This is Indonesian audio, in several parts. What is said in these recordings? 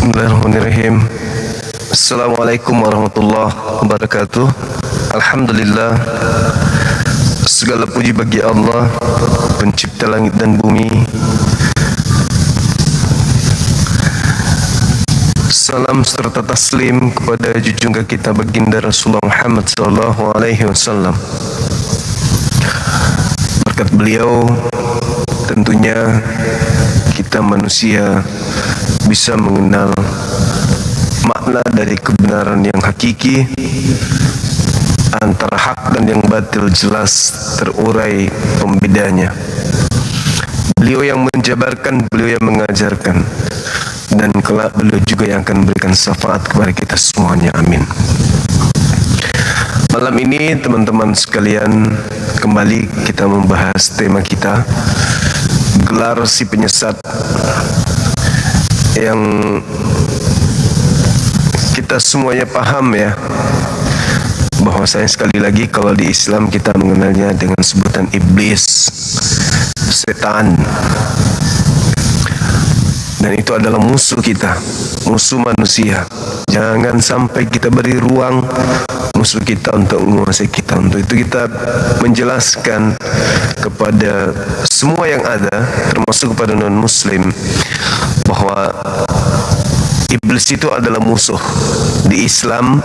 Bismillahirrahmanirrahim. Assalamualaikum warahmatullahi wabarakatuh. Alhamdulillah, segala puji bagi Allah, pencipta langit dan bumi. Salam serta taslim kepada junjungan kita baginda Rasulullah Muhammad sallallahu alaihi wasallam. Berkat beliau tentunya kita manusia bisa mengenal makna dari kebenaran yang hakiki, antara hak dan yang batil jelas terurai pembedanya. Beliau yang menjabarkan, beliau yang mengajarkan, dan kelak beliau juga yang akan memberikan syafaat kepada kita semuanya. Amin. Malam ini teman-teman sekalian, kembali kita membahas tema kita, gelar si penyesat, yang kita semuanya paham ya, bahwasanya sekali lagi kalau di Islam kita mengenalnya dengan sebutan iblis, setan, dan itu adalah musuh kita, musuh manusia. Jangan sampai kita beri ruang musuh kita untuk menguasai kita. Untuk itu kita menjelaskan kepada semua yang ada, termasuk kepada non-muslim, bahwa iblis itu adalah musuh. Di Islam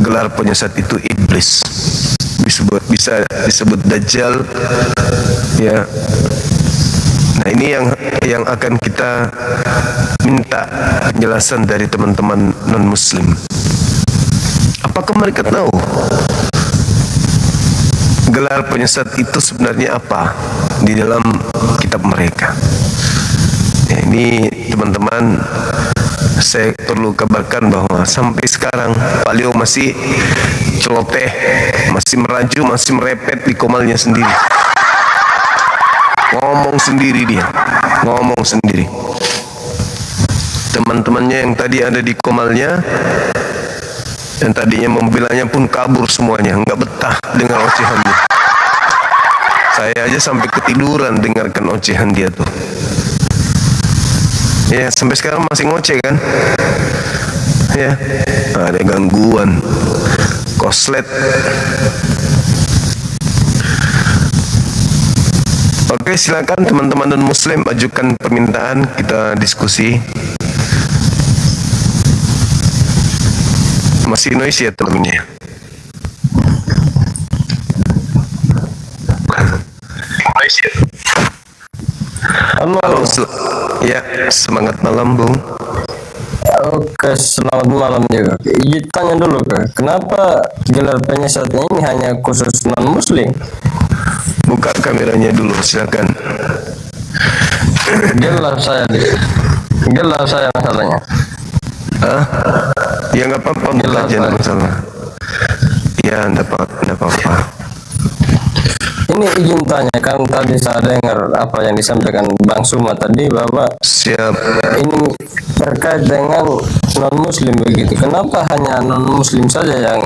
gelar penyesat itu iblis, bisa disebut dajjal ya. Nah, ini yang akan kita minta penjelasan dari teman-teman non-muslim. Apakah mereka tahu gelar penyesat itu sebenarnya apa di dalam kitab mereka? Ya, ini teman-teman, saya perlu kabarkan bahwa sampai sekarang Pak Leo masih celoteh, masih meraju, masih merepet di komalnya sendiri. Ngomong sendiri dia, ngomong sendiri. Teman-temannya yang tadi ada di komalnya, yang tadinya membelanya pun kabur semuanya, nggak betah dengan ocehan dia. Saya aja sampai ketiduran dengarkan ocehan dia tuh. Ya, sampai sekarang masih ngoceh kan? Ya, ada gangguan, koslet. Oke, silakan teman-teman dan muslim ajukan permintaan, kita diskusi. Masih noisy ya temennya. Halo, ya, semangat malam Bung. Oke, selamat malam juga. Izin tanya dulu kenapa gelar penyesatnya ini hanya khusus non-muslim? Buka kameranya dulu, silakan. Gelar saya masalahnya. Ah, ya nggak apa-apa, buka aja, nggak masalah. Ya, nggak apa-apa. Ini izin tanya, kan tadi saya dengar apa yang disampaikan Bang Suma tadi, bahwa Siap. ini terkait dengan non-muslim begitu. Kenapa hanya non-muslim saja yang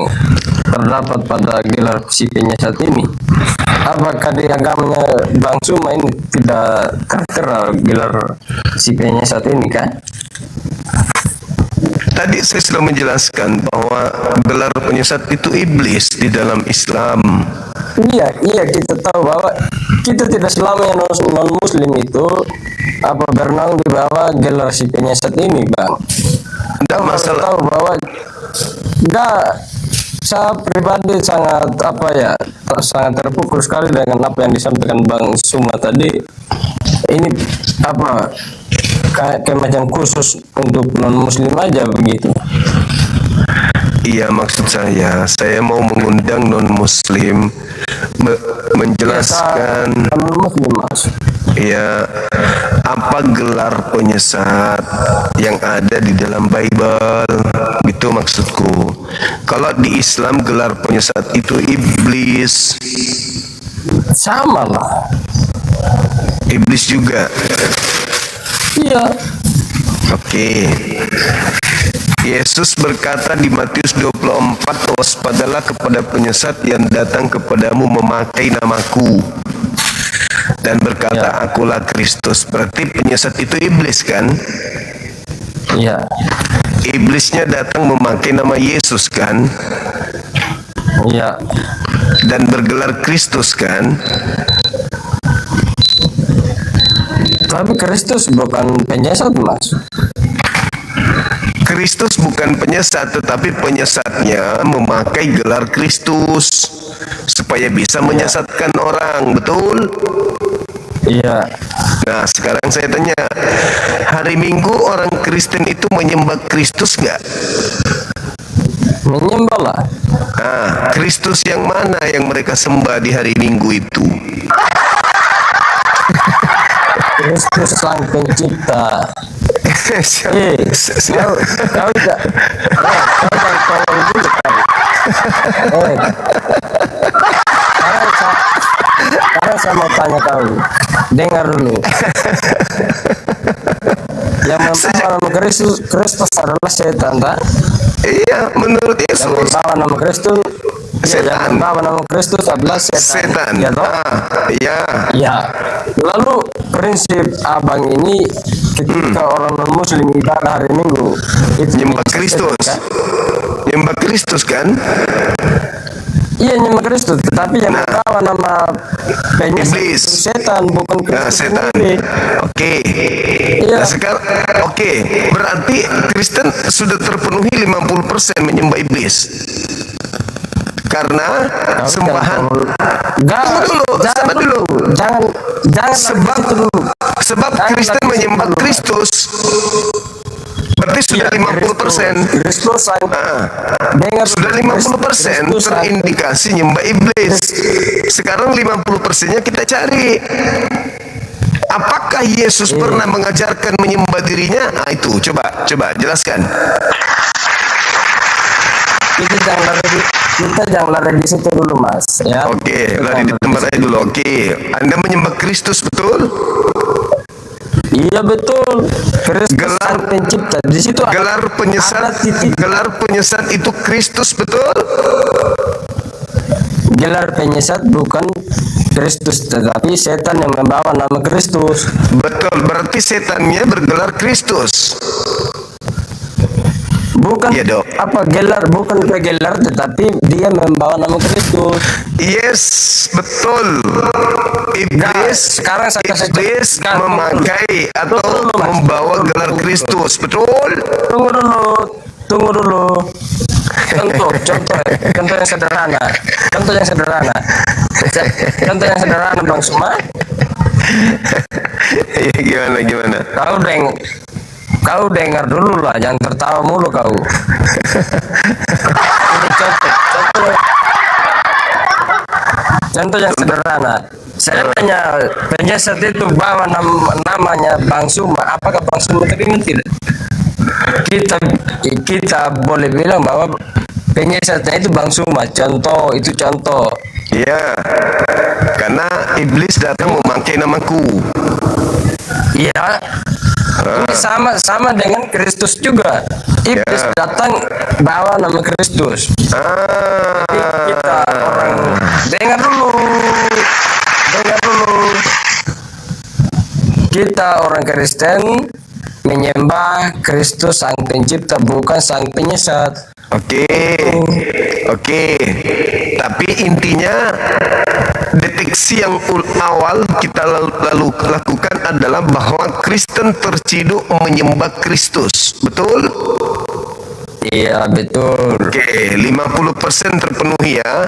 terdapat pada gelar si penyesat ini? Apakah di agamanya Bang Suma ini tidak tertera gelar si penyesat ini kan? Tadi saya sudah menjelaskan bahwa gelar penyesat itu iblis di dalam Islam. Iya, kita tahu bahwa kita tidak selamanya non-muslim itu bernaung di bawah gelar si penyesat ini, Bang. Tidak masalah. Tahu bahwa saya pribadi sangat sangat terpukul sekali dengan apa yang disampaikan Bang Suma tadi. Ini kayak macam khusus untuk non-muslim aja begitu. Iya, maksud saya mau mengundang non-muslim menjelaskan ya apa gelar penyesat yang ada di dalam Bible, itu maksudku. Kalau di Islam gelar penyesat itu iblis. Sama lah. Iblis juga. Iya. Oke. Yesus berkata di Matius 24, waspadalah kepada penyesat yang datang kepadamu memakai namaku. dan berkata, akulah Kristus. Berarti penyesat itu iblis kan? Iya. Iblisnya datang memakai nama Yesus kan, Iya. dan bergelar Kristus kan. Tapi Kristus bukan penyesat, Mas. Kristus bukan penyesat, tetapi penyesatnya memakai gelar Kristus supaya bisa menyesatkan orang, betul? Iya. Nah, sekarang saya tanya, hari Minggu orang Kristen itu menyembah Kristus nggak? Menyembah lah. Nah, Kristus yang mana yang mereka sembah di hari Minggu itu? Kristus sang pencipta. Kau tidak, kau jangan tolong dulu. Sekarang saya mau tanya kau, dengar dulu. Yang membawa nama Kristus adalah setan, tak? Iya, menurut Yang Yesus. membawa nama Kristus, yang Setan. membawa nama Kristus adalah setan. Setan. Ya, toh? Ya. Ya. Lalu prinsip abang ini ketika orang non Muslim ibadah hari Minggu itu Nyembah Kristus. kan? Nyembah Kristus kan? Iya, nyembah Kristus, tetapi yang membawa nama penyesat Iblis. itu setan, bukan Nah, Kristus setan. sendiri. Oke. Iya. Nah, sekarang oke, berarti Kristen sudah terpenuhi 50% menyembah iblis. Karena sembahan. Tunggu dulu, sabar dulu. Jangan Sebab Kristen menyembah Kristus. Berarti sudah 50%. Kristus sang dengar Sudah 50% Kristus sang- terindikasi nyembah iblis. Sekarang 50%-nya kita cari. Apakah Yesus pernah mengajarkan menyembah dirinya? Nah, itu coba jelaskan. kita jangan lari di situ dulu, Mas, ya. Oke, lari di tempat aja dulu. Oke, Anda menyembah Kristus, betul? Iya, betul. Kristus Gelar- sang pencipta. Di situ Gelar penyesat itu Kristus, betul? gelar penyesat bukan Kristus, tetapi setan yang membawa nama Kristus. Betul, berarti setannya bergelar Kristus. Bukan Iya, Dok. apa gelar, bukan gelar, tetapi dia membawa nama Kristus. Yes, betul. Iblis, sekarang saya kasih iblis contoh. memakai atau Tunggu dulu, Mas. membawa gelar Kristus, betul? Tunggu dulu. Contoh yang sederhana. Contoh yang sederhana, Bang Suma. Ya, gimana? Kau dengar dulu lah, jangan tertawa mulu kau. Ini contoh yang sederhana. Saya tanya, penyesat itu bawa namanya Bang Suma. Apakah Bang Suma terima tidak? Kita boleh bilang bahwa penyesatnya itu Bang Suma. Itu contoh. Ya, karena iblis datang memakai namaku. Iya. Ini sama dengan Kristus juga. Iblis datang bawa nama Kristus. Kita orang dengar dulu. Kita orang Kristen menyembah Kristus sang pencipta, bukan sang penyesat. Oke. Tapi intinya deteksi yang awal kita lalu lakukan adalah bahwa Kristen terciduk menyembah Kristus. Betul? Iya, betul. Oke, 50% terpenuhi ya.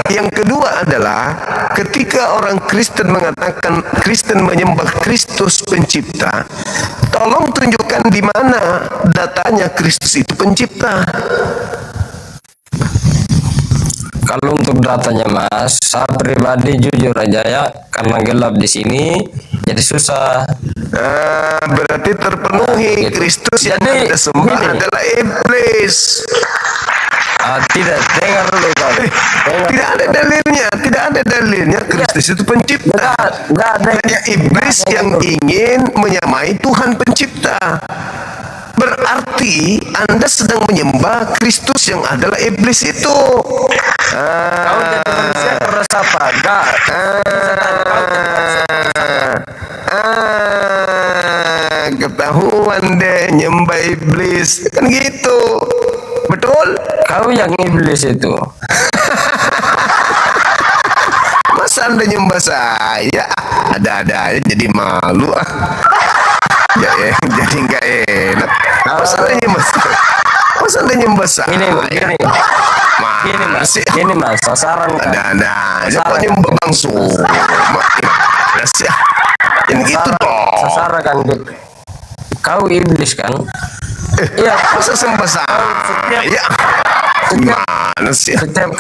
Yang kedua adalah ketika orang Kristen mengatakan Kristen menyembah Kristus pencipta, tolong tunjukkan di mana datanya Kristus itu pencipta. Kalau untuk datanya, Mas, saya pribadi jujur aja ya, karena gelap di sini jadi susah. Berarti terpenuhi. Gitu. Kristus yang Jadi, Anda sembah gini. adalah iblis. Tidak, dengar dulu kau. Tidak ada dalilnya Kristus itu pencipta. Enggak ada. Hanya iblis yang ingin menyamai Tuhan pencipta. Berarti Anda sedang menyembah Kristus yang adalah iblis itu. Kau jadi manusia keras apa? Enggak. ketahuan deh nyembah iblis. Kan gitu. Betul? Kau yang iblis itu. Masa Anda nyembah saya? Ada-ada aja jadi malu ah. Ya, jadi nggak enak. Masa Anda nyembah saya? Masa Anda nyembah saya? Gini mas, sasaran kan. Ada-ada aja kok nyembah Bang Suma. Yang gitu dong. Sasaran kan. Kau iblis kan? Iya. Masa sembah saya? Gimana sih? Setiap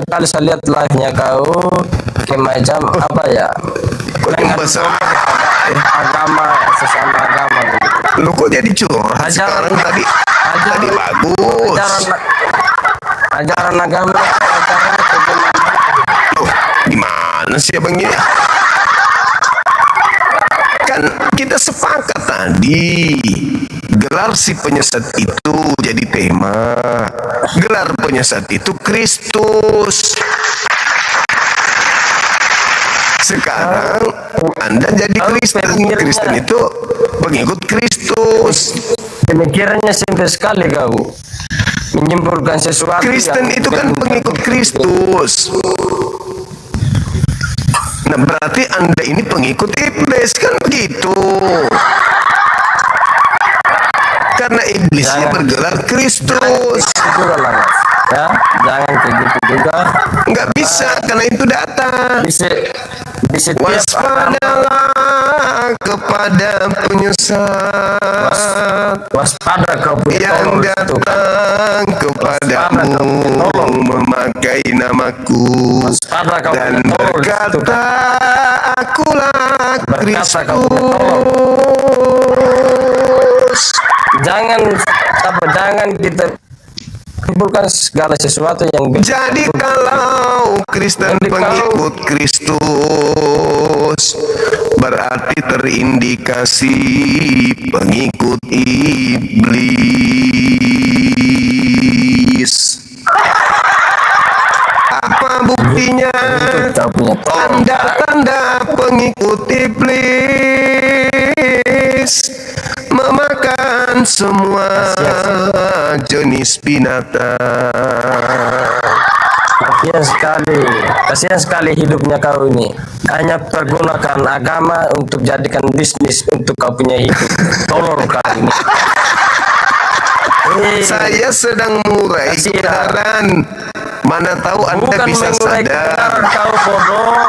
kali saya lihat live-nya kau kayak macam apa ya? Nyembah saya? Agama, sesama agama. Lu kok jadi curhat sekarang? Tadi bagus. Ajaran agama, ajaran Loh, gimana sih abang ini? Kan kita sepakat tadi gelar si penyesat itu jadi tema. Gelar penyesat itu Kristus. Sekarang Anda jadi Kristen. Kristen itu pengikut Kristus. Pemikirannya simpel sekali kau. Menyimpulkan sesuatu. Kristen itu kan pengikut Kristus. Nah berarti Anda ini pengikut iblis, kan begitu. Karena iblisnya bergelar Kristus. Ya, jangan kayak gitu juga. Nggak bisa, karena itu data. Bisa Waspadalah kepada penyesat waspada kau yang datang kepadamu memakai namaku dan berkata, akulah Kristus. Jangan kita kumpulkan segala sesuatu yang jadi kalau Kristen pengikut Kristus berarti terindikasi pengikut iblis. Apa buktinya? Tanda-tanda pengikut iblis memakan semua jenis binatang. Kasihan sekali hidupnya kau ini. Hanya pergunakan agama untuk jadikan bisnis untuk kau punya hidup. Tolong kau ini. Saya sedang mengurai kebenaran. Mana tahu Anda bisa sadar. Kau bodoh.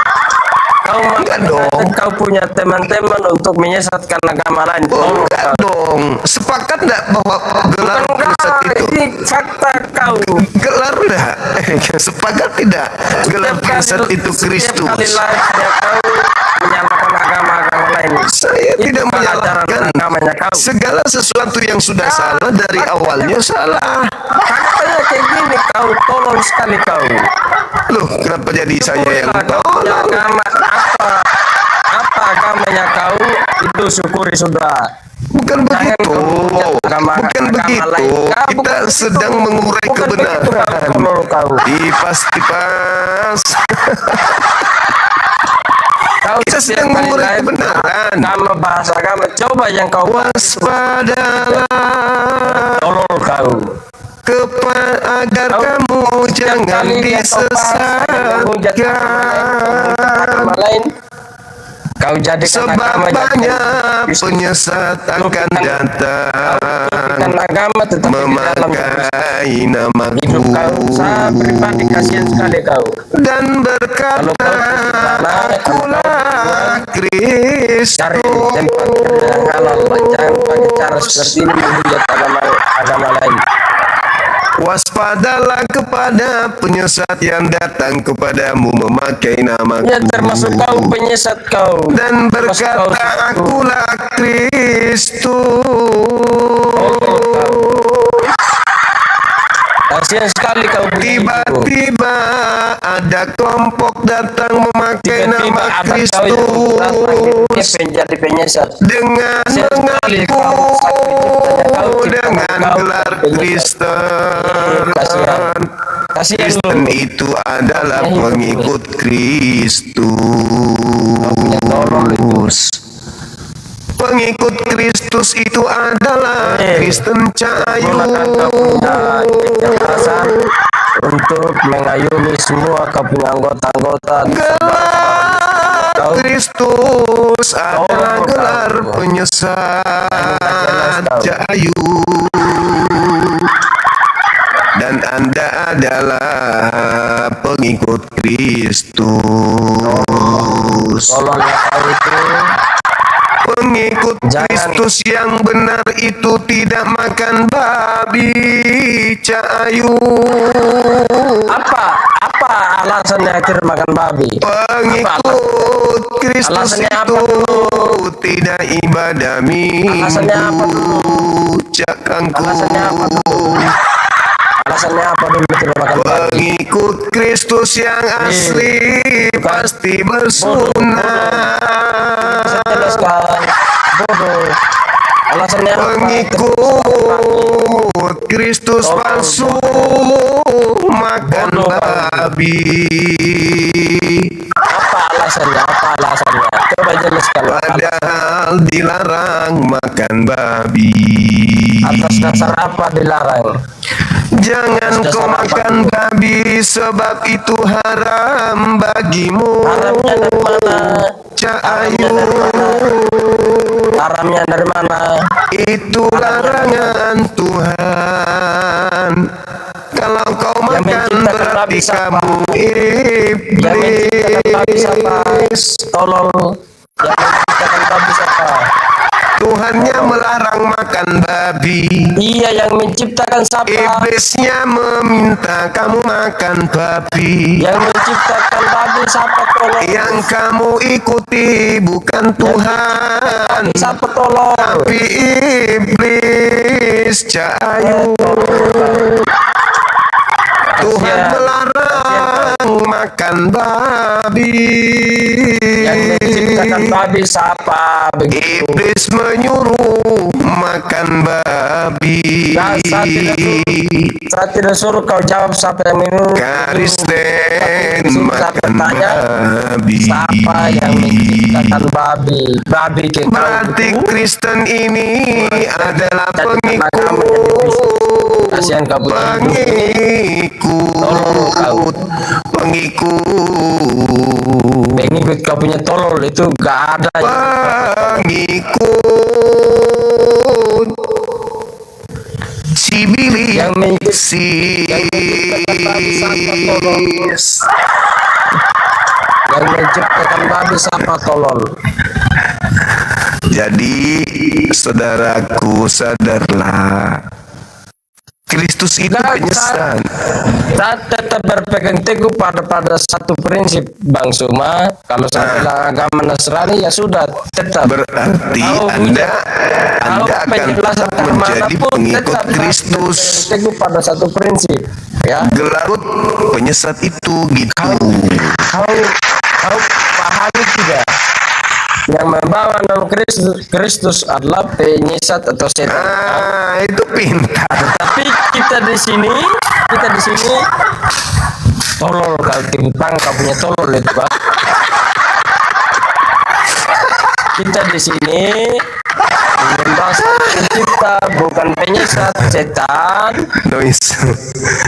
Kau punya teman-teman untuk menyesatkan agama lain. Enggak dong. Sepakat enggak bahwa gelar penyesat itu? Ini fakta kau. Gelar enggak? Sepakat tidak? Gelar penyesat itu Kristus. Setiap kali live-nya kau menyalahkan agama lain. Saya tidak menyalahkan. Segala sesuatu yang sudah salah dari awalnya salah. Faktanya kayak gini, kau tolong sekali kau. Loh, kenapa jadi saya yang tolong? Apa agamanya kau itu syukuri sudah. Bukan begitu. Bukan begitu. Kita sedang mengurai kebenaran. Dipas. Kita sedang mengurai kebenaran. Nama bahasa agama coba yang kau waspadalah. Tolong kau. Agar kamu jangan disesatkan. Kau jadikan sebab banyak penyesat akan datang memakai namaku pribadi kasihan sekali kau dan berkata, akulah Kristus. Cari tempat yang halal, jangan pakai cara seperti ini menghujat agama lain. Waspadalah kepada penyesat yang datang kepadamu memakai namaku. Ya termasuk kau penyesat kau. Dan berkata, akulah Kristus. Kasihan sekali kau. Tiba-tiba ada kelompok datang memakai nama Kristus menjadi penyesat dengan mengaku dengan gelar Kristen. Kristen itu adalah pengikut Kristus. Pengikut Kristus itu adalah Kristen Cahayu. Gunakan kau punya kecerdasan untuk mengayomi semua kau punya anggota-anggota. Gelar Kristus adalah gelar penyesat Cahayu. Dan Anda adalah pengikut Kristus. Tolong kau itu Pengikut Kristus yang benar itu tidak makan babi Cahayu. apa alasannya tidak makan babi? Pengikut Kristus Alasannya apa itu dulu? tidak ibadah Alasannya apa minggu dulu? Cakangku. Alasannya apa dulu? Alasannya apa dulu tidak makan babi? Pengikut Kristus yang asli pasti bersunat. Saya jelaskan. Bodoh. Alasannya apa? Pengikut Kristus palsu makan babi. Apa alasannya? Coba jelaskan. Padahal dilarang makan babi. Atas dasar apa dilarang? Jangan kau makan babi sebab itu haram bagimu. Haramnya dari mana? Cahayu. Haramnya dari mana? Itu larangan Tuhan. Kalau kau Yang makan menciptakan berarti babi siapa? kamu Yang menciptakan babi siapa? iblis. Tolong. Yang menciptakan babi siapa? Tuhannya melarang makan babi. Iya, yang menciptakan siapa? Iblisnya meminta kamu makan babi. Yang menciptakan babi siapa? Tolong. Yang kamu ikuti bukan Tuhan, Siapa? Tolong. tapi iblis Cahayu. Tuhan melarang makan babi. Yang menciptakan babi siapa? Begitu. Iblis menyuruh makan babi. Nah, saya tidak suruh kau jawab siapa yang minum. Kristen makan Tanya, babi. siapa yang menciptakan babi? Babi ke kau. Berarti Kristen ini adalah Jadikan agama pengikut. Kasihan kau punya hidup. Pengikut kau punya tolol itu gak ada. Pengikut si Billy Yang si Yang menciptakan babi siapa? Tolol. Jadi saudaraku, sadarlah, Kristus itu penyesat. Saya tetap berpegang teguh pada satu prinsip, Bang Suma. Kalau saya bilang agama Nasrani ya sudah tetap. Berarti Anda akan tetap menjadi pengikut Kristus. Teguh pada satu prinsip, ya. Gelarut penyesat itu gitu. Kau pahami tidak? Yang membawa nama Kristus adalah penyesat atau setan. Ah, itu pintar. Tapi kita di sini tolol kau timpang, kau punya tolol itu, Pak. Kita di sini membahas pencipta, bukan penyesat, setan. Noise.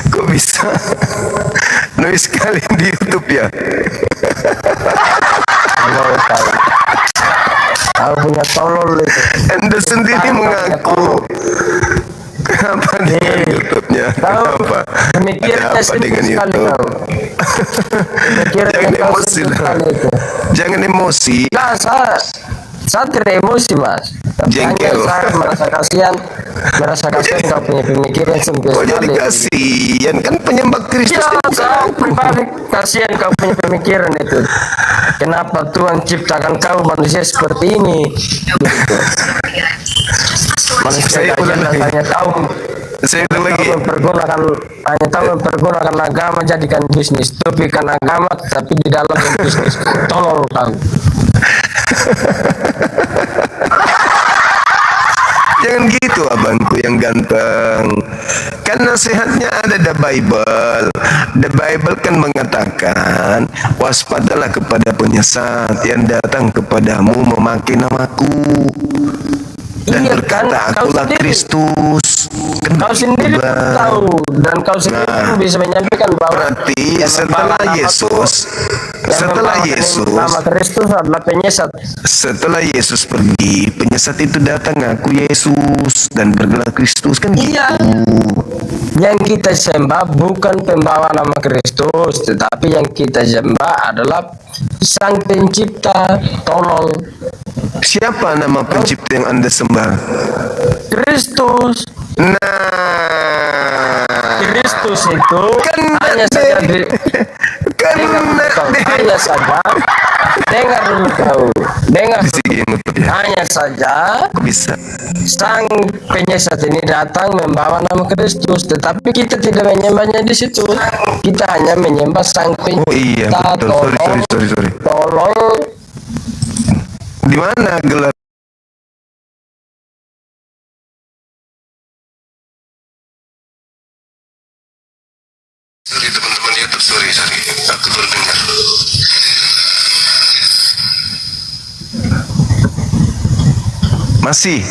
Kok bisa? Noise kalian di YouTube ya? Tolol kau. Kau punya tolol itu. Anda sendiri mengaku. Kenapa dengan YouTube-nya? Kenapa? Pemikirannya Ada apa sedikit dengan sekali YouTube? kau. Pemikirannya Jangan kau emosi sedikit lah. sekali itu. Jangan emosi. Nah, saya tidak emosi, Mas. Tapi hanya Jengkel. saya merasa kasihan kau punya pemikiran sempit Kok jadi sekali. kasihan? Kan penyembah Kristus Ya, itu bukan saya aku. pribadi kasihan kau punya pemikiran itu. Kenapa Tuhan ciptakan kau manusia seperti ini? Begitu. Manusia Saya ulang lagi. hanya tahu Saya ulang lagi. hanya tahu mempergunakan agama jadikan bisnis, topikan agama tapi di dalam bisnis. Tolol kau. Jangan gitu abangku yang ganteng. Kan nasihatnya ada di Bible. The Bible kan mengatakan, waspadalah kepada penyesat yang datang kepadamu memakai namaku dan Iya, berkata, kan, kau akulah sendiri. Kristus. Kan Kau sendiri Bang. tahu dan kau sendiri Nah, bisa menyampaikan bahwa Berarti yang setelah membawa nama Yesus, yang setelah membawa Yesus, nama Kristus adalah penyesat. setelah Yesus pergi, penyesat itu datang ngaku Yesus dan bergelar Kristus, kan gitu. Iya. Yang kita sembah bukan pembawa nama Kristus, tetapi yang kita sembah adalah Sang Pencipta. Tolol. Siapa nama pencipta yang Anda sembah? Kristus. Nah, Kristus itu Kena hanya deh. saja Kena deh. hanya saja dengar dulu kau, dengar dulu. Sih, ngutup ya. Hanya saja Kok bisa? Sang penyesat ini datang membawa nama Kristus, tetapi kita tidak menyembahnya di situ. Kita hanya menyembah Sang Oh iya, Pencipta. betul. Sorry. Tolong. Di mana gelar? Sorry teman-teman YouTube, sorry. Aku baru dengar. Masih?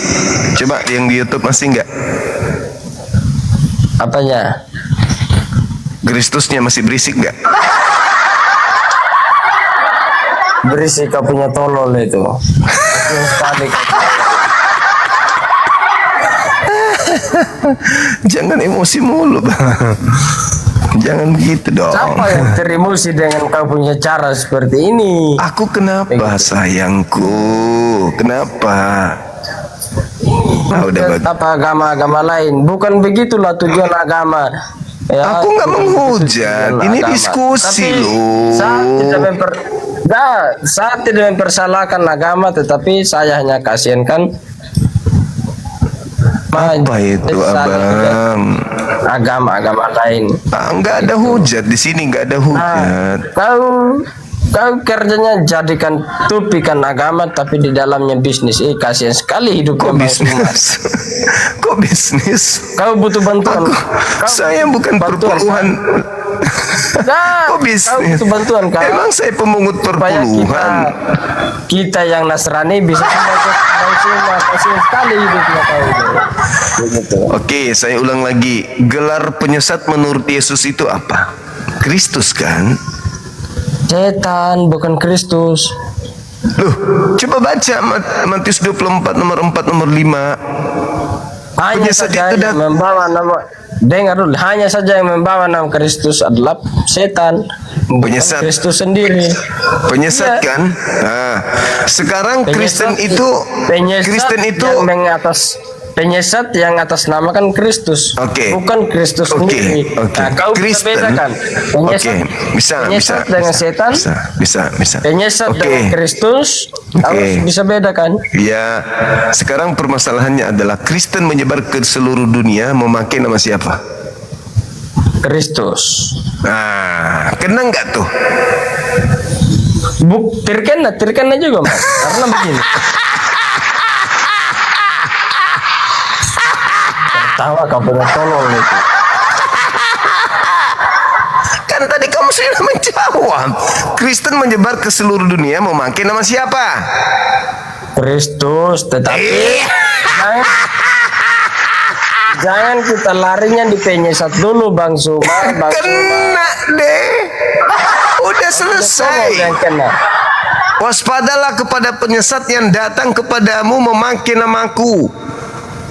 Coba yang di YouTube masih nggak? Apanya? Kristusnya masih berisik nggak? Berisik kau punya tolol itu. Yang sekali kau. Jangan emosi mulu, Bang. Jangan begitu dong. Siapa yang teremosi dengan kau punya cara seperti ini? Aku kenapa sayangku? Kenapa? Ah, udah bagus. Apa agama-agama lain? Bukan begitulah tujuan agama. Ya, Aku nggak bukan menghujat. tujuan Ini agama. diskusi Tapi loh. saya tidak mempersalahkan agama, tetapi saya hanya kasihankan Apa itu, Abang? agama-agama lain. Nggak ada hujat di sini, nggak ada hujat. Kau kerjanya jadikan tupikan agama, tapi di dalamnya bisnis. Kasihan sekali hidupnya Kok Bang Suma. bisnis? Kok bisnis? Kau butuh bantuan. Saya bukan perpuluhan. Kok bisnis? Kau butuh bantuan kau. Emang saya pemungut Supaya perpuluhan? kita yang Nasrani bisa membaca Bang Suma. Kasihan sekali hidupnya kau. Begitu. Oke, saya ulang lagi. Gelar penyesat menurut Yesus itu apa? Kristus kan? Setan bukan Kristus. Loh, coba baca Matius 24 nomor 4 nomor 5. Hanya Penyesat saja itu yang membawa nama, dengar dulu, hanya saja yang membawa nama Kristus adalah setan, bukan Penyesat. Kristus sendiri. Penyesat Iya. kan? Nah, sekarang Kristen itu yang mengatas penyesat yang atas nama kan Kristus, Oke. bukan Kristus Oke, sendiri. oke. Nah, kau bisa Kristen. bedakan penyesat, Oke, bisa. dengan setan, Bisa. penyesat Oke. dengan Kristus, harus bisa bedakan. Ya, sekarang permasalahannya adalah Kristen menyebar ke seluruh dunia memakai nama siapa? Kristus. Nah, kena nggak tuh? Terkena juga Mas. Karena begini. Tertawa kau punya tolol itu. Kan tadi kamu sudah menjawab. Kristen menyebar ke seluruh dunia memakai nama siapa? Kristus, tetapi Eh, jangan kita larinya di penyesat dulu Bang Suma. kena deh. Udah Tolol selesai. yang kena. Waspadalah kepada penyesat yang datang kepadamu memakai namaku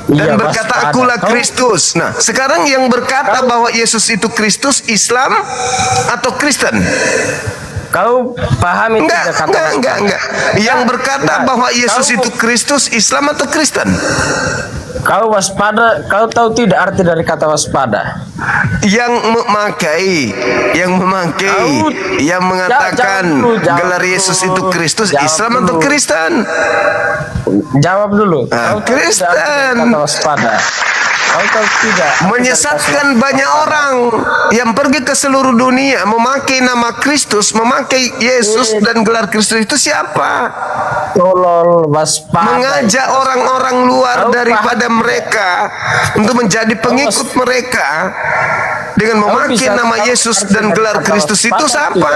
dan Iya, berkata waspada. akulah Kau- Kristus. Nah, sekarang yang berkata bahwa Yesus itu Kristus, Islam atau Kristen? Kau pahami tidak kata Enggak. Yang berkata bahwa Yesus itu Kristus, Islam atau Kristen? Kau waspada, kau tahu tidak arti dari kata waspada? Yang memakai, Kau- yang mengatakan Jawab gelar dulu. Yesus itu Kristus, Jawab Islam atau dulu. Kristen? Jawab dulu. Ah, Kau tahu tidak arti Kristen. dari kata waspada? Kau tahu tidak? Menyesatkan banyak orang yang pergi ke seluruh dunia memakai nama Kristus, memakai Yesus dan gelar Kristus itu siapa? Tolol waspada. Mengajak orang-orang luar Kau daripada mereka untuk menjadi pengikut mereka dengan memakai nama Yesus dan gelar Kristus itu siapa?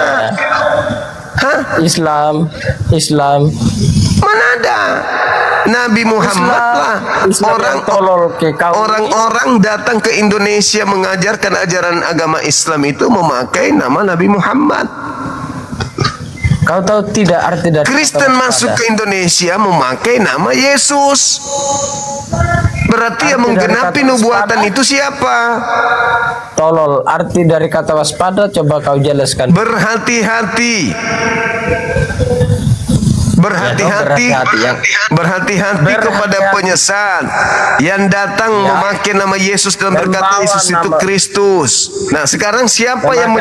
Hah? Islam. Mana ada? Nabi Muhammad lah. Orang-orang datang ke Indonesia mengajarkan ajaran agama Islam itu memakai nama Nabi Muhammad. Kau tahu tidak arti dari Kristen masuk ke Indonesia memakai nama Yesus. Berarti yang menggenapi nubuatan itu siapa? Tolol. Arti dari kata waspada coba kau jelaskan. Berhati-hati. Berhati-hati kepada penyesat yang datang memakai nama Yesus dan berkata Yesus itu Kristus. Nah, sekarang siapa yang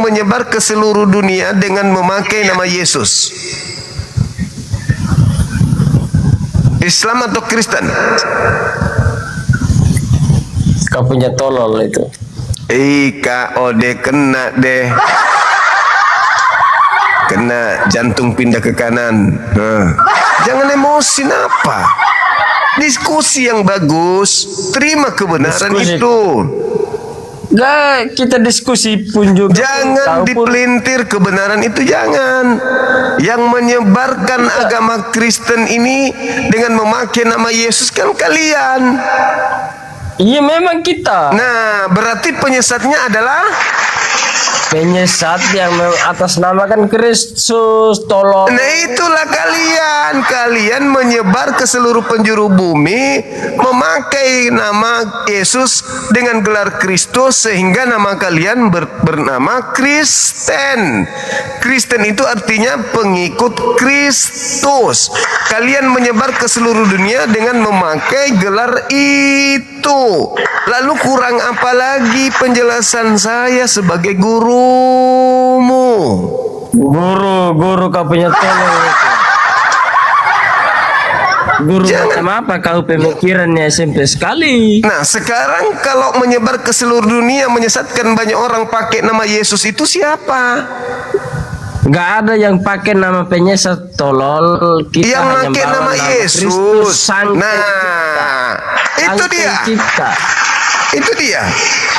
menyebar ke seluruh dunia dengan memakai nama Yesus? Islam atau Kristen? Kau punya tolol itu. KOD kena deh. Kena jantung pindah ke kanan. Jangan emosi apa? Diskusi yang bagus, terima kebenaran itu. Nah, kita diskusi pun juga. Jangan dipelintir kebenaran itu, jangan. Yang menyebarkan agama Kristen ini dengan memakai nama Yesus kan kalian. Iya, memang kita. Nah, berarti penyesatnya adalah penyesat yang atasnamakan Kristus. Tolong. Nah, itulah kalian menyebar ke seluruh penjuru bumi memakai nama Yesus dengan gelar Kristus sehingga nama kalian bernama Kristen. Kristen itu artinya pengikut Kristus. Kalian menyebar ke seluruh dunia dengan memakai gelar itu. Lalu kurang apa lagi penjelasan saya sebagai gurumu? Guru kau punya tolong itu. Guru macam apa kau pemikirannya SMP sekali. Nah, sekarang kalau menyebar ke seluruh dunia menyesatkan banyak orang pakai nama Yesus itu siapa? Gak ada yang pakai nama penyesat, tolol. Kita yang hanya pakai nama Yesus. Nah, itu dia. Itu dia.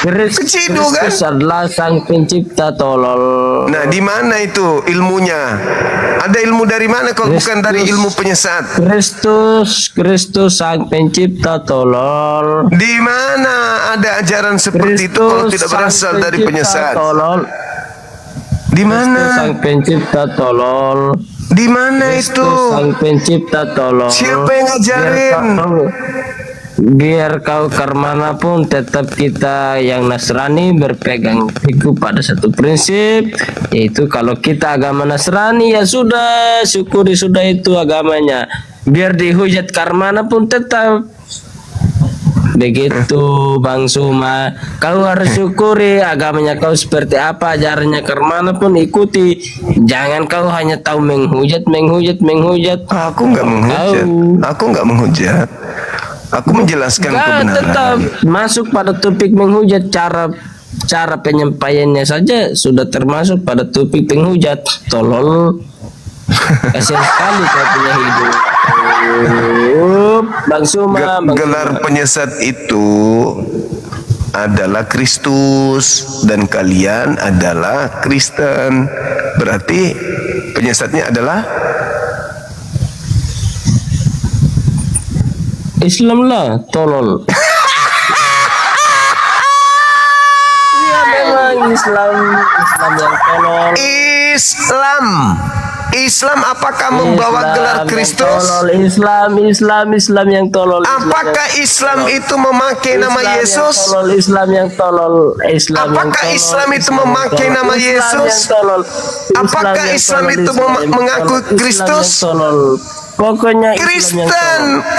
Kristus adalah sang pencipta, tolol. Nah, di mana itu ilmunya? Ada ilmu dari mana kalau bukan dari ilmu penyesat? Kristus sang pencipta, tolol. Di mana ada ajaran seperti itu kalau tidak berasal dari penyesat? Tolol. Di mana? Sang pencipta, tolol. Di mana itu? Sang pencipta, tolol. Siapa yang ngajarin? Biar kau kemanapun tetap kita yang Nasrani berpegang teguh pada satu prinsip, yaitu kalau kita agama Nasrani ya sudah, syukuri sudah itu agamanya. Biar dihujat kemanapun tetap begitu, Bang Suma. Kau harus syukuri agamanya kau seperti apa, ajarannya kemanapun ikuti. Jangan kau hanya tahu menghujat. Aku nggak menghujat. Aku menjelaskan kebenaran. Tetap masuk pada topik menghujat, cara penyampaiannya saja sudah termasuk pada topik penghujat. Tolol. Kasihan sekali kau punya hidup. Bang Suma, gelar penyesat itu adalah Kristus dan kalian adalah Kristen. Berarti penyesatnya adalah Islam lah, tolol. Iya, memang Islam yang tolol. Islam apakah membawa gelar Kristus? Islam yang tolol. Apakah Islam itu memakai nama Yesus? Islam yang tolol. Apakah Islam itu memakai nama Yesus? Apakah Islam itu mengaku Kristus? Pokoknya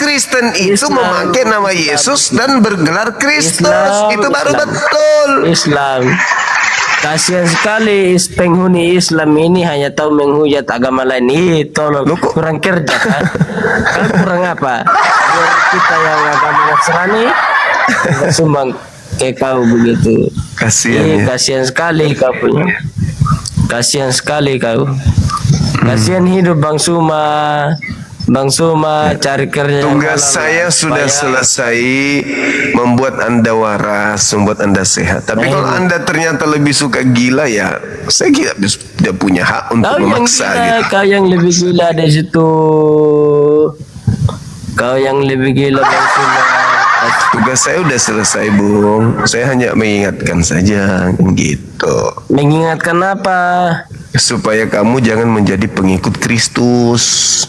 Kristen itu memakai nama Yesus dan bergelar Kristus. Itu baru betul. Islam. Kasihan sekali penghuni Islam ini hanya tahu menghujat agama lain. Tolong kurang kerja kan? Kan kurang apa? Biar kita yang agama Nasrani sumbang kayak kau begitu. Kasihan sekali kau punya. Kasihan sekali kau. Kasihan hidup Bang Suma. Bang Suma cari kerja yang Tugas halal, saya sudah supaya- selesai, membuat Anda waras, membuat Anda sehat. Tapi kalau Anda ternyata lebih suka gila, ya saya tidak punya hak untuk Kau yang memaksa gila, gitu. kau yang lebih gila di situ. Kau yang lebih gila Bang Suma. Tugas saya udah selesai, Bung. Saya hanya mengingatkan saja gitu. Mengingatkan apa? Supaya kamu jangan menjadi pengikut Kristus.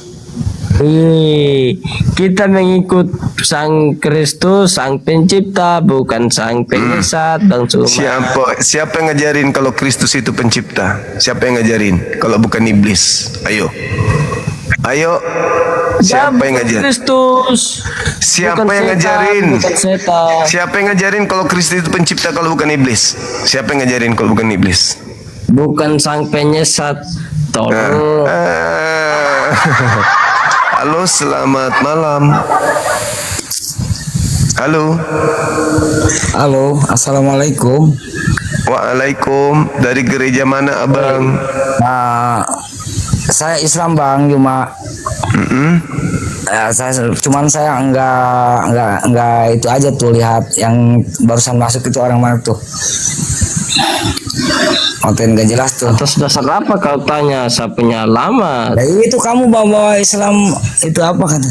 Kita mengikut Sang Kristus, Sang Pencipta, bukan Sang Penyesat, Bang Suma. Siapa yang ngajarin kalau Kristus itu pencipta? Siapa yang ngajarin kalau bukan iblis? Ayo. Siapa yang ngajarin? Kristus. Siapa Bukan yang setan, ngajarin? bukan setan. Siapa yang ngajarin kalau Kristus itu pencipta kalau bukan iblis? Siapa yang ngajarin kalau bukan iblis? Bukan Sang Penyesat. Tolong. Halo, selamat malam. Halo. Halo, assalamualaikum. Waalaikum. Dari gereja mana, Abang? Nah, saya Islam Bang, cuma cuman saya enggak itu aja tuh, lihat yang barusan masuk itu orang mana tuh. Konten gak jelas tuh. Atas dasar apa kau tanya? Saya punya alamat. Nah, itu kamu bawa Islam itu apa kata?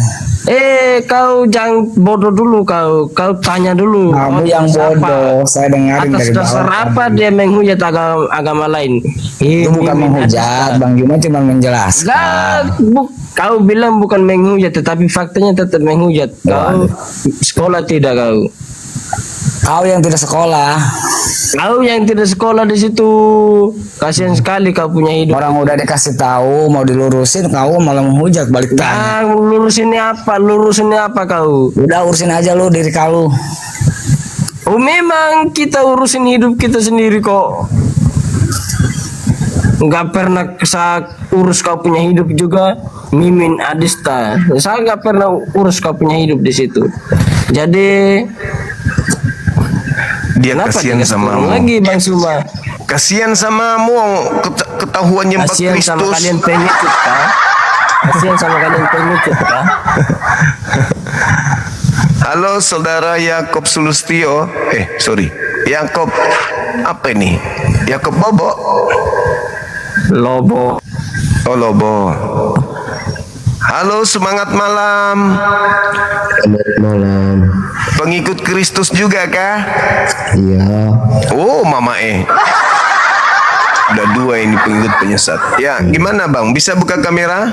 Kau jangan bodoh dulu, kau tanya dulu. Kamu yang bodoh, saya dengarin Atas dari dasar bawah. apa dia menghujat agama lain? Itu bukan menghujat, Bang Juma cuma menjelaskan. Kau bilang bukan menghujat, tetapi faktanya tetap menghujat. Kau sekolah tidak kau? Kau yang tidak sekolah. Kau yang tidak sekolah di situ, kasihan sekali kau punya hidup. Orang udah dikasih tahu mau dilurusin, kau malah menghujat balik tanya. Nah, lurusinnya apa kau? Udah urusin aja lu diri kau. Oh, memang kita urusin hidup kita sendiri kok. Nggak pernah saya urus kau punya hidup juga. Mimin Adista, saya nggak pernah urus kau punya hidup di situ. Jadi Dia kenapa kasihan dikasih sama turun lagi Bang Suma? Kasihan samamu, ketahuan nyembah Kasihan sama Kristus. kalian pengecut kah? Kasihan sama kalian pengecut kah? Halo, saudara Yakob Sulustio. Yakob apa ini? Yakob Bobo. Lobo. Oh, Lobo. Halo, semangat malam. Selamat malam. Pengikut Kristus juga kah? Iya. Oh, Mama Udah dua ini pengikut penyesat. Ya, gimana Bang? Bisa buka kamera?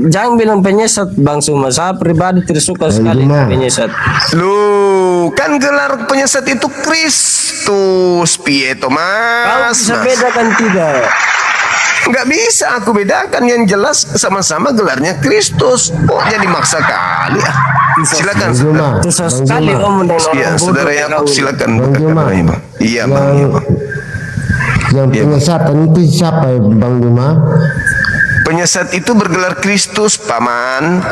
Jangan bilang penyesat Bang Suma. Saya pribadi tidak suka sekali Gimana? penyesat. Lu, kan gelar penyesat itu Kristus. Pieto, Kau Mas. bisa bedakan tidak? Nggak bisa aku bedakan, yang jelas sama-sama gelarnya Kristus. Oh, jadi maksa kali ah. Silakan. Bang Juma. Susah sekali om dengan Iya, orang bodoh saudara kayak Yakob kau. silakan Bang buka Juma. kameranya, Bang. Iya, Bang. Iya, Bang. Yang penyesatan itu siapa ya, Bang Juma? Penyesat itu bergelar Kristus, Paman.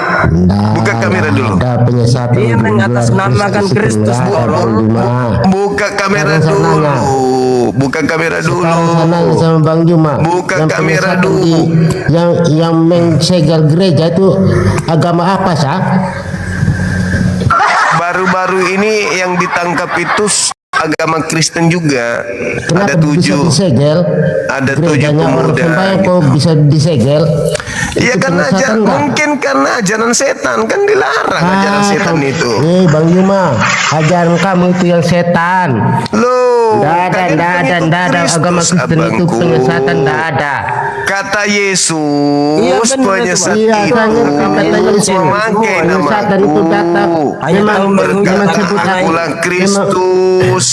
Buka kamera dulu. Ada penyesatan. Dia mengatasnamakan Kristus, Bang Juma. Buka kamera Sekarang saya dulu. nanya. Buka kamera dulu. Sekarang saya nanya sama Bang Juma. Buka Yang kamera penyesatan dulu. yang mensegel gereja itu agama apa sah? Baru-baru ini yang ditangkap itu agama Kristen juga. Kenapa Ada 7. bisa disegel? Ada 7 Gerejanya orang pemuda. sembahyang kok bisa disegel? Iya, Itu karena penyesatan nggak? mungkin karena ajaran setan, kan dilarang ajaran setan itu. Bang Juma, ajaran kamu itu yang setan. Loh, Nggak ada agama Kristen itu penyesatan, nggak ada. Kata Yesus, Iya, benar, penyesat Iya, itu kan kata Yesus. memakai Penyesatan itu datang. Hanya tahu berkata menghujat orang lain. akulah Kristus.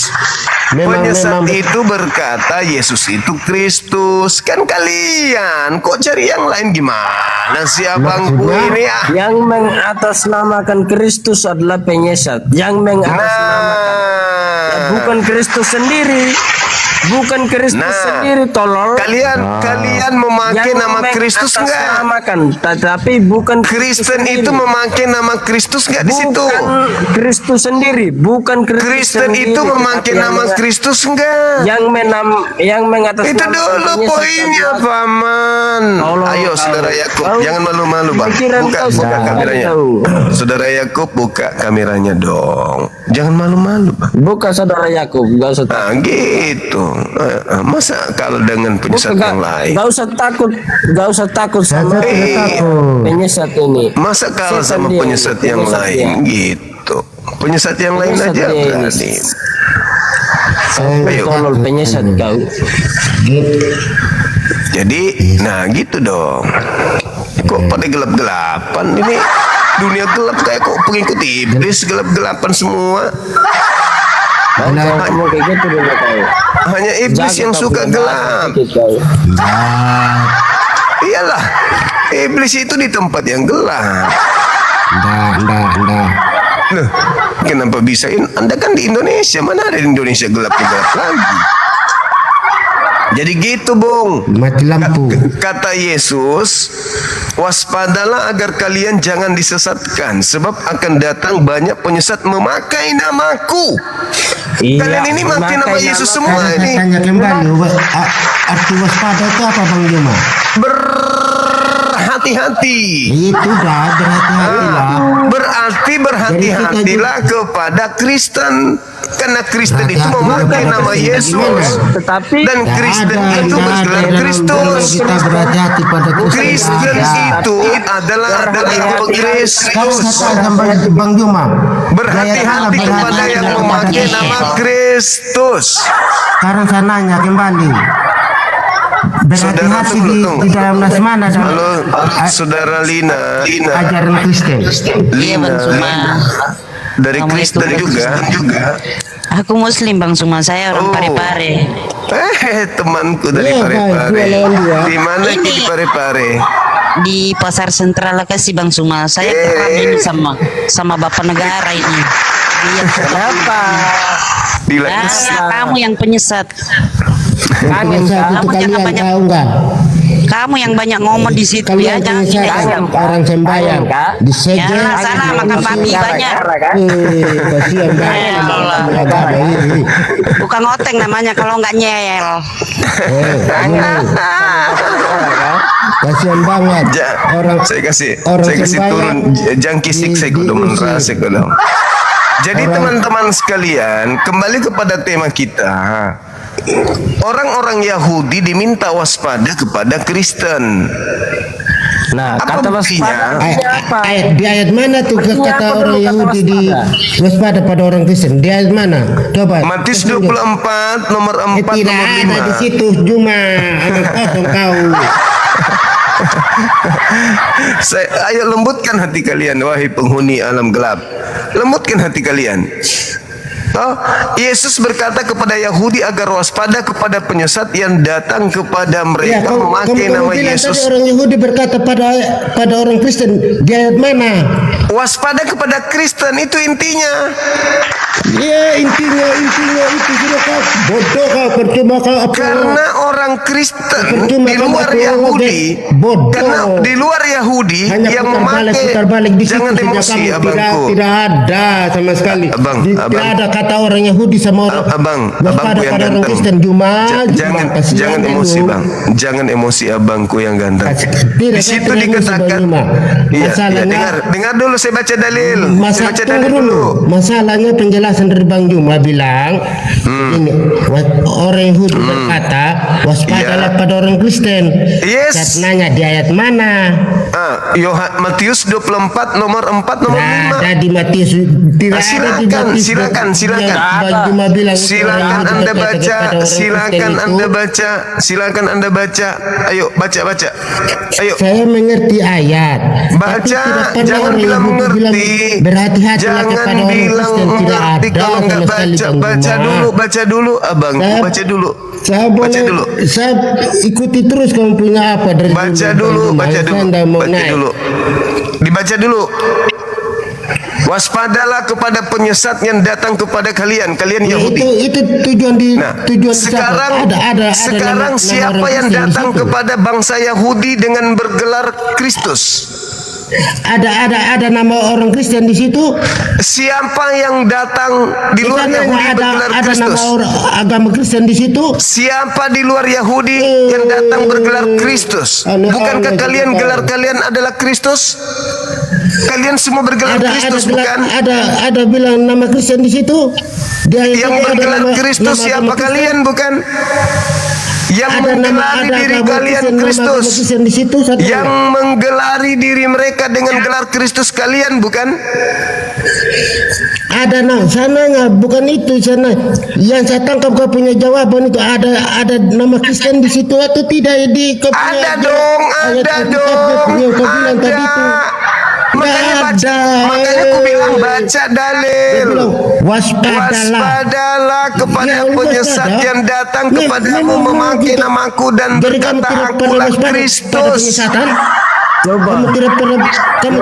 Memang- Penyesat memang- itu berkata Yesus itu Kristus. Kan kalian kok cari yang lain gimana sih abangku Maksudnya? ini ah? Yang mengatasnamakan Kristus adalah penyesat. Yang mengatasnamakan Nah, bukan Kristus sendiri. Bukan Kristus Nah, sendiri tolol. Kalian memakai nama Kristus enggak? Tetapi bukan Kristus Kristen itu sendiri. memakai nama Kristus enggak di situ? Bukan Kristus sendiri, bukan Kristus Kristen sendiri, itu memakai tetapi nama Kristus enggak? yang mengatasnamakan Itu dulu penyesat poinnya, adalah- Paman. Tolong, Ayo, tahu. Saudara Yakub, Tahu. jangan malu-malu, Bang. Pikiran Buka kau sudah kameranya. tahu. Saudara Yakub, buka kameranya dong. Jangan malu-malu, Bang. Bukan saudara Yakub, gak usah takut. Nah, gitu. Masa kalau dengan penyesat yang lain? Gak usah takut, gak usah takut sama Saya tidak takut. penyesat ini. Masa kalah Setan sama dia, penyesat yang penyesat lain? dia. Gitu. Penyesat yang lain Penyesat aja dia ini. berani. Saya Ayo. Tolol penyesat kau. Jadi, nah gitu dong. Kok pada gelap-gelapan ini? Dunia gelap kayak kok pengikut iblis gelap-gelapan semua. Jangan kamu kayak gitu dulu kau. Hanya iblis Jaga yang kau suka punya gelap. hati kau. Iyalah, iblis itu di tempat yang gelap. Nggak. Loh, kenapa bisa? Anda kan di Indonesia, mana ada di Indonesia gelap-gelap lagi? Jadi gitu, Bung. Mati lampu. Kata Yesus, waspadalah agar kalian jangan disesatkan, sebab akan datang banyak penyesat memakai namaku. Kalian ini makai nama Yesus semua Saya ini. tanya kembali, arti waspada itu apa Bang Juma? Berhati-hati. Itu dah berhati-hatilah. Berarti berhati-hatilah kepada Kristen. Karena Kristen itu Berhati-hati memakai kepada nama Kristen. Yesus. Tetapi Dan Kristen Nggak itu ada bergelar dalam Kristus. Kita berhati-hati pada Kristen Nggak ada. itu adalah Sekarang Kristus. saya sama Bang Juma. Berhati-hati kepada yang memakai nama Kristus. Sekarang saya nanya kembali. Berhati-hati di dalam nasmana dan Halo, Saudara Lina. ajaran Kristen. Iya Bang Suma. Dari Kristen juga. Aku Muslim Bang Suma. Saya orang Oh. Parepare. Temanku dari Iya, Parepare. baik, dua lawan dua. Di mana Ini. di Parepare? Di Pasar Sentral kasih Bang Suma. Saya pernah ini sama Bapak Negara ini. Dia apa? Bilang kamu yang penyesat. Kangen Penyesat kau. itu Kamu jangan kalian banyak- tahu enggak? Kamu yang banyak ngomong di situ ya. Kalian Jangan penyesat ini. orang sembahyang Kak. disegel. Ya, sana makan babi banyak. Kasihan banget. Ya Allah. Agama ini. Bukan oteng namanya kalau nggak nyel. Kasihan banget. Orang saya kasih sembahyang turun jangki siksa kudu menrasik kudu. Jadi teman-teman sekalian, kembali kepada tema kita. Orang-orang Yahudi diminta waspada kepada Kristen. Nah, Apa kata buktinya? waspada apa? Di ayat mana tuh Artinya kata apa orang dulu kata Yahudi di waspada pada orang Kristen? Di ayat mana? Coba. Matius tunjuk. 24 nomor 4 Tidak nomor ada di 5. situ cuma kosong kau. Ayo lembutkan hati kalian, wahai penghuni alam gelap. Lembutkan hati kalian. Oh, Yesus berkata kepada Yahudi agar waspada kepada penyesat yang datang kepada mereka memakai nama bilang Yesus. tadi orang Yahudi berkata pada orang Kristen di ayat mana? Waspada kepada Kristen itu intinya. Ya intinya itu sudah kau bodoh kau percuma kau apa? Karena orang Kristen Percuma di luar kamu Yahudi, bodoh. karena di luar Yahudi Hanya yang putar memakai, balik di situ jangan saja emosi kamu. abangku. Tidak ada sama sekali. Abang. Tidak ada kata orang Yahudi sama orang Abangku waspada yang pada orang ganteng. Kristen cuma kasihan Jangan dulu. emosi bang, jangan emosi abangku yang ganteng. Tidak, Di situ saya tidak emosi, dikatakan, Bang Yuma. iya, Masalahnya- dengar dulu saya baca dalil, saya baca Tunggu dalil dulu. dulu. Masalahnya penjelasan dari Bang Juma bilang ini orang Yahudi berkata waspadalah Iya. pada orang Kristen. Yes. Saya nanya di ayat mana? Matius 24 nomor 4 nomor Nah, 5. ada di Matius tidak ada di Matius. silakan. Bang Juma bilang itu orang Silakan Yahudi Anda berkata baca, kepada orang silakan Anda baca. Ayo baca. Ayo. Saya mengerti ayat. Tapi Baca, tidak pernah jangan orang bilang Yahudi mengerti. berhati-hatilah Jangan kepada orang bilang Kristen. Tidak mengerti ada kalau nggak sama sekali, baca. Bang Juma. Baca dulu, abang. Saya- Baca dulu. Saya Baca boleh, dulu. saya ikuti terus kamu punya apa dari Baca Bang dulu, Juma. baca Saya dulu. nggak mau Baca naik. dulu. Dibaca dulu. Waspadalah kepada penyesat yang datang kepada kalian, kalian Ya, Yahudi. itu tujuan di Nah, tujuan sekarang nama siapa orang yang Kristen di datang situ. kepada bangsa Yahudi dengan bergelar Kristus? Ada nama orang Kristen di situ. Siapa yang datang di luar Karena Yahudi ada bergelar nama Kristus? orang agama Kristen di situ. Siapa di luar Yahudi yang datang bergelar Kristus? Bukankah kalian gelar kalian adalah Kristus? Kalian semua bergelar Kristus, bukan? Ada bilang nama Kristen di situ. Dia Yang itu ada bergelar nama- Kristus nama siapa agama Kristen. kalian, bukan? Yang Ada nama menggelari ada diri agama kalian Kristen, nama agama Kristus. Kristen di situ satu. Yang menggelari diri mereka dengan gelar Kristus kalian, bukan? Ada sana nggak, bukan itu sana. Yang saya tangkap kau punya jawaban itu ada nama Kristen di situ atau tidak di kau punya Ada dong, ayat ada Alkitab dong, yang kau bilang tadi itu. Makanya aku bilang baca dalil. Waspadalah. Waspadalah kepada Ya, penyesat waspada. yang datang Memang kepadamu memakai gitu. namaku dan Jadi kamu berkata tidak pernah akulah waspada pada Kristus. penyesatan? Kamu tidak pernah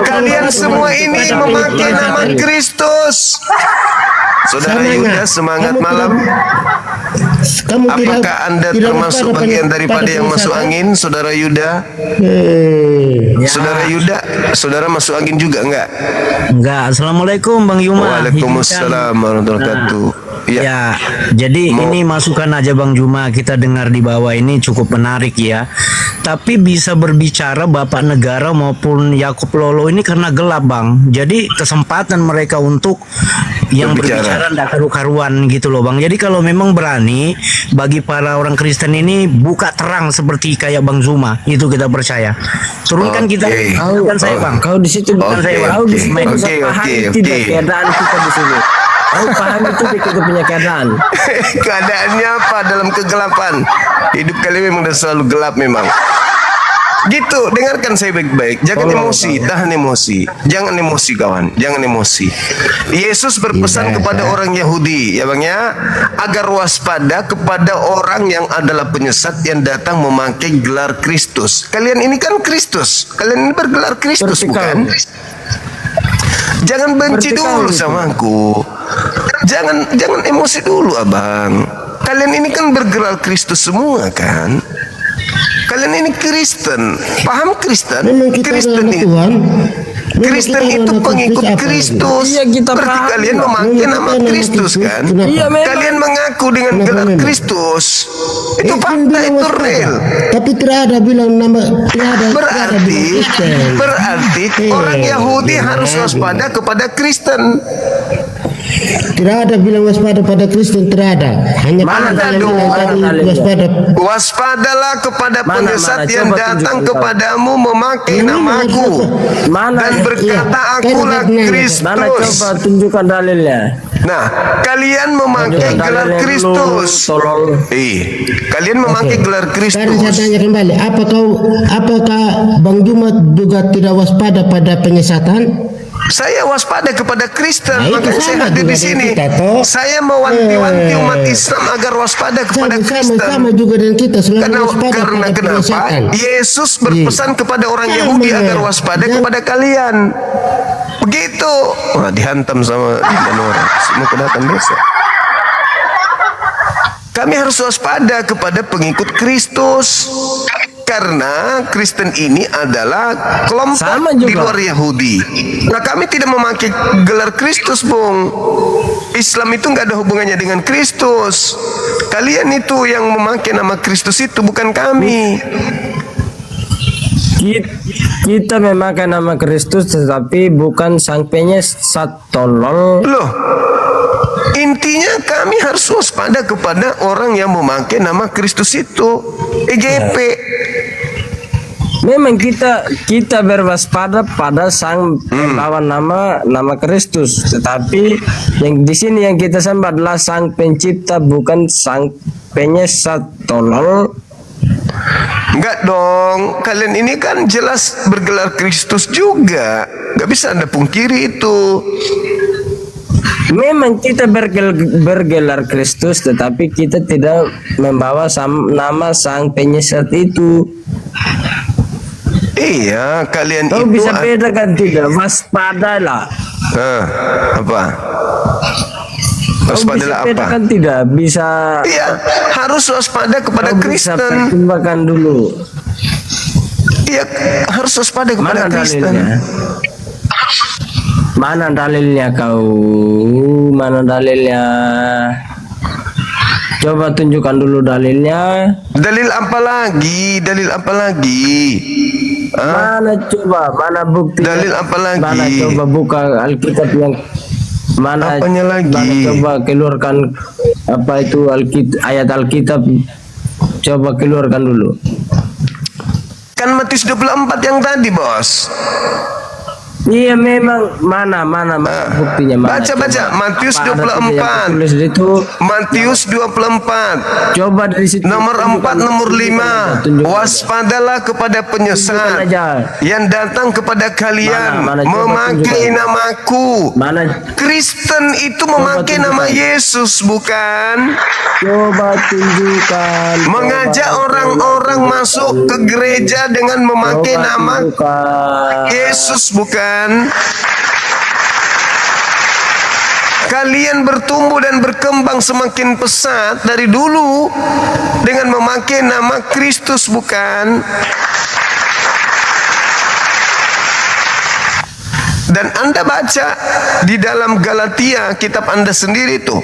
Kalian semua ini memakai nama Kristus. Saudara Sama Yuda, nggak? semangat Kamu malam. Kamu Apakah Anda termasuk waspada bagian pada daripada yang masuk penyesatan? angin, Saudara Yuda? Saudara Yuda, saudara masuk angin juga enggak? Enggak. Assalamualaikum Bang Yuma. Waalaikumsalam warahmatullahi wabarakatuh. Ya, jadi ini masukan aja Bang Juma, kita dengar di bawah ini cukup menarik ya. Tapi bisa berbicara Bapak Negara maupun Yakub Lolo ini karena gelap Bang. Jadi kesempatan mereka untuk yang berbicara ndak karu-karuan gitu loh Bang. Jadi kalau memang berani bagi para orang Kristen ini buka terang seperti kayak Bang Zuma, itu kita percaya. Turunkan kita, turunkan saya Bang. Kau di situ bukan Oke, saya. oke, Kau di sini oke, pahami oke, tidak oke. keadaan kita di sini. Kau pahami itu kita punya keadaan. Keadaannya apa dalam kegelapan? Hidup kalian memang dah selalu gelap memang. Gitu, dengarkan saya baik-baik. Jangan emosi, tahan emosi. Jangan emosi kawan, jangan emosi. Yesus berpesan kepada orang Yahudi, ya Bang ya, agar waspada kepada orang yang adalah penyesat yang datang memakai gelar Kristus. Kalian ini kan Kristus. Kalian ini bergelar Kristus, bukan? Jangan benci dulu sama aku. Jangan emosi dulu, Abang. Kalian ini kan bergelar Kristus semua kan? Kalian ini Kristen, paham Kristen? Memang kita Kristen adalah itu, Tuhan. Memang Kristen kita itu adalah pengikut Kristus apa Kristus. Iya, kita Berarti paham. kalian memakai Memang nama kita nama Kristus Kristus. kan? Kenapa? Iya, memang. Kalian mengaku dengan Kenapa gelar memang? Kristus. Itu Kan fakta, bilang itu waspada. real. Tapi tidak ada bilang nama, tidak ada Berarti bilang Kristen. orang Yahudi harus waspada kepada Kristen. Tidak ada bilang waspada pada Kristen, tidak ada. Hanya Mana kalian dong? bilang tadi waspada. Waspadalah kepada penyesat mana? yang Coba datang tunjukkan. kepadamu memakai Ini namaku Mana? dan berkata Iya. akulah Kan Kristus. Mana coba tunjukkan dalilnya. Nah, kalian memakai Tunjukkan gelar dalilnya dulu, Kristus. tolol. Kalian memakai gelar Sekarang saya Kristus. tanya kembali, apakah Bang Juma juga tidak waspada pada penyesatan? Saya waspada kepada Kristen, Nah, itu makanya saya sama hadir juga di sini. dengan kita, toh. Saya mewanti-wanti umat Islam agar waspada kepada Kristen. Sama juga dengan kita selalu Karena waspada pada kenapa? penyesatan. Yesus berpesan kepada orang Yahudi agar waspada kepada kalian. Begitu. Wah, dihantam sama orang. Semua kedatangan desa. Kami harus waspada kepada pengikut Kristus. Karena Kristen ini adalah kelompok Sama di juga. luar Yahudi. Nah, kami tidak memakai gelar Kristus, Bung. Islam itu nggak ada hubungannya dengan Kristus. Kalian itu yang memakai nama Kristus itu, bukan kami. Kita memakai nama Kristus tetapi bukan sang penyesat, tolol. Loh, intinya kami harus waspada kepada orang yang memakai nama Kristus itu. EGP. Memang kita berwaspada pada sang pembawa nama Kristus, tetapi yang di sini yang kita sembah adalah sang pencipta, bukan sang penyesat, tolol. Enggak dong, kalian ini kan jelas bergelar Kristus juga. Gak bisa Anda pungkiri itu. Memang kita bergelar Kristus, tetapi kita tidak membawa nama sang penyesat itu. Iya, kalian Kau itu bisa bedakan tidak? Waspadalah. Apa? Waspadalah apa? Kan tidak bisa. Iya, harus waspada kepada Kau bisa Kristen. pertimbangkan dulu. Iya, harus waspada kepada Mana Kristen. dalilnya? Mana dalilnya kau? Mana dalilnya? Coba tunjukkan dulu dalilnya. Dalil apa lagi? Dalil apa lagi? Hah? Mana coba? Mana bukti? Dalil apa lagi? Mana coba buka Alkitab yang mana? Apanya lagi? Mana coba keluarkan apa itu ayat Alkitab? Coba keluarkan dulu. Kan Matius 24 yang tadi, Bos. Iya memang mana buktinya mana? Baca Matius Apa ada 24. yang tulis di itu? Matius 24. Coba dari situ. Nomor 4, nomor 5. Tunjukkan. Waspadalah kepada Tunjukkan penyesat aja. yang datang kepada kalian Mana, coba memakai tunjukkan. namaku. Mana? Kristen itu memakai nama tunjukkan. Yesus, bukan? Coba tunjukkan. Mengajak orang-orang masuk ke gereja dengan memakai nama Yesus, bukan? Kalian bertumbuh dan berkembang semakin pesat dari dulu dengan memakai nama Kristus, bukan? Dan Anda baca di dalam Galatia, kitab Anda sendiri tuh,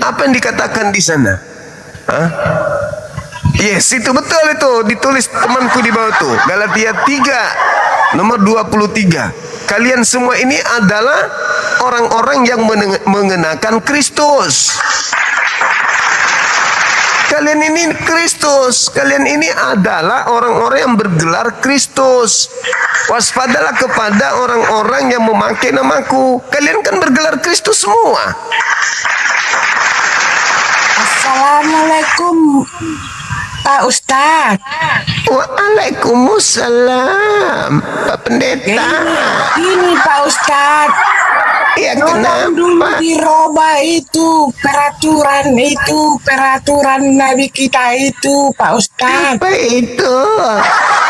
apa yang dikatakan di sana? Hah? Yes, itu betul, itu ditulis temanku di bawah tuh. Galatia 3 nomor 23. Kalian semua ini adalah orang-orang yang mengenakan Kristus. Kalian ini Kristus. Kalian ini adalah orang-orang yang bergelar Kristus. Waspadalah kepada orang-orang yang memakai namaku. Kalian kan bergelar Kristus semua. Assalamualaikum Pak Ustadz. Waalaikumsalam Pak Pendeta. Ini Pak Ustadz, Ya tolong dulu kenapa? dirubah itu peraturan Nabi kita itu Pak Ustadz. Apa itu?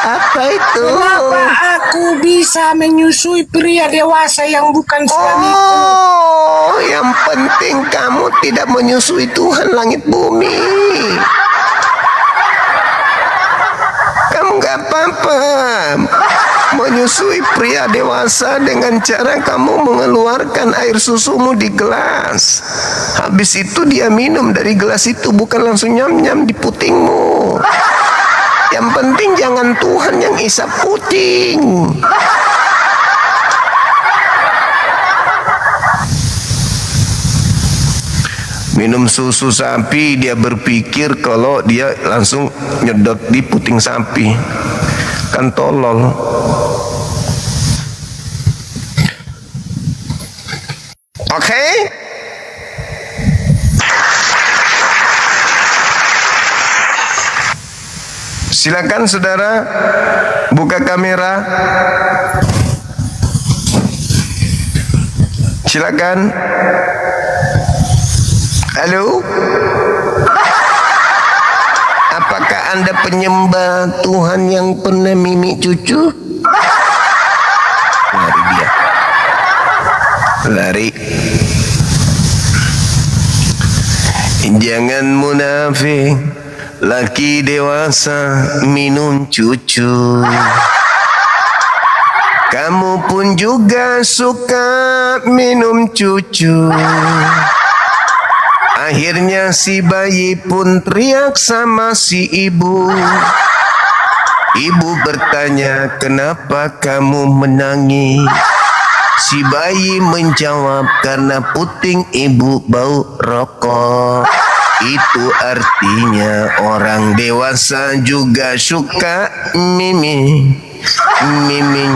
Apa itu? Kenapa aku bisa menyusui pria dewasa yang bukan suamiku? Oh, yang penting kamu tidak menyusui Tuhan langit bumi. Kamu gak apa-apa menyusui pria dewasa dengan cara kamu mengeluarkan air susumu di gelas. Habis itu dia minum dari gelas itu, bukan langsung nyam-nyam di putingmu. Yang penting jangan Tuhan yang isap puting. Minum susu sapi, dia berpikir kalau dia langsung nyedot di puting sapi. Kan tolol. Oke? Silakan saudara buka kamera. Silakan. Halo? Apakah Anda penyembah Tuhan yang pernah mimi cucu? Lari dia. Lari. Jangan munafik. Laki dewasa minum cucu. Kamu pun juga suka minum cucu. Akhirnya si bayi pun teriak sama si ibu. Ibu bertanya, kenapa kamu menangis? Si bayi menjawab, karena puting ibu bau rokok. Itu artinya orang dewasa juga suka mimi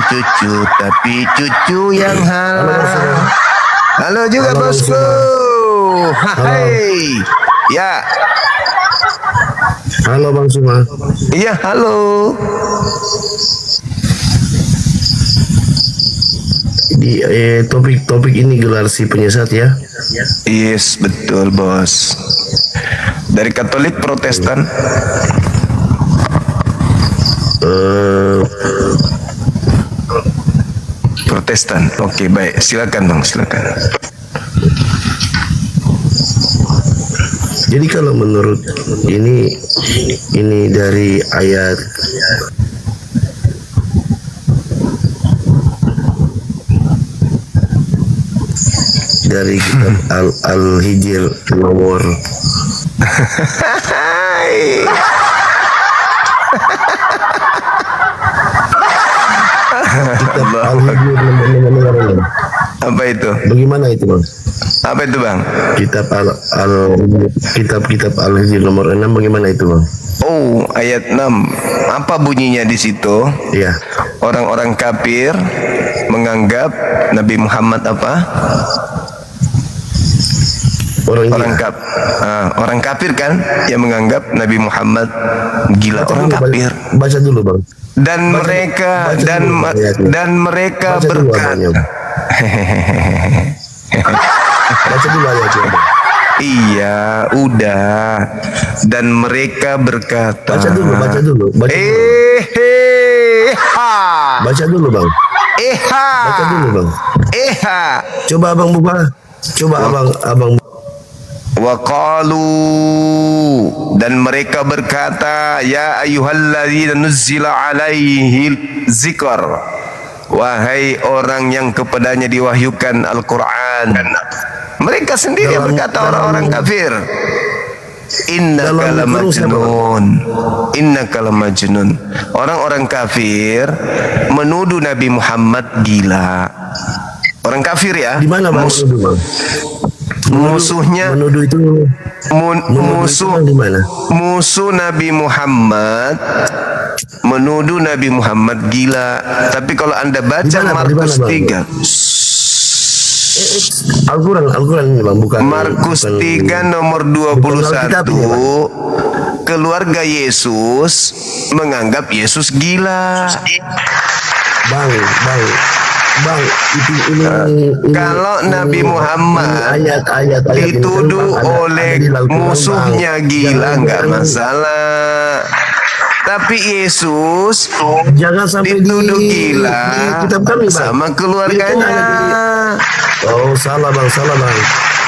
cucu, tapi cucu yang halal. Halo juga bosku. Hai. Ya. Halo Bang Suma. Iya, halo. Di topik ini gelar si penyesat ya. Yes, betul bos. Dari Katolik Protestan. Protestan. Oke, baik. Silakan Bang, silakan. Jadi kalau menurut ini dari ayat dari kitab Al-Hijr nomor kitab Al-Hijr nomor Apa itu? bagaimana itu Bang? Apa itu Bang? Kitab Al-Hijr nomor 6 bagaimana itu Bang? Oh, ayat 6. Apa bunyinya di situ? Iya. Orang-orang kafir menganggap Nabi Muhammad apa? Orang kafir kan yang menganggap Nabi Muhammad gila. Orang kafir. Baca dulu Bang. Dan mereka berkata, Baca dulu ayatnya Bang. iya, udah. Dan mereka berkata, Baca dulu. Baca dulu Bang. Baca dulu Bang. Coba Abang buka. Coba abang Waqalu, dan mereka berkata, ya ayyuhalladzina nuzzila alaihi zikr, wahai orang yang kepadanya diwahyukan Al-Quran. Mereka sendiri berkata, orang-orang kafir, innaka lamajnun. Orang-orang kafir menuduh Nabi Muhammad gila. Orang kafir ya. di mana Bang? Musuhnya Menuduh itu di mana? Musuh Nabi Muhammad menuduh Nabi Muhammad gila. Tapi kalau Anda baca Markus 3, Al-Quran ini Bang, bukan Markus 3 nomor 21, keluarga Yesus menganggap Yesus gila. Bang, ini ini kalau Nabi Muhammad ayat dituduh oleh musuhnya gila, nggak masalah. Tapi Yesus jangan sampai dituduh gila di kitab kami Bang. sama keluarganya. Oh salah bang.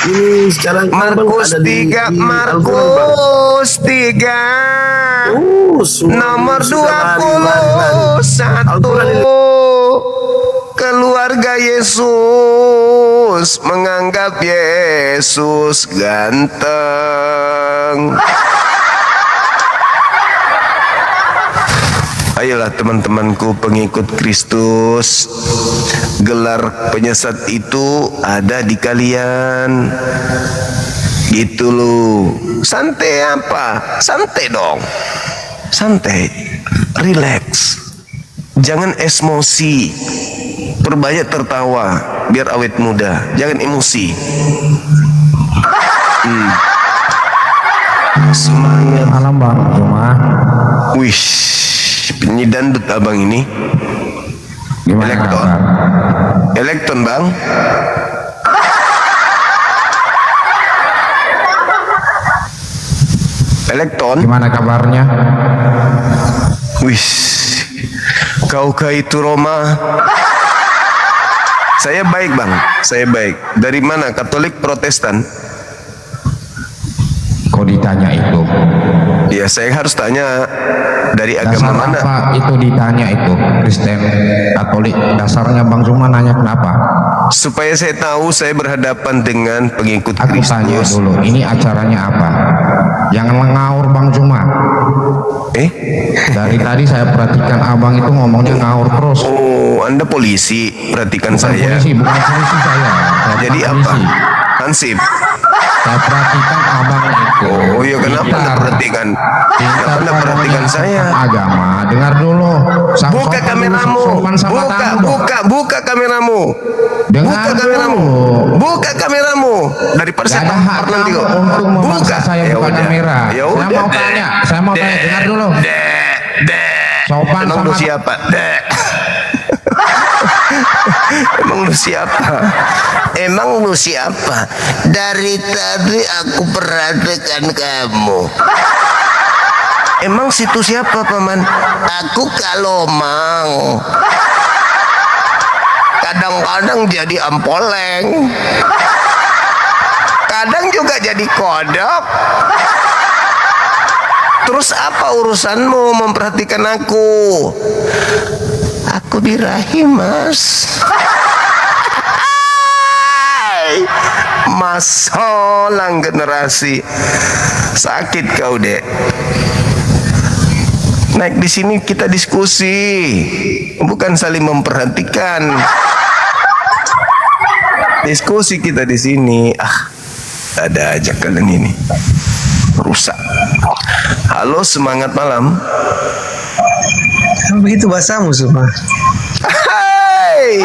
Ini sekarang Markus 3 nomor 21. Keluarga Yesus menganggap Yesus ganteng. Ayolah teman-temanku pengikut Kristus, gelar penyesat itu ada di kalian. Gitu loh. Santai apa? Santai dong. Santai. Relax. Jangan emosi. Perbanyak tertawa biar awet muda. Jangan emosi. Semangat. Malam Bang Cuma. Wih, penyanyi dangdut abang ini. Gimana kabar? Elektron bang. Elektron. Gimana kabarnya? Wih, kau itu Roma. Saya baik bang, saya baik. Dari mana? Katolik, Protestan? Kok ditanya itu? Ya saya harus tanya dari Dasar agama mana? apa itu ditanya itu? Kristen, Katolik. Dasarnya Bang Cuma nanya kenapa? Supaya saya tahu saya berhadapan dengan pengikut Aku tanya Kristus. dulu, ini acaranya apa? Jangan ngaur Bang Cuma. Dari tadi saya perhatikan abang itu ngomongnya ngaur terus. Oh, Anda polisi, perhatikan Bukan saya. polisi, bukan polisi saya. Jadi bukan apa? polisi. Hansip. Saya perhatikan abang itu. Oh iya, kenapa Anda perhatikan? Kenapa Anda perhatikan saya? Agama, dengar dulu. Buka kameramu. Buka kameramu. Dengar Buka kameramu. dulu. Buka kameramu. Daripada Gak saya ada hak tampar nanti kamu kok. untuk memaksa saya Ya buka udah. kamera. Ya Saya udah. mau tanya. Dengar dulu. Sopan Emang sama lu siapa? Emang lu siapa? Emang lu siapa? Dari tadi aku perhatikan kamu. Emang situ siapa paman? Aku Kalomang. kadang-kadang jadi ampoleng, kadang juga jadi kodok. Terus apa urusanmu memperhatikan aku? Aku birahi, Mas. Masolang generasi. Sakit kau, Dek. Naik di sini kita diskusi, bukan saling memperhatikan. Diskusi kita di sini. Ada aja kalian ini. Rusak. Halo, semangat malam. Begitu bahasamu semua. Hai.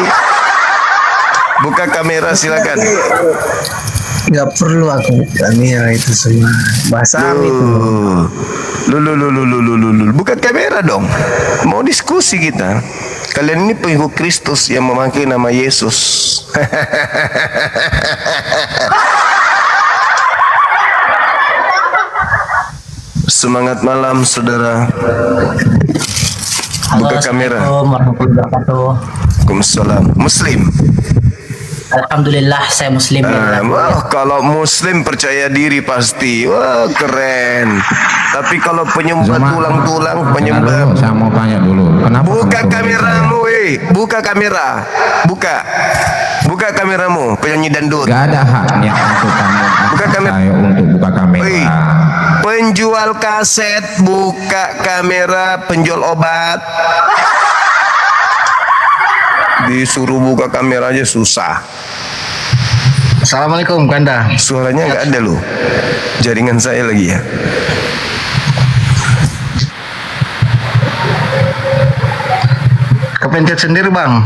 Buka kamera silakan. Nggak perlu aku kamera itu semua. Bahasamu itu. Lu. Buka kamera dong. Mau diskusi kita. Kalian ini pengikut Kristus yang memakai nama Yesus. Semangat malam, saudara. Buka kamera. Assalamualaikum warahmatullahi wabarakatuh. Waalaikumsalam. Muslim. Alhamdulillah saya muslim. Wah, kalau muslim percaya diri pasti. Wah, keren. Tapi kalau penyembah tulang-tulang, penyembah. Saya mau tanya dulu. Kenapa? Buka kameramu, buka kamera. Buka kameramu, penyanyi dandut. Gak ada haknya untuk kamu. Buka kamera. Saya untuk buka kamera. Penjual kaset buka kamera, penjual obat disuruh buka kamera aja susah. Assalamualaikum, Kanda. Suaranya nggak ada loh. Jaringan saya lagi ya. Kepencet sendiri, Bang.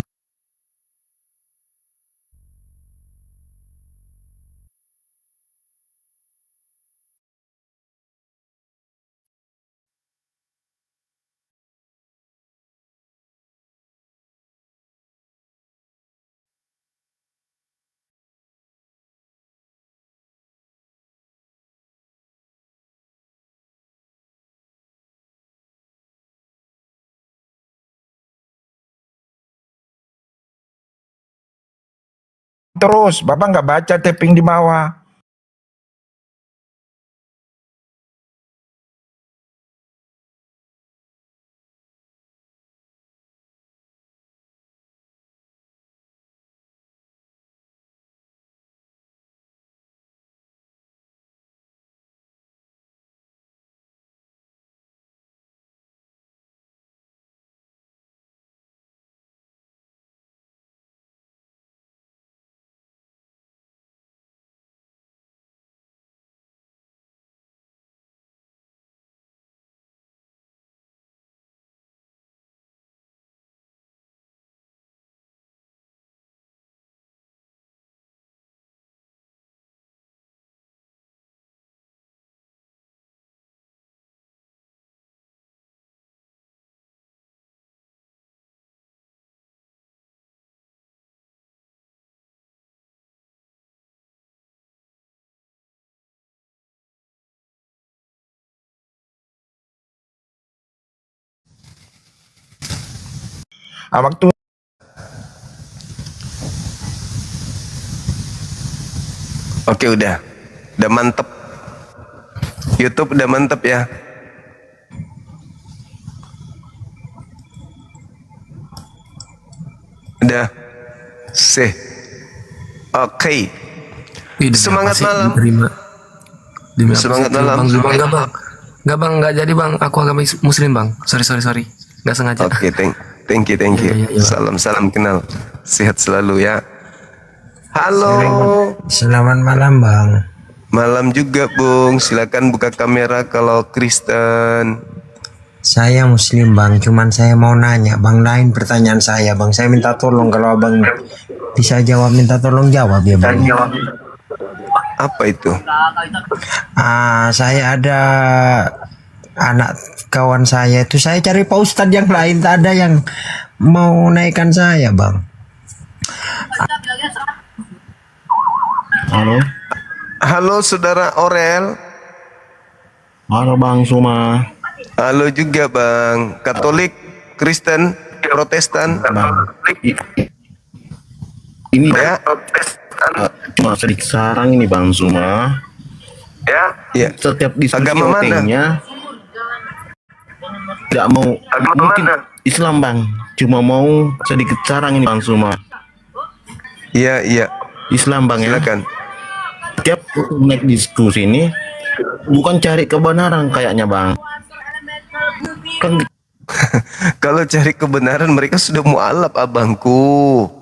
Terus, Bapak nggak baca tapping di bawah. Waktu Oke, udah mantep. YouTube udah mantep ya. Udah sih. Oke. Semangat malam. Semangat malam. Bang Zul, Bang, enggak bang, enggak jadi bang. Aku agama muslim bang. Sorry. Enggak sengaja. Oke, thank you. Ya. Salam kenal. Sehat selalu ya. Halo. Selamat malam bang. Malam juga Bung. Silakan buka kamera kalau Kristen. Saya muslim bang. Cuman saya mau nanya bang, lain pertanyaan saya bang. Saya minta tolong kalau abang bisa jawab, minta tolong jawab ya bang. Apa itu? Saya ada anak kawan saya itu, saya cari Pak Ustadz yang lain, tak ada yang mau naikkan saya bang. Halo saudara Orel. Halo Bang Suma. Halo juga Bang. Katolik, Kristen, Protestan. Ini Ya. cuma sedikit sarang ini Bang Zuma. Ya. Setiap diskusi Agama mana? OT-nya tidak mau mungkin Islam Bang, cuma mau sedikit sarang ini Bang Zuma. Iya, iya. Islam Bang ya. Silakan. Tiap naik diskusi ini bukan cari kebenaran kayaknya Bang. Kan Kalau cari kebenaran mereka sudah mualaf abangku.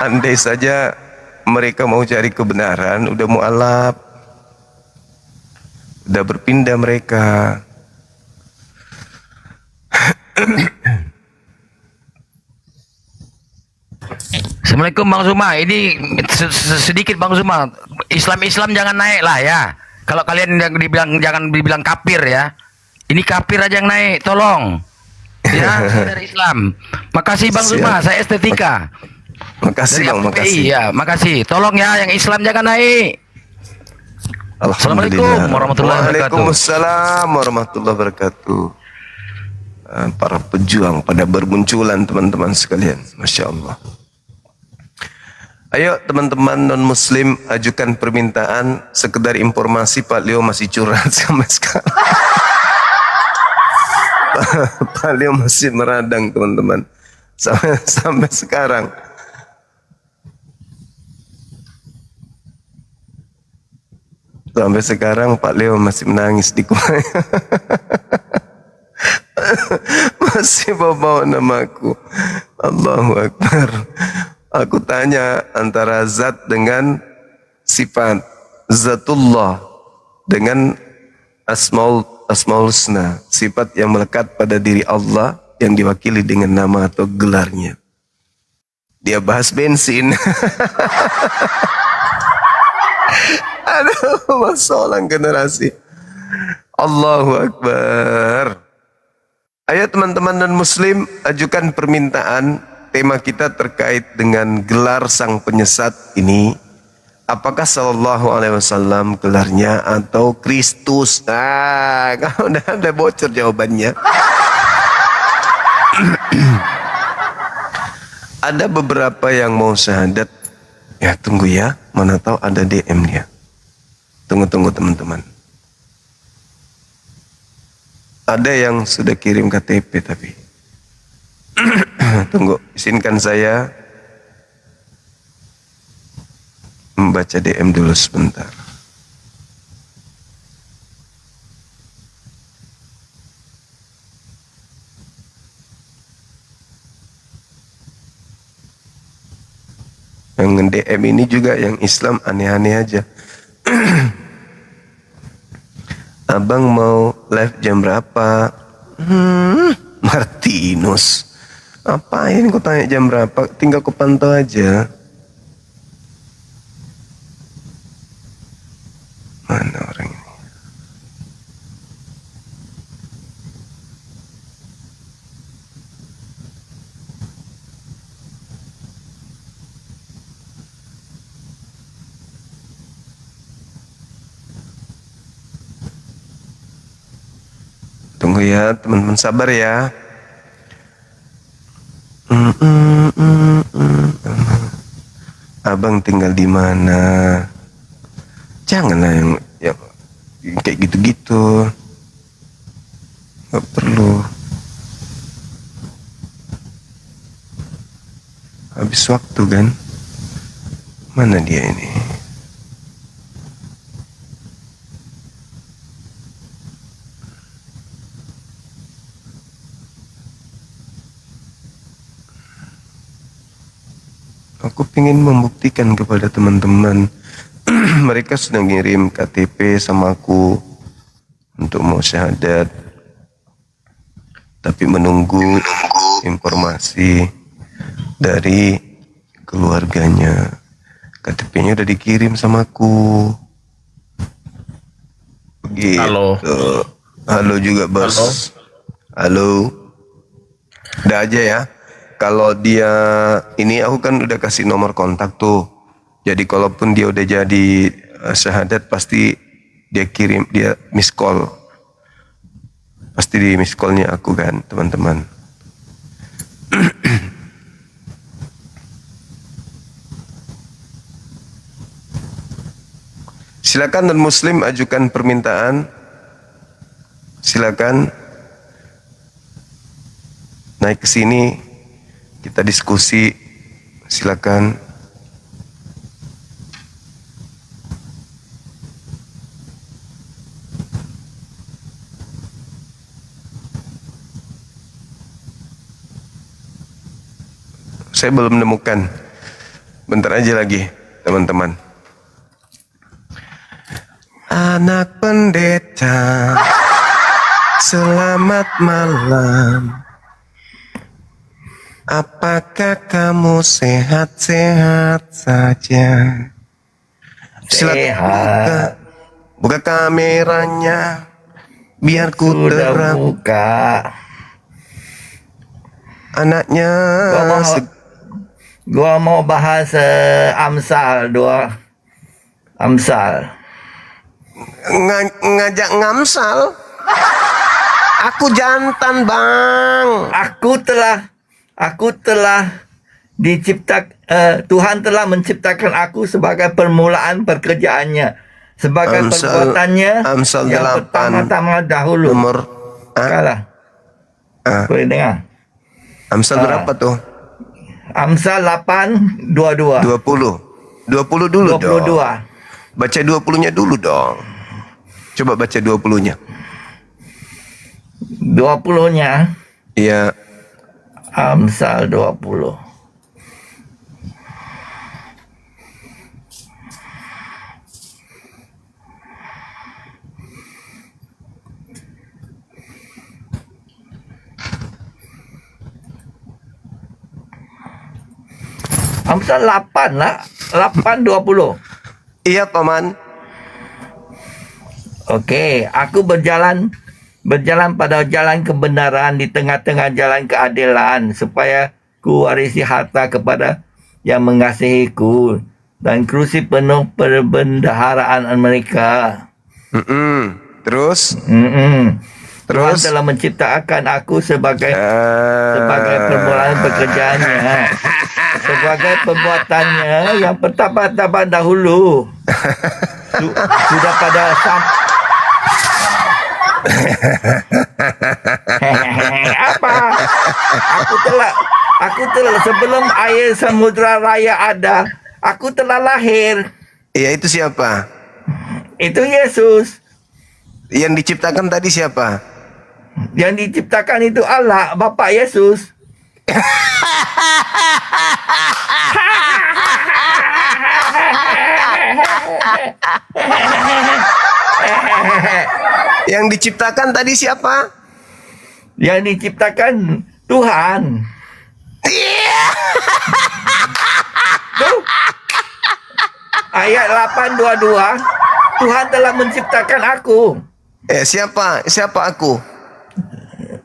Andai saja mereka mau cari kebenaran udah mualaf. Udah berpindah mereka. Assalamualaikum Bang Zuma. Ini sedikit Bang Zuma. Islam jangan naik lah ya. Kalau kalian yang dibilang jangan dibilang kafir ya. Ini kafir aja yang naik, tolong. Ya, saya dari Islam. Makasih Bang Zuma, saya estetika. Makasih Dari Bang, APPI, makasih. ya, makasih. Tolong ya yang Islam jangan naik. Assalamualaikum Alhamdulillah. warahmatullahi wabarakatuh. Waalaikumsalam warahmatullahi wabarakatuh. Para pejuang pada bermunculan teman-teman sekalian. Masya Allah. Ayo teman-teman non-muslim ajukan permintaan. Sekedar informasi Pak Leo masih curhat sampai sekarang. Pak Leo masih meradang teman-teman. Sampai sekarang. Sampai sekarang Pak Leo masih menangis di kumai. Masih bawa namaku. Allahu Akbar. Aku tanya antara zat dengan sifat. Zatullah dengan asmaul husna. Sifat yang melekat pada diri Allah yang diwakili dengan nama atau gelarnya. Dia bahas bensin. Aduh, masalah generasi. Allahu Akbar. Ayo teman-teman dan muslim, ajukan permintaan. Tema kita terkait dengan gelar sang penyesat ini. Apakah sallallahu alaihi wasallam gelarnya atau Kristus? Kalau udah ada bocor jawabannya. Ada beberapa yang mau syahadat. Ya tunggu ya, mana tahu ada DM dia. Tunggu teman-teman. Ada yang sudah kirim KTP tapi. Tunggu, izinkan saya membaca DM dulu sebentar. Yang DM ini juga yang Islam aneh-aneh aja. Abang mau live jam berapa? Martinus. Apain kau tanya jam berapa? Tinggal kau pantau aja. Mana orang ini? Tunggu ya, teman-teman sabar ya. Abang tinggal di mana? Janganlah yang kayak gitu-gitu. Gak perlu. Habis waktu kan? Mana dia ini? Aku ingin membuktikan kepada teman-teman. Mereka sudah ngirim KTP sama aku untuk mau syahadat, tapi menunggu informasi dari keluarganya. KTP-nya udah dikirim sama aku. Begitu. Halo juga bos. Halo. Udah aja ya. Kalau dia ini aku kan udah kasih nomor kontak tuh. Jadi kalaupun dia udah jadi syahadat pasti dia kirim, dia miss call. Pasti di miss callnya aku kan teman-teman. Silakan non muslim ajukan permintaan. Silakan naik ke sini, kita diskusi. Silakan. Saya belum menemukan. Bentar aja lagi, teman-teman. Anak pendeta, selamat malam. Apakah kamu sehat-sehat saja? Silakan buka kameranya, biar ku terang. Buka. Anaknya Gua mau bahas Amsal 2. Amsal. Ngajak ngamsal. Aku jantan, Bang. Aku telah Tuhan telah menciptakan aku sebagai permulaan pekerjaannya, sebagai perbuatannya Amsal yang 8 pertama-tama dahulu. nomor Kalah. Boleh dengar? Amsal berapa tuh? Amsal 8 22. 20 dulu 22. dong. Baca 20-nya dulu dong. Coba baca 20-nya. 20-nya Iya. Amsal 20. Amsal 8 lah. 8:20. Iya, Paman. Okey, aku berjalan pada jalan kebenaran di tengah-tengah jalan keadilan supaya ku warisi harta kepada yang mengasihiku dan kerusi penuh perbendaharaan mereka. Terus? Tuhan telah menciptakan aku sebagai permulaan pekerjaannya, sebagai perbuatannya yang pertama-tama dahulu. Sudah pada apa? Aku telah sebelum air samudra raya ada, aku telah lahir. Iya, itu siapa? Itu Yesus. Yang diciptakan tadi siapa? Yang diciptakan itu Allah, Bapa Yesus. Yang diciptakan tadi siapa? Yang diciptakan Tuhan. Tuh. Ayat 8:22, Tuhan telah menciptakan aku. Siapa aku?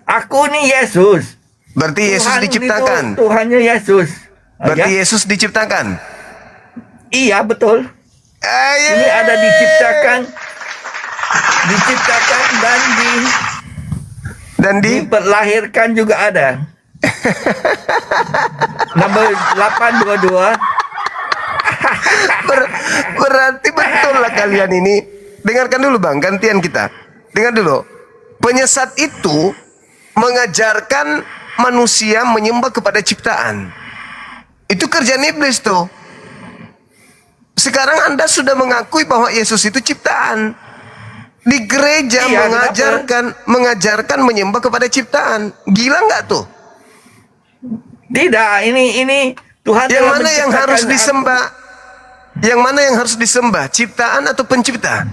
Aku ni Yesus. Berarti Yesus Tuhan diciptakan. Itu, Tuhannya Yesus. Berarti Yesus diciptakan. Iya, betul. Ini ada diciptakan dan diperlahirkan juga ada. Nomor 8:22. Berarti betul lah kalian ini. Dengarkan dulu, Bang, gantian kita. Dengar dulu. Penyesat itu mengajarkan manusia menyembah kepada ciptaan. Itu kerjaan iblis tuh. Sekarang Anda sudah mengakui bahwa Yesus itu ciptaan. Di gereja mengajarkan menyembah kepada ciptaan. Gila nggak tuh? Tidak, ini Tuhan yang mana yang harus disembah? Yang mana yang harus disembah? Ciptaan atau pencipta?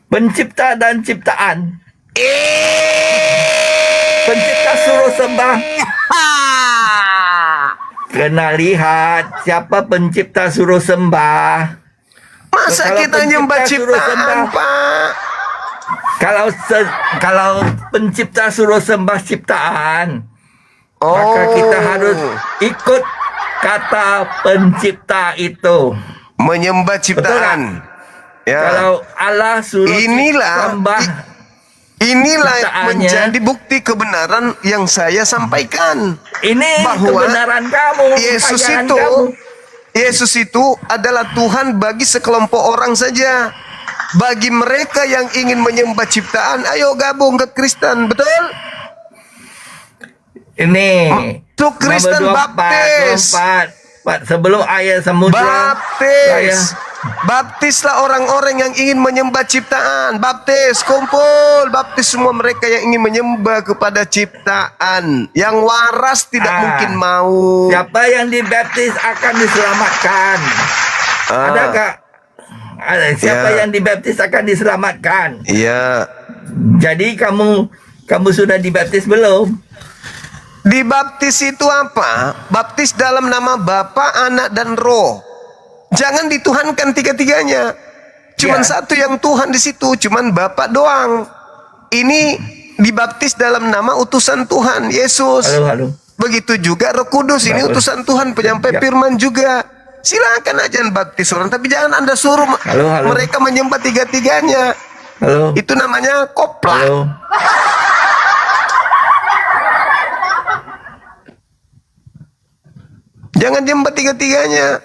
Pencipta dan ciptaan. Pencipta suruh sembah. Kena lihat siapa pencipta suruh sembah. Masa kita nyembah ciptaan, Pak? Kalau pencipta suruh sembah ciptaan, maka kita harus ikut kata pencipta itu. Menyembah ciptaan. Ya. Kalau Allah suruh sembah, inilah menjadi bukti kebenaran yang saya sampaikan. Ini bahwa kebenaran kamu. Yesus itu kamu. Yesus itu adalah Tuhan bagi sekelompok orang saja. Bagi mereka yang ingin menyembah ciptaan, ayo gabung ke Kristen, betul? Ini Tuh Kristen baptis. Sebelum ayat samudra. Baptis. Baptislah orang-orang yang ingin menyembah ciptaan. Baptis, kumpul. Baptis semua mereka yang ingin menyembah kepada ciptaan. Yang waras tidak mungkin mau. Siapa yang dibaptis akan diselamatkan. Adakah? Siapa yang dibaptis akan diselamatkan. Iya. Jadi kamu sudah dibaptis belum? Dibaptis itu apa? Baptis dalam nama Bapa, Anak, dan Roh. Jangan dituhankan tiga-tiganya. Cuman satu yang Tuhan di situ, cuman Bapa doang. Ini dibaptis dalam nama utusan Tuhan, Yesus. Halo. Begitu juga Roh Kudus, ini utusan Tuhan, penyampai firman juga. Silakan aja baptis orang, tapi jangan Anda suruh mereka menyembah tiga-tiganya. Itu namanya koplak. Jangan nyembah tiga-tiganya.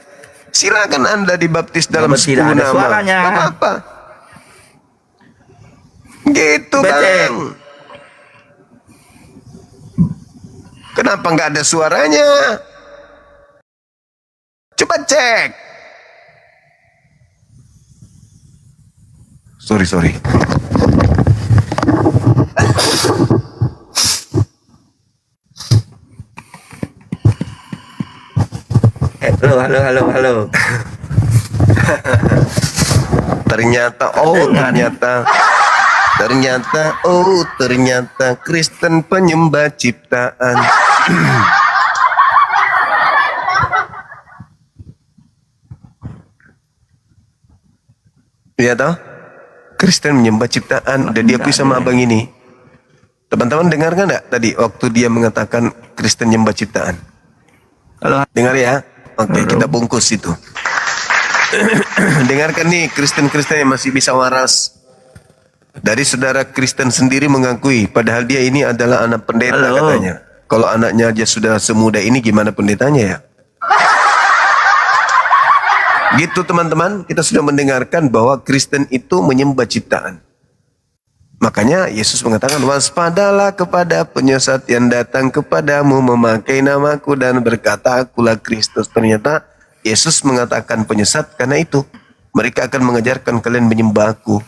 Silakan Anda dibaptis dalam 10 nama. Suaranya. Apa-apa. Gitu Bang. Kenapa nggak ada suaranya? Coba cek. Sorry. Halo. Ternyata Kristen penyembah ciptaan. Iya toh? Kristen menyembah ciptaan. Udah diakui sama abang ini. Teman-teman dengarkan enggak tadi waktu dia mengatakan Kristen menyembah ciptaan? Dengar ya. Oke, kita bungkus itu. Dengarkan nih Kristen-Kristen yang masih bisa waras. Dari saudara Kristen sendiri mengakui, padahal dia ini adalah anak pendeta katanya. Kalau anaknya aja sudah semuda ini, gimana pendetanya ya? Gitu teman-teman, kita sudah mendengarkan bahwa Kristen itu menyembah ciptaan. Makanya Yesus mengatakan, waspadalah kepada penyesat yang datang kepadamu memakai namaku dan berkata, akulah Kristus. Ternyata Yesus mengatakan penyesat karena itu. Mereka akan mengajarkan kalian menyembah aku.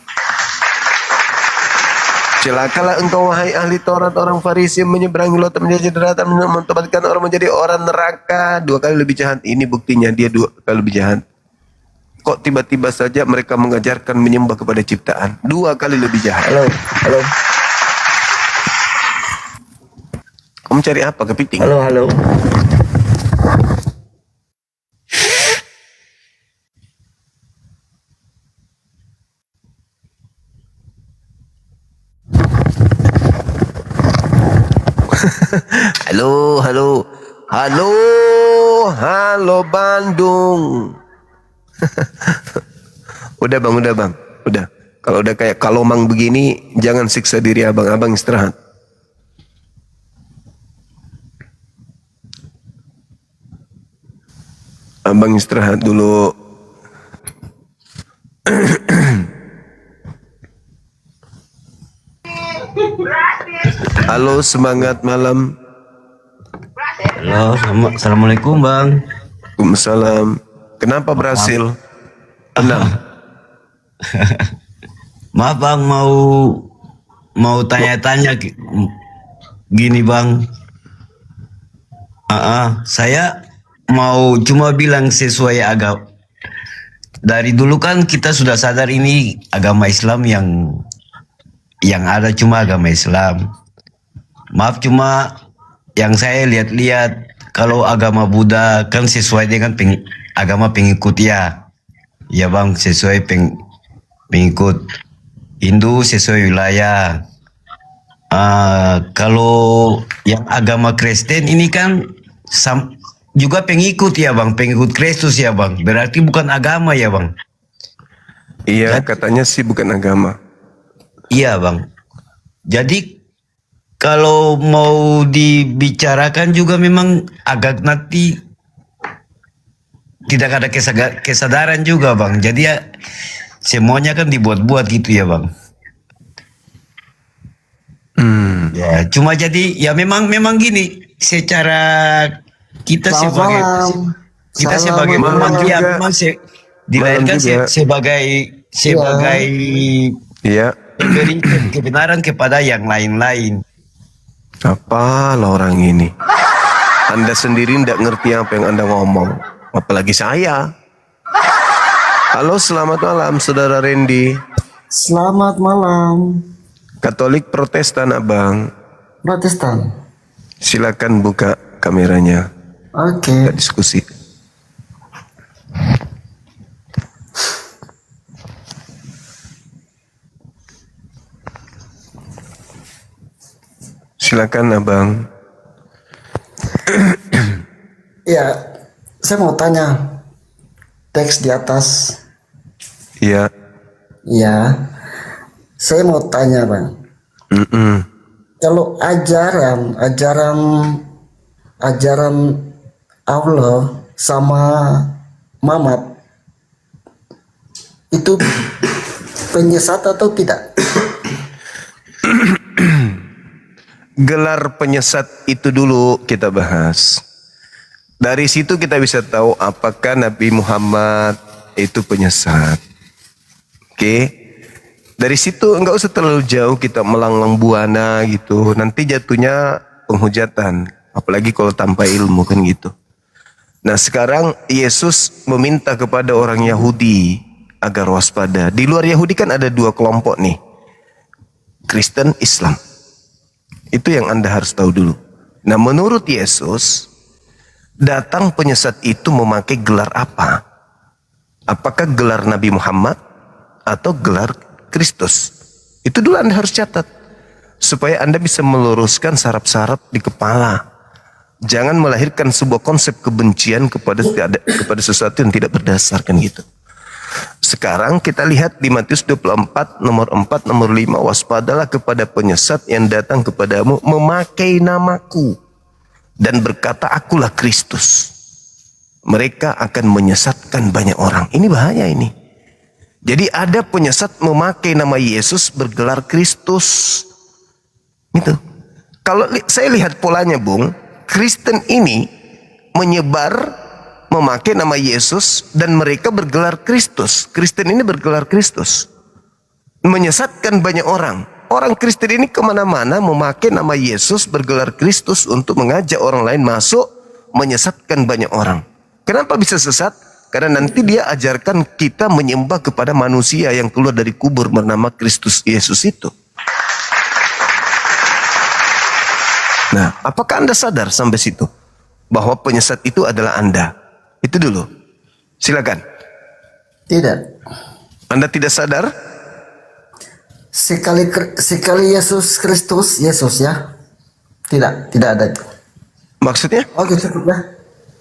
Celakalah engkau wahai ahli Taurat, orang Farisi menyeberangi lautan menjadi daratan, mentobatkan orang menjadi orang neraka. 2 kali lebih jahat. Ini buktinya dia 2 kali lebih jahat. Kok tiba-tiba saja mereka mengajarkan menyembah kepada ciptaan? 2 kali lebih jahat. Halo. Kamu cari apa? Kepiting? Halo. Halo Bandung. Udah bang. Kalau udah kayak kalomang begini, jangan siksa diri abang istirahat. Abang istirahat dulu. Halo, semangat malam. Halo, assalamualaikum bang. Waalaikumsalam. Kenapa berhasil? Tenang. Maaf bang, mau tanya-tanya gini bang. Saya mau cuma bilang sesuai agama. Dari dulu kan kita sudah sadar ini agama Islam yang ada cuma agama Islam. Maaf cuma yang saya lihat-lihat kalau agama Buddha kan sesuai dengan agama pengikut ya. Ya bang, sesuai pengikut. Hindu sesuai wilayah. Kalau yang agama Kristen ini kan juga pengikut ya bang, pengikut Kristus ya bang. Berarti bukan agama ya bang. Iya, katanya sih bukan agama. Iya bang. Jadi kalau mau dibicarakan juga memang agak nanti tidak ada kesadaran juga bang. Jadi ya semuanya kan dibuat-buat gitu ya bang. Ya cuma jadi ya memang gini secara kita sebagai sebagai manusia memang dilahirkan sebagai memberi kebenaran kepada yang lain-lain. Apa lo orang ini? Anda sendiri tidak ngerti apa yang Anda ngomong, apalagi saya. Halo, selamat malam, Saudara Randy. Selamat malam. Katolik Protestan, Abang. Protestan. Silakan buka kameranya. Oke. Kita diskusi. Silakan, Abang. Ya, saya mau tanya teks di atas. Iya. Ya, saya mau tanya bang. Kalau ajaran Allah sama Mamat itu penyesat atau tidak? Gelar penyesat itu dulu kita bahas. Dari situ kita bisa tahu apakah Nabi Muhammad itu penyesat. Oke. Dari situ enggak usah terlalu jauh kita melanglang buana gitu. Nanti jatuhnya penghujatan. Apalagi kalau tanpa ilmu kan gitu. Nah sekarang Yesus meminta kepada orang Yahudi agar waspada. Di luar Yahudi kan ada dua kelompok nih. Kristen, Islam. Itu yang Anda harus tahu dulu. Nah menurut Yesus, datang penyesat itu memakai gelar apa? Apakah gelar Nabi Muhammad atau gelar Kristus? Itu dulu Anda harus catat. Supaya Anda bisa meluruskan saraf-saraf di kepala. Jangan melahirkan sebuah konsep kebencian kepada sesuatu yang tidak berdasarkan gitu. Sekarang kita lihat di Matius 24 nomor 4 nomor 5, waspadalah kepada penyesat yang datang kepadamu memakai namaku dan berkata akulah Kristus. Mereka akan menyesatkan banyak orang. Ini bahaya ini. Jadi ada penyesat memakai nama Yesus bergelar Kristus. Gitu. Kalau saya lihat polanya Bung, Kristen ini menyebar memakai nama Yesus dan mereka bergelar Kristus. Kristen ini bergelar Kristus. Menyesatkan banyak orang. Orang Kristen ini kemana-mana memakai nama Yesus bergelar Kristus untuk mengajak orang lain masuk, menyesatkan banyak orang. Kenapa bisa sesat? Karena nanti dia ajarkan kita menyembah kepada manusia yang keluar dari kubur bernama Kristus Yesus itu. Nah, apakah Anda sadar sampai situ? Bahwa penyesat itu adalah Anda. Itu dulu. Silakan. Tidak. Anda tidak sadar? Sekali Yesus Kristus, Yesus ya. Tidak ada. Maksudnya? Oke, cukup ya.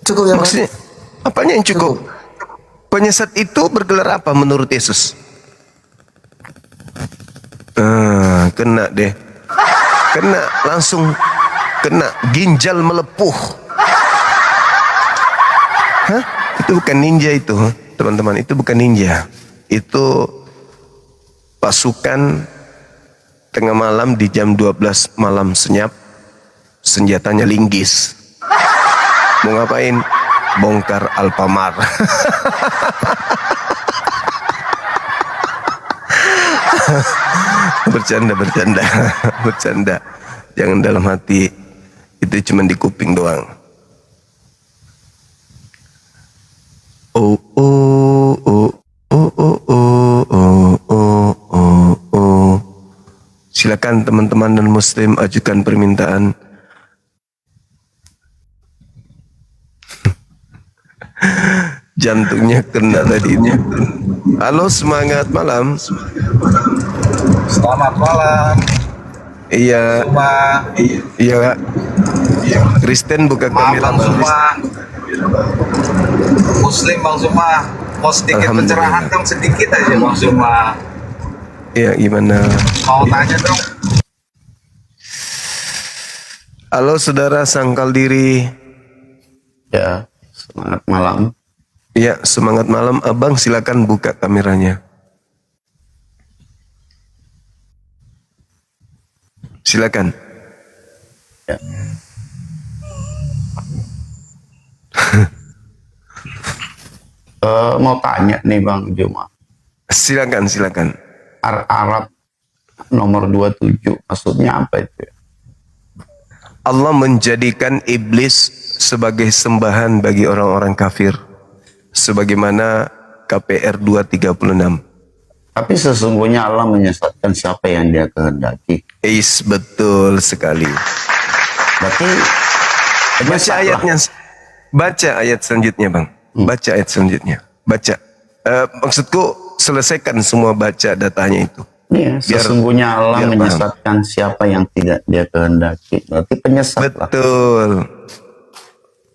Cukup ya. Maksudnya apanya yang cukup? Penyesat itu bergelar apa menurut Yesus? Kena deh. Kena langsung kena ginjal melepuh. Hah? Itu bukan ninja itu, teman-teman. Itu bukan ninja. Itu pasukan tengah malam di jam 12 malam senyap. Senjatanya linggis. Mau ngapain? Bongkar Alfamart. Bercanda. Jangan dalam hati. Itu cuma di kuping doang. Silakan teman-teman dan muslim ajukan permintaan. Jantungnya kena tadinya. Halo, semangat malam. Selamat malam. Iya. Iya. Kristen buka kamera. Muslim Bang Suma, mau sedikit pencerahan dong, sedikit aja Bang Suma. Iya, gimana? Mau tanya dong. Halo saudara sangkal diri. Ya, semangat malam. Ya, semangat malam abang, silakan buka kameranya. Silakan. Ya. Mau tanya nih Bang Juma. Silakan, silakan. Arab nomor 27 maksudnya apa itu? Allah menjadikan iblis sebagai sembahan bagi orang-orang kafir, sebagaimana KPR 236. Tapi sesungguhnya Allah menyesatkan siapa yang dia kehendaki. Betul sekali. Berarti baca ayatnya, baca ayat selanjutnya Bang. Baca ayat selanjutnya. Baca. Maksudku selesaikan semua baca datanya itu. Iya, sesungguhnya Allah menyesatkan siapa yang tidak dia kehendaki. Berarti penyesat. Betul.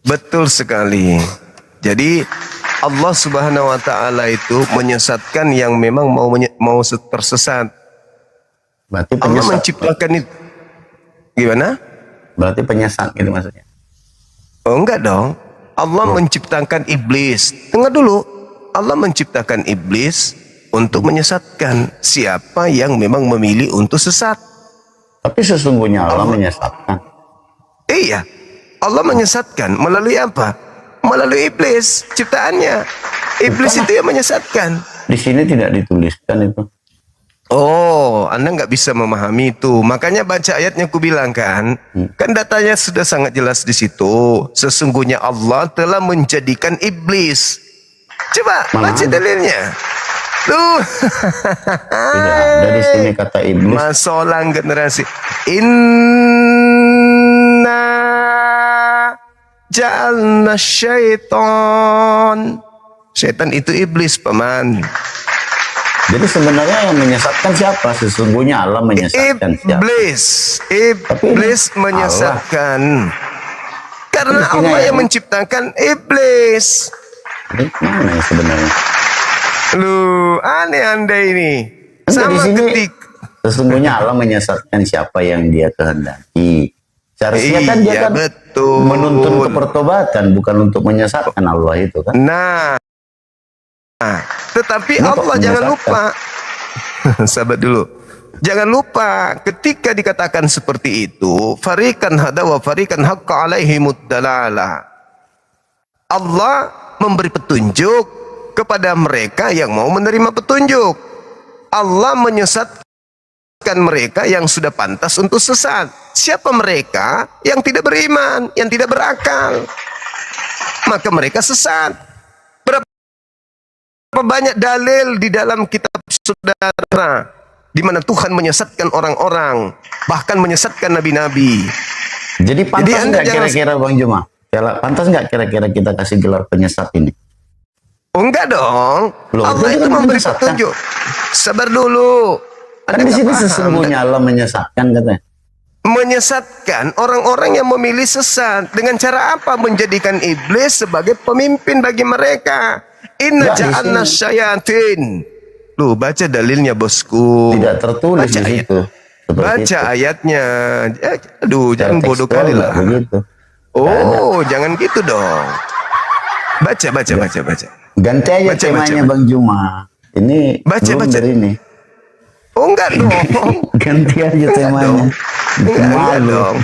Betul sekali. Jadi Allah Subhanahu wa taala itu menyesatkan yang memang mau tersesat. Berarti Allah penyesat. menciptakan itu. Gimana? Berarti penyesat gitu maksudnya. Oh enggak dong. Allah menciptakan iblis. Dengar dulu. Allah menciptakan iblis untuk menyesatkan siapa yang memang memilih untuk sesat. Tapi sesungguhnya Allah menyesatkan. Iya. Allah menyesatkan melalui apa? Melalui iblis ciptaannya. Iblis itu yang menyesatkan. Di sini tidak dituliskan itu. Oh, Anda nggak bisa memahami itu. Makanya baca ayatnya aku bilang kan. Kan datanya sudah sangat jelas di situ. Sesungguhnya Allah telah menjadikan iblis. Coba baca dalilnya. Tuh. Tidak ada di sini kata iblis. Masolang generasi. Inna ja'alna syaitan. Syaitan itu iblis, paman. Jadi sebenarnya yang menyesatkan siapa? Sesungguhnya Allah menyesatkan siapa? Iblis menyesatkan. Karena Allah yang menciptakan iblis. Jadi mana ya sebenarnya? Lu aneh Anda ini. Sama ketik. Sesungguhnya Allah menyesatkan siapa yang dia kehendaki. Seharusnya kan dia kan menuntun ke pertobatan, bukan untuk menyesatkan Allah itu kan. Nah, tetapi Allah jangan lupa. Sabar dulu. Jangan lupa ketika dikatakan seperti itu, fariqan hada wa fariqan haqqa alaihimud dalalah. Allah memberi petunjuk kepada mereka yang mau menerima petunjuk. Allah menyesatkan mereka yang sudah pantas untuk sesat. Siapa mereka? Yang tidak beriman, yang tidak berakal. Maka mereka sesat. Berapa banyak dalil di dalam kitab saudara di mana Tuhan menyesatkan orang-orang, bahkan menyesatkan nabi-nabi. Jadi pantas nggak kira-kira Bang Juma? Pantas nggak kira-kira kita kasih gelar penyesat ini? Oh, enggak dong. Loh, Allah itu memberi petunjuk. Sabar dulu. Kan di sini sesungguhnya Allah menyesatkan katanya. Menyesatkan orang-orang yang memilih sesat dengan cara apa? Menjadikan iblis sebagai pemimpin bagi mereka. Inna ja'alna syayatin. Loh, baca dalilnya bosku. Tidak tertulis di situ. Baca ayatnya. Aduh, jangan bodoh kali lah. Oh, jangan gitu dong. Baca. Ganti aja temanya Bang Juma. Ini belum dari ini. Oh enggak dong. Ganti aja temanya. Enggak dong.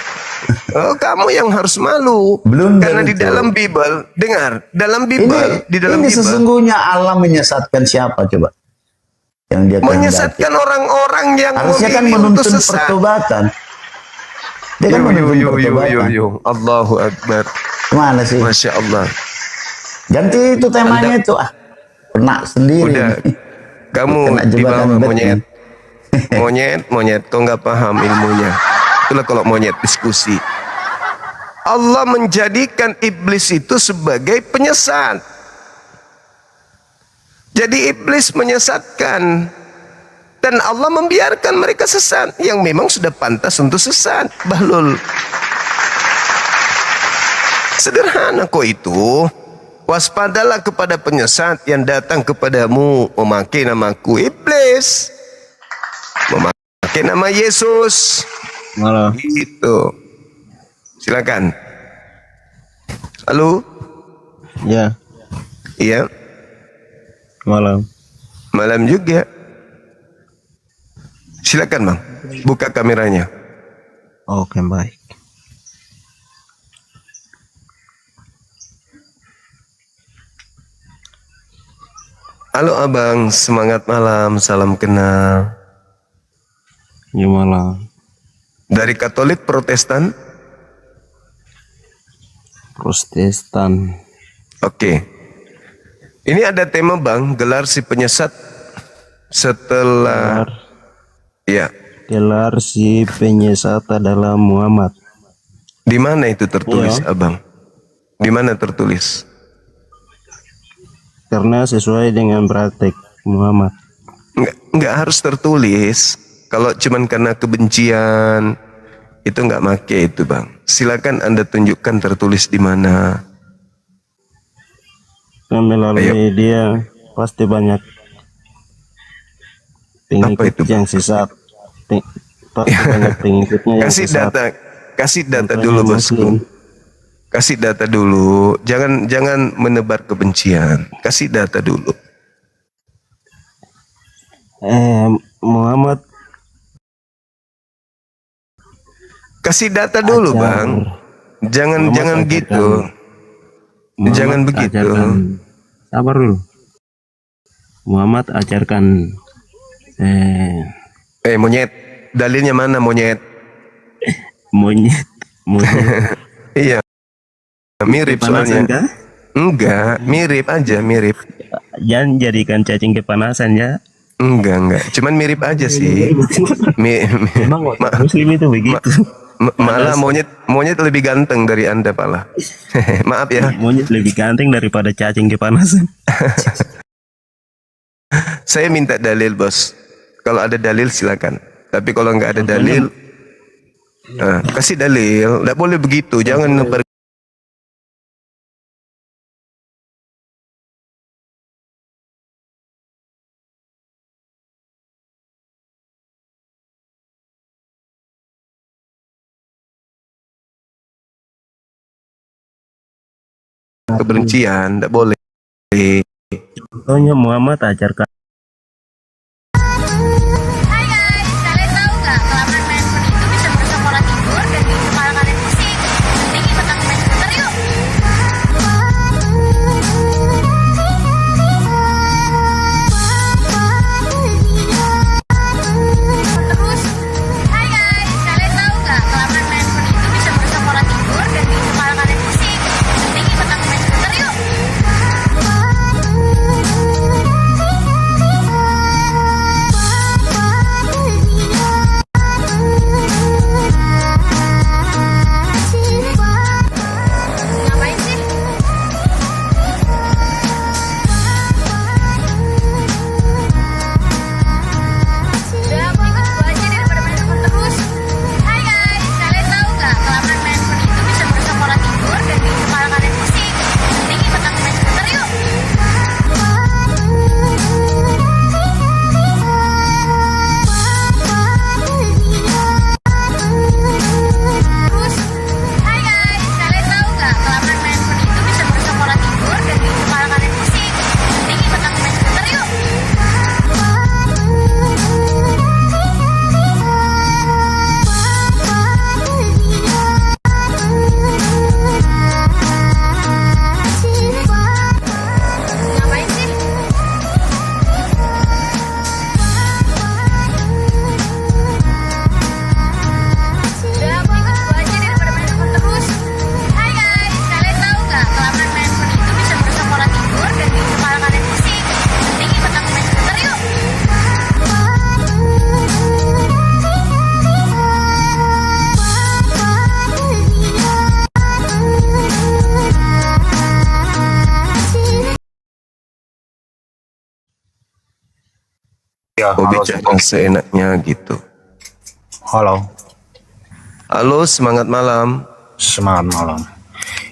Oh, kamu yang harus malu. Belum. Karena di dalam Bible, dengar, dalam Bible, di dalam ini Bible. Sesungguhnya Allah menyesatkan siapa coba? Yang dia menyesatkan orang-orang yang harusnya kan menuntun pertobatan. Dia kan menuntun pertobatan. Allahu Akbar. Mana sih? Masya Allah. Ganti itu temanya itu kena sendiri. Udah. Kamu di bawah monyet. Monyet. Kau nggak paham ilmunya. Itulah kalau monyet diskusi. Allah menjadikan iblis itu sebagai penyesat. Jadi iblis menyesatkan. Dan Allah membiarkan mereka sesat. Yang memang sudah pantas untuk sesat. Bahlul. Sederhana kok itu. Waspadalah kepada penyesat yang datang kepadamu memakai namaku, iblis. Memakai nama Yesus. Halo. Gitu. Silakan. Halo. Ya. Iya. Malam. Malam juga. Silakan Bang, buka kameranya. Oke, baik. Halo Abang, semangat malam, salam kenal. Ya malam. Dari Katolik Protestan? Protestan. Oke. Ini ada tema Bang, gelar si penyesat setelah ya. Gelar si penyesat adalah Muhammad. Di mana itu tertulis, Iya. Abang? Di mana tertulis? Karena sesuai dengan praktek Muhammad. Nggak harus tertulis. Kalau cuman karena kebencian itu nggak make itu Bang. Silakan Anda tunjukkan tertulis di mana. Melalui dia pasti banyak pengikut yang sesat. Pasti banyak pengikutnya yang sesat. Kasih data dulu bosku. Kasih data dulu. Jangan menebar kebencian. Kasih data dulu. Muhammad. Kasih data dulu Bang. Jangan gitu. Jangan begitu. Sabar dulu. Muhammad ajarkan monyet. Dalilnya mana monyet? Monyet. Iya. Mirip Kepanasan, soalnya. kah? Enggak, mirip aja, mirip. Jangan jadikan cacing kepanasan ya. Enggak. Cuman mirip aja sih. Muslim itu begitu. Malah monyet lebih ganteng dari Anda pala. Maaf ya. Monyet lebih ganteng daripada cacing kepanasan. Saya minta dalil bos. Kalau ada dalil silakan. Tapi kalau nggak ada dalil, kasih dalil. Nggak boleh begitu. Jangan nebar kebencian. Nggak boleh. Contohnya Muhammad ajarkan. Oh, bicara seenaknya gitu. Halo. Halo, semangat malam. Semangat malam.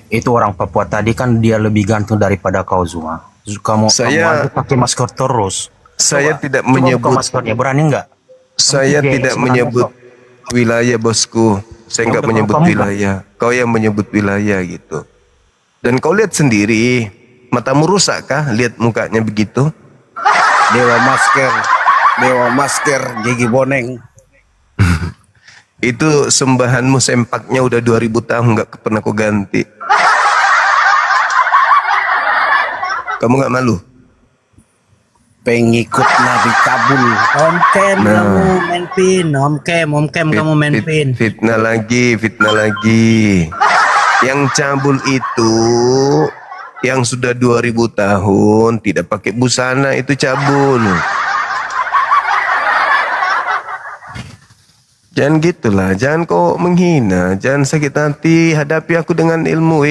Itu orang Papua tadi kan dia lebih ganteng daripada kau Zuma. Kamu aja pakai masker terus. Saya tidak menyebut maskernya, berani nggak? Saya tidak menyebut wilayah bosku. Saya nggak menyebut wilayah. Kau yang menyebut wilayah gitu. Dan kau lihat sendiri Matamu rusak kah lihat mukanya begitu? Dewa masker, gigi boneng. Itu sembahanmu sempaknya udah 2000 tahun nggak pernah kau ganti. Kamu nggak malu? Pengikut Nabi Kabul. Om Kem kamu main pin, Om Kem kamu main pin. Fitnah lagi. Yang cabul itu yang sudah 2000 tahun tidak pakai busana itu cabul. Jangan gitulah, jangan kau menghina, jangan sakit hati, hadapi aku dengan ilmu,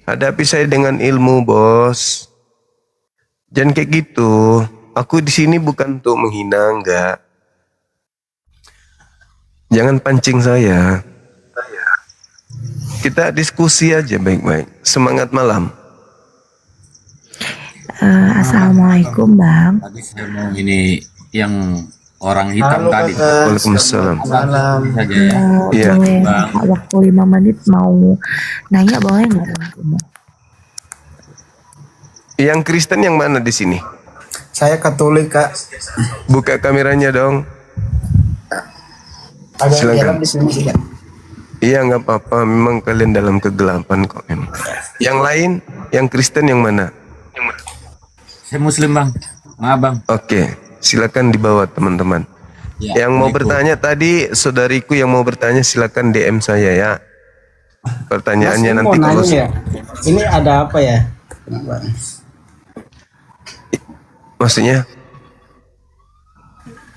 hadapi saya dengan ilmu, bos. Jangan kayak gitu. Aku di sini bukan untuk menghina, enggak. Jangan pancing saya. Kita diskusi aja baik-baik. Semangat malam. Assalamualaikum, Bang. Ini yang orang hitam tadi. Waalaikumsalam. Saja ya. Iya. Boleh waktu 5 menit mau nanya boleh nggak, Bang? Yang Kristen yang mana di sini? Saya Katolik, Kak. Buka kameranya dong. Agak Silakan. dalam di sini sih, Kak. Iya, nggak apa-apa. Memang kalian dalam kegelapan kok. Memang. Yang lain, yang Kristen yang mana? Saya Muslim, Bang. Maaf, Bang. Oke, silakan dibawa teman-teman. Ya, yang mau Assalamualaikum. bertanya tadi, saudariku yang mau bertanya silakan DM saya ya. Pertanyaannya Mas, nanti mau kalau nanya ya, ini ada apa ya? maksudnya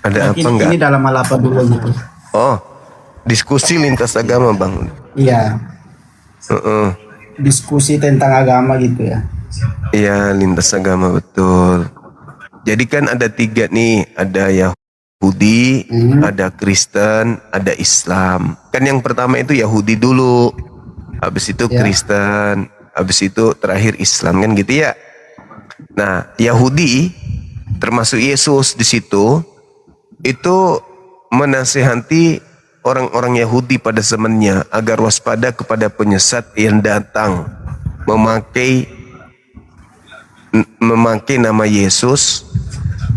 ada apa enggak? Ini dalam hal apa dulu gitu? Oh, diskusi lintas agama, Bang. Iya, diskusi tentang agama gitu ya. Iya, lintas agama, betul. Jadi kan ada 3 nih, ada Yahudi, ada Kristen, ada Islam. Kan yang pertama itu Yahudi dulu, habis itu Kristen, habis itu terakhir Islam, kan gitu ya. Nah, Yahudi termasuk Yesus di situ itu menasihati orang-orang Yahudi pada zamannya agar waspada kepada penyesat yang datang memakai nama Yesus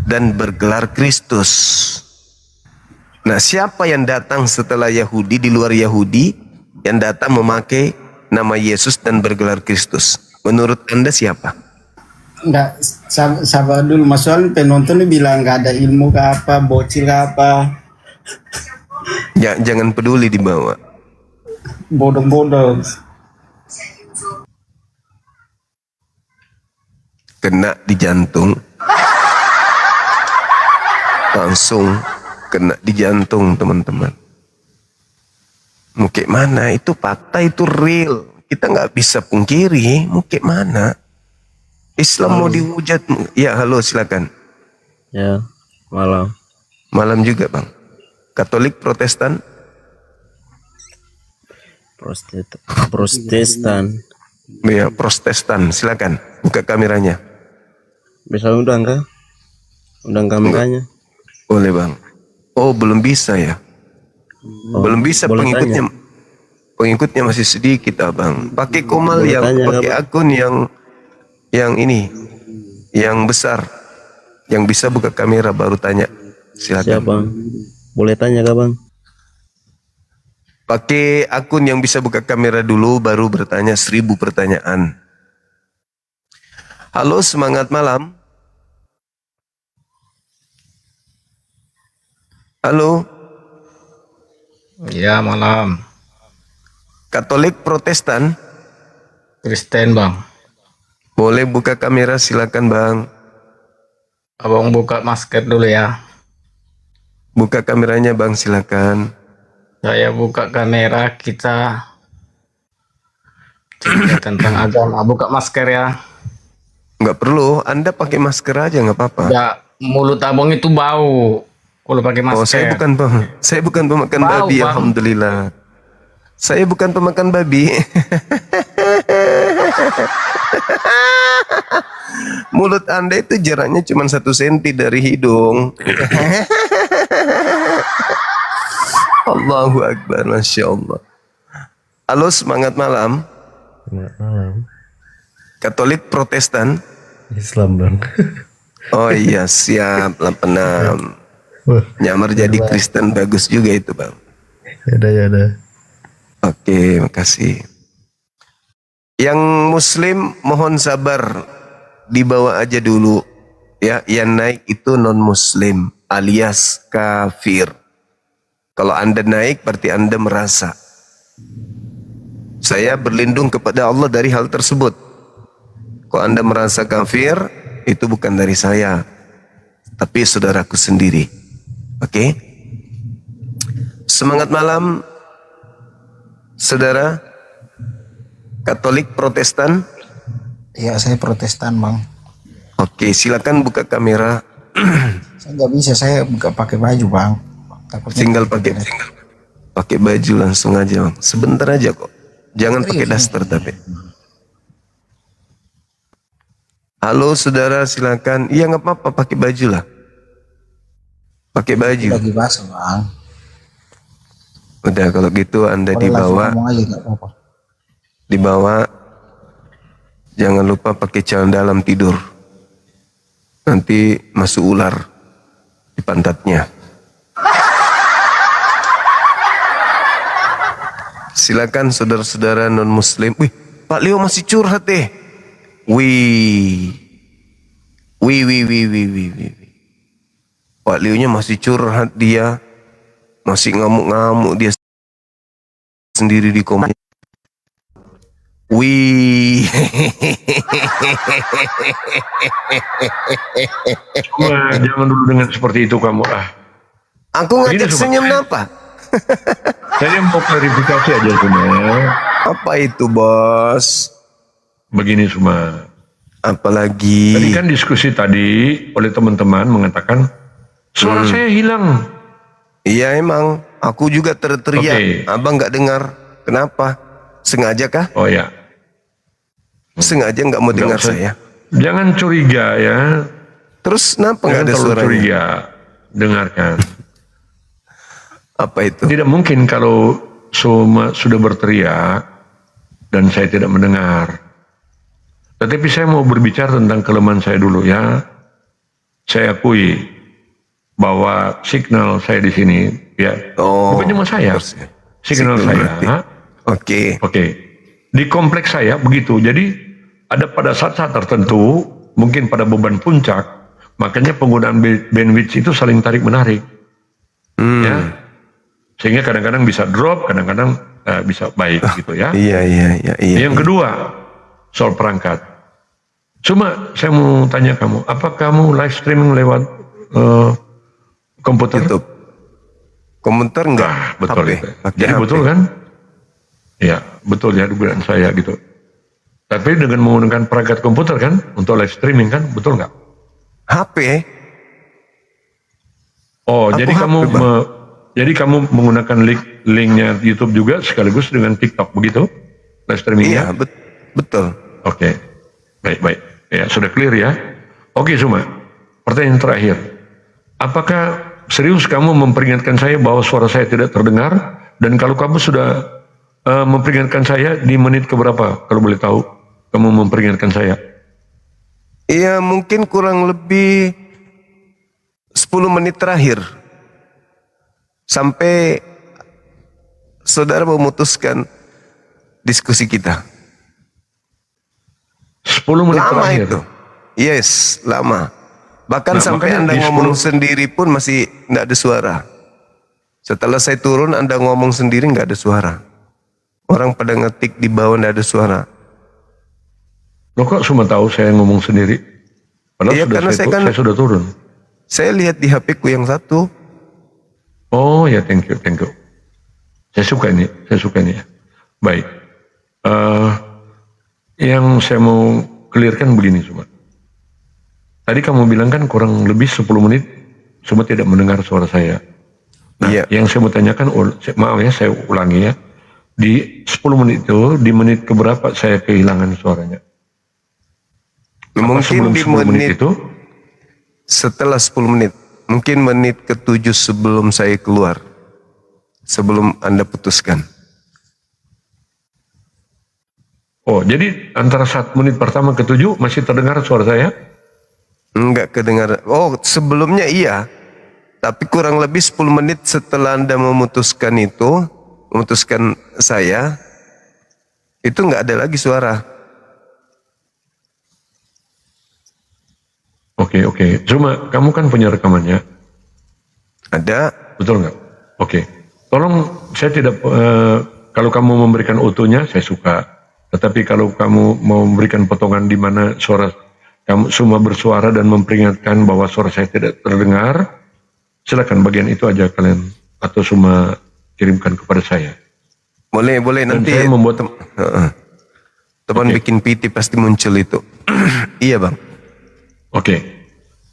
dan bergelar Kristus. Nah, siapa yang datang setelah Yahudi di luar Yahudi yang datang memakai nama Yesus dan bergelar Kristus? Menurut Anda siapa? Enggak, sabar dulu. Maksudnya penonton ini bilang nggak ada ilmu ke apa, bocil ke apa. Ya, jangan peduli dibawa. Bodoh-bodoh. Kena di jantung. Langsung kena di jantung, teman-teman. Mau kayak mana? Itu fakta, itu real. Kita nggak bisa pungkiri. Mau kayak mana? Islam mau dihujat. Ya, halo, silakan. Ya, malam. Malam juga, Bang. Katolik, Protestan? Protestan. Ya, Protestan. Silakan. Buka kameranya. Bisa undang kah? Undang kameranya. Boleh, Bang. Oh, belum bisa ya? Belum bisa, boleh pengikutnya. tanya. Pengikutnya masih sedikit, Abang. Pakai komal Boleh yang tanya, pakai Abang. akun yang ini, yang besar, yang bisa buka kamera baru tanya. Silakan. Siap, Bang. Boleh tanya kah, Bang? Pakai akun yang bisa buka kamera dulu baru bertanya 1000 pertanyaan. Halo, semangat malam. Halo. Ya, malam. Katolik, Protestan? Kristen, Bang. Boleh buka kamera, silakan, Bang. Abang buka masker dulu ya. Buka kameranya, Bang, silakan. Saya buka kamera, kita cerita tentang agama. Buka masker ya. Nggak perlu, Anda pakai masker aja, nggak apa-apa. Ya, mulut abang itu bau. Kalau pakai masker. Oh, saya bukan pemakan Bau, babi, Bang. alhamdulillah. Saya bukan pemakan babi. Mulut Anda itu jaraknya cuma 1 senti dari hidung. Allahu Akbar, Masya Allah. Halo, semangat malam. Katolik Protestan. Islam dong. Oh iya, siap 86. Nyamar jadi Kristen bagus juga itu, Bang. Ya ada. Oke, makasih. Yang Muslim mohon sabar, dibawa aja dulu. Ya, yang naik itu non-Muslim alias kafir. Kalau Anda naik berarti Anda merasa. Saya berlindung kepada Allah dari hal tersebut. Kalau Anda merasa kafir, itu bukan dari saya, tapi saudaraku sendiri. Oke? Semangat malam, saudara. Katolik Protestan? Iya, saya Protestan, Bang. Oke, silakan buka kamera. Saya nggak bisa, saya nggak pakai baju, Bang. Takutnya Tinggal pakai baju langsung aja, Bang. Sebentar aja kok. Jangan pakai daster tapi. Halo saudara, silakan. Iya nggak apa-apa, pakai baju lah. Pakai baju. Lagi basah, Bang. Udah kalau gitu Anda dibawa. Ngomong aja, nggak apa-apa. Dibawa. Jangan lupa pakai celana dalam tidur. Nanti masuk ular di pantatnya. Silakan saudara-saudara non-muslim. Wih, Pak Leo masih curhat deh. Wih. Pak Leo-nya masih curhat dia. Masih ngamuk-ngamuk dia sendiri di komen. Wih. Jangan dulu dengan seperti itu kamu Aku ngajak senyum apa? Saya mau klarifikasi aja sebenarnya. Apa itu, Bos? Begini semua. Apalagi? Tadi kan diskusi tadi oleh teman-teman mengatakan suara saya hilang. Iya emang. Aku juga teriak. Okay. Abang nggak dengar. Kenapa? Sengaja kah? Oh ya. Sengaja nggak mau dengar saya. Jangan curiga ya. Terus kenapa nggak ada suaranya? Curiga. Dengarkan. Apa itu? Tidak mungkin kalau sudah berteriak dan saya tidak mendengar. Tetapi saya mau berbicara tentang kelemahan saya dulu ya. Saya akui bahwa signal saya di sini ya. Bukan cuma saya. Signal saya. Oke. Di kompleks saya begitu. Jadi ada pada saat-saat tertentu, mungkin pada beban puncak, makanya penggunaan bandwidth itu saling tarik menarik. Ya. Sehingga kadang-kadang bisa drop, kadang-kadang bisa baik gitu ya. Iya. Yang kedua, soal perangkat. Cuma saya mau tanya kamu, apa kamu live streaming lewat komputer? YouTube. Komputer enggak? Betul. HP. Jadi HP. betul kan? Ya, betul ya dugaan saya gitu. Tapi dengan menggunakan perangkat komputer kan, untuk live streaming kan, betul nggak? HP. Oh, jadi kamu menggunakan linknya YouTube juga sekaligus dengan TikTok begitu? Live streamingnya? Iya, betul. Oke, baik. Ya, sudah clear ya. Oke, Suma. Pertanyaan terakhir. Apakah serius kamu memperingatkan saya bahwa suara saya tidak terdengar? Dan kalau kamu sudah memperingatkan saya di menit keberapa? Kalau boleh tahu, kamu memperingatkan saya? Iya, mungkin kurang lebih 10 menit terakhir. Sampai saudara memutuskan diskusi kita. 10 menit lama terakhir? Itu. Yes, lama. Bahkan sampai Anda ngomong sendiri pun masih tidak ada suara. Setelah saya turun, Anda ngomong sendiri nggak ada suara. Orang pada ngetik di bawah nggak ada suara. Loh kok semua tahu saya ngomong sendiri? Padahal iya, karena saya sudah turun. Saya lihat di HP ku yang satu. Oh ya, thank you. Saya suka ini ya. Baik. Yang saya mau clearkan begini semua. Tadi kamu bilang kan kurang lebih 10 menit semua tidak mendengar suara saya. Nah, yang saya mau tanyakan, maaf ya, saya ulangi ya. Di 10 menit itu, di menit keberapa saya kehilangan suaranya? Mungkin di menit itu? Setelah 10 menit. Mungkin menit ke-7 sebelum saya keluar. Sebelum Anda putuskan. Oh, jadi antara 1 menit pertama ke 7 masih terdengar suara saya? Enggak kedengar. Oh, sebelumnya iya. Tapi kurang lebih 10 menit setelah Anda memutuskan saya, itu enggak ada lagi suara. Oke. Cuma kamu kan punya rekamannya? Ada. Betul nggak? Oke. Tolong, saya tidak, kalau kamu memberikan utuhnya, saya suka. Tetapi kalau kamu mau memberikan potongan di mana suara kamu semua bersuara dan memperingatkan bahwa suara saya tidak terdengar, silakan bagian itu aja kalian atau semua kirimkan kepada saya. Boleh nanti saya membuat teman bikin PT pasti muncul itu. Iya bang. Oke.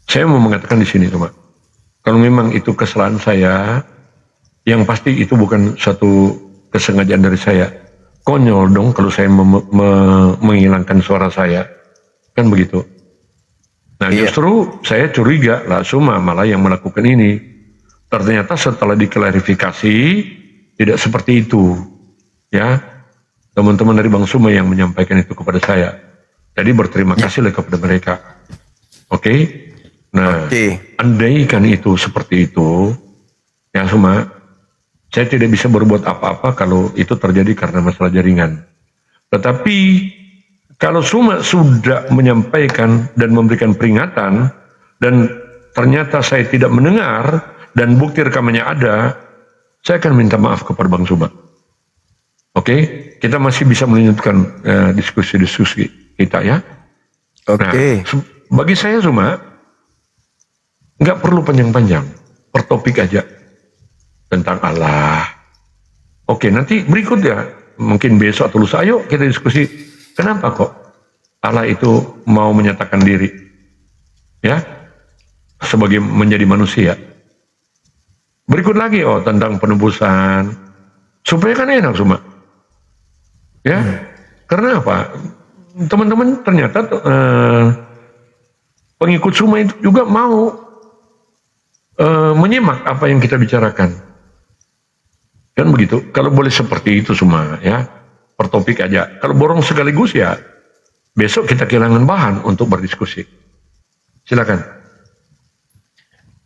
Saya mau mengatakan di sini cuma, kalau memang itu kesalahan saya, yang pasti itu bukan satu kesengajaan dari saya. Konyol dong kalau saya menghilangkan suara saya, kan begitu. Nah justru saya curiga lah Suma malah yang melakukan ini. Ternyata setelah diklarifikasi tidak seperti itu, ya. Teman-teman dari Bang Suma yang menyampaikan itu kepada saya. Jadi berterima kasih kepada mereka. Oke. Nah, andaikan itu seperti itu, ya Suma, saya tidak bisa berbuat apa-apa kalau itu terjadi karena masalah jaringan. Tetapi kalau Suma sudah menyampaikan dan memberikan peringatan dan ternyata saya tidak mendengar dan bukti rekamannya ada, saya akan minta maaf kepada Bang Suma. Oke, kita masih bisa melanjutkan diskusi-diskusi kita ya. Nah, bagi saya Suma nggak perlu panjang-panjang, per topik aja. Tentang Allah. Oke, nanti berikutnya, mungkin besok atau lusa, ayo kita diskusi. Kenapa kok Allah itu mau menyatakan diri? Ya, sebagai menjadi manusia. Berikut lagi, tentang penebusan. Supaya kan enak semua. Ya, karena apa? Teman-teman ternyata pengikut Suma itu juga mau menyimak apa yang kita bicarakan. Kan begitu, kalau boleh seperti itu semua ya, per topik aja. Kalau borong sekaligus ya, besok kita kehilangan bahan untuk berdiskusi. Silakan.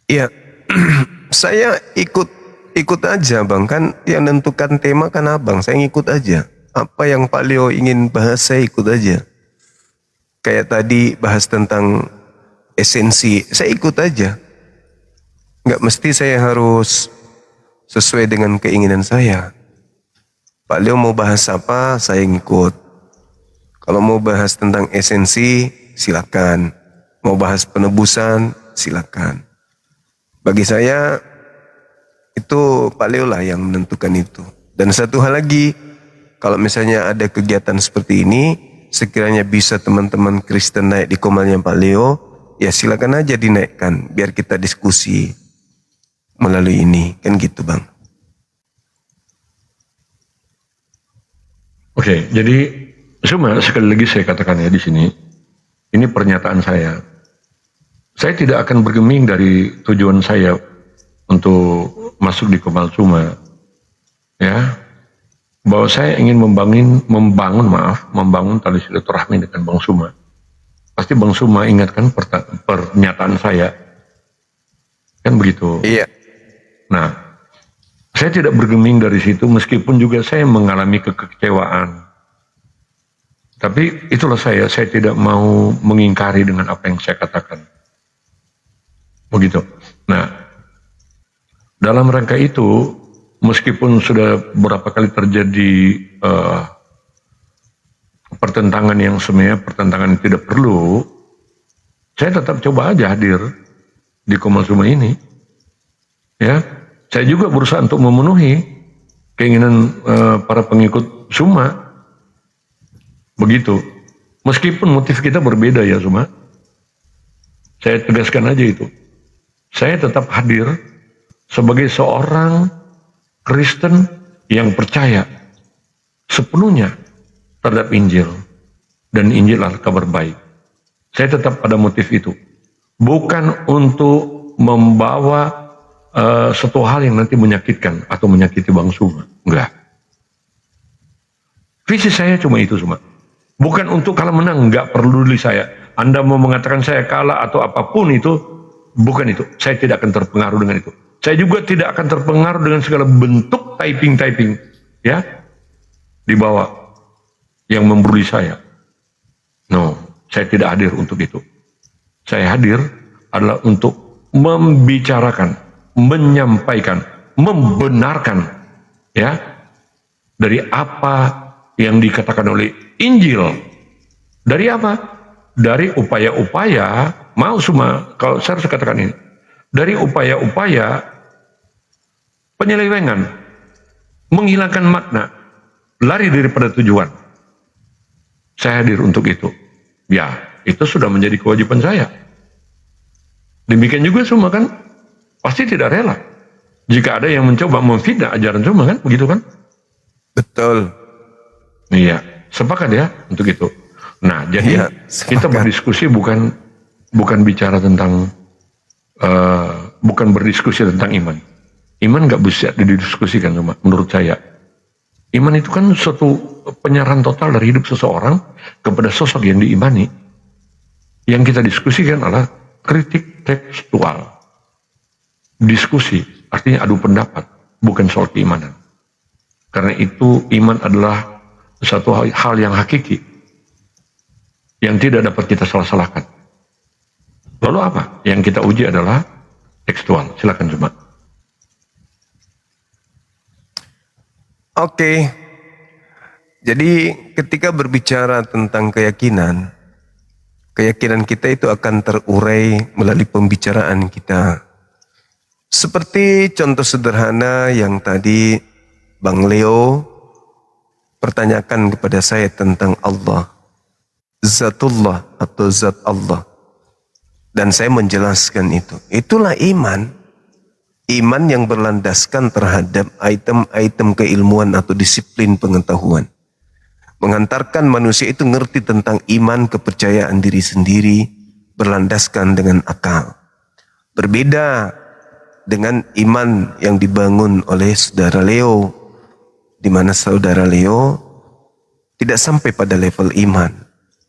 Iya, saya ikut aja bang, kan yang menentukan tema kan abang, saya ngikut aja. Apa yang Pak Leo ingin bahas saya ikut aja. Kayak tadi bahas tentang esensi, saya ikut aja. Nggak mesti saya harus sesuai dengan keinginan saya. Pak Leo mau bahas apa, saya ngikut. Kalau mau bahas tentang esensi, silakan. Mau bahas penebusan, silakan. Bagi saya, itu Pak Leo lah yang menentukan itu. Dan satu hal lagi, kalau misalnya ada kegiatan seperti ini, sekiranya bisa teman-teman Kristen naik di komalnya Pak Leo, ya silakan aja dinaikkan, biar kita diskusi melalui ini, kan gitu bang. Oke, jadi Suma sekali lagi saya katakan ya di sini, ini pernyataan saya. Saya tidak akan bergeming dari tujuan saya untuk masuk di Komal Suma, ya, bahwa saya ingin membangun tali silaturahmi dengan Bang Suma. Pasti Bang Suma ingatkan pernyataan saya, kan begitu? Iya. Nah, saya tidak bergeming dari situ meskipun juga saya mengalami kekecewaan. Tapi itulah saya tidak mau mengingkari dengan apa yang saya katakan. Begitu. Nah, dalam rangka itu, meskipun sudah beberapa kali terjadi pertentangan yang sebenarnya pertentangan yang tidak perlu, saya tetap coba aja hadir di Komal Suma ini. Ya, saya juga berusaha untuk memenuhi keinginan para pengikut Suma. Begitu. Meskipun motif kita berbeda ya Suma. Saya tegaskan aja itu. Saya tetap hadir sebagai seorang Kristen yang percaya sepenuhnya terhadap Injil. Dan Injil adalah kabar baik. Saya tetap pada motif itu. Bukan untuk membawa suatu hal yang nanti menyakitkan atau menyakiti Bang Suma. Enggak. Visi saya cuma itu Suma. Bukan untuk kalah menang, nggak peduli saya. Anda mau mengatakan saya kalah atau apapun itu, bukan itu. Saya tidak akan terpengaruh dengan itu. Saya juga tidak akan terpengaruh dengan segala bentuk typing, ya, di bawah yang membuli saya. No, saya tidak hadir untuk itu. Saya hadir adalah untuk membicarakan, menyampaikan, membenarkan, ya, dari apa yang dikatakan oleh Injil. Dari apa? Dari upaya-upaya, mau semua, kalau saya harus katakan ini, dari upaya-upaya penyelewengan, menghilangkan makna, lari daripada tujuan. Saya hadir untuk itu. Ya, itu sudah menjadi kewajiban saya. Demikian juga semua kan, pasti tidak rela. Jika ada yang mencoba memfitnah ajaran semua kan, begitu kan? Betul. Iya, sepakat ya untuk itu. Nah, jadi kita berdiskusi bukan bicara tentang, bukan berdiskusi tentang iman. Iman nggak bisa didiskusikan, cuma menurut saya. Iman itu kan suatu penyerahan total dari hidup seseorang kepada sosok yang diimani. Yang kita diskusikan adalah kritik tekstual. Diskusi artinya adu pendapat, bukan soal keimanan. Karena itu iman adalah satu hal yang hakiki, yang tidak dapat kita salah-salahkan. Lalu apa? Yang kita uji adalah tekstual. Silakan cuma. Oke. Jadi ketika berbicara tentang keyakinan kita itu akan terurai melalui pembicaraan kita. Seperti contoh sederhana yang tadi Bang Leo pertanyakan kepada saya tentang Allah. Zatullah atau zat Allah. Dan saya menjelaskan itu. Itulah iman. Iman yang berlandaskan terhadap item-item keilmuan atau disiplin pengetahuan. Mengantarkan manusia itu ngerti tentang iman, kepercayaan diri sendiri, berlandaskan dengan akal. Berbeda dengan iman yang dibangun oleh saudara Leo, di mana saudara Leo tidak sampai pada level iman.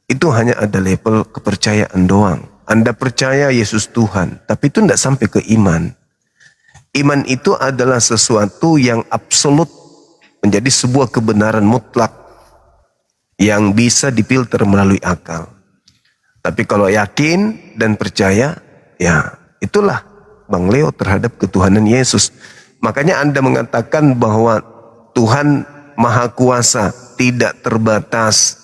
Itu hanya ada level kepercayaan doang. Anda percaya Yesus Tuhan, tapi itu tidak sampai ke iman. Iman itu adalah sesuatu yang absolut, menjadi sebuah kebenaran mutlak yang bisa difilter melalui akal. Tapi kalau yakin dan percaya, ya itulah Bang Leo terhadap ketuhanan Yesus. Makanya Anda mengatakan bahwa Tuhan Maha Kuasa, tidak terbatas.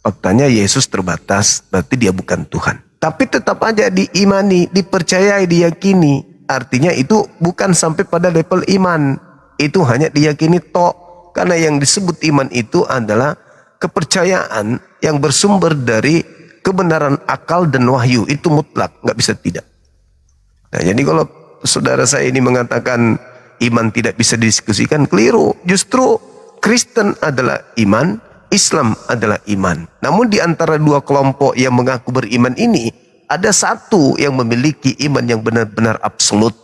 Faktanya Yesus terbatas, berarti dia bukan Tuhan. Tapi tetap aja diimani, dipercayai, diyakini. Artinya itu bukan sampai pada level iman. Itu hanya diyakini tok. Karena yang disebut iman itu adalah kepercayaan yang bersumber dari kebenaran akal dan wahyu. Itu mutlak, nggak bisa tidak. Nah, jadi kalau saudara saya ini mengatakan iman tidak bisa didiskusikan, keliru. Justru Kristen adalah iman, Islam adalah iman. Namun di antara dua kelompok yang mengaku beriman ini, ada satu yang memiliki iman yang benar-benar absolut.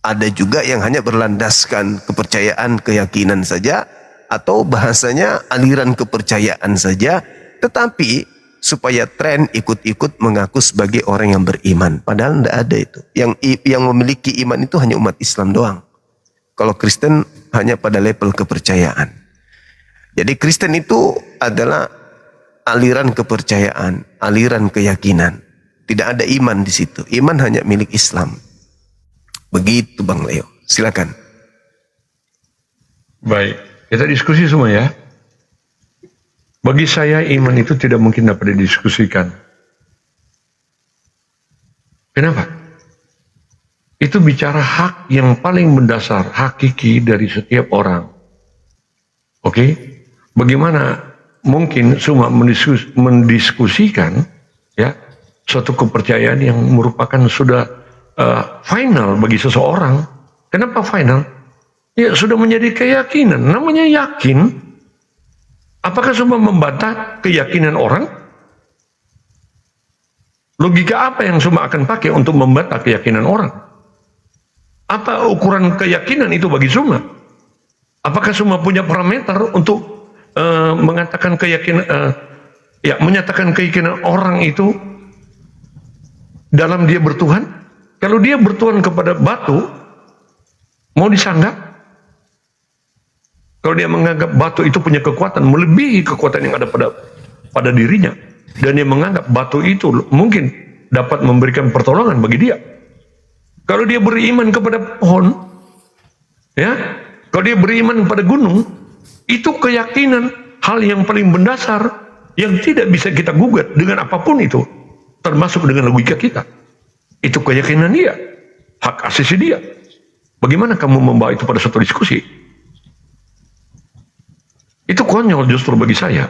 Ada juga yang hanya berlandaskan kepercayaan, keyakinan saja, atau bahasanya aliran kepercayaan saja, tetapi supaya tren ikut-ikut mengaku sebagai orang yang beriman. Padahal tidak ada itu. Yang memiliki iman itu hanya umat Islam doang. Kalau Kristen hanya pada level kepercayaan. Jadi Kristen itu adalah aliran kepercayaan, aliran keyakinan. Tidak ada iman di situ. Iman hanya milik Islam. Begitu Bang Leo. Silakan. Baik, kita diskusi semua ya. Bagi saya iman itu tidak mungkin dapat didiskusikan. Kenapa? Itu bicara hak yang paling mendasar, hakiki dari setiap orang. Oke? Bagaimana mungkin semua mendiskusikan ya suatu kepercayaan yang merupakan sudah final bagi seseorang. Kenapa final? Ya sudah menjadi keyakinan. Namanya yakin. Apakah semua membantah keyakinan orang? Logika apa yang semua akan pakai untuk membantah keyakinan orang? Apa ukuran keyakinan itu bagi semua? Apakah semua punya parameter untuk mengatakan keyakinan, menyatakan keyakinan orang itu dalam dia bertuhan. Kalau dia bertuhan kepada batu, mau disanggah? Kalau dia menganggap batu itu punya kekuatan melebihi kekuatan yang ada pada dirinya, dan dia menganggap batu itu mungkin dapat memberikan pertolongan bagi dia. Kalau dia beriman kepada pohon, ya, kalau dia beriman kepada gunung, itu keyakinan hal yang paling mendasar yang tidak bisa kita gugat dengan apapun itu, termasuk dengan logika kita. Itu keyakinan dia, hak asasi dia. Bagaimana kamu membawa itu pada suatu diskusi? Itu konyol justru bagi saya.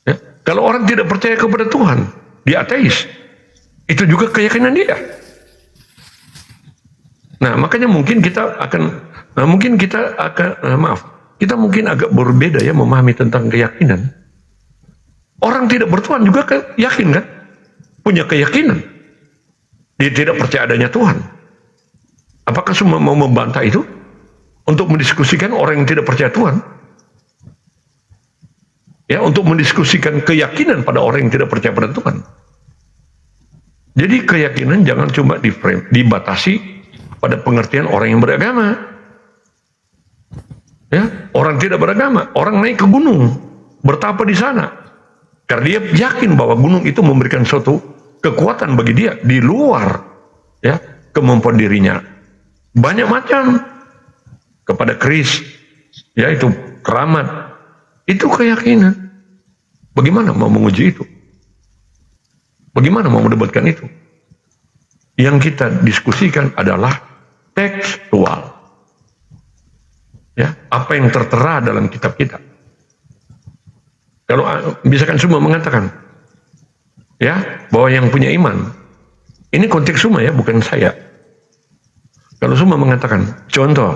Ya. Kalau orang tidak percaya kepada Tuhan, dia ateis. Itu juga keyakinan dia. Nah, makanya mungkin kita akan kita mungkin agak berbeda ya memahami tentang keyakinan. Orang tidak bertuhan juga yakin kan? Punya keyakinan. Dia tidak percaya adanya Tuhan. Apakah semua mau membantah itu? Untuk mendiskusikan orang yang tidak percaya Tuhan? Ya, untuk mendiskusikan keyakinan pada orang yang tidak percaya pada Tuhan. Jadi keyakinan jangan cuma dibatasi pada pengertian orang yang beragama. Ya, orang tidak beragama, orang naik ke gunung, bertapa di sana. Karena dia yakin bahwa gunung itu memberikan suatu kekuatan bagi dia di luar ya kemampuan dirinya. Banyak macam kepada keris, ya itu keramat, itu keyakinan. Bagaimana mau menguji itu? Bagaimana mau mendebatkan itu? Yang kita diskusikan adalah tekstual. Ya, apa yang tertera dalam kitab kita. Kalau misalkan semua mengatakan ya bahwa yang punya iman, ini konteks semua ya, bukan saya. Kalau semua mengatakan, contoh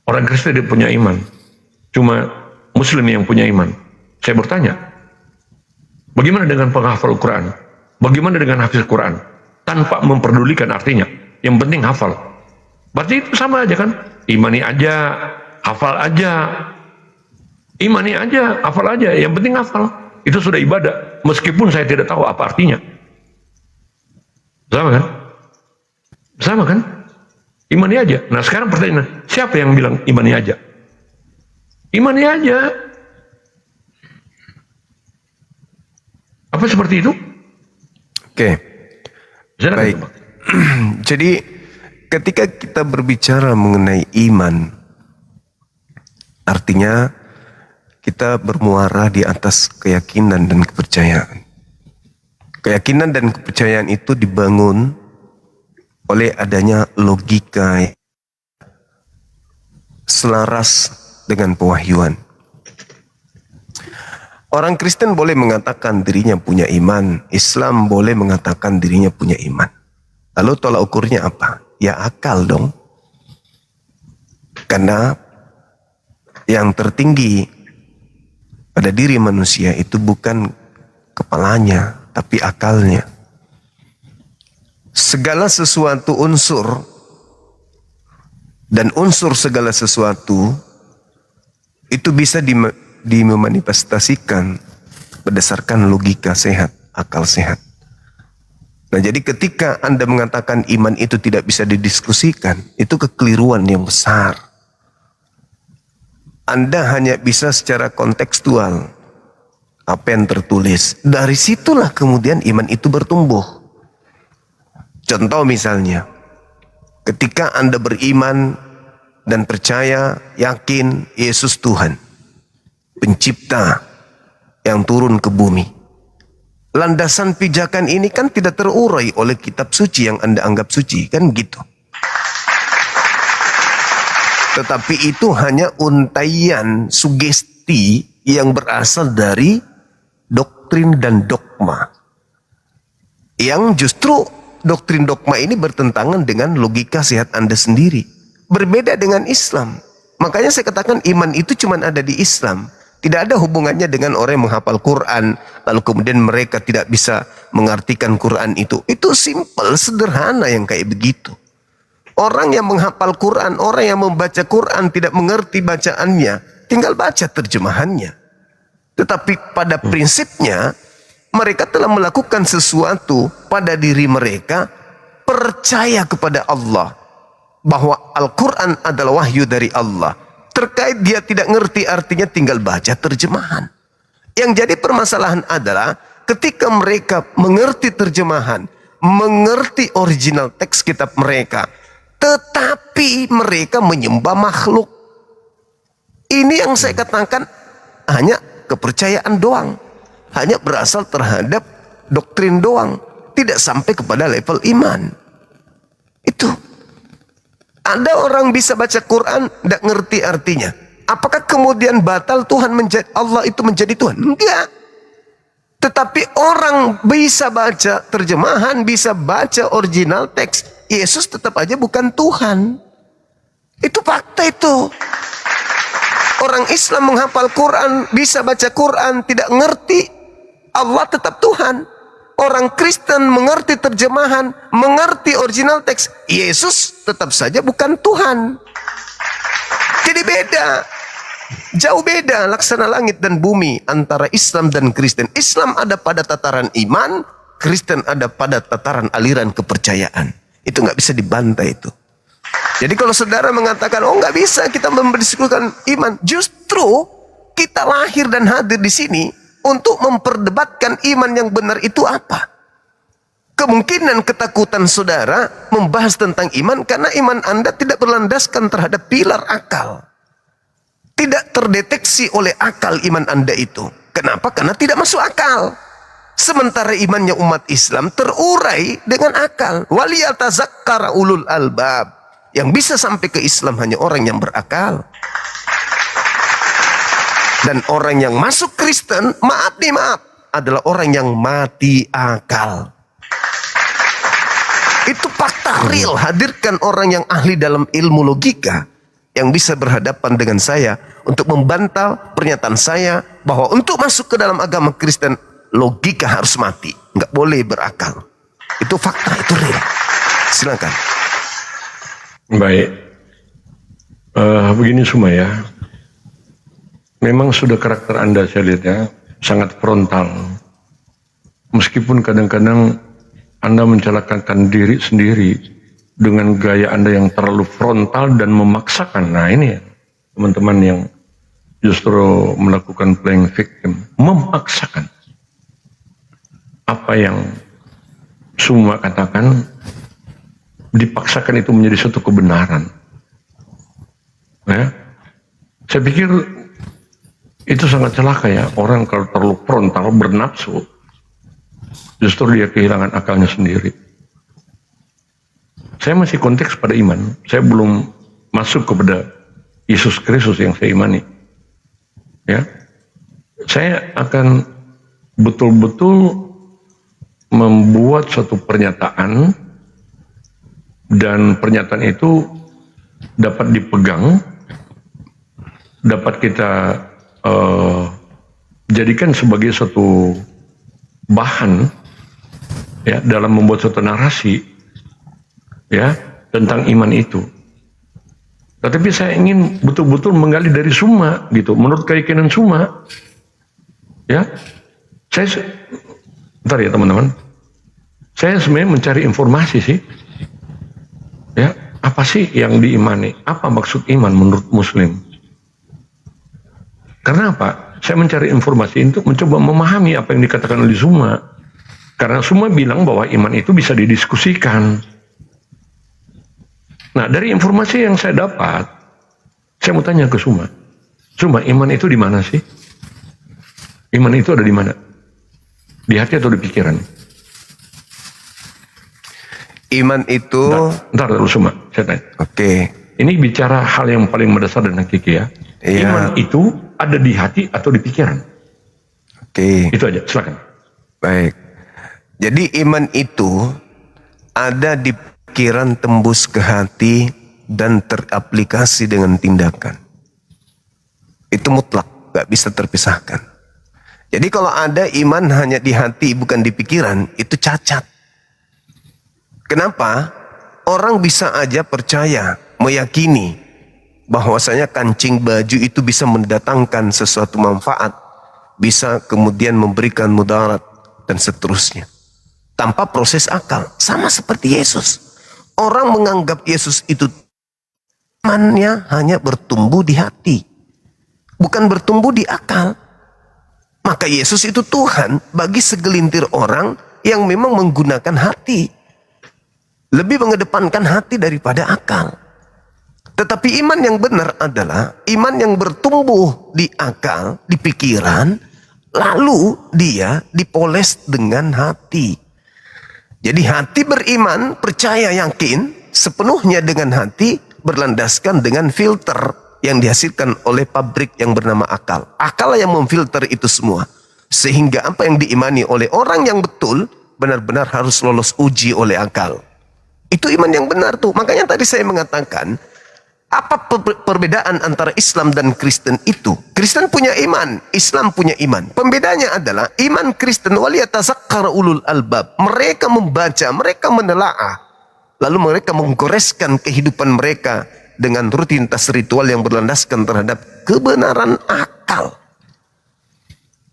orang Kristen tidak punya iman, cuma Muslim yang punya iman. Saya bertanya, bagaimana dengan penghafal Quran? Bagaimana dengan hafiz Quran? Tanpa memperdulikan artinya, yang penting hafal. Berarti itu sama aja kan? Imani aja, hafal aja. Imani aja, hafal aja, yang penting hafal. Itu sudah ibadah, meskipun saya tidak tahu apa artinya. Sama kan? Sama kan? Imani aja. Nah sekarang pertanyaan, siapa yang bilang imani aja? Imani aja. Apa seperti itu? Oke. Baik. Jadi ketika kita berbicara mengenai iman, artinya kita bermuara di atas keyakinan dan kepercayaan. Keyakinan dan kepercayaan itu dibangun oleh adanya logika selaras dengan pewahyuan. Orang Kristen boleh mengatakan dirinya punya iman, Islam boleh mengatakan dirinya punya iman. Lalu tolak ukurnya apa? Ya akal dong. Karena yang tertinggi pada diri manusia itu bukan kepalanya, tapi akalnya. Segala sesuatu unsur dan unsur segala sesuatu itu bisa dimanifestasikan berdasarkan logika sehat, akal sehat. Nah, jadi ketika Anda mengatakan iman itu tidak bisa didiskusikan, itu kekeliruan yang besar. Anda hanya bisa secara kontekstual apa yang tertulis. Dari situlah kemudian iman itu bertumbuh. Contoh misalnya, ketika Anda beriman dan percaya, yakin Yesus Tuhan, pencipta yang turun ke bumi. Landasan pijakan ini kan tidak terurai oleh kitab suci yang Anda anggap suci, kan gitu. Tetapi itu hanya untaian sugesti yang berasal dari doktrin dan dogma. Yang justru doktrin dogma ini bertentangan dengan logika sehat Anda sendiri. Berbeda dengan Islam. Makanya saya katakan iman itu cuma ada di Islam. Tidak ada hubungannya dengan orang yang menghafal Quran, lalu kemudian mereka tidak bisa mengartikan Quran itu. Itu simple, sederhana yang kayak begitu. Orang yang menghafal Quran, orang yang membaca Quran tidak mengerti bacaannya, tinggal baca terjemahannya. Tetapi pada prinsipnya mereka telah melakukan sesuatu pada diri mereka, percaya kepada Allah bahwa Al-Quran adalah wahyu dari Allah. Terkait dia tidak ngerti artinya, tinggal baca terjemahan. Yang jadi permasalahan adalah ketika mereka mengerti terjemahan, mengerti original teks kitab mereka, tetapi mereka menyembah makhluk. Ini yang saya katakan hanya kepercayaan doang, hanya berasal terhadap doktrin doang, tidak sampai kepada level iman. Itu ada orang bisa baca Quran tidak ngerti artinya. Apakah kemudian batal Tuhan menjadi Allah itu menjadi Tuhan? Enggak. Tetapi orang bisa baca terjemahan, bisa baca original teks, Yesus tetap aja bukan Tuhan. Itu fakta itu. Orang Islam menghafal Quran, bisa baca Quran, tidak ngerti, Allah tetap Tuhan. Orang Kristen mengerti terjemahan, mengerti original teks, Yesus tetap saja bukan Tuhan. Jadi beda. Jauh beda laksana langit dan bumi antara Islam dan Kristen. Islam ada pada tataran iman, Kristen ada pada tataran aliran kepercayaan. Itu nggak bisa dibantah itu. Jadi kalau saudara mengatakan, oh nggak bisa kita mendiskusikan iman, justru kita lahir dan hadir di sini untuk memperdebatkan iman yang benar itu apa. Kemungkinan ketakutan saudara membahas tentang iman karena iman Anda tidak berlandaskan terhadap pilar akal. Tidak terdeteksi oleh akal iman Anda itu. Kenapa? Karena tidak masuk akal. Sementara imannya umat Islam terurai dengan akal. Waliyatazakkara ulul albab. Yang bisa sampai ke Islam hanya orang yang berakal. Dan orang yang masuk Kristen, maaf, adalah orang yang mati akal. Itu fakta real. Hadirkan orang yang ahli dalam ilmu logika yang bisa berhadapan dengan saya untuk membantah pernyataan saya bahwa untuk masuk ke dalam agama Kristen logika harus mati, nggak boleh berakal. Itu fakta, itu real. Silakan. Baik, begini semua ya. Memang sudah karakter Anda saya lihat ya, sangat frontal. Meskipun kadang-kadang Anda mencelakakan diri sendiri dengan gaya Anda yang terlalu frontal dan memaksakan. Nah ini ya, teman-teman yang justru melakukan playing victim, memaksakan. Apa yang semua katakan, dipaksakan itu menjadi suatu kebenaran. Ya, saya pikir itu sangat celaka ya, orang kalau terlalu frontal bernafsu, justru dia kehilangan akalnya sendiri. Saya masih konteks pada iman, saya belum masuk kepada Yesus Kristus yang saya imani. Ya, saya akan betul-betul membuat suatu pernyataan dan pernyataan itu dapat dipegang, dapat kita jadikan sebagai suatu bahan ya dalam membuat suatu narasi ya tentang iman itu. Tetapi saya ingin betul-betul menggali dari Suma gitu, menurut keyakinan Suma. Ya, saya bentar ya teman-teman. Saya sebenarnya mencari informasi sih. Ya, apa sih yang diimani? Apa maksud iman menurut Muslim? Karena apa? Saya mencari informasi untuk mencoba memahami apa yang dikatakan oleh Suma. Karena Suma bilang bahwa iman itu bisa didiskusikan. Nah, dari informasi yang saya dapat, saya mau tanya ke Suma. Suma, iman itu di mana sih? Iman itu ada di mana? Di hati atau di pikiran? Iman itu... Ntar dulu Suma, saya tanya. Oke. Ini bicara hal yang paling mendasar dan hakiki ya. Iya. Iman itu ada di hati atau di pikiran? Oke. Itu aja, silakan. Baik. Jadi iman itu ada di pikiran, tembus ke hati, dan teraplikasi dengan tindakan. Itu mutlak, gak bisa terpisahkan. Jadi kalau ada iman hanya di hati bukan di pikiran, itu cacat. Kenapa? Orang bisa aja percaya, meyakini bahwasanya kancing baju itu bisa mendatangkan sesuatu manfaat, bisa kemudian memberikan mudarat dan seterusnya. Tanpa proses akal, sama seperti Yesus. Orang menganggap Yesus itu imannya hanya bertumbuh di hati, bukan bertumbuh di akal. Maka Yesus itu Tuhan bagi segelintir orang yang memang menggunakan hati. Lebih mengedepankan hati daripada akal. Tetapi iman yang benar adalah iman yang bertumbuh di akal, di pikiran, lalu dia dipoles dengan hati. Jadi hati beriman, percaya, yakin, sepenuhnya dengan hati, berlandaskan dengan filter yang dihasilkan oleh pabrik yang bernama akal. Akal yang memfilter itu semua. Sehingga apa yang diimani oleh orang yang betul, benar-benar harus lolos uji oleh akal. Itu iman yang benar tuh. Makanya tadi saya mengatakan, apa perbedaan antara Islam dan Kristen itu? Kristen punya iman, Islam punya iman. Pembedanya adalah iman Kristen waliyatazakkar ulul albab. Mereka membaca, mereka menelaah. Lalu mereka menggoreskan kehidupan mereka dengan rutinitas ritual yang berlandaskan terhadap kebenaran akal.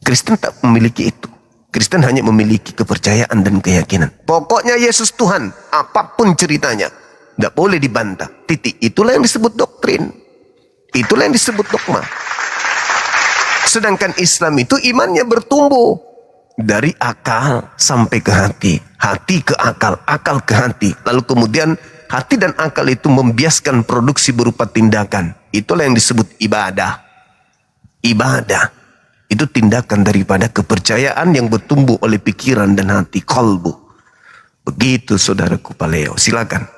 Kristen tak memiliki itu. Kristen hanya memiliki kepercayaan dan keyakinan. Pokoknya Yesus Tuhan, apapun ceritanya, tidak boleh dibantah. Titik. Itulah yang disebut doktrin. Itulah yang disebut dogma. Sedangkan Islam itu imannya bertumbuh dari akal sampai ke hati, hati ke akal, akal ke hati. Lalu kemudian hati dan akal itu membiaskan produksi berupa tindakan. Itulah yang disebut ibadah. Ibadah itu tindakan daripada kepercayaan yang bertumbuh oleh pikiran dan hati, qalbu. Begitu saudaraku Paleo, silakan.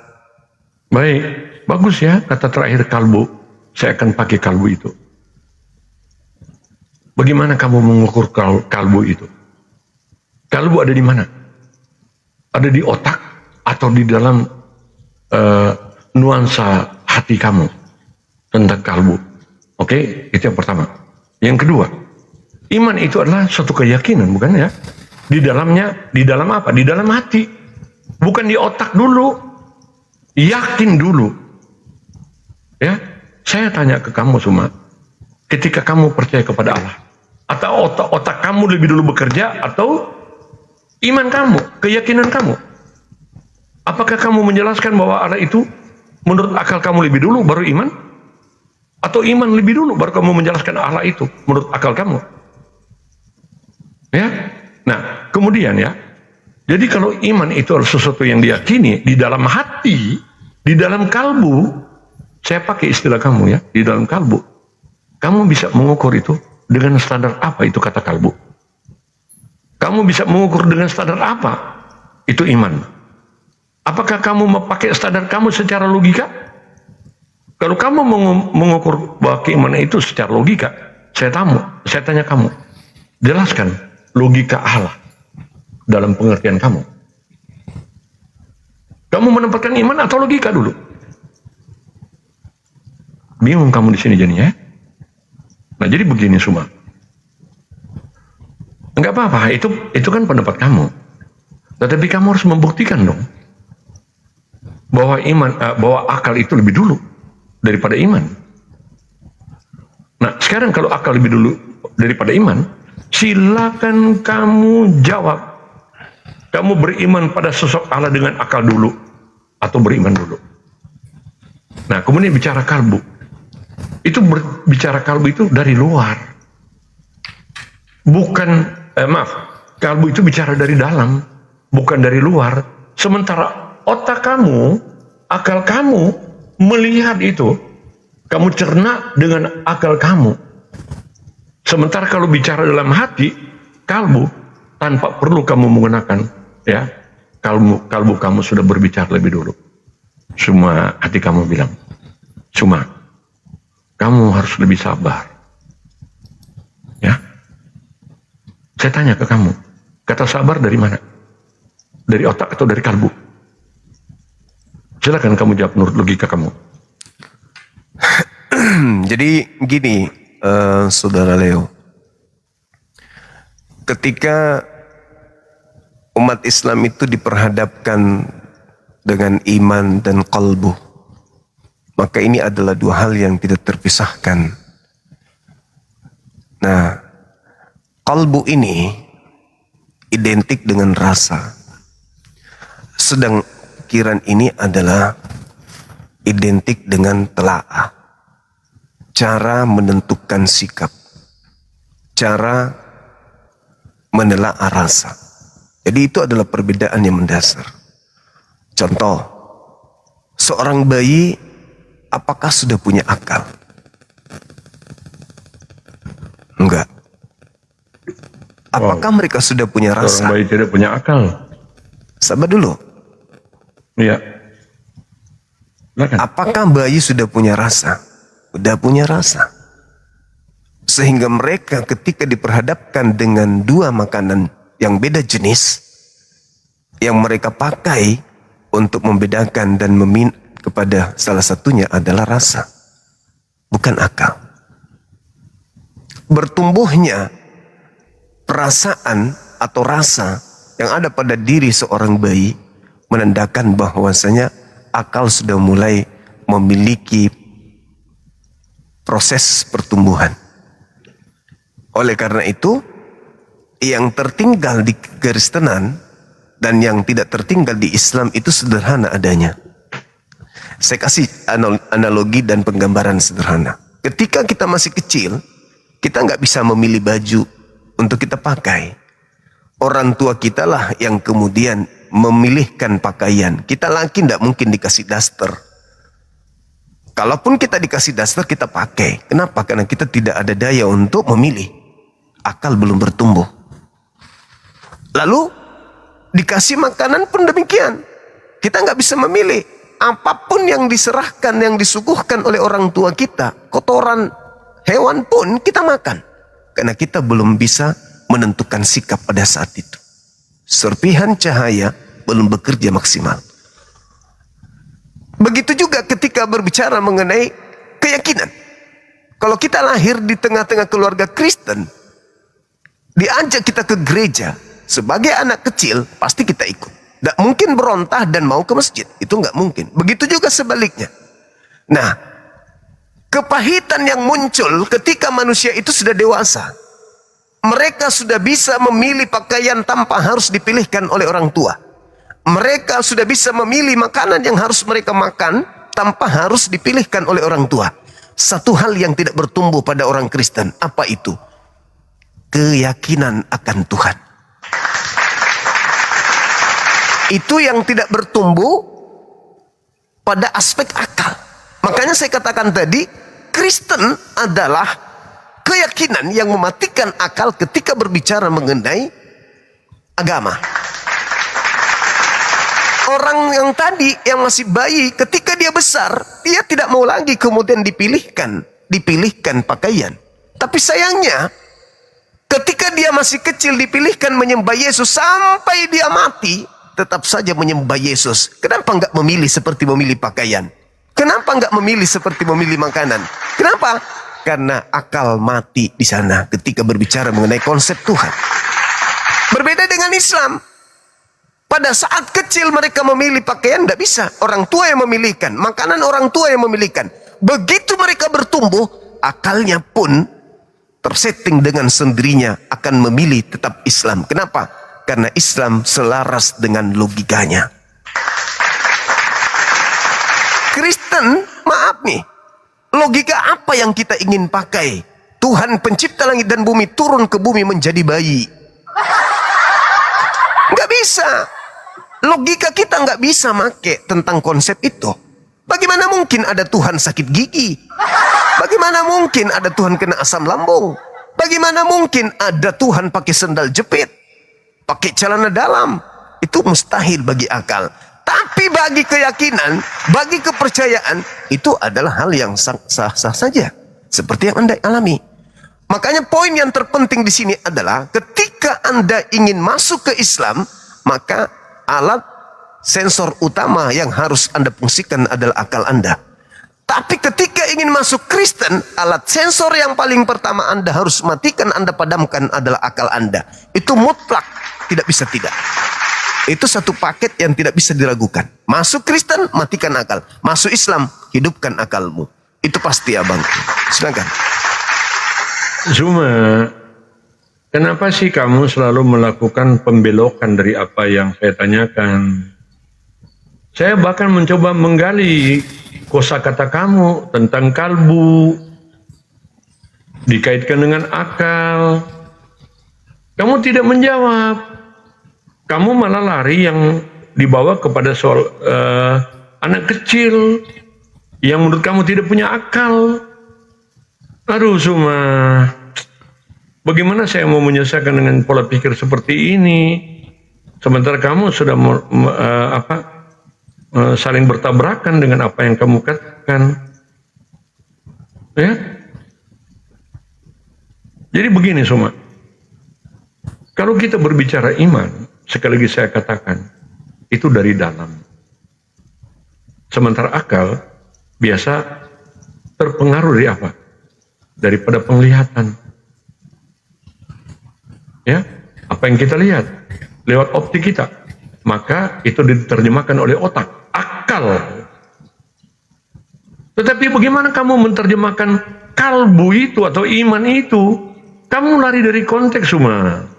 Baik, bagus ya kata terakhir kalbu. Saya akan pakai kalbu itu. Bagaimana kamu mengukur kalbu itu? Kalbu ada di mana? Ada di otak atau di dalam nuansa hati kamu tentang kalbu? Oke, itu yang pertama. Yang kedua, iman itu adalah suatu keyakinan, bukan ya? Di dalamnya, di dalam apa? Di dalam hati. Bukan di otak dulu. Yakin dulu. Ya, saya tanya ke kamu semua, ketika kamu percaya kepada Allah, atau otak kamu lebih dulu bekerja, atau iman kamu, keyakinan kamu? Apakah kamu menjelaskan bahwa Allah itu menurut akal kamu lebih dulu baru iman? Atau iman lebih dulu baru kamu menjelaskan Allah itu menurut akal kamu? Ya, nah kemudian ya, jadi kalau iman itu adalah sesuatu yang diyakini di dalam hati, di dalam kalbu, saya pakai istilah kamu ya, di dalam kalbu, kamu bisa mengukur itu dengan standar apa itu kata kalbu? Kamu bisa mengukur dengan standar apa itu iman? Apakah kamu memakai standar kamu secara logika? Kalau kamu mengukur bahwa keimanan itu secara logika, saya tanya kamu, jelaskan logika Allah dalam pengertian kamu. Kamu menempatkan iman atau logika dulu? Bingung kamu di sini jadinya. Nah jadi begini semua. Enggak apa-apa, itu kan pendapat kamu. Tetapi kamu harus membuktikan dong bahwa bahwa akal itu lebih dulu daripada iman. Nah sekarang kalau akal lebih dulu daripada iman, silakan kamu jawab. Kamu beriman pada sosok Allah dengan akal dulu atau beriman dulu. Nah kemudian bicara kalbu. Itu bicara kalbu itu dari luar. Bukan, kalbu itu bicara dari dalam, bukan dari luar. Sementara otak kamu, akal kamu melihat itu, kamu cerna dengan akal kamu. Sementara kalau bicara dalam hati, kalbu, tanpa perlu kamu menggunakan, ya, kalbu kamu sudah berbicara lebih dulu. Semua hati kamu bilang, cuma kamu harus lebih sabar. Ya, saya tanya ke kamu, kata sabar dari mana? Dari otak atau dari kalbu? Silakan kamu jawab menurut logika kamu. Jadi gini, Saudara Leo, ketika umat Islam itu diperhadapkan dengan iman dan qalbu, Maka ini adalah dua hal yang tidak terpisahkan. Nah, kalbu ini identik dengan rasa. Sedang pikiran ini adalah identik dengan telaah. Cara menentukan sikap. Cara menelaah rasa. Jadi itu adalah perbedaan yang mendasar. Contoh, seorang bayi apakah sudah punya akal? Enggak. Apakah mereka sudah punya rasa? Orang bayi tidak punya akal. Sabar dulu. Iya. Apakah bayi sudah punya rasa? Sudah punya rasa. Sehingga mereka ketika diperhadapkan dengan dua makanan yang beda jenis, yang mereka pakai untuk membedakan dan meminta kepada salah satunya adalah rasa, bukan akal. Bertumbuhnya perasaan atau rasa yang ada pada diri seorang bayi menandakan bahwasanya akal sudah mulai memiliki proses pertumbuhan. Oleh karena itu, yang tertinggal di Kekristenan dan yang tidak tertinggal di Islam itu sederhana adanya. Saya kasih analogi dan penggambaran sederhana. Ketika kita masih kecil, kita nggak bisa memilih baju untuk kita pakai. Orang tua kita lah yang kemudian memilihkan pakaian. Kita laki tidak mungkin dikasih daster. Kalaupun kita dikasih daster, kita pakai. Kenapa? Karena kita tidak ada daya untuk memilih. Akal belum bertumbuh. Lalu dikasih makanan pun demikian. Kita nggak bisa memilih. Apapun yang diserahkan, yang disuguhkan oleh orang tua kita, kotoran hewan pun kita makan. Karena kita belum bisa menentukan sikap pada saat itu. Serpihan cahaya belum bekerja maksimal. Begitu juga ketika berbicara mengenai keyakinan. Kalau kita lahir di tengah-tengah keluarga Kristen, diajak kita ke gereja sebagai anak kecil, pasti kita ikut. Tidak mungkin berontah dan mau ke masjid. Itu nggak mungkin. Begitu juga sebaliknya. Nah, kepahitan yang muncul ketika manusia itu sudah dewasa. Mereka sudah bisa memilih pakaian tanpa harus dipilihkan oleh orang tua. Mereka sudah bisa memilih makanan yang harus mereka makan tanpa harus dipilihkan oleh orang tua. Satu hal yang tidak bertumbuh pada orang Kristen, apa itu? Keyakinan akan Tuhan. Itu yang tidak bertumbuh pada aspek akal. Makanya saya katakan tadi, Kristen adalah keyakinan yang mematikan akal ketika berbicara mengenai agama. Orang yang tadi, yang masih bayi, ketika dia besar, dia tidak mau lagi kemudian dipilihkan pakaian. Tapi sayangnya, ketika dia masih kecil dipilihkan menyembah Yesus sampai dia mati, tetap saja menyembah Yesus. Kenapa enggak memilih seperti memilih pakaian? Kenapa enggak memilih seperti memilih makanan? Kenapa? Karena akal mati di sana ketika berbicara mengenai konsep Tuhan. Berbeda dengan Islam. Pada saat kecil mereka memilih pakaian, tidak bisa. Orang tua yang memilihkan. Makanan orang tua yang memilihkan. Begitu mereka bertumbuh, akalnya pun tersetting dengan sendirinya akan memilih tetap Islam. Kenapa? Karena Islam selaras dengan logikanya. Kristen, maaf nih. Logika apa yang kita ingin pakai? Tuhan pencipta langit dan bumi turun ke bumi menjadi bayi. Nggak bisa. Logika kita nggak bisa make tentang konsep itu. Bagaimana mungkin ada Tuhan sakit gigi? Bagaimana mungkin ada Tuhan kena asam lambung? Bagaimana mungkin ada Tuhan pakai sendal jepit? Pakai celana dalam? Itu mustahil bagi akal. Tapi bagi keyakinan, bagi kepercayaan, itu adalah hal yang sah-sah saja. Seperti yang Anda alami. Makanya poin yang terpenting di sini adalah ketika Anda ingin masuk ke Islam, maka alat sensor utama yang harus Anda fungsikan adalah akal Anda. Tapi ketika ingin masuk Kristen, alat sensor yang paling pertama Anda harus matikan, Anda padamkan adalah akal Anda. Itu mutlak, tidak bisa tidak. Itu satu paket yang tidak bisa diragukan. Masuk Kristen, matikan akal. Masuk Islam, hidupkan akalmu. Itu pasti abang. Silakan. Zuma, kenapa sih kamu selalu melakukan pembelokan dari apa yang saya tanyakan? Saya bahkan mencoba menggali kosakata kamu tentang kalbu, dikaitkan dengan akal. Kamu tidak menjawab. Kamu malah lari yang dibawa kepada soal anak kecil yang menurut kamu tidak punya akal. Aduh, Zuma, bagaimana saya mau menyelesaikan dengan pola pikir seperti ini? Sementara kamu sudah saling bertabrakan dengan apa yang kamu katakan. Ya? Jadi begini, Zuma. Kalau kita berbicara iman, sekali lagi saya katakan, itu dari dalam. Sementara akal biasa terpengaruh dari apa? Daripada penglihatan. Ya, apa yang kita lihat lewat optik kita, maka itu diterjemahkan oleh otak, akal. Tetapi bagaimana kamu menerjemahkan kalbu itu atau iman itu? Kamu lari dari konteks semua.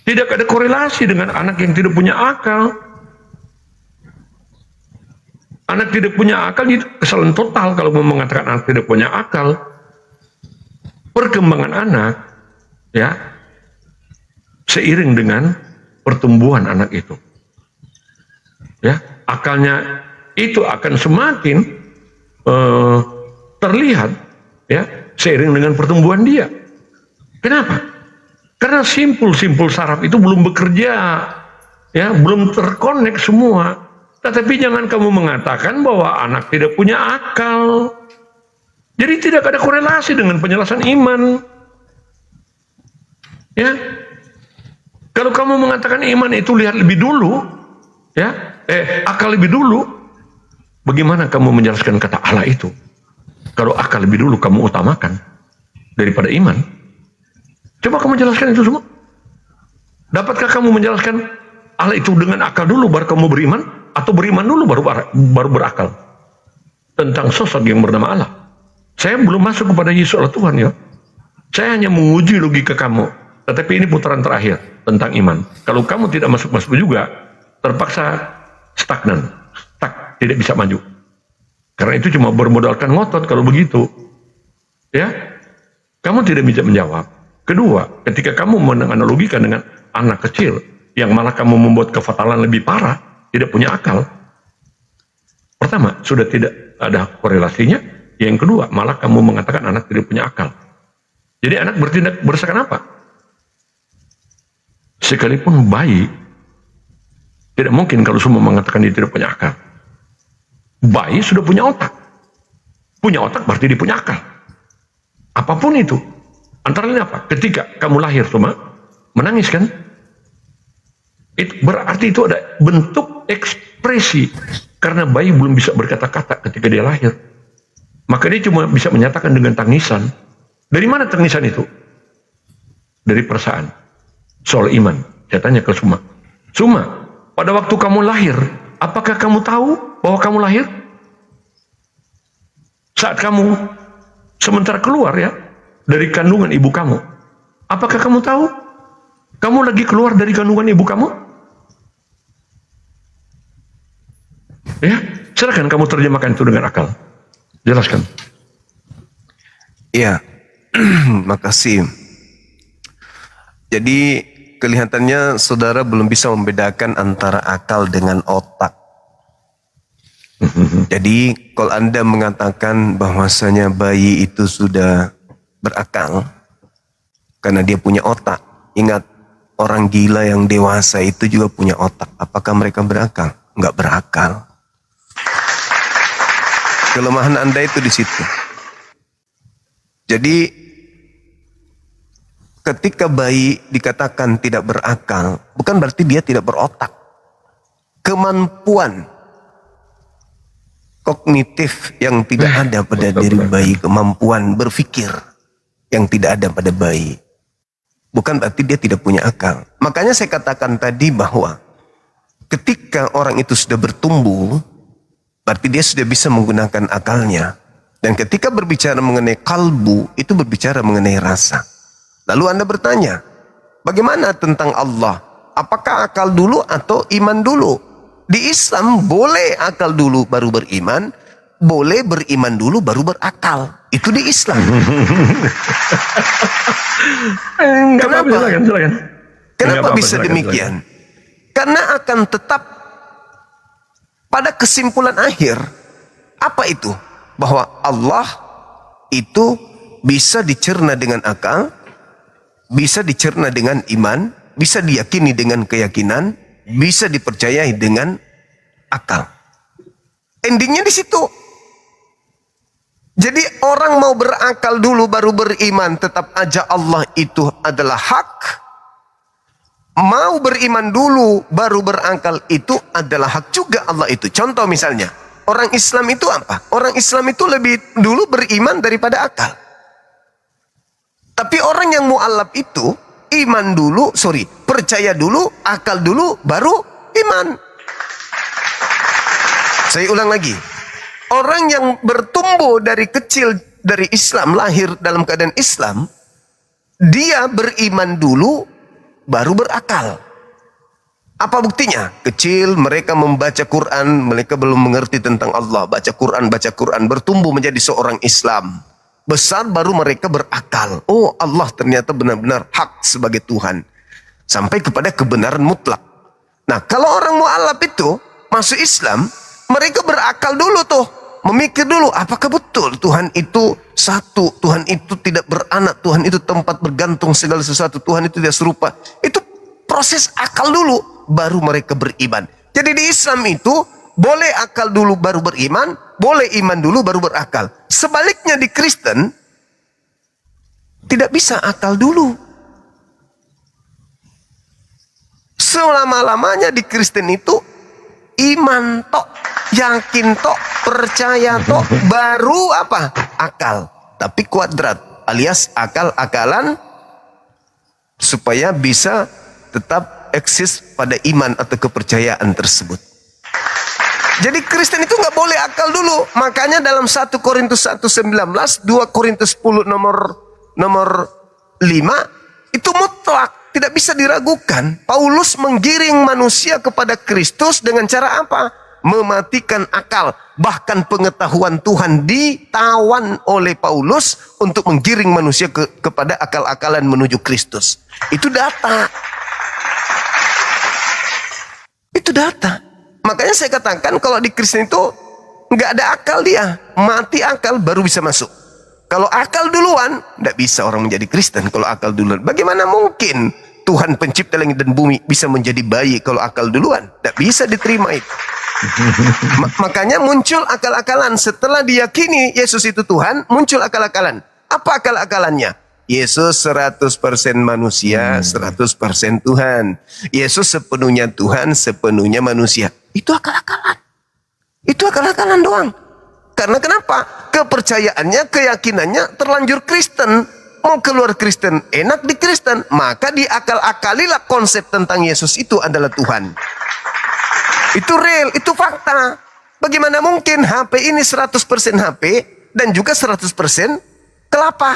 Tidak ada korelasi dengan anak yang tidak punya akal. Anak tidak punya akal itu kesalahan total kalau mau mengatakan anak tidak punya akal. Perkembangan anak, ya, seiring dengan pertumbuhan anak itu, ya, akalnya itu akan semakin terlihat, ya, seiring dengan pertumbuhan dia. Kenapa? Karena simpul-simpul saraf itu belum bekerja, ya, belum terkonek semua. Tetapi jangan kamu mengatakan bahwa anak tidak punya akal. Jadi tidak ada korelasi dengan penjelasan iman. Ya, kalau kamu mengatakan iman itu lihat lebih dulu, ya, akal lebih dulu, bagaimana kamu menjelaskan kata Allah itu? Kalau akal lebih dulu kamu utamakan daripada iman. Coba kamu jelaskan itu semua. Dapatkah kamu menjelaskan Allah itu dengan akal dulu baru kamu beriman, atau beriman dulu baru berakal tentang sosok yang bernama Allah? Saya belum masuk kepada Yesus Allah Tuhan, ya. Saya hanya menguji logika kamu. Tetapi ini putaran terakhir tentang iman. Kalau kamu tidak masuk juga, terpaksa stagnan, tidak bisa maju. Karena itu cuma bermodalkan ngotot kalau begitu. Ya, kamu tidak bisa menjawab. Kedua, ketika kamu menganalogikan dengan anak kecil yang malah kamu membuat kefatalan lebih parah, tidak punya akal. Pertama, sudah tidak ada korelasinya. Yang kedua, malah kamu mengatakan anak tidak punya akal. Jadi anak bertindak berdasarkan apa? Sekalipun bayi, tidak mungkin kalau semua mengatakan dia tidak punya akal. Bayi sudah punya otak. Punya otak berarti dia punya akal. Apapun itu. Antara lain apa? Ketika kamu lahir cuma menangis kan? Itu berarti itu ada bentuk ekspresi. Karena bayi belum bisa berkata-kata ketika dia lahir. Maka dia cuma bisa menyatakan dengan tangisan. Dari mana tangisan itu? Dari perasaan. Soal iman. Saya tanya ke Suma. Suma, pada waktu kamu lahir, apakah kamu tahu bahwa kamu lahir? Saat kamu sementara keluar, ya, dari kandungan ibu kamu, apakah kamu tahu kamu lagi keluar dari kandungan ibu kamu? Ya, silakan kamu terjemahkan itu dengan akal. Jelaskan. Iya, makasih. Jadi kelihatannya saudara belum bisa membedakan antara akal dengan otak. Jadi kalau Anda mengatakan bahwasanya bayi itu sudah berakal karena dia punya otak, ingat orang gila yang dewasa itu juga punya otak. Apakah mereka berakal? Enggak berakal. Kelemahan Anda itu di situ. Jadi ketika bayi dikatakan tidak berakal, bukan berarti dia tidak berotak. Kemampuan kognitif yang tidak ada pada diri bayi, kemampuan berpikir yang tidak ada pada bayi, bukan berarti dia tidak punya akal. Makanya saya katakan tadi bahwa ketika orang itu sudah bertumbuh, berarti dia sudah bisa menggunakan akalnya. Dan ketika berbicara mengenai kalbu, itu berbicara mengenai rasa. Lalu Anda bertanya, bagaimana tentang Allah? Apakah akal dulu atau iman dulu? Di Islam boleh akal dulu baru beriman, boleh beriman dulu baru berakal. Itu di Islam. Kenapa? Silakan. Kenapa bisa demikian? Karena akan tetap pada kesimpulan akhir, apa itu? Bahwa Allah itu bisa dicerna dengan akal, bisa dicerna dengan iman, bisa diyakini dengan keyakinan, bisa dipercayai dengan akal. Endingnya di situ. Jadi orang mau berakal dulu baru beriman, tetap aja Allah itu adalah hak. Mau beriman dulu baru berakal itu adalah hak juga Allah itu. Contoh misalnya, orang Islam itu apa? Orang Islam itu lebih dulu beriman daripada akal. Tapi orang yang mu'alaf itu percaya dulu, akal dulu, baru iman. Saya ulang lagi. Orang yang bertumbuh dari kecil dari Islam, lahir dalam keadaan Islam, dia beriman dulu, baru berakal. Apa buktinya? Kecil mereka membaca Quran, mereka belum mengerti tentang Allah. Baca Quran, bertumbuh menjadi seorang Islam. Besar baru mereka berakal. Oh, Allah ternyata benar-benar hak sebagai Tuhan. Sampai kepada kebenaran mutlak. Nah, kalau orang mu'alaf itu masuk Islam, mereka berakal dulu tuh. Memikir dulu, apakah betul Tuhan itu satu, Tuhan itu tidak beranak, Tuhan itu tempat bergantung segala sesuatu, Tuhan itu tidak serupa. Itu proses akal dulu, baru mereka beriman. Jadi di Islam itu, boleh akal dulu baru beriman, boleh iman dulu baru berakal. Sebaliknya di Kristen, tidak bisa akal dulu. Selama-lamanya di Kristen itu, iman tok, yakin tok, percaya tok, baru apa? Akal. Tapi kuadrat, alias akal-akalan, supaya bisa tetap eksis pada iman atau kepercayaan tersebut. Jadi Kristen itu nggak boleh akal dulu. Makanya dalam 1 Korintus 1:19, 2 Korintus 10 nomor 5, itu mutlak, tidak bisa diragukan. Paulus menggiring manusia kepada Kristus dengan cara apa? Mematikan akal. Bahkan pengetahuan Tuhan ditawan oleh Paulus untuk menggiring manusia kepada akal-akalan menuju Kristus. Itu data. Itu data. Makanya saya katakan kalau di Kristen itu nggak ada akal dia. Mati akal baru bisa masuk. Kalau akal duluan, nggak bisa orang menjadi Kristen kalau akal duluan. Bagaimana mungkin Tuhan pencipta langit dan bumi bisa menjadi bayi kalau akal duluan? Nggak bisa diterima itu. Makanya muncul akal-akalan. Setelah diyakini Yesus itu Tuhan, muncul akal-akalan. Apa akal-akalannya? Yesus 100% manusia, 100% Tuhan. Yesus sepenuhnya Tuhan, sepenuhnya manusia. Itu akal-akalan. Itu akal-akalan doang. Karena kenapa? Kepercayaannya, keyakinannya terlanjur Kristen. Mau keluar Kristen, enak di Kristen. Maka diakal-akalilah konsep tentang Yesus itu adalah Tuhan. Itu real, itu fakta. Bagaimana mungkin HP ini 100% HP dan juga 100% kelapa?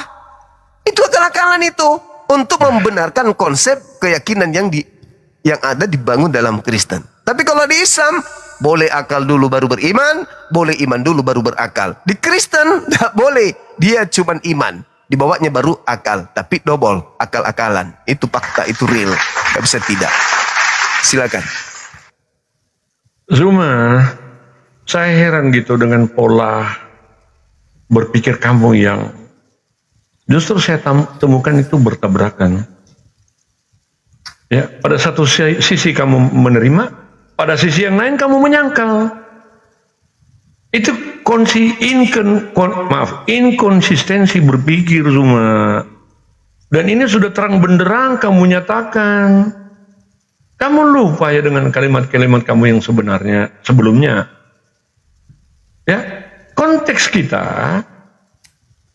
Itu akal-akalan itu untuk membenarkan konsep keyakinan yang ada dibangun dalam Kristen. Tapi kalau di Islam, boleh akal dulu baru beriman, boleh iman dulu baru berakal. Di Kristen tidak boleh, dia cuma iman, dibawanya baru akal, tapi double akal-akalan. Itu fakta, itu real, nggak bisa tidak. Silakan. Zuma, saya heran gitu dengan pola berpikir kamu yang justru saya temukan itu bertabrakan. Ya, pada satu sisi kamu menerima, pada sisi yang lain kamu menyangkal. Itu inkonsistensi berpikir Zuma. Dan ini sudah terang benderang kamu nyatakan. Kamu lupa ya dengan kalimat-kalimat kamu yang sebenarnya sebelumnya. Ya, konteks kita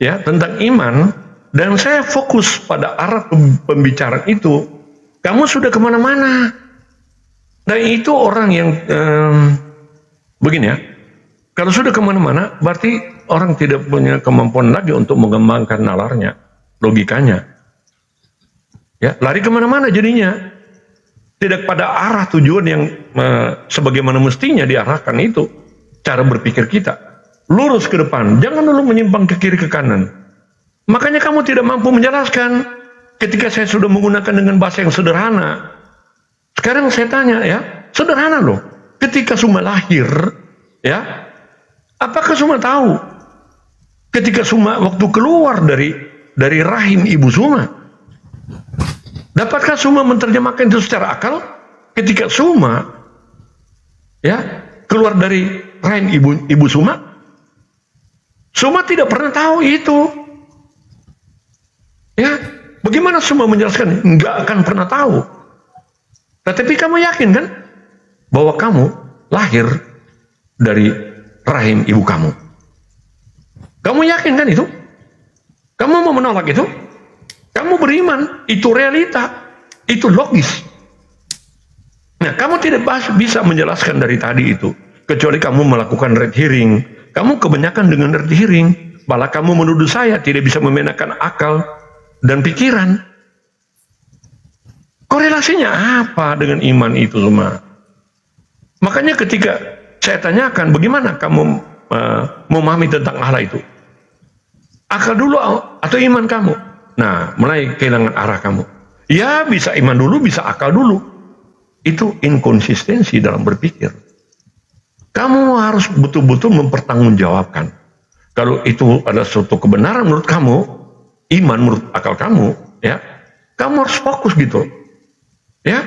ya tentang iman, dan saya fokus pada arah pembicaraan itu. Kamu sudah kemana-mana. Nah itu orang yang begini ya, kalau sudah kemana-mana berarti orang tidak punya kemampuan lagi untuk mengembangkan nalarnya, logikanya. Ya, lari kemana-mana jadinya. Tidak pada arah tujuan yang sebagaimana mestinya diarahkan itu. Cara berpikir kita. Lurus ke depan, jangan dulu menyimpang ke kiri ke kanan. Makanya kamu tidak mampu menjelaskan ketika saya sudah menggunakan dengan bahasa yang sederhana. Sekarang saya tanya ya, sederhana loh. Ketika Suma lahir, ya, apakah Suma tahu ketika Suma waktu keluar dari rahim ibu Suma? Dapatkah Suma menerjemahkan itu secara akal? Ketika Suma ya keluar dari rahim ibu Suma, Suma tidak pernah tahu itu. Ya, bagaimana Suma menjelaskan? Enggak akan pernah tahu. Tetapi kamu yakin kan bahwa kamu lahir dari rahim ibu kamu? Kamu yakin kan itu? Kamu mau menolak itu? Kamu beriman, itu realita, itu logis. Nah, kamu tidak bisa menjelaskan dari tadi itu, kecuali kamu melakukan red hearing. Kamu kebanyakan dengan red hearing, malah kamu menuduh saya tidak bisa membedakan akal dan pikiran. Korelasinya apa dengan iman itu semua? Makanya ketika saya tanyakan, bagaimana kamu memahami tentang Allah itu? Akal dulu atau iman kamu? Nah, mulai kehilangan arah kamu. Ya, bisa iman dulu, bisa akal dulu. Itu inkonsistensi dalam berpikir. Kamu harus betul-betul mempertanggungjawabkan. Kalau itu adalah suatu kebenaran menurut kamu, iman menurut akal kamu, ya, kamu harus fokus gitu. Ya,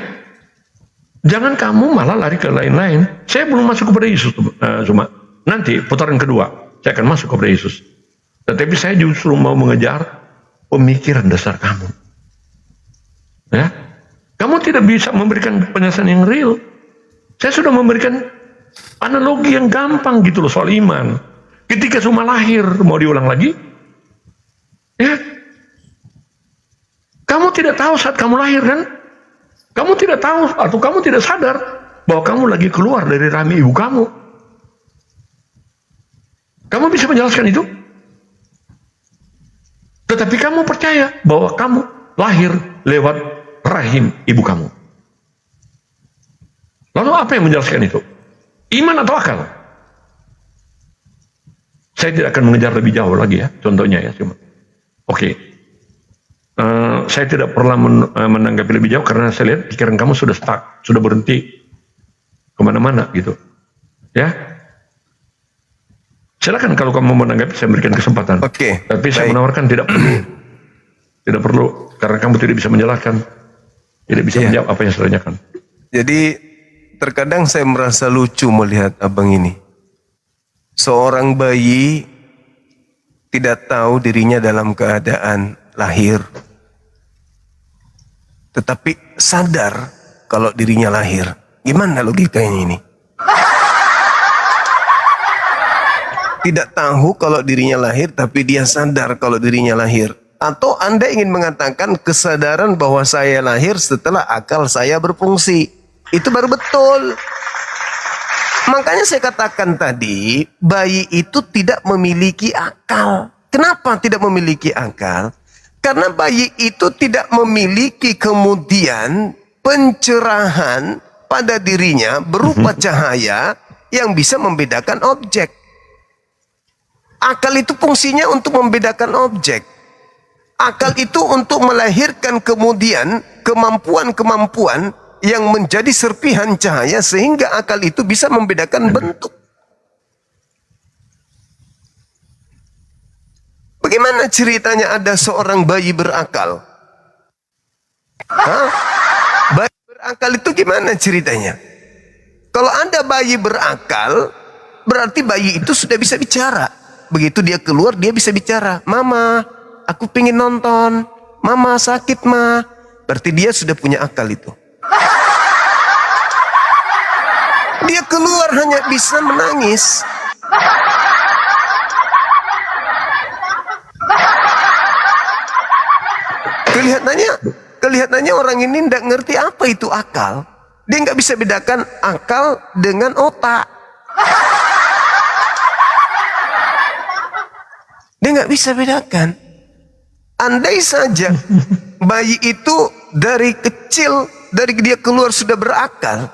jangan kamu malah lari ke lain-lain. Saya belum masuk kepada Yesus, cuma nanti putaran kedua saya akan masuk kepada Yesus. Tetapi saya justru mau mengejar pemikiran dasar kamu. Ya, kamu tidak bisa memberikan penjelasan yang real. Saya sudah memberikan analogi yang gampang gitu loh soal iman. Ketika Suma lahir, mau diulang lagi? Ya, kamu tidak tahu saat kamu lahir kan? Kamu tidak tahu atau kamu tidak sadar bahwa kamu lagi keluar dari rahim ibu kamu. Kamu bisa menjelaskan itu? Tetapi kamu percaya bahwa kamu lahir lewat rahim ibu kamu. Lalu apa yang menjelaskan itu? Iman atau akal? Saya tidak akan mengejar lebih jauh lagi ya, contohnya ya cuma. Oke. Saya tidak pernah menanggapi lebih jauh karena saya lihat pikiran kamu sudah stuck, sudah berhenti kemana-mana gitu. Ya. Silakan kalau kamu mau menanggapi, saya berikan kesempatan. Oke. Tapi saya menawarkan tidak perlu. Tidak perlu, karena kamu tidak bisa menjelaskan. Tidak bisa menjawab apa yang saya tanyakan. Jadi, terkadang saya merasa lucu melihat abang ini. Seorang bayi tidak tahu dirinya dalam keadaan lahir. Tetapi sadar kalau dirinya lahir. Gimana logikanya ini? Tidak tahu kalau dirinya lahir, tapi dia sadar kalau dirinya lahir. Atau Anda ingin mengatakan kesadaran bahwa saya lahir setelah akal saya berfungsi. Itu baru betul. Makanya saya katakan tadi, bayi itu tidak memiliki akal. Kenapa tidak memiliki akal? Karena bayi itu tidak memiliki kemudian pencerahan pada dirinya berupa cahaya yang bisa membedakan objek. Akal itu fungsinya untuk membedakan objek. Akal itu untuk melahirkan kemudian kemampuan-kemampuan yang menjadi serpihan cahaya sehingga akal itu bisa membedakan bentuk. Bagaimana ceritanya ada seorang bayi berakal? Hah? Bayi berakal itu gimana ceritanya? Kalau ada bayi berakal, berarti bayi itu sudah bisa bicara. Begitu dia keluar, dia bisa bicara. Mama, aku pengen nonton. Mama sakit, ma. Berarti dia sudah punya akal itu. Dia keluar hanya bisa menangis. Kelihatannya orang ini tidak ngerti apa itu akal. Dia nggak bisa bedakan akal dengan otak. Dia nggak bisa bedakan. Andai saja bayi itu dari kecil, dari dia keluar sudah berakal,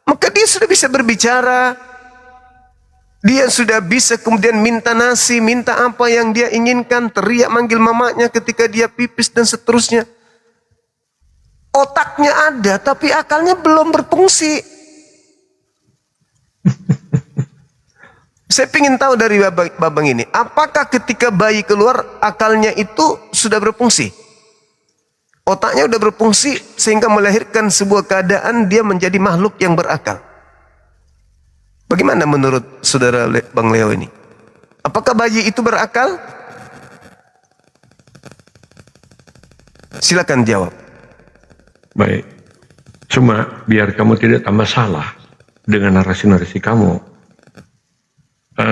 maka dia sudah bisa berbicara. Dia sudah bisa kemudian minta nasi, minta apa yang dia inginkan, teriak manggil mamanya ketika dia pipis dan seterusnya. Otaknya ada, tapi akalnya belum berfungsi. Saya ingin tahu dari babang ini, apakah ketika bayi keluar akalnya itu sudah berfungsi? Otaknya sudah berfungsi sehingga melahirkan sebuah keadaan dia menjadi makhluk yang berakal. Bagaimana menurut saudara Bang Leo ini? Apakah bayi itu berakal? Silakan jawab. Baik, cuma biar kamu tidak tambah salah dengan narasi-narasi kamu,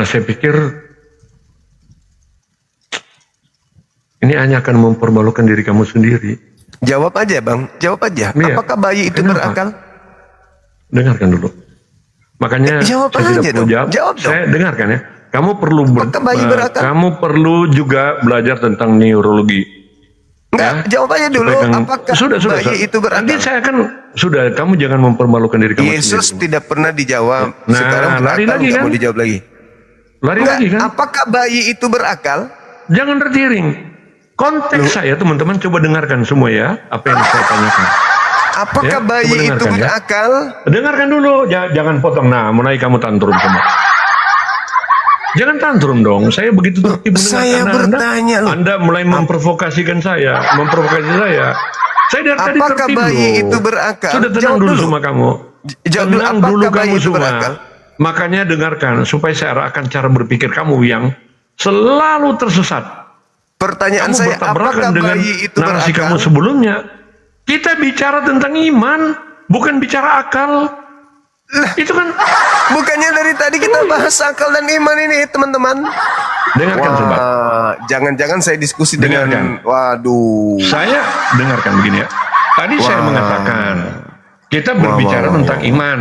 saya pikir ini hanya akan mempermalukan diri kamu sendiri. Jawab aja Bang, jawab aja. Iya. Apakah bayi itu berakal? Dengarkan dulu. Makanya Jawab saya aja tidak perlu dong. jawab. Jawab dong. Saya dengarkan ya. Kamu perlu bayi berakal? kamu perlu juga belajar tentang neurologi. Enggak, jawab aja dulu. Apakah bayi itu berakal? Nanti saya akan sudah. Kamu jangan mempermalukan diri kamu Yesus sendiri. tidak pernah dijawab. Nah, Sekarang lari berakal, lagi nggak kan? mau dijawab lagi. Lari Enggak, lagi kan? apakah bayi itu berakal? Jangan tertiring. Konteks saya teman-teman coba dengarkan semua ya apa yang saya tanyakan. Apakah Ya, bayi coba itu dengarkan, ya. berakal? Dengarkan dulu, jangan potong. Nah, mulai kamu tantrum semua. Jangan tantrum dong. Saya begitu tertib mendengarkan Saya bertanya loh. Anda mulai memprovokasikan saya, memprovokasi saya. Saya dari tadi Apakah tertib bayi loh. itu berakal? Sudah tenang Jawab dulu dulu. semua kamu. Jawab dulu, Tenang apakah dulu bayi kamu itu semua. berakal? Makanya dengarkan supaya saya arahkan cara berpikir kamu yang selalu tersesat. Pertanyaan Kamu saya, bertabrakan apakah dengan bayi itu narasi berakal? kamu sebelumnya. Kita bicara tentang iman, bukan bicara akal. Itu kan bukannya dari tadi kita bahas akal dan iman ini, teman-teman. Dengarkan sobat. Jangan-jangan saya diskusi Dengarkan. dengan waduh. Saya dengarkan begini ya. Tadi saya mengatakan kita berbicara tentang iman.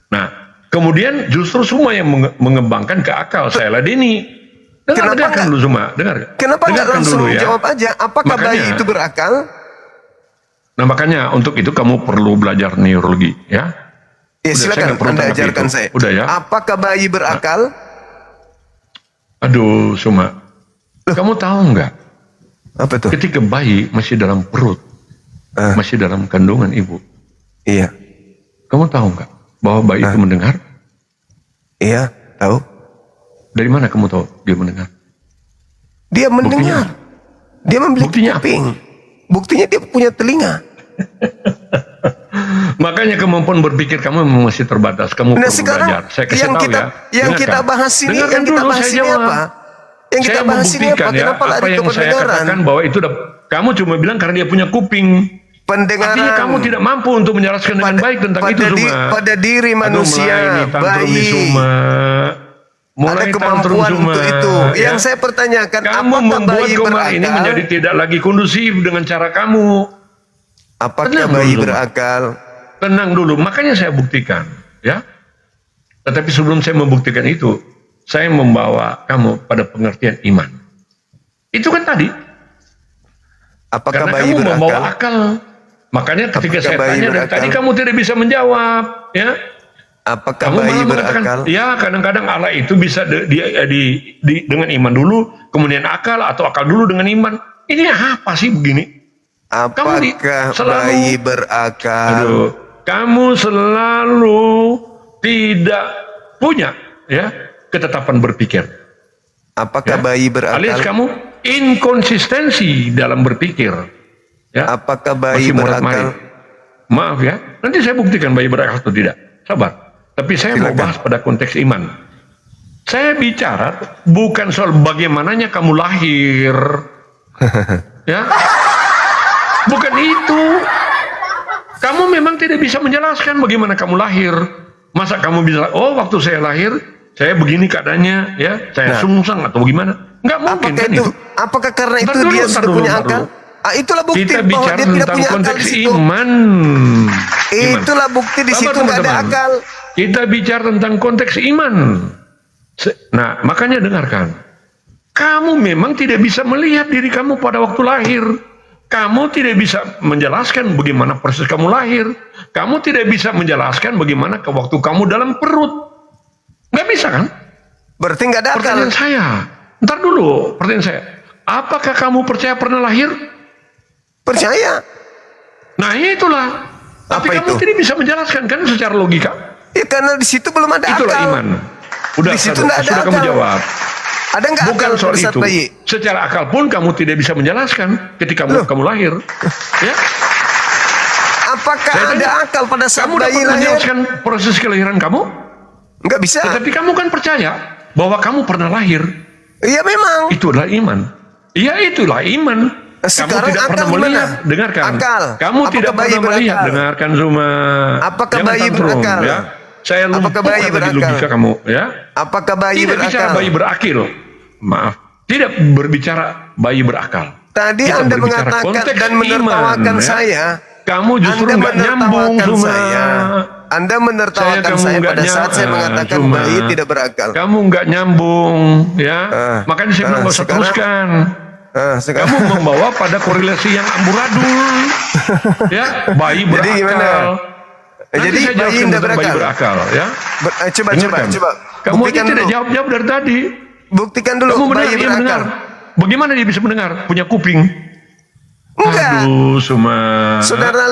Nah, kemudian justru semua yang mengembangkan ke akal saya ladeni. Dengarkan dulu semua. Kenapa nggak Dengarkan langsung dulu ya. jawab aja? Apakah bayi itu berakal? Nah, makanya untuk itu kamu perlu belajar neurologi ya. Ya, Udah, saya silakan nggak perlu Anda tanggapi ajarkan itu. saya. Udah ya. Apakah bayi berakal? Aduh, Suma. Kamu tahu nggak? Apa tuh? Ketika bayi masih dalam perut, masih dalam kandungan ibu. Iya. Kamu tahu nggak bahwa bayi itu mendengar? Iya, tahu. Dari mana kamu tahu dia mendengar? Dia mendengar. Dia memiliki kuping. Buktinya dia punya telinga. Makanya kemampuan berpikir kamu memang masih terbatas. Kamu Nah, perlu sekarang belajar. Saya kasih yang tahu kita ya. yang Dengarkan. kita bahas ini, Dengarkan yang kita dulu, bahas saya ini jawab. apa? Yang kita Saya bahas ini apa? membuktikan ya, Kenapa lari apa ke yang saya pendengaran? katakan bahwa itu kamu cuma bilang karena dia punya kuping. Pendengaran. Artinya kamu tidak mampu untuk menjelaskan dengan baik tentang itu semua. Pada diri manusia, bayi. Mulai ada kemampuan untuk itu. Yang saya pertanyakan, kamu apakah membuat bayi koma berakal? ini menjadi tidak lagi kondusif dengan cara kamu. Apakah Tenang bayi dulu, berakal? Tenang dulu, makanya saya buktikan, ya. Tetapi sebelum saya membuktikan itu, saya membawa kamu pada pengertian iman. Itu kan tadi. Apakah Karena bayi kamu berakal? membawa akal. Makanya ketika Apakah saya bayi tanya dari berakal? tadi kamu tidak bisa menjawab, ya. Apakah Kamu bayi malah mengatakan, berakal? ya kadang-kadang Allah itu bisa dengan iman dulu, kemudian akal, atau akal dulu dengan iman. Ini apa sih begini? Apakah bayi berakal? Aduh, kamu selalu tidak punya ya ketetapan berpikir. Apakah bayi berakal? Alias kamu inkonsistensi dalam berpikir. Ya. Apakah bayi Masih berakal? morat-marit. Maaf ya, nanti saya buktikan bayi berakal atau tidak. Sabar. Tapi saya mau bahas pada konteks iman. Saya bicara bukan soal bagaimananya kamu lahir. Ya. Bukan itu. Kamu memang tidak bisa menjelaskan bagaimana kamu lahir. Masa kamu bisa, oh waktu saya lahir, saya begini keadaannya, ya, saya sungsang atau bagaimana? Nggak mungkin Apakah kan itu? Apakah karena itu dia sudah punya akal? Itulah bukti Kita bahwa bicara dia tidak tentang punya akal konteks di situ. iman. Itulah bukti di situ nggak ada akal. Kita bicara tentang konteks iman. Nah, makanya dengarkan. Kamu memang tidak bisa melihat diri kamu pada waktu lahir. Kamu tidak bisa menjelaskan bagaimana proses kamu lahir. Kamu tidak bisa menjelaskan bagaimana ke waktu kamu dalam perut. Nggak bisa kan? Berarti nggak ada akal. Pertanyaan saya, ntar dulu pertanyaan saya. Apakah kamu percaya pernah lahir? Percaya. Nah itulah. Tapi kamu tidak bisa menjelaskan kan secara logika. Ya karena di situ belum ada Itulah akal. iman. Udah, Di situ nggak ada sudah kamu akal. jawab. Ada nggak Bukan akal soal pada saat itu. bayi? Secara akal pun kamu tidak bisa menjelaskan ketika kamu lahir. Ya. Apakah Saya ada tanya, akal pada saat kamu bayi dapat lahir? menjelaskan proses kelahiran kamu? Nggak bisa. Tetapi kamu kan percaya bahwa kamu pernah lahir. Iya memang. Itulah iman. Iya itulah iman. Sekarang kamu tidak akal pernah gimana? melihat, dengarkan. Akal. Kamu Apakah tidak bayi pernah melihat, berakal? dengarkan Zuma. Apakah Jangan bayi tantrum, berakal? Ya. Saya Apakah lumpuhkan bayi tadi berakal? logika kamu, ya. Apakah bayi Tidak bicara berakal? bayi berakil. Maaf. Tidak berbicara bayi berakal. Tadi Kita Anda berbicara mengatakan konteks dan menertawakan iman, ya. saya. Kamu justru Anda nggak nyambung, menertawakan Zuma. saya. Anda menertawakan Kamu saya nggak pada saat saya mengatakan Zuma. bayi tidak berakal. Kamu nggak nyambung, ya. Makanya saya bilang nggak usah sekarang- teruskan. sekarang- Kamu membawa pada korelasi yang amburadul, ya. Bayi berakal. Jadi gimana? Nanti Jadi saya bayi jawabkan tidak tentang bayi berakal. berakal, ya. Coba. Kamu aja Buktikan tidak dulu. jawab dari tadi. Buktikan dulu Kamu bayi dia berakal. mendengar. Bagaimana dia bisa mendengar? Punya kuping. Enggak. Aduh, Suma. Saudara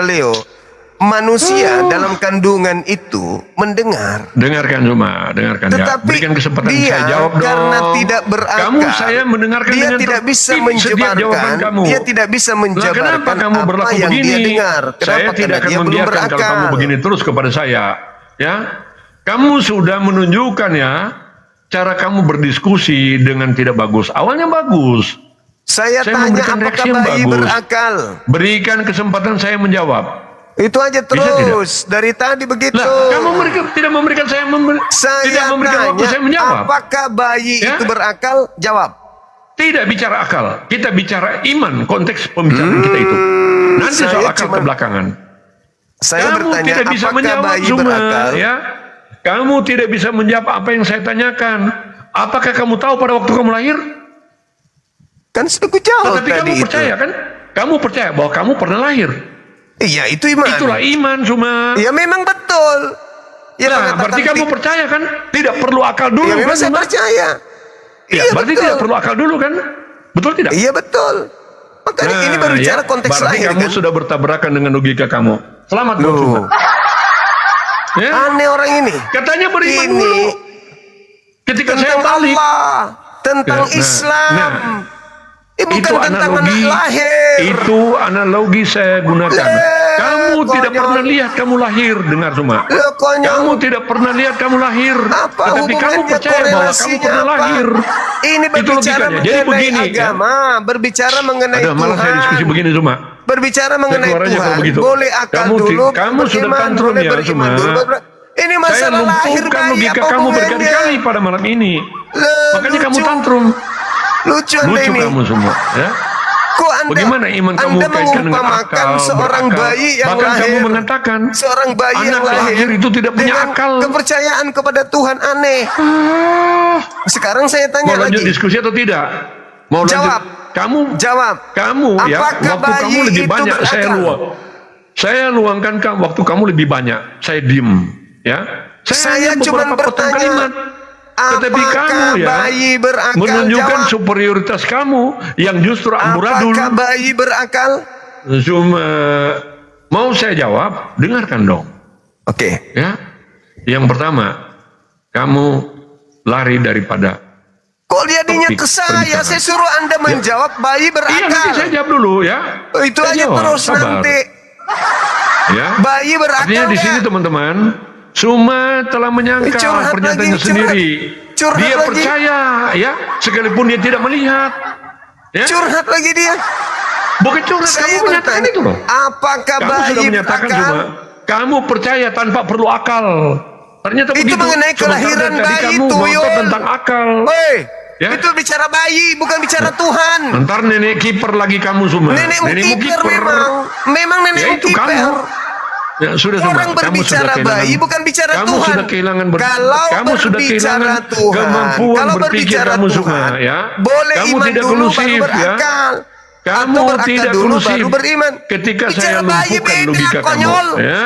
Leo, manusia dalam kandungan itu mendengar. Dengarkan Zuma, dengarkan ya. Tetapi Berikan kesempatan dia saya jawab dong. karena tidak berakal, Kamu saya mendengarkan dia dengan tidak bisa tertib setiap jawaban menjabarkan. kamu. Dia tidak bisa Lah, kenapa menjabarkan kamu apa berlaku yang begini? dia dengar. Saya Kenapa? tidak Karena akan dia belum membiarkan kalau berakal. kamu begini terus kepada saya. Ya, kamu sudah menunjukkan ya cara kamu berdiskusi dengan tidak bagus. Awalnya bagus. Saya tanya memberikan apakah reaksi yang bayi bagus. berakal. Berikan kesempatan saya menjawab. Itu aja terus dari tadi begitu. Lah, kamu tidak memberikan saya tidak memberikan waktu saya menjawab. Apakah bayi Ya? itu berakal? Jawab. Tidak bicara akal, kita bicara iman, konteks pembicaraan kita itu. Nanti Saya soal akal cuma- kebelakangan. Saya Kamu bertanya tidak bisa apakah menjawab bayi semua, berakal? ya. Kamu tidak bisa menjawab apa yang saya tanyakan. Apakah kamu tahu pada waktu kamu lahir? Kan sudah kujawab Tetapi tadi kamu itu. percaya kan? Kamu percaya bahwa kamu pernah lahir. Iya, itu iman. Itulah iman, Suma. Ya memang betul. Ya, Nah, berarti kamu percaya kan? Tidak perlu akal dulu Ya memang kan? saya Suma? percaya. Ya, Iya, berarti betul. tidak perlu akal dulu kan? Betul tidak? Iya betul. Makanya ini baru bicara konteks berarti lahir kamu kan. sudah bertabrakan dengan logika kamu. Selamat Bang Loh. Suma. Ya? Aneh orang ini. Katanya beriman Ini dulu. Ketika saya tentang balik. Allah, tentang Nah, Islam. nah. Bukan Itu tentang analogi, anak lahir. itu analogi saya gunakan. Kamu tidak pernah lihat kamu lahir, dengar semua. Kamu tidak pernah lihat kamu lahir, tetapi kamu percaya bahwa kamu pernah lahir. Ini Itu berbicara logikanya. Jadi mengenai begini, agama, berbicara mengenai Ada malah saya Tuhan. diskusi begini cuma. Berbicara mengenai keluar aja kalau Tuhan, begitu. boleh akal Kamu dulu, kamu sudah beriman, tantrum boleh ya beriman cuma. dulu, ini Saya masalah lahir lumpuhkan bayi, logika apa kamu hubungannya? berkali-kali pada malam ini. Makanya kamu tantrum. Lucu Anda Lucu ini. kamu semua, ya. Kok Anda, Bagaimana iman kamu Anda kaitkan dengan mengumpamakan akal, seorang berakal? bayi yang Bahkan lahir, kamu mengatakan seorang bayi anak yang lahir itu tidak punya dengan akal. kepercayaan kepada Tuhan aneh. Sekarang saya tanya Mau lanjut lagi. diskusi atau tidak? Mau Jawab. lanjut? Kamu Jawab. Kamu ya, Apakah waktu kamu bayi lebih itu banyak saya berakal? luang. Saya luangkan waktu kamu lebih banyak. Saya diem, ya. Saya hanya cuma beberapa potong bertanya, kalimat. Tetapi kamu ya bayi berakal? menunjukkan Jawab. superioritas kamu yang justru amburadul. Apakah bayi berakal? Cuma mau saya jawab, dengarkan dong. Oke. Ya. Yang pertama, kamu lari daripada. Kok jadinya topik ke saya? perbincangan. Saya suruh Anda menjawab bayi berakal. Iya, nanti saya jawab dulu ya. Itu Saya aja jawab, terus sabar. nanti. Ya. Bayi berakal Artinya di sini nggak? teman-teman, Suma telah menyangkal Curhat pernyataannya lagi, sendiri. curhat Dia lagi. percaya, ya, sekalipun dia tidak melihat. Ya. Curhat lagi dia. Bukan curhat, Saya kamu menyatakan bertanya, itu loh. apakah Kamu bayi sudah menyatakan berakal? Suma, kamu percaya tanpa perlu akal. Ternyata Itu begitu. mengenai Sementara kelahiran tadi bayi, kamu ngotot tuyul. tentang akal. Hei, Ya? Itu bicara bayi, bukan bicara Tuhan. Ntar nenek kiper lagi kamu semua. Nenekmu kiper memang nenekmu itu kiper. kamu. Ya sudah Orang berbicara bayi bukan bicara kamu Tuhan. Sudah kehilangan kalau kamu sudah kehilangan Tuhan, kemampuan kalau berpikir kamu semua, ya. Boleh kamu iman tidak dulu kondusif, baru berakal. ya. Kamu tidak dulu kondusif. baru beriman. Ketika bicara saya bayi lumpuhkan beda, logika konyol. kamu, ya.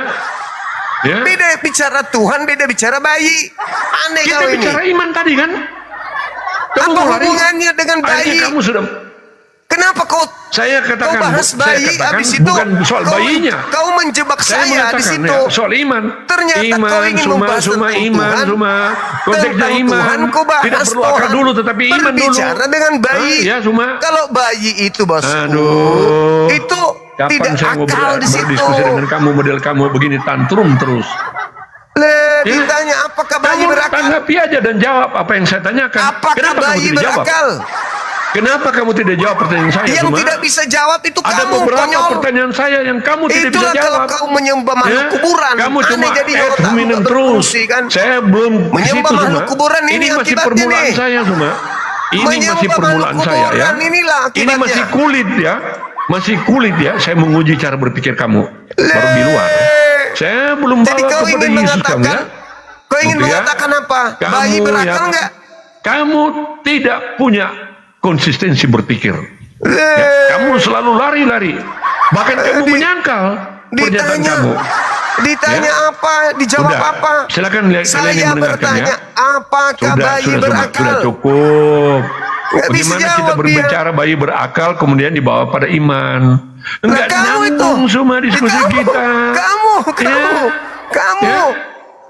Ya. Beda bicara Tuhan, beda bicara bayi. Aneh Kita kau ini. bicara iman tadi kan? Kamu apa hubungannya dengan bayi? Kamu sudah. Kenapa kau? Saya katakan, kau bahas bayi, habis itu bukan soal bayinya. Kau menjebak saya di situ. Ya, soal iman. Ternyata iman, kau ingin membahas tentang iman, Tuhan. konteksnya iman. Tuhan, kau bahas tidak perlu akal Tuhan. dulu, tetapi iman dulu. Berbicara dengan bayi. Ya, cuma. Kalau bayi itu bosku, itu Kapan tidak saya mau akal di situ. berdiskusi dengan kamu, model kamu begini tantrum terus. Ditanya apakah bayi kamu berakal? Tanggapi aja dan jawab apa yang saya tanyakan. Apakah Kenapa bayi kamu tidak jawab? berakal? Kenapa kamu tidak jawab pertanyaan saya? Yang Cuma tidak bisa jawab itu ada kamu, beberapa konyol. pertanyaan saya yang kamu tidak bisa Itulah jawab. kalau kau menyembah makhluk kuburan. Kamu cuma jadi ad hominem terus. kan? Saya belum ke Menyembah situ, makhluk Cuma. kuburan ini masih akibatnya permulaan nih. saya, Cuma. Ini Menyembah masih permulaan makhluk saya, ya. kuburan inilah Ini akibatnya. masih kulit, ya. Masih kulit, ya. Saya menguji cara berpikir kamu. Baru di luar. Saya belum Jadi bawa kau kepada ingin Yesus kamu, ya. Kau ingin Gitu, ya. mengatakan apa? Kamu, Bayi berakal ya, enggak? Kamu tidak punya konsistensi berpikir. Ya, kamu selalu lari-lari. Bahkan kamu menyangkal pernyataan kamu. Ditanya Ya. apa? Dijawab Sudah. apa? Silakan kalian Saya yang mendengarkan, bertanya, ya. apakah bayi Sudah berakal? cukup. Nggak bisa Bagaimana jawab kita dia. berbicara bayi berakal kemudian dibawa pada iman? Enggak nyambung semua diskusi kita.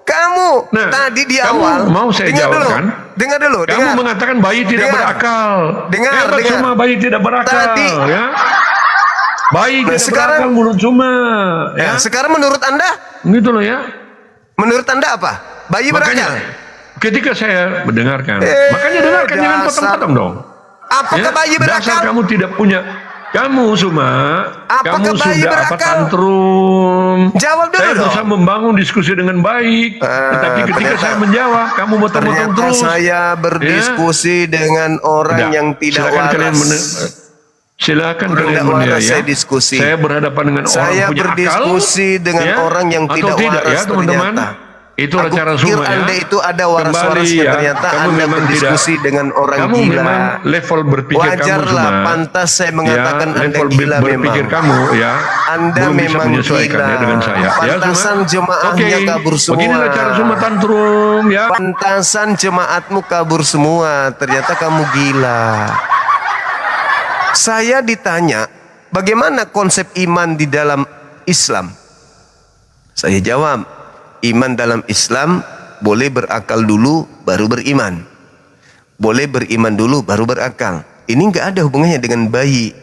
Kamu. Nah, tadi di kamu awal. mau saya dengar jawab dulu, kan? Dengar dulu. Kamu mengatakan bayi tidak berakal. Dengar. Cuma bayi tidak berakal. Tadi. Ya. Bayi tidak sekarang, berakal menurut Cuma. Ya. Sekarang menurut Anda? Gitu loh, ya. Menurut Anda apa? Bayi berakal? Ketika saya mendengarkan, makanya dengarkan, jangan potong-potong dong. Apakah bayi berakal? Dasar kamu tidak punya. Kamu Suma, kamu bayi sudah berakal? apa tantrum? Jawab dulu saya dong. berusaha membangun diskusi dengan baik, tetapi ketika saya menjawab, kamu potong-potong terus. Saya berdiskusi dengan orang yang tidak waras. Silakan kalian menilai, ya. Saya diskusi. Saya berhadapan dengan orang Saya punya berdiskusi akal, dengan ya, orang yang atau tidak tidak, waras, ya teman-teman. ternyata. Itulah Aku cara pikir Suma, ya. Anda itu ada waras-warasnya, Kembali, ternyata kamu Anda memang berdiskusi dengan orang kamu gila. memang level berpikir kamu Wajarlah, Suma. pantas saya mengatakan ya, Anda level gila berpikir memang. kamu, ya. Anda belum bisa memang menyesuaikan, gila. ya, dengan saya. Pantasan Ya, jemaahnya kabur semua. Beginilah cara Suma tantrum, ya. Pantasan jemaatmu kabur semua. Ternyata kamu gila. Saya ditanya, bagaimana konsep iman di dalam Islam? Saya jawab, iman dalam Islam boleh berakal dulu baru beriman. Boleh beriman dulu baru berakal. Ini nggak ada hubungannya dengan bayi.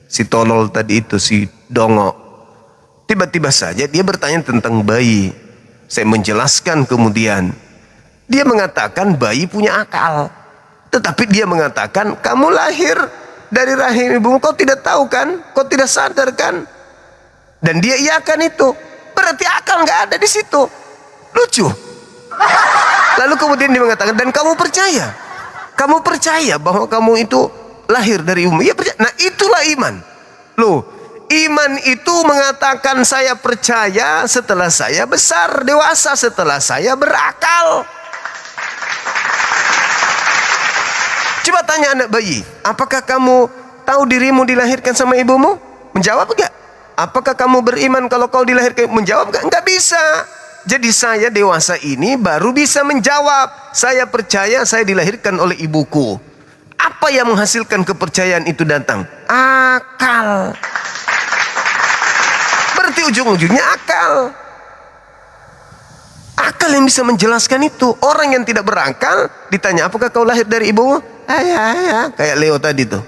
Si tolol tadi itu, si dongo. Tiba-tiba saja dia bertanya tentang bayi. Saya menjelaskan kemudian. Dia mengatakan bayi punya akal. Tetapi dia mengatakan, kamu lahir dari rahim ibumu, kau tidak tahu kan? Kau tidak sadar kan? Dan dia iakan itu. Berarti akal nggak ada di situ. Lucu. Lalu kemudian dia mengatakan, dan kamu percaya? Kamu percaya bahwa kamu itu lahir dari ibumu? Ya percaya. Nah itulah iman. Loh, iman itu mengatakan saya percaya setelah saya besar, dewasa, setelah saya berakal. Coba tanya anak bayi, apakah kamu tahu dirimu dilahirkan sama ibumu? Menjawab enggak? Apakah kamu beriman kalau kau dilahirkan? Menjawab enggak? Enggak bisa. Jadi saya dewasa ini baru bisa menjawab. Saya percaya saya dilahirkan oleh ibuku. Apa yang menghasilkan kepercayaan itu datang? Akal. Berarti ujung-ujungnya akal. Akal yang bisa menjelaskan itu. Orang yang tidak berakal ditanya, apakah kau lahir dari ibumu? Ya. Kayak Leo tadi tuh.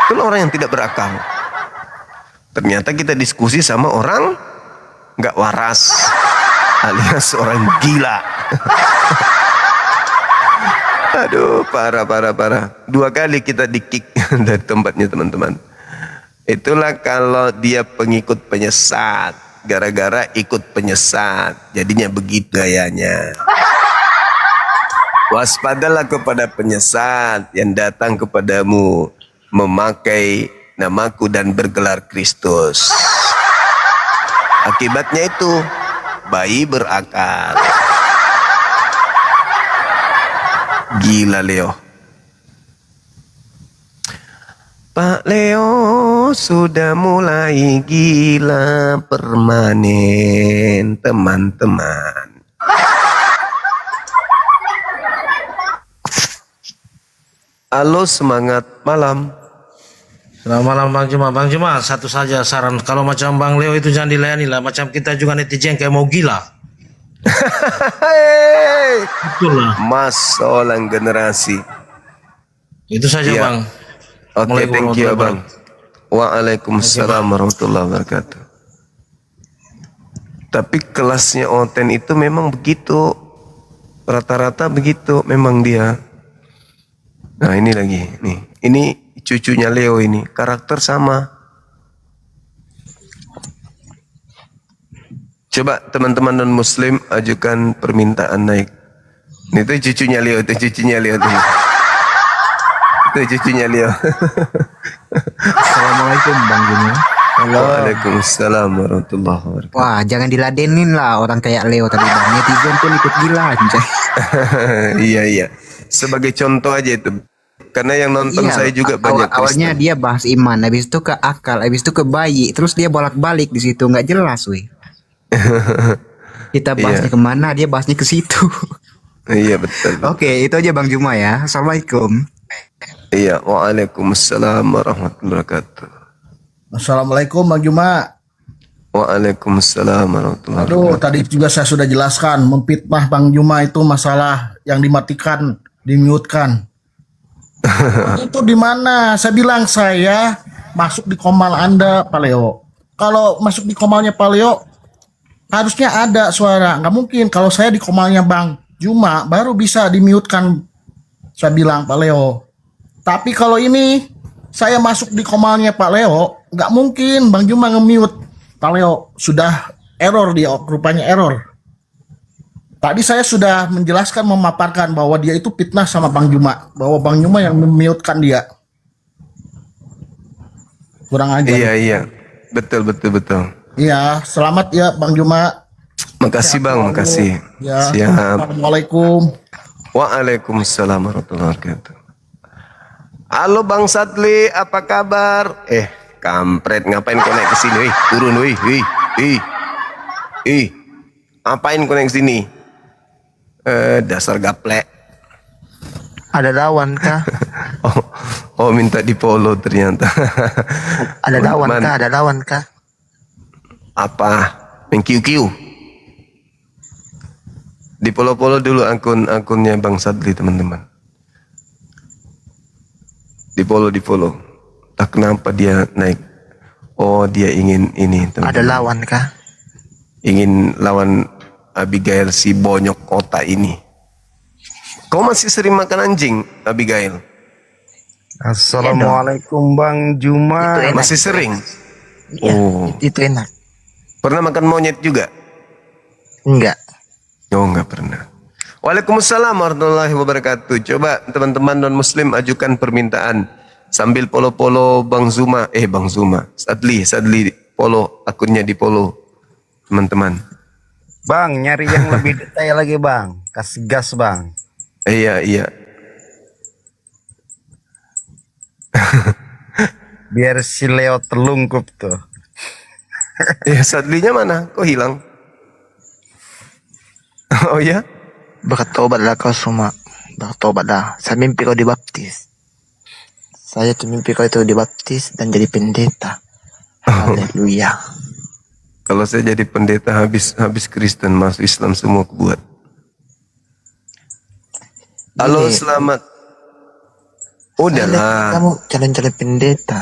Itu orang yang tidak berakal. Ternyata kita diskusi sama orang nggak waras, alias orang gila. Aduh, parah. 2 kali kita di-kick dari tempatnya teman-teman. Itulah kalau dia pengikut penyesat. Gara-gara ikut penyesat, jadinya begitu gayanya. Waspadalah kepada penyesat yang datang kepadamu memakai namaku dan bergelar Kristus. Akibatnya itu bayi berakal. Gila Leo. Pak Leo sudah mulai gila permanen, teman-teman. Halo, semangat malam. Selamat malam Bang Juma. Bang Juma, satu saja saran. Kalau macam Bang Leo itu jangan dilayani lah. Macam kita juga netizen kayak mau gila. Itulah. Masalah generasi. Itu saja Ya. Bang. Oke, thank you Bang. Waalaikumsalam warahmatullahi wabarakatuh. Tapi kelasnya Oten itu memang begitu. Rata-rata begitu memang dia. Nah ini lagi, nih. Ini cucunya Leo ini. Karakter sama. Coba teman-teman non-muslim ajukan permintaan naik. Ini tuh cucunya Leo, itu cucunya Leo tuh. Itu cucunya Leo. Assalamualaikum Bang Juma. Halo. Waalaikumsalam warahmatullahi wabarakatuh. Wah, jangan diladenin lah orang kayak Leo tadi Bang. Netizen tuh ikut gila anjay. Iya. Sebagai contoh aja itu. Karena yang nonton saya juga banyak Awalnya Kristen. dia bahas iman, habis itu ke akal, habis itu ke bayi, terus dia bolak-balik di situ, nggak jelas, weh. Kita bahasnya kemana, dia bahasnya ke situ. Iya betul. Oke, itu aja Bang Juma ya. Assalamualaikum. Iya, waalaikumsalam warahmatullahi wabarakatuh. Assalamualaikum Bang Juma. Waalaikumsalam warahmatullahi Aduh, wabarakatuh. tadi juga saya sudah jelaskan, memfitnah Bang Juma itu masalah yang dimatikan, dimute-kan. Itu di mana? Saya bilang saya masuk di komal Anda, Pak Leo. Kalau masuk di komalnya Pak Leo, harusnya ada suara. Nggak mungkin. Kalau saya di komalnya Bang Juma, baru bisa di-mute-kan. Saya bilang Pak Leo. Tapi kalau ini, saya masuk di komalnya Pak Leo, nggak mungkin Bang Juma nge-mute. Pak Leo sudah error dia, rupanya error. Tadi saya sudah menjelaskan, memaparkan bahwa dia itu fitnah sama Bang Juma, bahwa Bang Juma yang memiutkan dia. Kurang aja. Iya. Betul. Iya, selamat ya Bang Juma. Makasih Bang, makasih. Ya. Siap. Assalamualaikum. Waalaikumsalam warahmatullahi wabarakatuh. Halo Bang Sadli, apa kabar? Kampret, ngapain kau naik ke sini? Turun, Apain kau naik ke sini? Dasar gaplek. Ada lawan kah? Oh, minta di follow ternyata. Ada lawan kah? Apa? Main QQ. Di follow dulu akunnya Bang Sadli teman-teman. Di follow. Tak kenapa dia naik. Oh, dia ingin ini teman-teman. Ada lawan kah? Ingin lawan Abigail si bonyok kota ini. Kau masih sering makan anjing, Abigail? Assalamualaikum Bang Juma. Masih sering? Oh. Itu enak. Pernah makan monyet juga? Enggak. Oh, enggak pernah. Waalaikumsalam warahmatullahi wabarakatuh. Coba teman-teman non-muslim ajukan permintaan sambil follow Bang Zuma. Bang Zuma. Sadli follow akunnya, di follow teman-teman. Bang, nyari yang lebih detail lagi Bang. Kasih gas Bang. Iya. Biar si Leo terlungkup tuh. Sadlinya mana? Kok hilang? Oh ya? Bertobatlah kau semua. Bertobatlah. Saya mimpi kau dibaptis. Saya tuh mimpi kau itu dibaptis dan jadi pendeta. Haleluya. Kalau saya jadi pendeta habis Kristen, masuk Islam semua kubuat. Halo, selamat. Udahlah. Kamu calon-calon pendeta.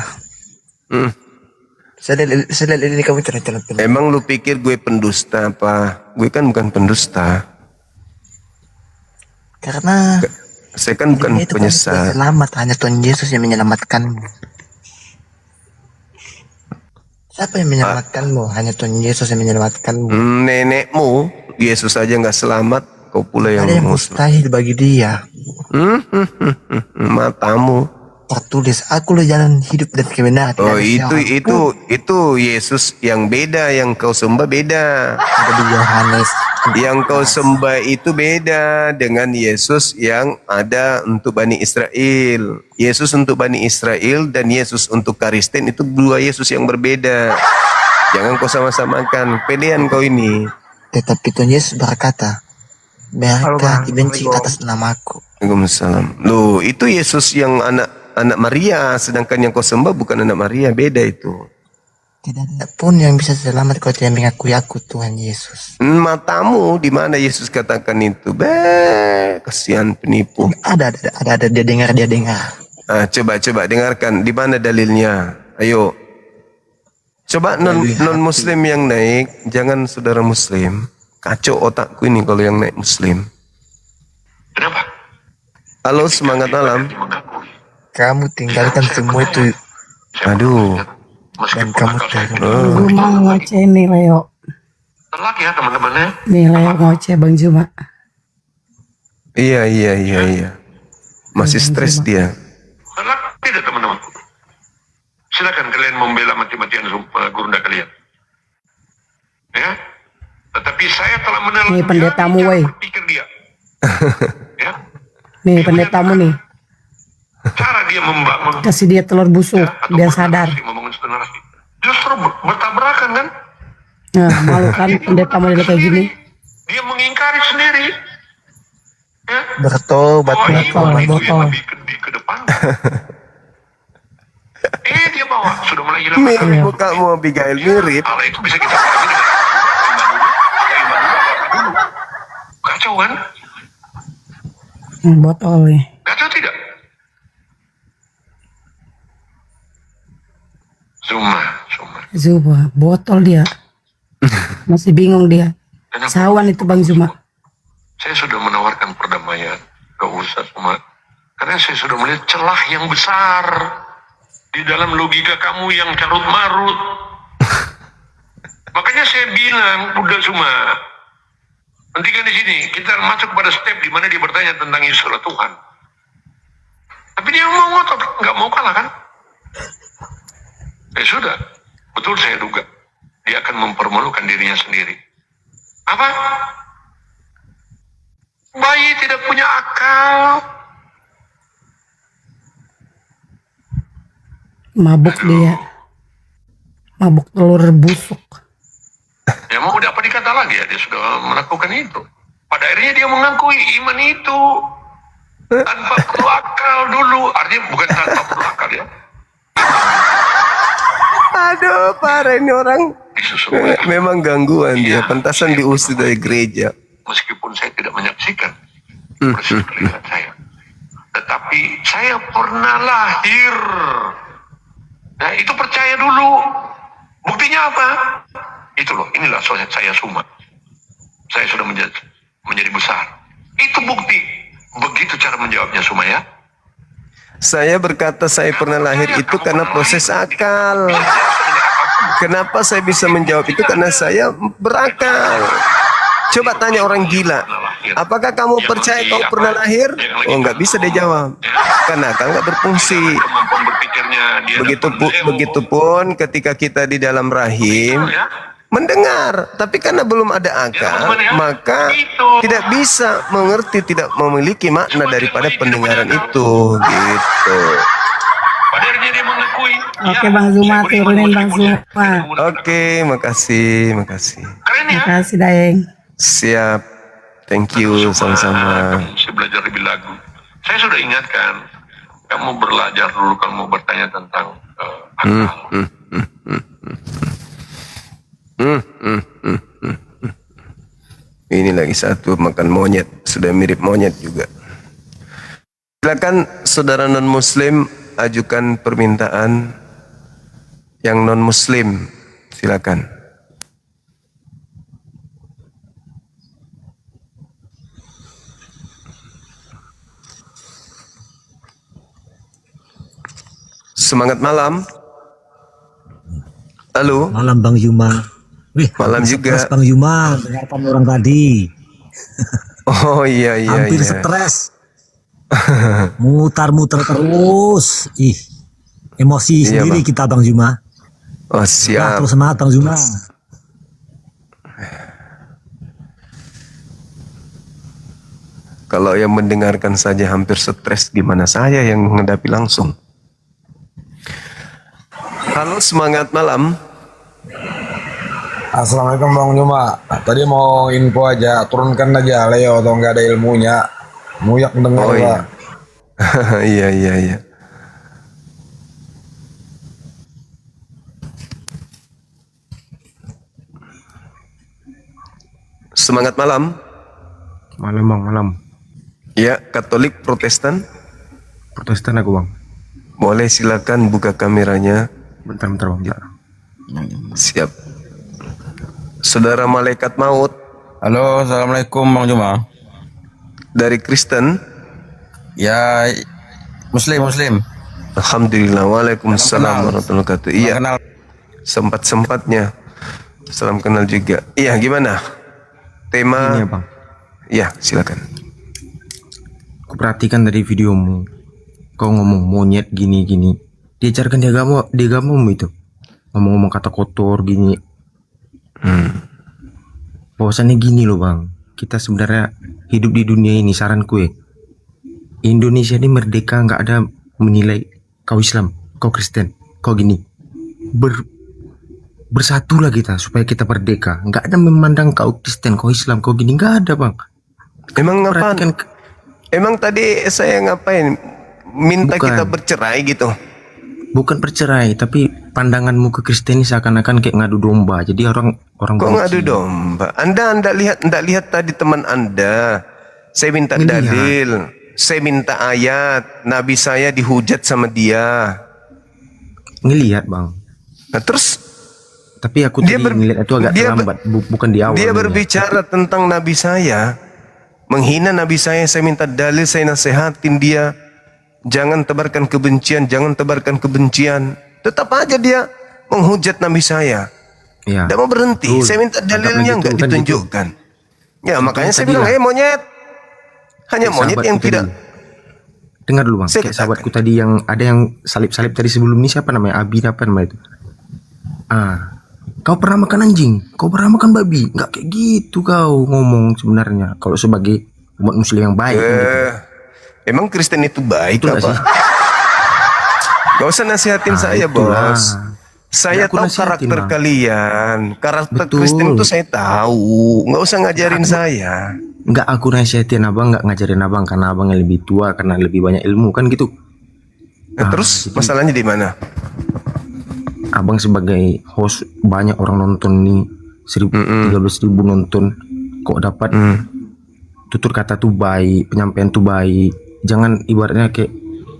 Saya lihat ini kamu calon-calon pendeta. Emang lu pikir gue pendusta apa? Gue kan bukan pendusta. Karena saya kan bukan penyesat. Selamat, hanya Tuhan Yesus yang menyelamatkanmu. Siapa yang menyelamatkanmu? Hanya Tuhan Yesus yang menyelamatkanmu. Nenekmu, Yesus aja nggak selamat. kau pula yang Ada yang mustahil bagi dia. Matamu. Tertulis, aku lah jalan hidup dan kebenaran. Oh, itu Yesus yang beda, yang kau sembah beda. Ada di Yohanes. Yang kau sembah itu beda dengan Yesus yang ada untuk Bani Israel. Yesus untuk Bani Israel dan Yesus untuk Kristen itu dua Yesus yang berbeda. Jangan kau sama-samakan. Pedean kau ini. Tetapi Tuhan Yesus berkata, mereka dibenci atas namaku. Waalaikumsalam. Loh, itu Yesus yang anak Maria, sedangkan yang kau sembah bukan anak Maria, beda itu. Tidak ada pun yang bisa selamat kalau tidak mengakui aku Tuhan Yesus. Matamu di mana Yesus katakan itu? Kasihan penipu. Ada dia dengar. Coba dengarkan di mana dalilnya. Ayo. Coba non muslim yang naik, jangan saudara muslim. Kacau otakku ini kalau yang naik muslim. Kenapa? Halo, semangat malam. Kamu tinggalkan semua itu. Aduh. Dan kamu Juma ngoceh nih Leo. Telak ya teman-temannya. Nih Leo ngoceh Bang Juma. Iya. Masih stres dia. Telak tidak teman-teman. Silakan kalian membela mati-matian gurunda kalian. Ya. Tetapi saya telah menelan. Nih pendetamu woi. Pikir dia. Ya. Nih pendetamu nih. Cara dia membangun. Kasih dia telur busuk biar sadar. Membangun narasi. Justru bertabrakan kan? Nah, malu kan pendeta model kayak gini. Dia mengingkari sendiri. Ya. Bertobat. Botol. Ke depan. Dia bawa sudah mulai hilang. Mirip mukamu Abigail, mirip. Allah itu bisa kita pahami dengan kacau kan? Botol nih. Kacau tidak? Zuma, botol dia. Masih bingung dia. Sawan itu Bang Zuma. Saya sudah menawarkan perdamaian ke Ustaz Umar. Karena saya sudah melihat celah yang besar di dalam logika kamu yang carut marut. Makanya saya bilang, udah Zuma, hentikan di sini. Kita masuk pada step di mana dia bertanya tentang Yesus Tuhan. Tapi dia mau ngotot, nggak mau kalah kan? Sudah, betul saya duga dia akan mempermalukan dirinya sendiri. Apa? Bayi tidak punya akal. Mabuk dia. Mabuk telur busuk. Ya mau apa dikata lagi ya, dia sudah melakukan itu. Pada akhirnya dia mengakui iman itu tanpa perlu akal dulu. Artinya bukan tanpa perlu akal ya. Aduh, parah ini orang. Memang gangguan dia. Pentasan diusir dari gereja. Meskipun saya tidak menyaksikan persis terlihat saya, tetapi saya pernah lahir. Nah itu percaya dulu. Buktinya apa? Itu loh, inilah saya Suma. Saya sudah menjadi besar. Itu bukti. Begitu cara menjawabnya Suma ya. Saya berkata saya pernah lahir itu karena proses akal. Kenapa saya bisa menjawab itu? Karena saya berakal. Coba tanya orang gila, apakah kamu percaya kau pernah lahir? Oh, nggak bisa dia jawab. Karena akal nggak berfungsi. Begitupun ketika kita di dalam rahim mendengar, tapi karena belum ada akal, maka tidak bisa mengerti, tidak memiliki makna daripada pendengaran itu, gitu. Oke Bang Zuma, turunin Bang Zuma. Oke, makasih. Makasih Daeng. Siap, thank you, sama-sama. Saya belajar lebih lagu. Saya sudah ingatkan, kamu belajar dulu, kamu bertanya tentang akal. Ini lagi satu makan monyet, sudah mirip monyet juga. Silakan saudara non muslim ajukan permintaan yang non muslim, silakan. Semangat malam. Halo. Malam Bang Zuma. Wih, malam juga. Bang Zuma, dengarkan orang tadi. Oh iya iya. Hampir iya. stres. Mutar-mutar terus. Ih, emosi Iya, sendiri Bang. kita Bang Juma. Oh Nah, siap. terus semangat Bang Juma. Kalau yang mendengarkan saja hampir stres, gimana saya yang menghadapi langsung? Halo, semangat malam. Assalamualaikum Bang Juma. Tadi mau info aja, turunkan aja Leo atau nggak ada ilmunya. Muyak dengar Oh Pak. iya. iya. Semangat malam. Malam bang, malam. Ya, Katolik Protestan. Protestan aku bang. Boleh silakan buka kameranya. Bentar bang. Ya. Siap. Saudara Malaikat Maut. Halo, assalamualaikum Bang Juma. Dari Kristen. Ya, Muslim. Alhamdulillah. Waalaikumsalam warahmatullahi wabarakatuh. Iya. Kenal. Sempat-sempatnya. Salam kenal juga. Iya, gimana? Tema. Ini ya bang. Ya, silakan. Aku perhatikan dari videomu. Kau ngomong monyet gini-gini. Diajarkan di agamamu itu. Ngomong-ngomong kata kotor gini. Bahwasannya gini loh bang. Kita sebenarnya hidup di dunia ini, saranku ya. Indonesia ini merdeka, nggak ada menilai kau Islam, kau Kristen, kau gini. Bersatulah kita supaya kita merdeka. Nggak ada memandang kau Kristen, kau Islam, kau gini, nggak ada bang. Emang ngapain? Emang tadi saya ngapain? Minta Bukan. kita bercerai gitu? Bukan bercerai, tapi pandanganmu ke Kristen ini seakan-akan kayak ngadu domba. Jadi orang Kok benci. ngadu domba? Anda lihat tadi teman Anda. Saya minta dalil. Saya minta ayat. Nabi saya dihujat sama dia. Ngelihat bang. Nah terus? Tapi aku tadi ngelihat itu agak terlambat, bukan di awal. Dia ngelihat. berbicara tentang Nabi saya, menghina Nabi saya minta dalil, saya nasihatin dia. Jangan tebarkan kebencian, jangan tebarkan kebencian. Tetap aja dia menghujat Nabi saya. Iya. Tidak mau berhenti. Betul. Saya minta dalilnya Anggaplah nggak gitu, kan ditunjukkan. Ya makanya saya tadi bilang, lah. monyet. Hanya Kayak monyet yang sahabatku tidak. tadi. Dengar dulu bang. Saya Kayak sahabatku tadi yang ada yang salib-salib tadi sebelum ini, siapa namanya? Abi apa namanya itu? Kau pernah makan anjing? Kau pernah makan babi? Nggak kayak gitu kau ngomong sebenarnya. Kalau sebagai umat muslim yang baik. kan gitu. Emang Kristen itu baik Betul nggak apa? Gak usah nasihatin saya itulah. bos. Saya Ya, aku tahu nasihatin, karakter Bang. kalian. Karakter Betul. Kristen itu saya tahu. Nggak usah ngajarin saya. Nggak aku nasihatin abang, nggak ngajarin abang karena abang yang lebih tua, karena lebih banyak ilmu kan gitu. Nah, terus masalahnya di mana? Abang sebagai host, banyak orang nonton nih, 13.000 nonton, kok dapat tutur kata tuh baik, penyampaian tuh baik. Jangan ibaratnya kayak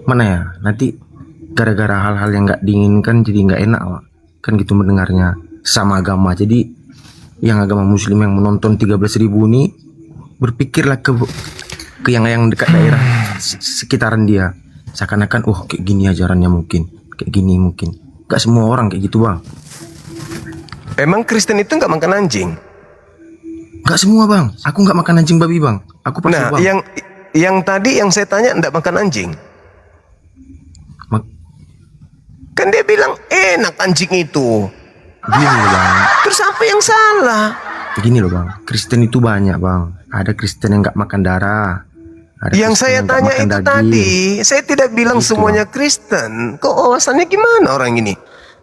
mana ya, nanti gara-gara hal-hal yang nggak diinginkan jadi nggak enak Wak. Kan gitu mendengarnya sama agama. Jadi yang agama muslim yang menonton 13.000 ini berpikirlah ke yang dekat daerah sekitaran dia, seakan-akan kayak gini ajarannya, mungkin kayak gini, mungkin gak semua orang kayak gitu bang. Emang Kristen itu nggak makan anjing? Gak semua bang, aku nggak makan anjing babi bang. Aku pasti Nah, bang. yang tadi yang saya tanya nggak makan anjing. Kan dia bilang enak anjing itu. Gini loh bang. Terus apa yang salah? Begini loh bang, Kristen itu banyak bang. Ada Kristen yang nggak makan darah. Ada Yang Kristen saya yang nggak tanya makan itu daging. tadi, saya tidak bilang semuanya Kristen. Kok wawasannya gimana orang ini?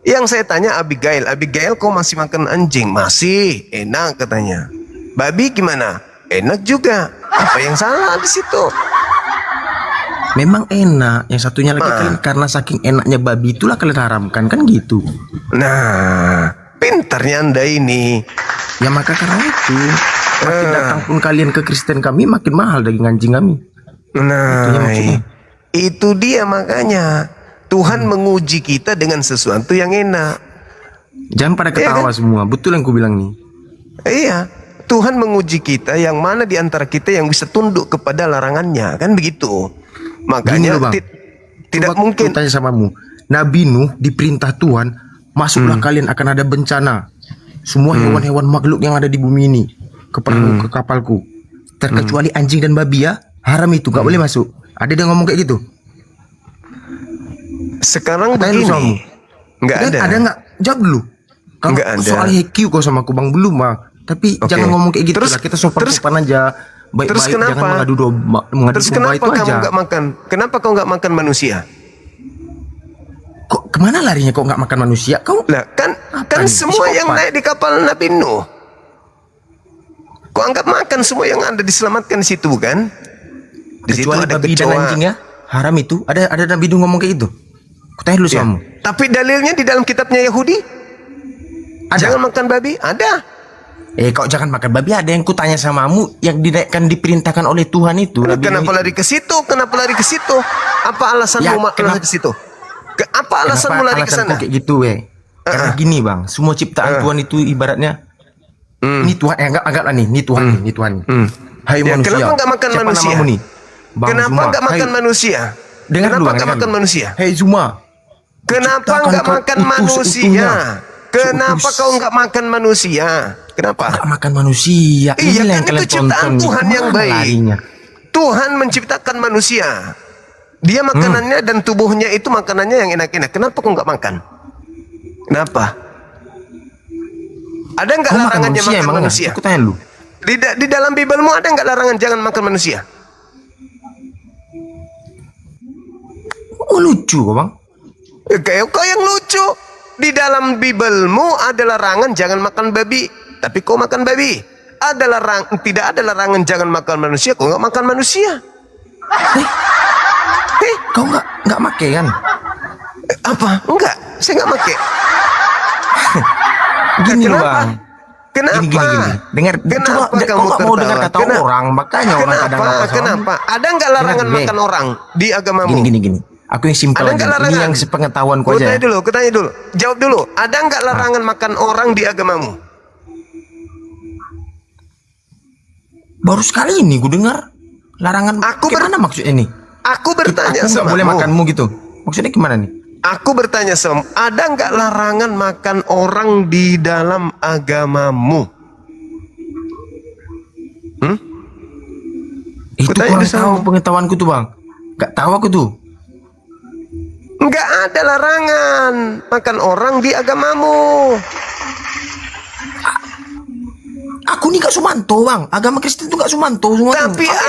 Yang saya tanya Abigail, kok masih makan anjing? Masih, enak katanya. Babi gimana? Enak juga. Apa yang salah di situ? Memang enak. Yang satunya lagi kalian karena saking enaknya babi itulah kalian haramkan kan gitu. Nah, pintarnya Anda ini. Ya maka karena itu makin datang pun kalian ke Kristen kami, makin mahal daging anjing kami. Nah, itu dia makanya Tuhan menguji kita dengan sesuatu yang enak. Jangan pada ketawa semua. Betul yang ku bilang nih. Iya, Tuhan menguji kita yang mana di antara kita yang bisa tunduk kepada larangannya, kan begitu. Makanya Gini loh, Bang. tidak Coba mungkin. ku tanya samamu. Nabi Nuh diperintah Tuhan, masuklah kalian akan ada bencana. Semua hewan-hewan makhluk yang ada di bumi ini ke perahu, ke kapalku. terkecuali anjing dan babi ya, haram itu, gak boleh masuk. Ada dia ngomong kayak gitu. Sekarang Tanya begini, nggak ada. Ada nggak? Jawab dulu. Kalau Nggak ada. soal HQ kau sama aku bang belum bang. Tapi Oke. jangan ngomong kayak gitu Terus- lah. Kita sopan-sopan aja. Baik-baik, Terus kenapa? jangan mengadu domba, mengadu Terus domba kenapa itu kamu aja. nggak makan? Kenapa kau nggak makan manusia? Kok kemana larinya kok nggak makan manusia? Kau Lah kan Apa nih? semua yang Psikopat. naik di kapal Nabi Nuh. Kau anggap makan semua yang ada diselamatkan di situ bukan? Di situ kecuali ada babi dan kecoa. anjing ya, haram itu. Ada Nabi Nuh ngomong kayak gitu. Kutanya dulu Ya. sama. Tapi dalilnya di dalam kitabnya Yahudi. Ada. Jangan makan babi. Ada. Kau jangan makan babi. Ada yang kutanya samamu yang dinaikkan diperintahkan oleh Tuhan itu. Nabi Kenapa Nuh itu. lari ke situ? Kenapa lari ke situ? Apa alasanmu Ya, lari ke situ? Apa alasanmu lari ke alasan sana? kau kayak gitu Karena gini bang, semua ciptaan Tuhan itu ibaratnya ini Tuhan, anggaplah nih, ini Tuhan nih, ini Tuhan nih. Hai Ya, manusia. kenapa nggak makan Siapa manusia? namamu nih? Bang Kenapa Zuma. nggak makan Hai, manusia? dengar Kenapa dulu, Bang, nggak dengar makan dulu. manusia? Hei Zuma. Kenapa Ciptakan nggak kau makan utuh manusia? seutuhnya. Kenapa kau nggak makan manusia? Kenapa? Nggak makan manusia. Iya Inilah kan yang itu kalian ciptaan tonton nih. Tuhan yang Kemana baik. larinya? Tuhan menciptakan manusia. Dia makanannya dan tubuhnya itu makanannya yang enak-enak. Kenapa kau nggak makan? Kenapa? Ada nggak Kau makan larangannya manusia, makan emang manusia? Aku tanya lu. Di dalam Bibelmu ada nggak larangan jangan makan manusia? Oh lucu kok bang. Kayak kau yang lucu. Di dalam Bibelmu ada larangan jangan makan babi, tapi kau makan babi. Tidak ada larangan jangan makan manusia, kau nggak makan manusia. Kau nggak make kan? Apa? Enggak, saya nggak make. Gini loh Kenapa? bang. Kenapa? Gini. Dengar, Kenapa coba, kamu kau nggak mau dengar tertawa? kata orang, makanya orang kadang nggak paham. Kenapa? Ada nggak larangan Dengar, makan orang di agamamu? Gini. Aku yang simpel Ada aja. nggak Ini larangan? yang sepengetahuanku Ku aja. tanya dulu. Jawab dulu. Ada nggak larangan makan orang di agamamu? Baru sekali ini gue dengar larangan. Gimana maksudnya ini? Aku bertanya Aku nggak sama boleh makanmu gitu. Maksudnya gimana nih? Aku bertanya sama, ada nggak larangan makan orang di dalam agamamu? Itu kurang tahu pengetahuanku tuh bang. Gak tahu aku tuh. Nggak ada larangan makan orang di agamamu. Aku nih gak sumanto bang. Agama Kristen tuh gak sumanto semua.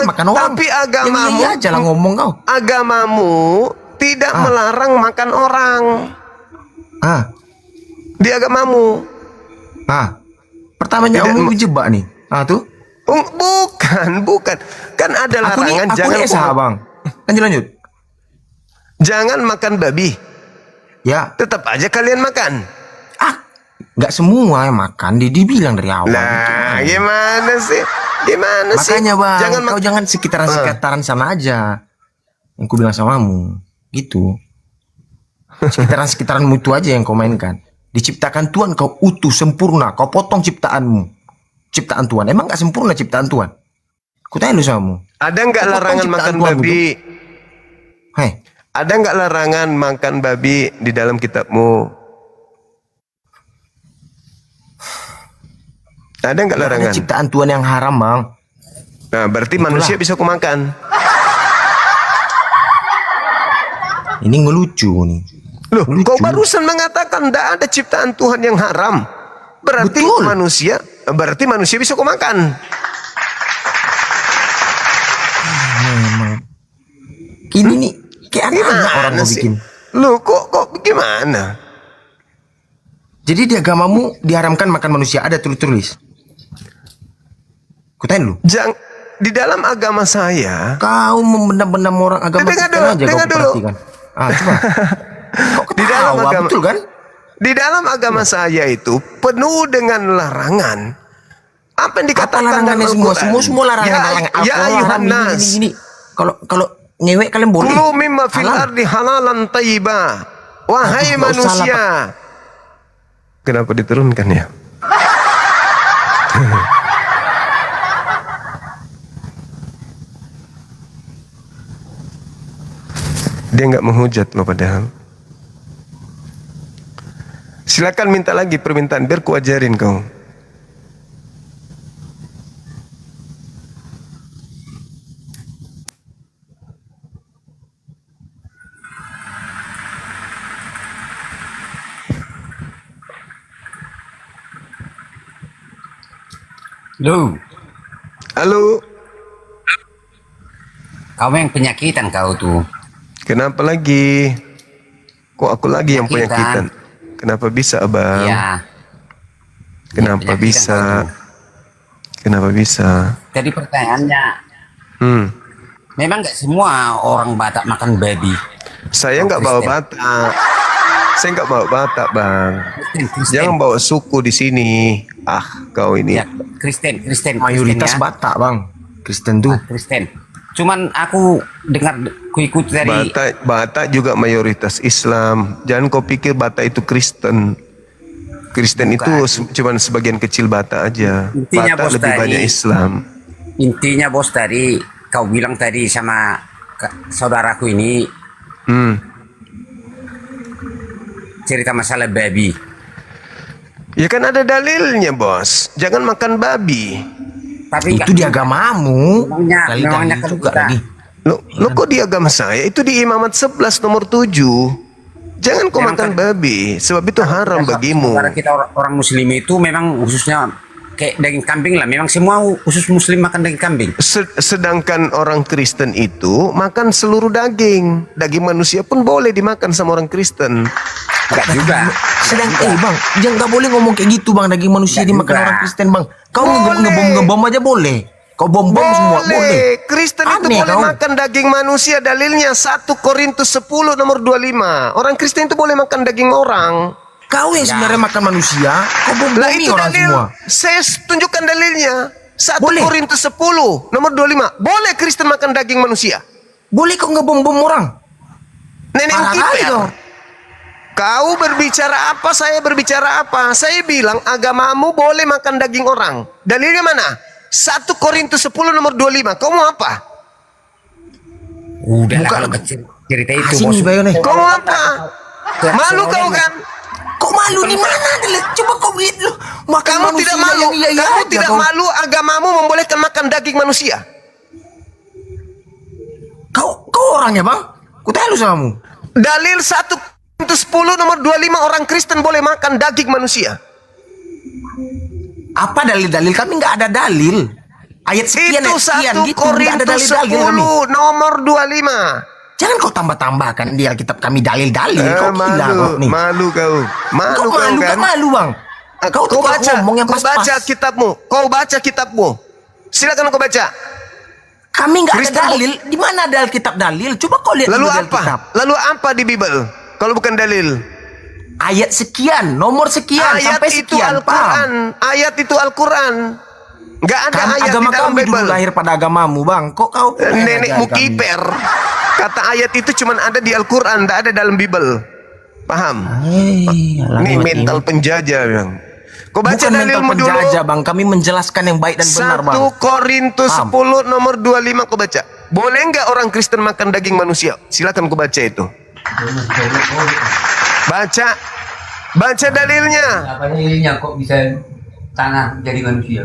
Makan orang. Tapi agamamu, aja lah ngomong kau. Agamamu tidak melarang makan orang. Di agamamu. Pertamanya kamu jebak nih. Tuh. Bukan. Kan ada larangan jangan. Aku nih bang. Lanjut. Jangan makan babi. Ya. Tetap aja kalian makan. Gak semua yang makan. Dibilang dari awal. Nah, gimana sih? Makanya bang. Kau jangan sekitaran sana aja. Yang ku bilang samamu. Gitu. Sekitaran mutu aja yang kau mainkan. Diciptakan Tuhan kau utuh sempurna. Kau potong ciptaanmu. Ciptaan Tuhan. Emang gak sempurna ciptaan Tuhan? Ku tanya lu samamu. Ada nggak larangan makan babi? Ada nggak larangan makan babi di dalam kitabmu? Ada nggak larangan? Ada ciptaan Tuhan yang haram bang. Nah berarti manusia bisa ku makan. Ini ngelucu nih. Loh, kau barusan mengatakan tidak ada ciptaan Tuhan yang haram. Berarti manusia bisa ku makan. Memang. Ini nih kayak aneh orang mau bikin. Loh, kok gimana? Jadi di agamamu diharamkan makan manusia, ada tulis. Kutanya lu. Di dalam agama saya. Kau memendam-pendam orang agama Kristen aja kau perhatikan. Coba. Kok di dalam agama, betul kan? Di dalam agama saya itu penuh dengan larangan. Apa yang dikatakan larangannya semua larangan. Ya ayuhan nas. Ini. Kalau ngewek kalian boleh. Kulu mimma fil ardi halalan tayyiba. Wahai manusia. Kenapa diturunkan ya? Dia nggak menghujat loh padahal. Silakan minta lagi permintaan biar ku ajarin kau. Lu. Halo. Kamu yang penyakitan kau tuh. Kenapa lagi? Kok aku lagi yang penyakitan? Kenapa bisa, Abang? Iya. Kenapa bisa? Kenapa bisa? Jadi pertanyaannya, memang nggak semua orang Batak makan babi? Saya nggak bawa Batak. Saya nggak bawa Batak, Bang. Jangan bawa suku di sini. Kau ini. Ya, Kristen. Mayoritas Kristen, ya. Batak, Bang. Kristen tuh. Kristen. Cuman aku dengar, ku ikut dari Batak juga mayoritas Islam. Jangan kau pikir Batak itu Kristen. Kristen itu cuman sebagian kecil Batak aja. Intinya, Batak Bos, lebih banyak Islam. Intinya bos tadi, kau bilang tadi sama saudaraku ini, cerita masalah babi. Ya kan ada dalilnya, Bos. Jangan makan babi. Tapi itu di agamamu. Memangnya juga lagi. Lo kok di agama saya? Itu di Imamat 11 nomor 7. Jangan kau makan babi, sebab itu haram bagimu. Saudara kita orang Muslim itu memang khususnya kayak daging kambing lah. Memang semua khusus Muslim makan daging kambing. Sedangkan orang Kristen itu makan seluruh daging. Daging manusia pun boleh dimakan sama orang Kristen. Enggak juga. Bang, jangan nggak boleh ngomong kayak gitu, Bang. Daging manusia dimakan orang Kristen, Bang. Kau ngebom aja boleh. Kau bom semua boleh. Kristen itu boleh makan daging manusia. Dalilnya 1 Korintus 10 nomor 25. Orang Kristen itu boleh makan daging orang. Kau yang sebenarnya makan manusia, kau bom-bomi orang dalil. semua. Saya tunjukkan dalilnya. 1 Korintus 10 nomor 25. Boleh Kristen makan daging manusia. Boleh kok ngebom-bom orang. Nenek kiper. Kau berbicara apa, saya berbicara apa. Saya bilang agamamu boleh makan daging orang. Dalilnya mana? 1 Korintus 10 nomor 25. Kau mau apa? Udah kalau cerita itu bos. Kau mau apa? Malu kau kan? Kok malu di mana? Coba kau lihat lu. Kamu tidak malu. Kamu tidak malu agamamu membolehkan makan daging manusia. Kau orangnya, Bang? Ku tanya lu samamu. Dalil 1 Korintus 10 nomor 25 orang Kristen boleh makan daging manusia. Apa dalil-dalil? Kami nggak ada dalil. Ayat sekian, itu ayat sekian 1 gitu. Korintus 10 nomor 25. Jangan kau tambah-tambahkan di Alkitab kami dalil-dalil. Kau gila kok nih. Malu kau. Malu kau kan? Gak malu, Bang. Kau baca, kau baca kitabmu. Kau baca kitabmu. Silakan kau baca. Kami nggak ada dalil. Di mana ada Alkitab dalil? Coba kau lihat. Lalu apa? Lalu apa di Bible? Kalau bukan dalil. Ayat sekian, nomor sekian, ayat sampai itu sekian. Al-Quran. Ayat itu Al-Quran. Nggak ada ayat agama di dalam kami Bible. dulu lahir pada agamamu, Bang. Kok kau nenekmu kiper? Kata ayat itu cuma ada di Al-Quran, tidak ada dalam Bible. Paham? Ini mental penjajah, Bang. Kau baca bukan mental dalilmu dulu. penjajah, Bang. Kami menjelaskan yang baik dan benar, Bang. 1 Korintus 10 nomor 25 kau baca. Boleh nggak orang Kristen makan daging manusia? Silakan kau baca itu. Baca dalilnya. Apa dalilnya kok bisa tanah jadi manusia?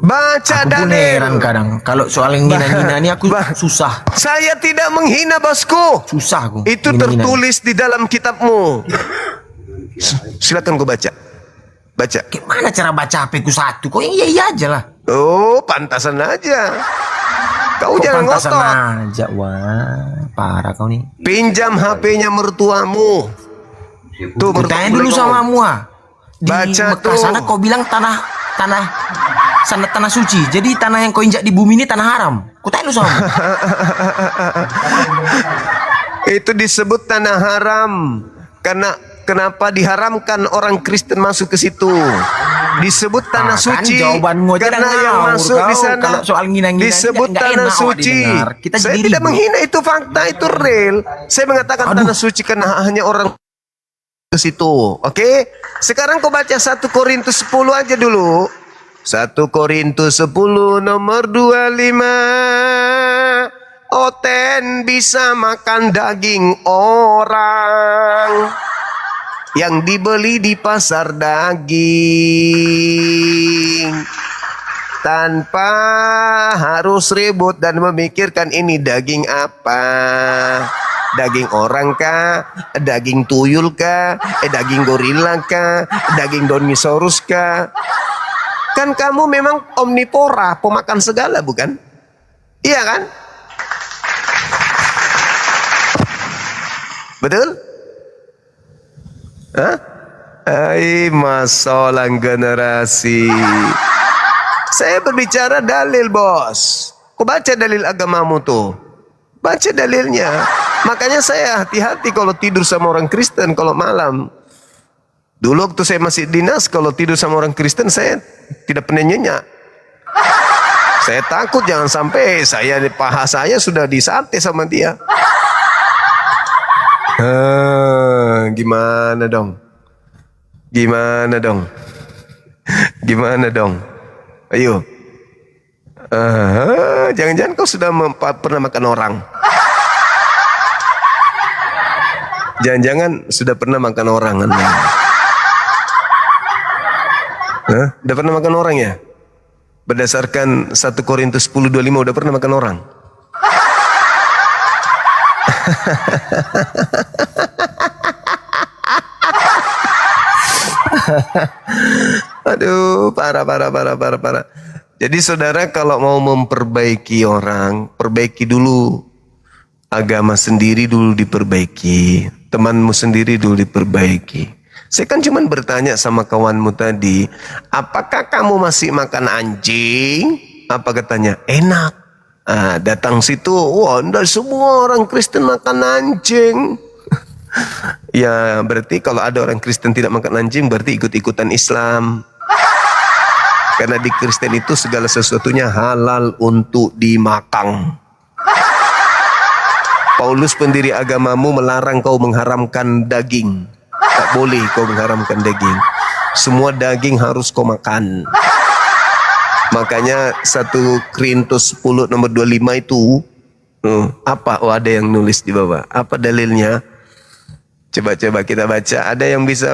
Baca dalil. Heran kadang kalau soal yang hina-hina ini aku susah. Saya tidak menghina, bosku. Susah aku. Itu tertulis di dalam kitabmu. Silakan kau baca. Baca. Gimana cara baca HP ku satu? Kok yang iya aja lah. Oh, pantasan aja. Kau jangan pantasan ngotot. aja. Wah, parah kau nih. Pinjam HP-nya mertuamu. Tuh, tanya dulu sama Mua. Di baca Mekah tuh. sana kau bilang tanah suci. Jadi tanah yang kau injak di bumi ini tanah haram. Kau tanya dulu sama Mua. Itu disebut tanah haram. Karena kenapa diharamkan orang Kristen masuk ke situ? Disebut tanah suci. Jawabanmu aja karena yang masuk di sana kalau soal ngina-ngina disebut tanah suci. Saya tidak menghina, itu fakta, itu real. Saya mengatakan tanah suci karena hanya orang ke situ. Oke? Sekarang kau baca 1 Korintus 10 aja dulu. 1 Korintus 10 nomor 25. Oten bisa makan daging orang yang dibeli di pasar daging tanpa harus ribut dan memikirkan ini daging apa. Daging orang kah? Daging tuyul kah? Daging gorila kah? Daging dinosaurus kah? Kan kamu memang omnivora, pemakan segala, bukan? Iya kan? Betul? Hah? Masalah generasi. Saya berbicara dalil, bos. Kau baca dalil agamamu tuh. Baca dalilnya. Makanya saya hati-hati kalau tidur sama orang Kristen kalau malam. Dulu waktu saya masih dinas, kalau tidur sama orang Kristen saya tidak pernah nyenyak. Saya takut jangan sampai paha saya sudah disate sama dia. Gimana dong? Gimana dong? Gimana dong? Ayo. Jangan-jangan kau sudah pernah makan orang. Jangan-jangan sudah pernah makan orang. Udah pernah makan orang ya? Berdasarkan 1 Korintus 10:25 udah pernah makan orang? Aduh, parah. Jadi saudara kalau mau memperbaiki orang, perbaiki dulu agama sendiri dulu diperbaiki, temanmu sendiri dulu diperbaiki. Saya kan cuma bertanya sama kawanmu tadi, apakah kamu masih makan anjing? Apa katanya? Enak. Datang situ, wah, enggak semua orang Kristen makan anjing. Ya berarti kalau ada orang Kristen tidak makan anjing berarti ikut-ikutan Islam. Karena di Kristen itu segala sesuatunya halal untuk dimakan. Paulus pendiri agamamu melarang kau mengharamkan daging. Tak boleh kau mengharamkan daging. Semua daging harus kau makan. Makanya 1 Korintus 10 nomor 25 itu apa? Oh, ada yang nulis di bawah. Apa dalilnya? Coba kita baca. Ada yang bisa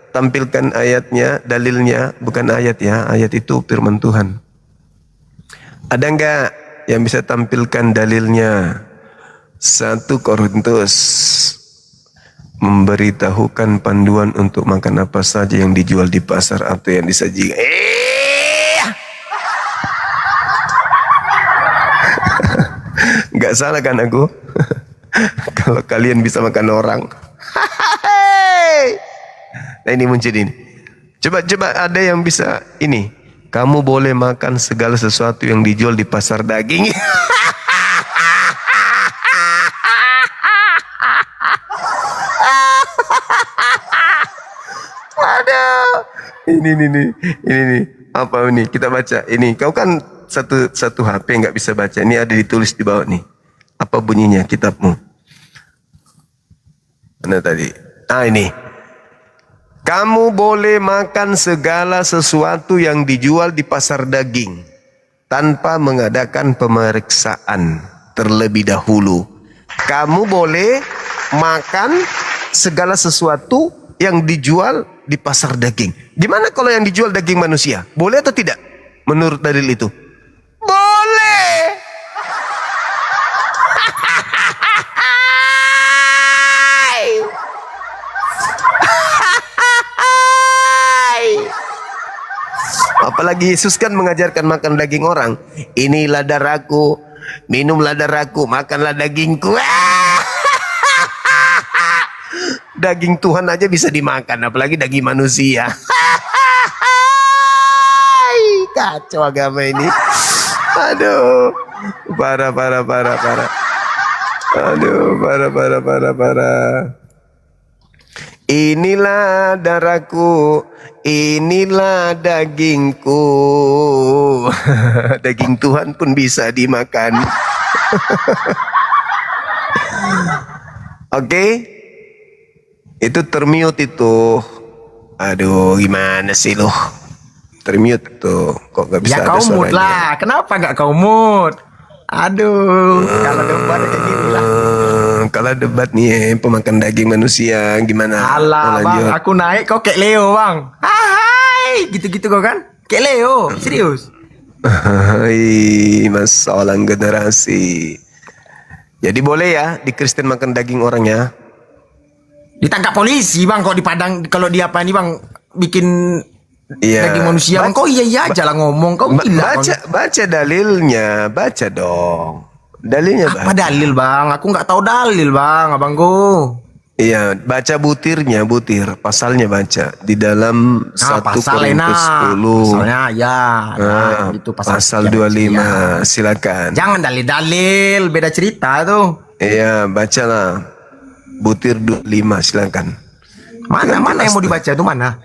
tampilkan ayatnya, dalilnya? Bukan ayat ya. Ayat itu firman Tuhan. Ada enggak yang bisa tampilkan dalilnya? 1 Korintus memberitahukan panduan untuk makan apa saja yang dijual di pasar atau yang disajikan. Nggak salah kan aku? Kalau kalian bisa makan orang. Nah ini muncul ini. Coba ada yang bisa ini. Kamu boleh makan segala sesuatu yang dijual di pasar daging. Ini apa ini? Kita baca ini. Kau kan satu HP nggak bisa baca. Ini ada ditulis di bawah nih. Apa bunyinya kitabmu? Mana tadi? Ini. Kamu boleh makan segala sesuatu yang dijual di pasar daging tanpa mengadakan pemeriksaan terlebih dahulu. Kamu boleh makan segala sesuatu yang dijual di pasar daging. Gimana kalau yang dijual daging manusia? Boleh atau tidak? Menurut dalil itu? Boleh. Apalagi Yesus kan mengajarkan makan daging orang. Inilah darahku, minumlah darahku, makanlah dagingku. Daging Tuhan aja bisa dimakan, apalagi daging manusia. Kacau agama ini. Aduh, parah. Aduh, parah. Inilah darahku, inilah dagingku. Daging Tuhan pun bisa dimakan. Oke? Itu termute itu. Aduh, gimana sih lo? Termute tuh. Kok gak bisa Ya ada kau mood suaranya? lah. Kenapa gak kau mood? Aduh, kalau debat kayak gini lah. Kalau debat nih pemakan daging manusia gimana? Alah Mau bang, aku naik kau kayak Leo bang. Hai, gitu-gitu kau kan? Kayak Leo, serius. Masalah generasi. Jadi boleh ya di Kristen makan daging orang ya? Ditangkap polisi bang, kalau di Padang, kalau di apa ini bang, bikin daging manusia. Bang, kok iya aja lah ngomong. Kau gila. Baca dalilnya, baca dong. Dalilnya apa dalil bang? Aku nggak tahu dalil bang, abangku. Iya, baca butir, pasalnya baca di dalam 1 Korintus 10. Pasalnya ya, gitu pasal 25. Silakan. Jangan dalil-dalil, beda cerita tuh. Iya, bacalah. Butir 25, silakan. Mana yang mau dibaca itu mana?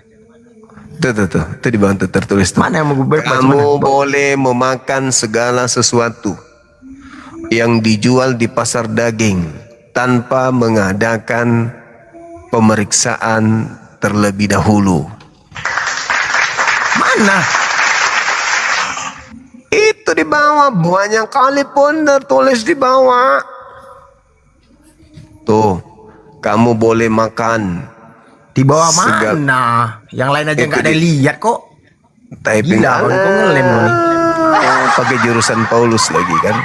Tuh, itu di bawah tertulis tuh. Mana yang mau dibaca? Kamu boleh memakan segala sesuatu yang dijual di pasar daging tanpa mengadakan pemeriksaan terlebih dahulu. Mana? Itu di bawah, banyak kali pun tertulis di bawah. Tuh, kamu boleh makan. Di bawah mana? Yang lain aja nggak ada yang lihat kok. Typing pakai jurusan Paulus lagi kan?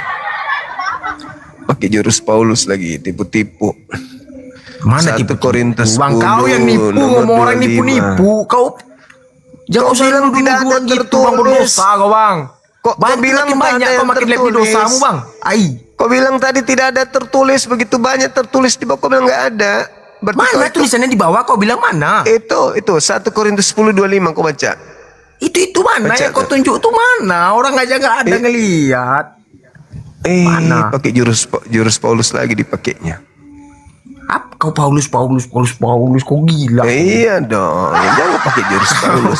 Pakai jurus Paulus lagi, tipu-tipu. Mana 1 Korintus 10. Bang, kau yang nipu, ngomong orang nipu-nipu. Kau jangan usah bilang duluan gitu, bang, berdosa kau bang. Kok bilang banyak kau makin lebih dosamu bang. Kau bilang tadi tidak ada tertulis, begitu banyak tertulis di bawah, kau bilang nggak ada. Mana tulisannya di bawah? Kau bilang mana? Itu 1 Korintus 10:25 kau baca. Itu mana yang kau tunjuk tuh mana? Orang aja nggak ada ngelihat. Pakai jurus Paulus lagi dipakainya. Apa kau Paulus kau gila. Iya dong, jangan pakai jurus Paulus.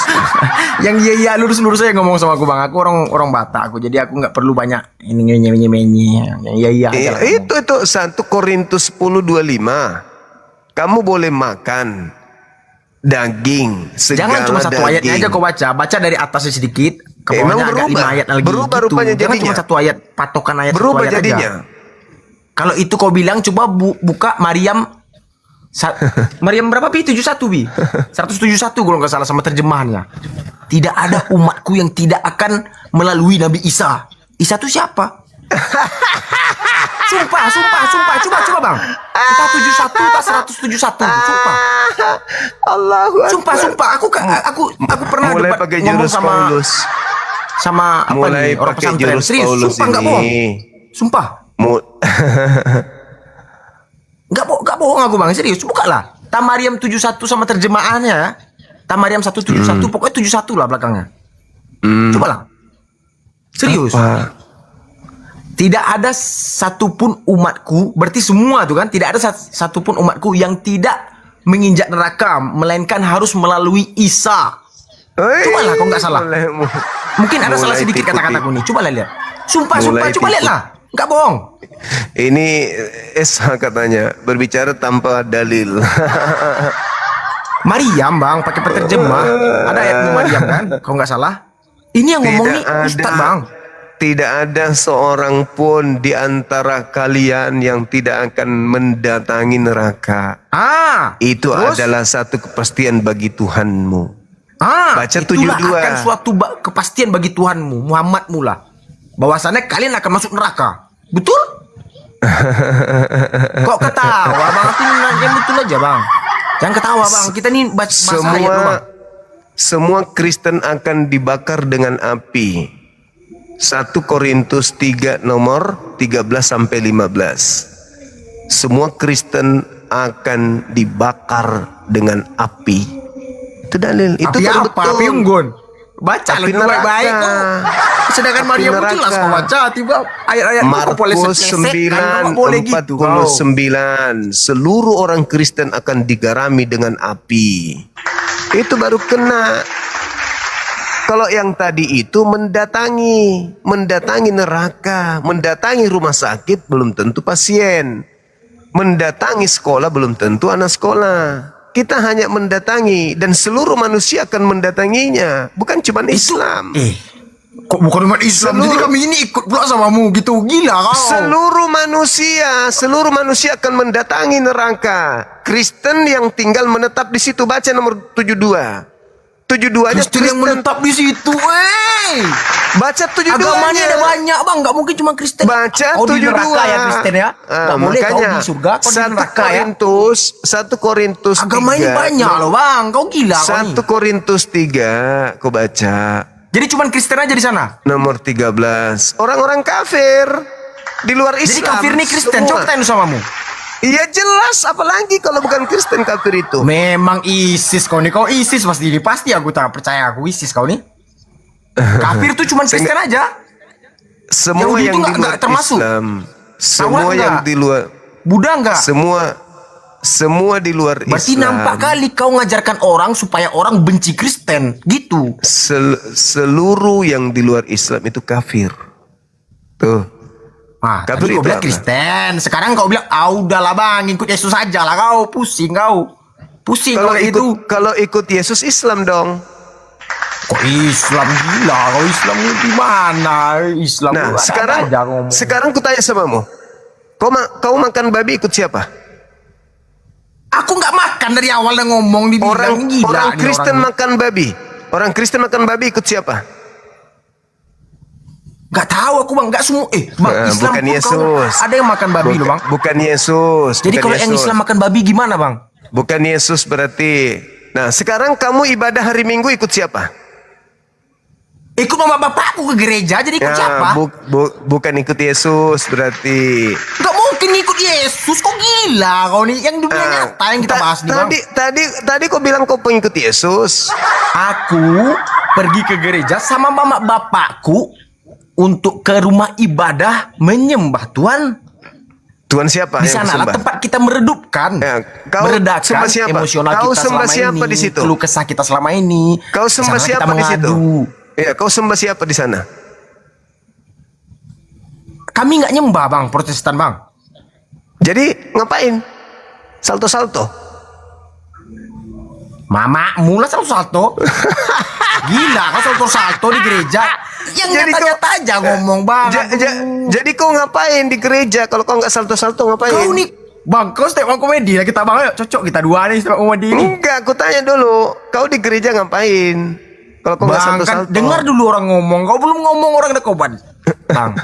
Yang iya lurus aja ngomong sama aku bang. Aku orang Batak aku, jadi aku nggak perlu banyak ini menye. Yang iya aja lah. Itu 1 Korintus 10:25. Kamu boleh makan daging, segala jangan cuma satu daging. ayatnya aja kau baca dari atasnya sedikit. Emang agak 5 ayat lagi berubah gitu. rupanya Jangan jadinya. cuma 1 ayat, patokan ayat Berubah 1 ayat jadinya. aja. Kalau itu kau bilang, coba buka Maryam Maryam berapa Bi? 71 Bi? 171 kalau nggak salah sama terjemahannya. Tidak ada umatku yang tidak akan melalui Nabi Isa. Isa itu siapa? Sumpah. Coba bang. Entah 71 atau 171. Sumpah. Allahu Akbar. Sumpah. Aku pernah mulai debat pakai ngomong jurus Paulus. sama apa mulai nih, orang pakai pesantren. jurus Serius, Paulus sumpah nggak ini. bohong. Sumpah. Nggak bohong aku bang, serius. Buka lah. Tamariam 71 sama terjemahannya. Tamariam 171, pokoknya 71 lah belakangnya. Coba lah. Serius. Apa? Tidak ada satupun umatku, berarti semua tuh kan, tidak ada satupun umatku yang tidak menginjak neraka, melainkan harus melalui Isa. Coba lah, kok nggak salah. Mungkin ada salah sedikit kata-kataku nih. Coba lihat. Sumpah, coba lihat lah. Nggak bohong. Ini Esa katanya berbicara tanpa dalil. Maryam bang, pakai penerjemah. Ada ayat Maryam kan, kalau nggak salah. Ini yang ngomong nih Ustaz bang. Tidak ada seorang pun di antara kalian yang tidak akan mendatangi neraka. Itu terus? adalah satu kepastian bagi Tuhanmu. Baca Itulah 72. akan suatu kepastian bagi Tuhanmu, Muhammadmu lah. Bahwasannya kalian akan masuk neraka. Betul? Kok ketawa bang? Aku nanya betul aja bang. Jangan ketawa bang. Kita nih bahas ayat dulu bang. Semua Kristen akan dibakar dengan api. 1 Korintus 3 nomor 13-15. Semua Kristen akan dibakar dengan api. Itu dalil. Itu api apa? betul. Api unggun. Baca lu baik-baik kok. Sedangkan Maryam itu jelas kok baca. Tiba ayat-ayat Markus 9:49. Seluruh orang Kristen akan digarami dengan api. Itu baru kena. Kalau yang tadi itu mendatangi neraka, mendatangi rumah sakit belum tentu pasien, mendatangi sekolah belum tentu anak sekolah. Kita hanya mendatangi dan seluruh manusia akan mendatanginya, bukan cuma Islam. Kok bukan umat Islam? Jadi kami ini ikut pula samamu gitu, gila kau. Seluruh manusia akan mendatangi neraka. Kristen yang tinggal menetap di situ, baca nomor 72. 72-nya Kristen yang menetap di situ, Baca 72-nya. Agamanya ada banyak, Bang. Nggak mungkin cuma Kristen. Baca Kau di 72. neraka ya Kristen ya. Nggak boleh kau di surga, kau di neraka ya. 1 Korintus 3. Agama ini banyak loh, Bang. Kau gila kau 1 nih. Korintus 3, kau baca. Jadi cuma Kristen aja di sana. Nomor 13. Orang-orang kafir di luar Islam. Jadi kafir nih Kristen. semua. Coba tanya samamu. Iya jelas, apalagi kalau bukan Kristen kafir itu. Memang ISIS kau nih. Kau ISIS pasti aku tak percaya aku ISIS kau nih. Kafir tuh cuma Kristen aja. Semua Yahudi yang itu di luar nggak termasuk. Islam, semua Taurat yang nggak? di luar Buddha enggak? Semua di luar Berarti Islam. nampak kali kau ngajarkan orang supaya orang benci Kristen, gitu. Seluruh yang di luar Islam itu kafir. Tuh. Tadi kau bilang Kristen, sekarang kau bilang, udahlah Bang, ikut Yesus aja lah kau, pusing kau. Pusing Kalau kau ikut, itu. kalau ikut Yesus Islam dong. Kok Islam gila? Kau Islam di mana? Islam Nah, lu sekarang ku tanya samamu. Kau makan babi ikut siapa? Aku nggak makan dari awal dan ngomong di Orang gila. Kristen makan babi. Orang Kristen makan babi ikut siapa? Gak tahu aku Bang, nggak semua. Bang, Islam bukan pun Yesus. ada yang makan babi loh Bang. Bukan Yesus. Jadi bukan kalau yang Yesus. Islam makan babi gimana Bang? Bukan Yesus berarti. Nah, sekarang kamu ibadah hari Minggu ikut siapa? Ikut mama bapakku ke gereja, jadi ikut siapa? Bukan ikut Yesus berarti. Gak mungkin ikut Yesus, kok gila kau nih, yang dunia nyata yang kita bahas nih Bang. Tadi kau bilang kau pengikut Yesus. Aku pergi ke gereja sama mama bapakku untuk ke rumah ibadah menyembah Tuhan. Tuhan siapa? Di sana lah tempat kita meredupkan, meredakan emosional kau kita sembah selama siapa ini, di situ? keluh kesah kita selama ini. Kau sembah Di sana siapa kita di situ? mengadu. Ya, kau sembah siapa di sana? Kami nggak nyembah Bang, Protestan Bang. Jadi ngapain? Salto-salto? Mama, mula salto-salto. Gila, kau salto-salto di gereja. Yang nyata-nyata aja ngomong Bang. Jadi kau ngapain di gereja? Kalau kau nggak salto-salto ngapain? Kau nih, Bang, kau stand up komedi lah kita Bang. Ayo, cocok kita dua nih stand up komedi ini. Enggak, aku tanya dulu. Kau di gereja ngapain? Kalau kau nggak Bang, salto-salto. kan dengar dulu orang ngomong. Kau belum ngomong orang udah koban. Bang,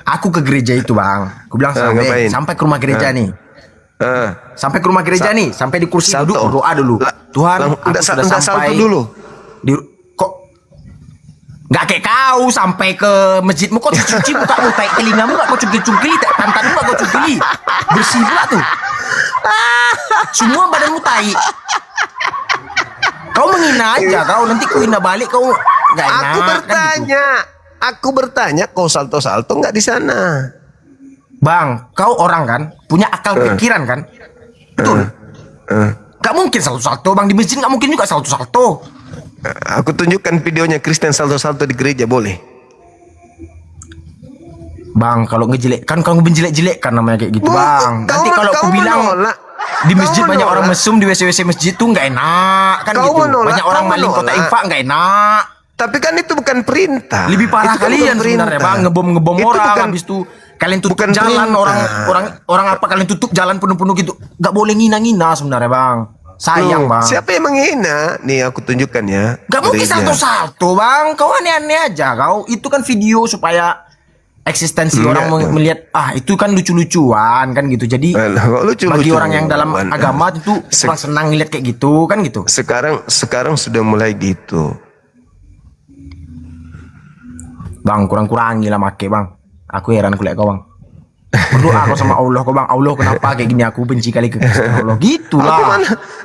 aku ke gereja itu Bang. Aku bilang sampai ke rumah gereja nih. Sampai ke rumah gereja nih, sampai di kursi duduk berdoa dulu. Tuhan, aku sudah sampai dulu. Kok nggak kayak kau sampai ke masjidmu kok cuci mukamu, tai telingamu nggak kau cungkil-cungkili, tai pantatmu nggak kau cungkili, bersih pula tuh. Semua badanmu tai. Kau menghina aja, kau nanti ku hina balik kau nggak enak. Aku bertanya, kau salto-salto nggak di sana? Bang, kau orang kan, punya akal pikiran kan? Betul. Gak mungkin salto-salto Bang, di masjid gak mungkin juga salto-salto. Aku tunjukkan videonya Kristen salto-salto di gereja, boleh? Bang, kalau ngejelek kan kamu menjelek-jelekkan namanya kayak gitu Bang. Nanti kalau aku bilang di masjid banyak orang mesum, di WC-WC masjid tuh nggak enak kan gitu. Banyak orang maling kota infak nggak enak. Tapi kan itu bukan perintah. Lebih parah kalian sebenarnya Bang, ngebom orang habis itu kalian tutup jalan orang apa kalian tutup jalan penuh-penuh gitu. Nggak boleh ngina-ngina sebenarnya Bang. Sayang Bang. Siapa yang menghina? Nih aku tunjukkan ya. Gak mungkin salto-salto Bang. Kau aneh-aneh aja kau. Itu kan video supaya eksistensi orang melihat itu kan lucu-lucuan kan gitu. Jadi bagi orang yang dalam agama itu orang senang ngeliat kayak gitu kan gitu. Sekarang sudah mulai gitu. Bang, kurang-kurangi lah make Bang. Aku heran kulihat kau Bang. Berdoa kau sama Allah kau Bang. Allah kenapa kayak gini, aku benci kali ke Allah. Gitulah.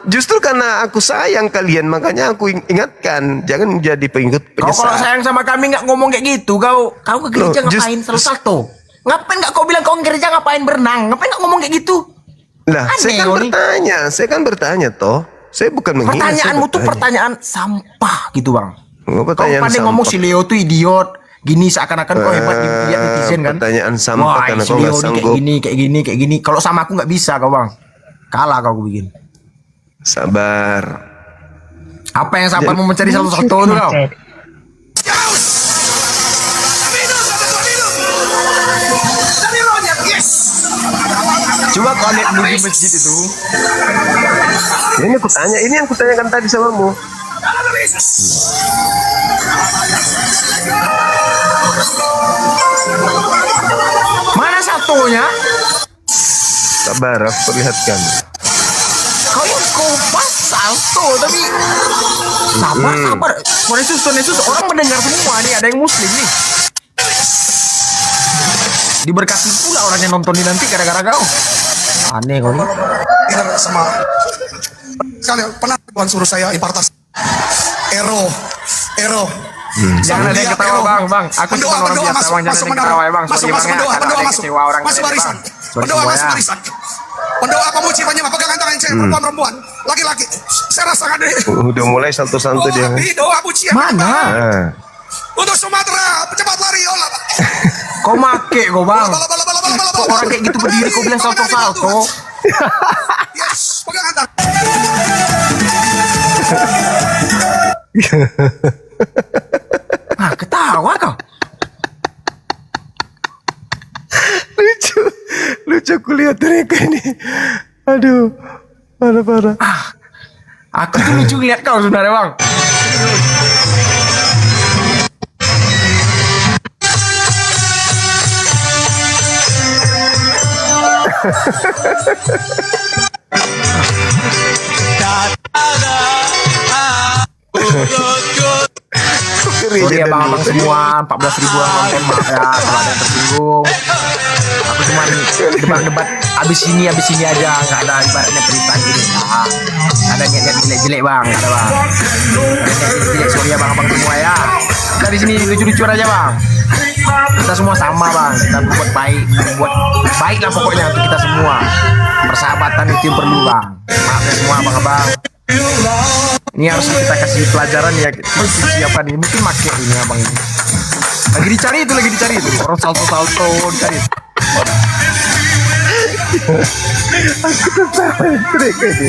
Justru karena aku sayang kalian, makanya aku ingatkan jangan jadi pengikut penyesat. Kau kalau sayang sama kami nggak ngomong kayak gitu. Kau ke gereja ngapain salto-salto? Ngapain nggak kau bilang kau ke gereja ngapain berenang? Ngapain nggak ngomong kayak gitu? Lah, saya kan bertanya toh. Saya bukan menghina. Pertanyaanmu tuh pertanyaan sampah gitu Bang. Kau pandai ngomong si Leo tuh idiot. Gini seakan-akan kau hebat di netizen kan. Pertanyaan sampah karena kau nggak sanggup. Kayak gini. Kalau sama aku nggak bisa kau Bang. Kalah kau bikin. Sabar. Apa yang sabar mau mencari satu-satu tuh kau? Coba kau lihat di masjid itu. Ini yang kutanyakan tadi samamu. Mana satunya? Sabar, aku perlihatkan. Kau yang kompas salto tapi sabar. Tuhan Yesus, orang mendengar semua nih, ada yang muslim nih. Diberkati pula orang yang nonton ini nanti gara-gara kau. Aneh kau nih. Sama sekali pernah Tuhan suruh saya impartasi. Ero. Jangan ada yang ketawa bang. Aku cuma orang biasa bang, jangan ada yang ketawa bang. Sorry bang ya, karena ada yang kecewa orang. Masuk barisan. Berdoa masuk barisan. Berdoa memuji penyembah, pegangan tangan cewek, perempuan, laki-laki. Saya rasakan deh. Udah mulai salto-salto dia. Doa pujian. Mana? Untuk Sumatera, cepat lari, olah. Kau make kau bang. Kok orang kayak gitu berdiri kau bilang salto-salto? Yes, pegangan tangan. Ketawa kau. Lucu kulihat mereka ini. Aduh, parah. Aku tuh lucu lihat kau sebenarnya bang. Sorry ya bang semua 14.000 orang nonton, maaf ya kalau ada yang tersinggung. Aku cuman debat-debat abis ini aja, nggak ada ibaratnya peristahan gini. Nggak ada niat jelek-jelek bang, nggak ada bang. Jelek, sorry ya bang semua ya. Kita di sini lucu-lucuan aja bang. Kita semua sama bang, kita buat baik lah pokoknya untuk kita semua. Persahabatan itu yang perlu bang. Maaf ya semua abang-abang. Ini harus kita kasih pelajaran ya. Siapa nih? Mungkin make ini abang ini. Lagi dicari itu. Orang salto-salto dicari. Aku tertawa mereka ini.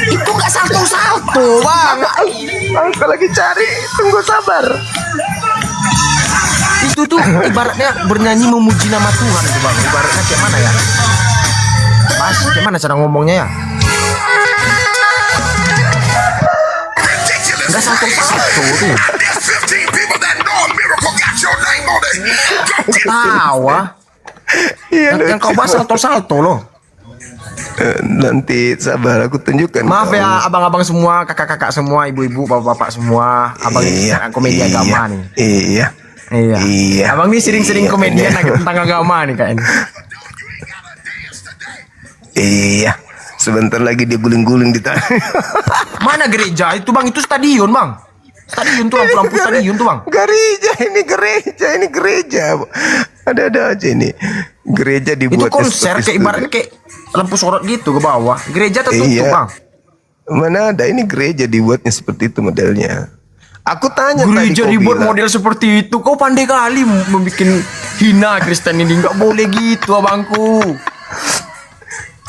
Itu nggak salto-salto bang. Aku lagi cari, tunggu sabar. Itu tuh ibaratnya bernyanyi memuji nama Tuhan itu bang. Ibaratnya kayak mana ya? Mas, kayak mana cara ngomongnya ya? Nggak salto-salto tuh. Ketawa. Yang kau bahas salto-salto loh. Nanti sabar, aku tunjukkan. Maaf ya abang-abang semua, kakak-kakak semua, ibu-ibu, bapak-bapak semua. Abang ini komedi agama nih. Iya. Abang nih sering-sering komedian tentang agama nih kayaknya. Iya. Sebentar lagi dia guling-guling di tanah. Mana gereja itu bang? Itu stadion bang. Stadion tuh lampu stadion tuh bang. Ini gereja. Ada aja ini. Gereja dibuat itu konser kayak ibaratnya kayak lampu sorot gitu ke bawah. Gereja tertutup bang. Mana ada, ini gereja dibuatnya seperti itu modelnya. Aku tanya gereja dibuat model seperti itu. Kau pandai kali membuat hina Kristen ini. Nggak boleh gitu abangku.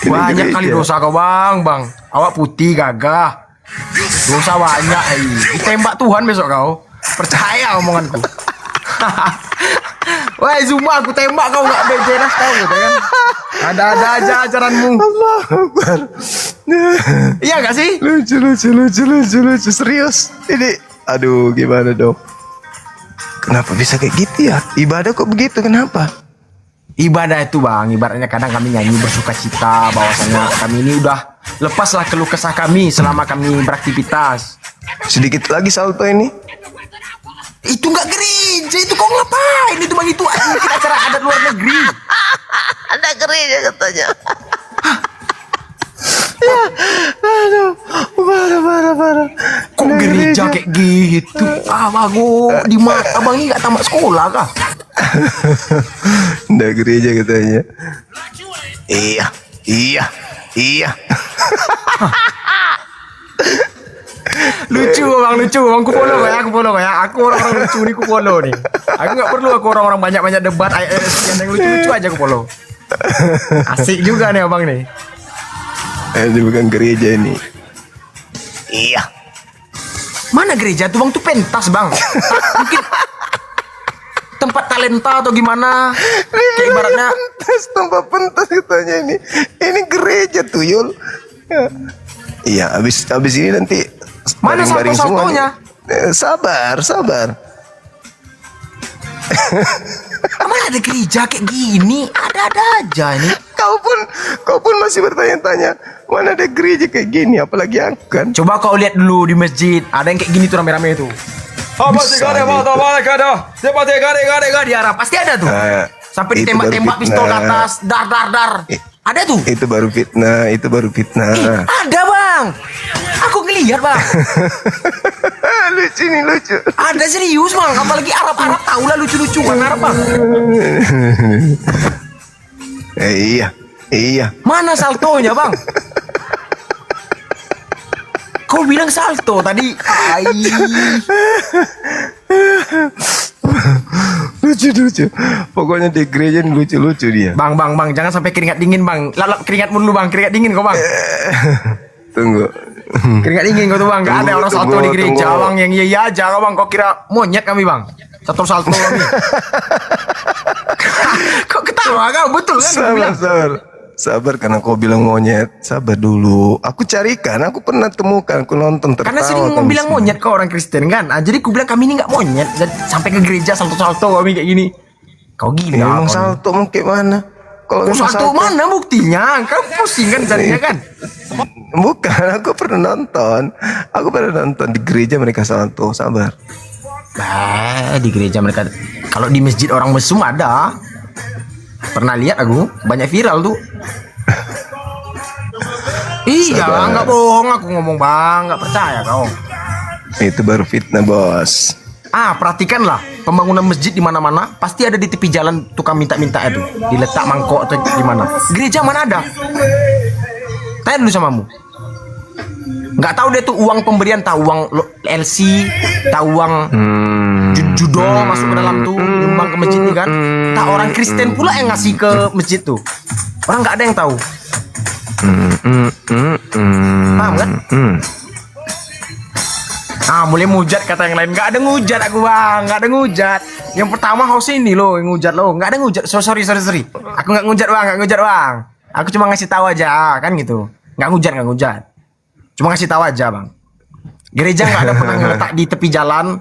Banyak kali dosa kau bang. Awak putih gagah. Dosa banyak. Ditembak Tuhan besok kau. Percaya omonganku. Wah Zuma aku tembak kau nggak bejenas kau gitu kan. Ada aja ajaranmu. Iya nggak sih? Lucu serius. Ini aduh gimana dong? Kenapa bisa kayak gitu ya? Ibadah kok begitu, kenapa? Ibadah itu bang, ibaratnya kadang kami nyanyi bersuka cita bahwasanya kami ini udah lepaslah keluh kesah kami selama kami beraktivitas. Sedikit lagi salto ini. Itu nggak gereja, itu kau ngapain itu bang? Itu mungkin acara adat luar negeri. Ada gereja katanya. Ya, aduh, parah. Kok gereja kayak gitu? Abang di mata abang ini nggak tamat sekolah kah? Nggak gereja katanya. Iya. Lucu bang, ku follow ya. Aku orang-orang lucu nih, ku follow nih. Aku nggak perlu orang-orang banyak debat yang lucu-lucu aja ku follow. Asik juga nih abang nih. Ini bukan gereja ini. Iya. Mana gereja tuh bang? Tuh pentas bang. Mungkin tempat talenta atau gimana? Kayak ibaratnya tempat pentas katanya ini. Ini gereja tuyul. Iya, habis ini nanti mana baring-baring salto-saltonya? Sabar. Mana ada gereja kayak gini? Ada-ada aja ini. Kau pun masih bertanya-tanya, mana ada gereja kayak gini, apalagi akan. Coba kau lihat dulu di masjid, ada yang kayak gini tuh rame-rame itu. Di arah pasti ada tuh. Sampai ditembak-tembak pistol ke atas, dar. Ada tuh. Itu baru fitnah. Ada bang. Aku ngeliat bang. Lucu. Ada serius bang. Apalagi Arab tahu lah lucu-lucu kan Arab bang. Iya. Mana saltonya bang? Kau bilang salto tadi. Lucu. Pokoknya di gereja ini lucu dia. Bang, jangan sampai keringat dingin bang. Lalap keringat dulu bang, keringat dingin kau bang. Tunggu. Keringat dingin kau tuh bang. Gak ada orang salto di gereja bang. Yang iya aja kau bang. Kau kira monyet kami bang? Salto kami. Kok ketawa kau? Betul kan? Sabar karena kau bilang monyet. Sabar dulu. Aku carikan, aku pernah temukan, aku nonton tertawa. Karena sering mau bilang monyet kau orang Kristen kan. Jadi aku bilang kami ini nggak monyet. Dan sampai ke gereja salto kami kayak gini. Kau gila. Emang salto kayak mana? Kalau salto mana buktinya? Kau pusing kan carinya kan? Bukan, aku pernah nonton di gereja mereka salto. Sabar. Di gereja mereka. Kalau di masjid orang mesum ada. Pernah lihat aku, banyak viral tuh. Iya, nggak bohong aku ngomong bang, nggak percaya kau. Itu baru fitnah bos. Perhatikanlah pembangunan masjid di mana-mana pasti ada di tepi jalan tukang minta-minta itu, diletak mangkok atau di mana. Gereja mana ada? Tanya dulu samamu. Nggak tahu deh tuh uang pemberian, tahu uang LC, tahu uang judo masuk ke dalam tuh nyumbang ke masjid nih kan. Tak orang Kristen pula yang ngasih ke masjid tuh. Orang nggak ada yang tahu. Paham kan? Mulai ngujat kata yang lain. Nggak ada ngujat aku bang, nggak ada ngujat. Yang pertama house ini loh yang ngujat loh. Nggak ada ngujat. Sorry. Aku nggak ngujat bang. Aku cuma ngasih tahu aja kan gitu. Nggak ngujat. Cuma ngasih tahu aja bang. Gereja nggak ada pernah ngeletak di tepi jalan.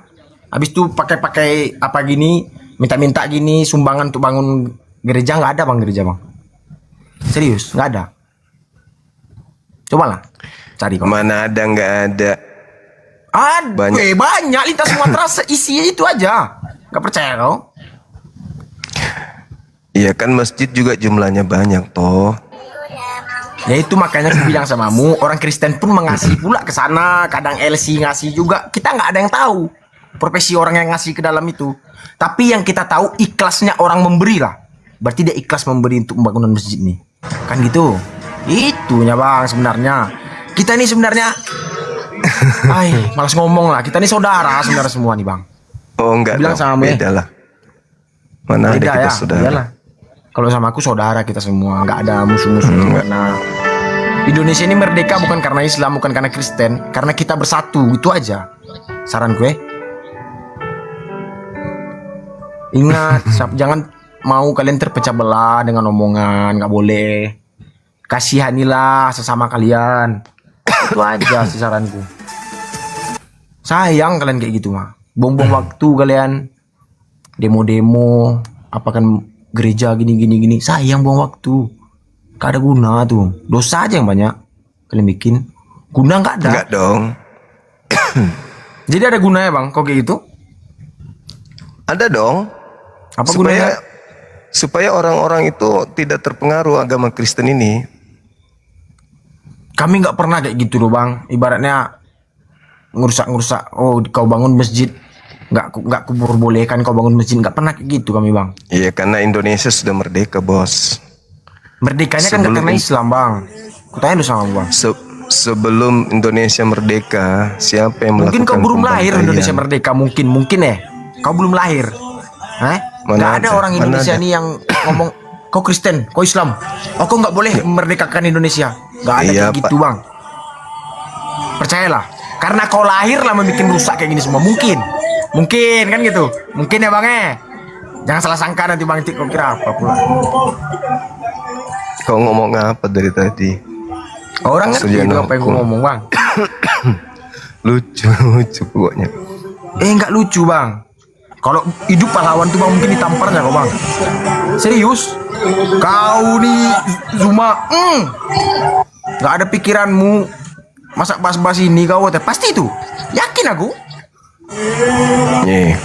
Habis itu pakai apa gini, minta gini sumbangan untuk bangun gereja. Nggak ada bang gereja bang. Serius nggak ada. Cobalah cari kok. Mana ada nggak ada. Banyak lintas Sumatera isinya itu aja. Nggak percaya kau? Iya kan masjid juga jumlahnya banyak toh. Ya itu makanya aku bilang samamu, orang Kristen pun mengasih pula ke sana, kadang LC ngasih juga. Kita nggak ada yang tahu profesi orang yang ngasih ke dalam itu. Tapi yang kita tahu ikhlasnya orang memberi lah. Berarti dia ikhlas memberi untuk pembangunan masjid nih. Kan gitu. Itunya bang sebenarnya. Kita ini sebenarnya malas ngomong lah. Kita ini saudara semua nih bang. Oh enggak bilang dong, beda lah. Mana beda ada kita ya, saudara. Iyalah. Kalau sama aku saudara kita semua, nggak ada musuh-musuh. Karena Indonesia ini merdeka bukan karena Islam, bukan karena Kristen, karena kita bersatu, itu aja. Saran gue. Ingat, jangan mau kalian terpecah belah dengan omongan, nggak boleh. Kasihanilah sesama kalian. Itu aja sih saranku. Sayang kalian kayak gitu mah. Buang-buang waktu kalian. Demo-demo, apakan gereja gini. Sayang buang waktu. Gak ada guna tuh. Dosa aja yang banyak kalian bikin. Guna gak ada. Enggak dong. Jadi ada gunanya bang kok kayak gitu? Ada dong. Apa gunanya? Supaya orang-orang itu tidak terpengaruh agama Kristen ini. Kami nggak pernah kayak gitu loh bang. Ibaratnya ngerusak. Oh kau bangun masjid, nggak kubolehkan kau bangun masjid. Nggak pernah kayak gitu kami bang. Iya karena Indonesia sudah merdeka bos. Merdekanya kan karena Islam bang. Kutanya lu sama bang. Sebelum Indonesia merdeka, siapa yang melakukan? Mungkin kau belum lahir Indonesia merdeka. Mungkin ya. Kau belum lahir. Nggak ada orang Indonesia nih yang ngomong kau Kristen, kau Islam. Kau nggak boleh memerdekakan Indonesia. Nggak ada kayak gitu bang. Percayalah. Karena kau lahir lah membuat rusak kayak gini semua. Mungkin kan gitu. Mungkin ya bang Jangan salah sangka nanti Bang Tik, kau kira apa pula. Kau ngomong apa dari tadi? Orang ngerti itu apa yang gue ngomong, Bang. Lucu pokoknya. Enggak lucu, Bang. Kalau hidup pahlawan tuh Bang mungkin ditamparnya kau, Bang. Serius. Kau nih Zuma, nggak ada pikiranmu masa bas-bas ini kau pasti itu. Yakin aku. Nih.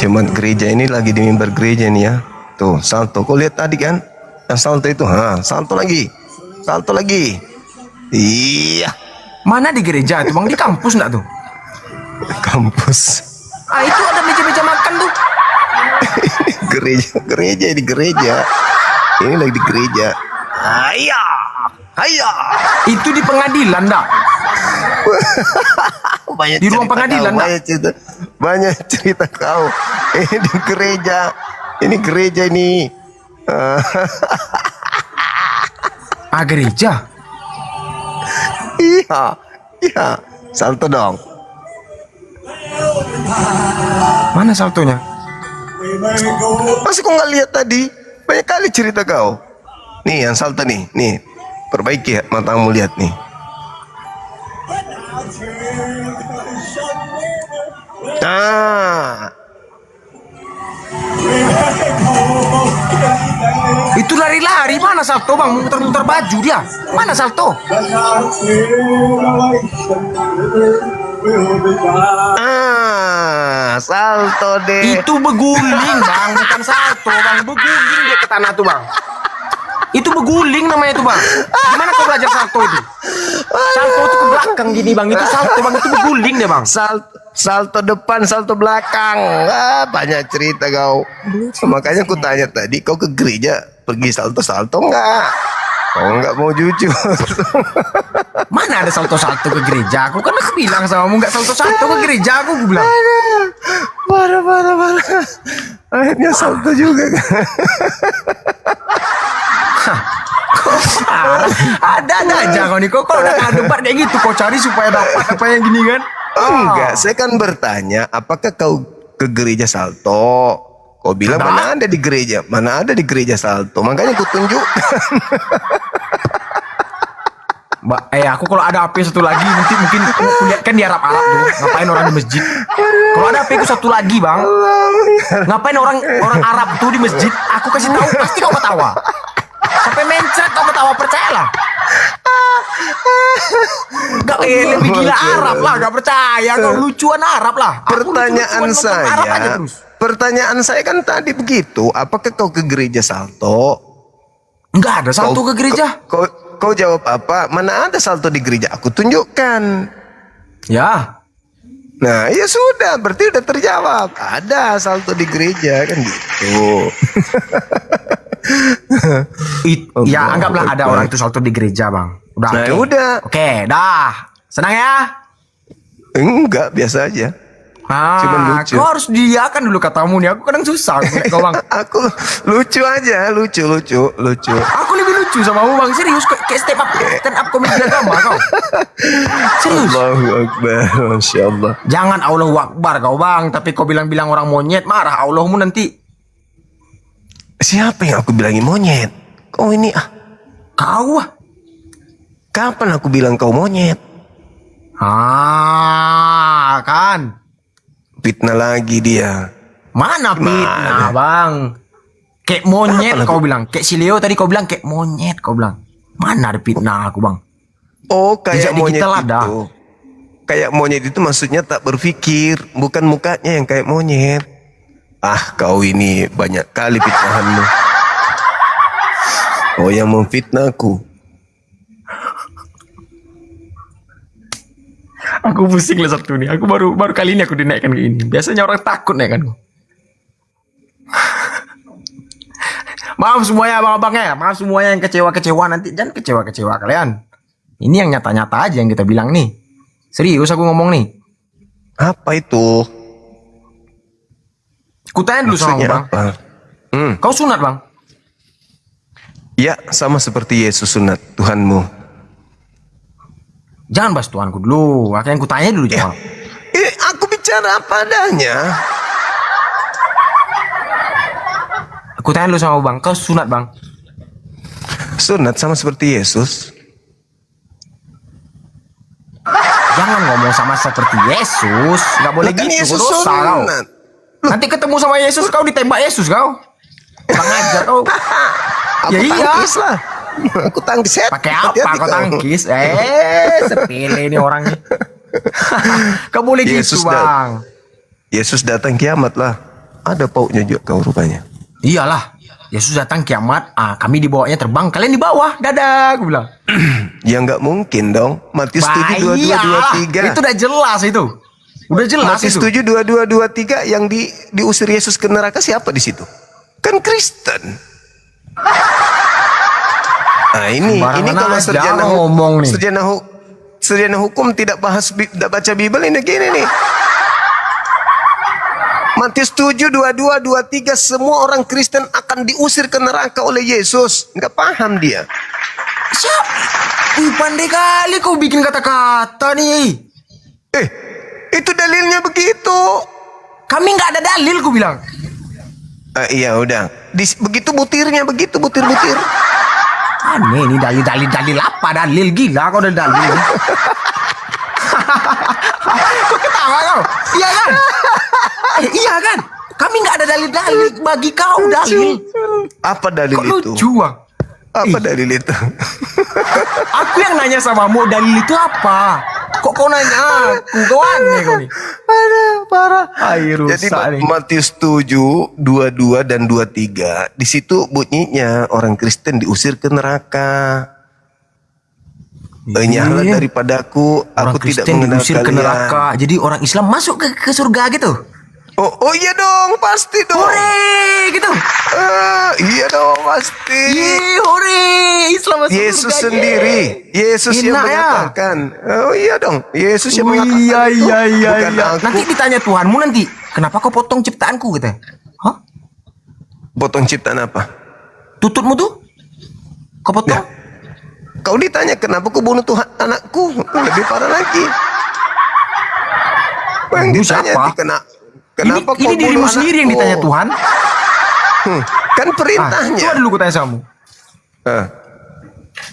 Jemaat gereja ini lagi di mimbar gereja nih ya. Tuh, salto. Kau lihat tadi kan? Yang salto itu, salto lagi. Salto lagi. Iya. Mana di gereja itu, Bang? Di kampus enggak tuh? Kampus. Itu ada meja-meja makan tuh. gereja di gereja. Ini lagi di gereja. Haya. Itu di pengadilan enggak? Di ruang pengadilan enggak? Banyak cerita kau. Ini di gereja. Ini gereja ini. Gereja? Iya. Salto dong. Mana saltonya? Masih kau nggak lihat tadi? Banyak kali cerita kau. Nih yang salto nih. Perbaiki ya, matamu lihat nih. Itu lari-lari, mana salto, Bang? Muter-muter baju dia. Mana salto? Salto deh. Itu beguling, Bang, bukan salto, Bang. Beguling dia ke tanah tuh, Bang. Itu beguling namanya itu, Bang. Gimana kau belajar salto itu? Salto itu ke belakang gini, Bang. Itu salto, Bang. Itu beguling deh, Bang. Salto depan, salto belakang. Banyak cerita kau. Makanya aku tanya tadi, kau ke gereja pergi salto enggak? Kau enggak mau jujur. Mana ada salto-salto ke gereja? Aku kan bilang sama kamu enggak salto-salto ke gereja, aku bilang. Parah. Akhirnya salto juga kan. Ada aja kau nih. Kau udah kalah debat kayak gitu, kau cari supaya dapat apa yang gini kan? Enggak, saya kan bertanya, apakah kau ke gereja salto? Kau bilang mana ada di gereja? Mana ada di gereja salto? Makanya aku tunjukkan. Aku kalau ada HP satu lagi nanti mungkin aku lihat kan di Arab tuh. Ngapain orang di masjid? Kalau ada HP aku satu lagi, Bang. Ngapain orang Arab tuh di masjid? Aku kasih tahu pasti kau ketawa. Sampai mencret kau ketawa, percayalah. Gak lebih gila Arab lah, gak percaya kau lucuan Arab lah. Pertanyaan saya kan tadi begitu, apakah kau ke gereja salto? Enggak ada salto ke gereja. Kau jawab apa? Mana ada salto di gereja? Aku tunjukkan. Ya. Nah, ya sudah, berarti udah terjawab. Ada salto di gereja kan gitu. Ya anggaplah ada orang itu salto di gereja, Bang. Udah. Nah, udah. Oke, dah. Senang ya? Enggak, biasa aja. Cuman lucu. Kau harus diakan dulu katamu nih. Aku kadang susah kau, Bang. Aku lucu aja, lucu. Aku lebih lucu sama kamu, Bang. Serius, kayak stand up komedi agama kau. Serius. Allahu Akbar, Masya Allah. Jangan Allahu Akbar kau, Bang. Tapi kau bilang-bilang orang monyet, marah Allahmu nanti. Siapa yang aku bilangin monyet? Kau ini Kau Kapan aku bilang kau monyet? Kan. Fitnah lagi dia. Mana fitnah, Bang? Kayak monyet kau bilang. Kayak si Leo tadi kau bilang kayak monyet kau bilang. Mana ada fitnah aku, Bang? Oh, kayak monyet itu. Kayak monyet itu maksudnya tak berpikir, bukan mukanya yang kayak monyet. Kau ini banyak kali fitnahanmu. Oh, yang memfitnahku. Aku pusing lah satu nih. Aku baru kali ini aku dinaikkan ke ini. Biasanya orang takut naikkan. Maaf semuanya, abang-abang ya. Maaf semuanya yang kecewa-kecewa nanti. Jangan kecewa-kecewa kalian. Ini yang nyata-nyata aja yang kita bilang nih. Serius aku ngomong nih. Apa itu? Kutanya dulu sama Bang. Kau sunat, Bang? Ya, sama seperti Yesus sunat, Tuhanmu. Jangan bahas Tuhanku dulu. Yang kutanya dulu jawab. Aku bicara apa adanya. Aku tanya lu sama bang, kau sunat bang? Sunat sama seperti Yesus. Jangan ngomong sama seperti Yesus, nggak boleh Kan gitu, Yesus dosa kau. sunat. Nanti ketemu sama Yesus kau ditembak Yesus kau. Kurang ajar kau. Aku Ya iya. tangkis lah. Aku tangkis. Pakai apa Hati-hati kau kau. tangkis? Sepele ini orangnya. Kau boleh Yesus gitu bang. Yesus datang kiamat lah. Ada pautnya juga kau rupanya. Iyalah. Yesus datang kiamat, kami dibawanya terbang, kalian di bawah, dadah, gue bilang. Ya nggak mungkin dong. Matius 7, 22, 23. Itu udah jelas itu. Udah jelas Matius itu. 7, 22, 23 yang diusir Yesus ke neraka siapa di situ? Kan Kristen. Nah ini kalau sarjana hukum tidak baca Bible ini gini nih. Matius 7, 22, 23 semua orang Kristen akan diusir ke neraka oleh Yesus. Nggak paham dia. Pandai kali kau bikin kata-kata nih. Itu dalilnya begitu. Kami nggak ada dalil, ku bilang. Iya udah. Begitu butirnya, begitu butir-butir. Aneh ini dalil apa? Dalil gila kau ada dalil. Kau ketawa kau? Iya kan? Iya kan? Kami nggak ada dalil bagi kau dalil. Apa dalil kok itu? Lucu bang. Apa dalil itu? Aku yang nanya sama mu dalil itu apa? Kok kau nanya aku? Kau aneh kau nih. Parah. Jadi Matius 7, 22 dan 23 di situ bunyinya orang Kristen diusir ke neraka. Nyahlah daripadaku, aku tidak mengenal diusir kalian. ke neraka. Jadi orang Islam masuk ke surga gitu. Oh iya dong, pasti dong. Hore, gitu. Iya dong, pasti. Hore, Islam masuk Yesus surga. sendiri, Yesus yang Enak ya? mengatakan. Oh iya dong, Yesus yang mengatakan. Iya. Bukan aku. Nanti ditanya Tuhanmu nanti, kenapa kau potong ciptaanku gitu? Hah? Potong ciptaan apa? Tututmu tuh? Kau potong? Kau ditanya kenapa kau bunuh Tuhan anakku? Lebih parah lagi. Yang ditanya kenapa kau ini dirimu bunuh sendiri yang anakku? ditanya Tuhan? Kan perintahnya. Coba dulu ku tanya sama kamu.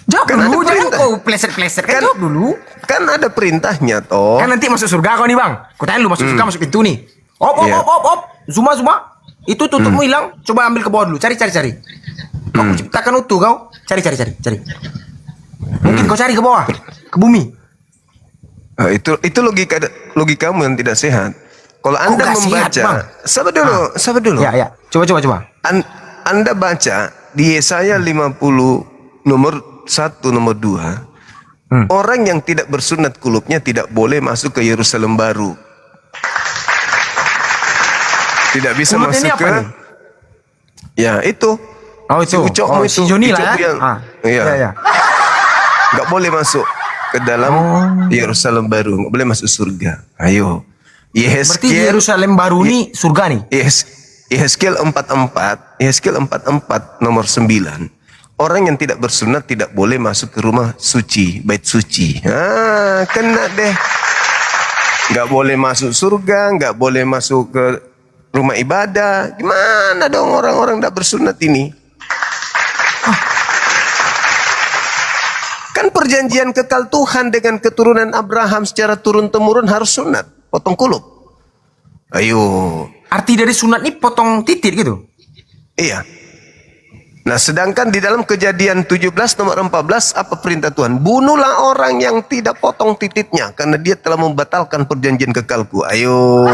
Jawab Kan dulu, ada jangan perintah. kau pleset-pleset. Kan jawab dulu. Kan ada perintahnya toh. Kan nanti masuk surga kau nih bang. Ku tanya lu masuk surga masuk pintu nih. Op. Zuma. Itu tutupmu hilang. Coba ambil ke bawah dulu. Cari. Kau ciptakan utuh kau. Cari. Mungkin kau cari ke bawah, ke bumi. Itu logikamu yang tidak sehat. Kalau Anda nggak sehat, membaca, Bang? sabar dulu. Ya. Coba. Anda baca di Yesaya 50 nomor 1 nomor 2. Orang yang tidak bersunat kulupnya tidak boleh masuk ke Yerusalem baru. Tidak bisa Kulut ini masuk apa ke nih? Ya, itu. itu. Ucokmu Si Joni lah ya. Iya. Nggak boleh masuk ke dalam Yerusalem baru, nggak boleh masuk surga. Ayo. Berarti Yerusalem baru nih surga nih. Yehezkiel 44 nomor 9. Orang yang tidak bersunat tidak boleh masuk ke rumah suci, bait suci. Kena deh. Nggak boleh masuk surga, nggak boleh masuk ke rumah ibadah. Gimana dong orang-orang tidak bersunat ini? Kan perjanjian kekal Tuhan dengan keturunan Abraham secara turun-temurun harus sunat, potong kulup. Ayo. Arti dari sunat ini potong titik gitu? Iya. Nah, sedangkan di dalam Kejadian 17 nomor 14 apa perintah Tuhan? Bunuhlah orang yang tidak potong titiknya karena dia telah membatalkan perjanjian kekalku. Ayo.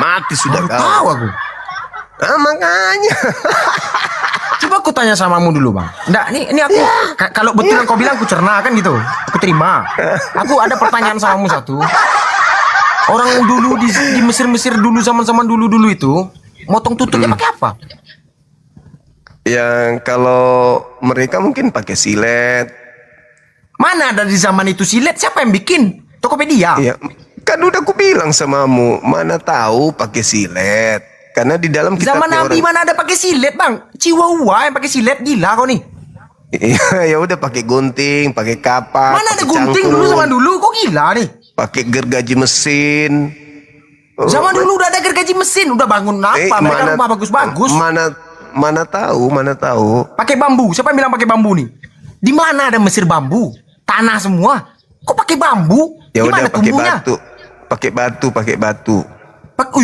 Mati sudah kau. Tahu aku. Makanya. Coba aku tanya samamu dulu bang. Nggak, ini aku kalau betul yang kau bilang aku cerna kan gitu. Aku terima. Aku ada pertanyaan samamu satu. Orang dulu di Mesir dulu zaman dulu itu motong tutupnya pakai apa? Yang kalau mereka mungkin pakai silet. Mana ada di zaman itu silet? Siapa yang bikin? Tokopedia. Iya. Kan udah aku bilang samamu, mana tahu pakai silet. Karena di dalam kitabnya zaman Nabi mana ada pakai silet bang? Chihuahua yang pakai silet, gila kau nih. Iya, ya udah pakai gunting, pakai kapak. Mana ada gunting dulu zaman dulu? Kok gila nih? Pakai gergaji mesin. Zaman dulu udah ada gergaji mesin, udah bangun apa? Mereka rumah bagus-bagus. mana tahu. Pakai bambu. Siapa yang bilang pakai bambu nih? Di mana ada Mesir bambu? Tanah semua. Kok pakai bambu? Ya Di mana udah pakai tumbuhnya? pakai batu.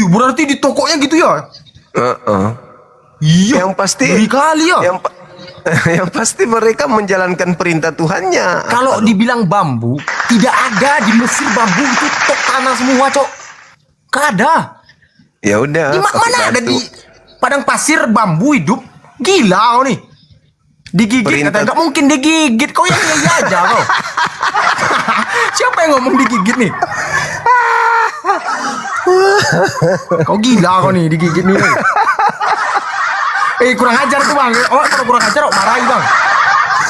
Berarti di tokonya gitu ya? Iya. Yang pasti. Ngeri kali ya. Yang pasti mereka menjalankan perintah Tuhannya. Kalau dibilang bambu, tidak ada di Mesir bambu itu tok tanah semua, Cok. Gak ada. Ya udah. Di mana ada di padang pasir bambu hidup? Gila kau nih. Digigit kata enggak mungkin digigit. Kau yang iya aja kau. Siapa yang ngomong digigit nih? Kau gila kau nih digigit nih. Kurang ajar tuh bang. Oh kalau kurang ajar marahin bang.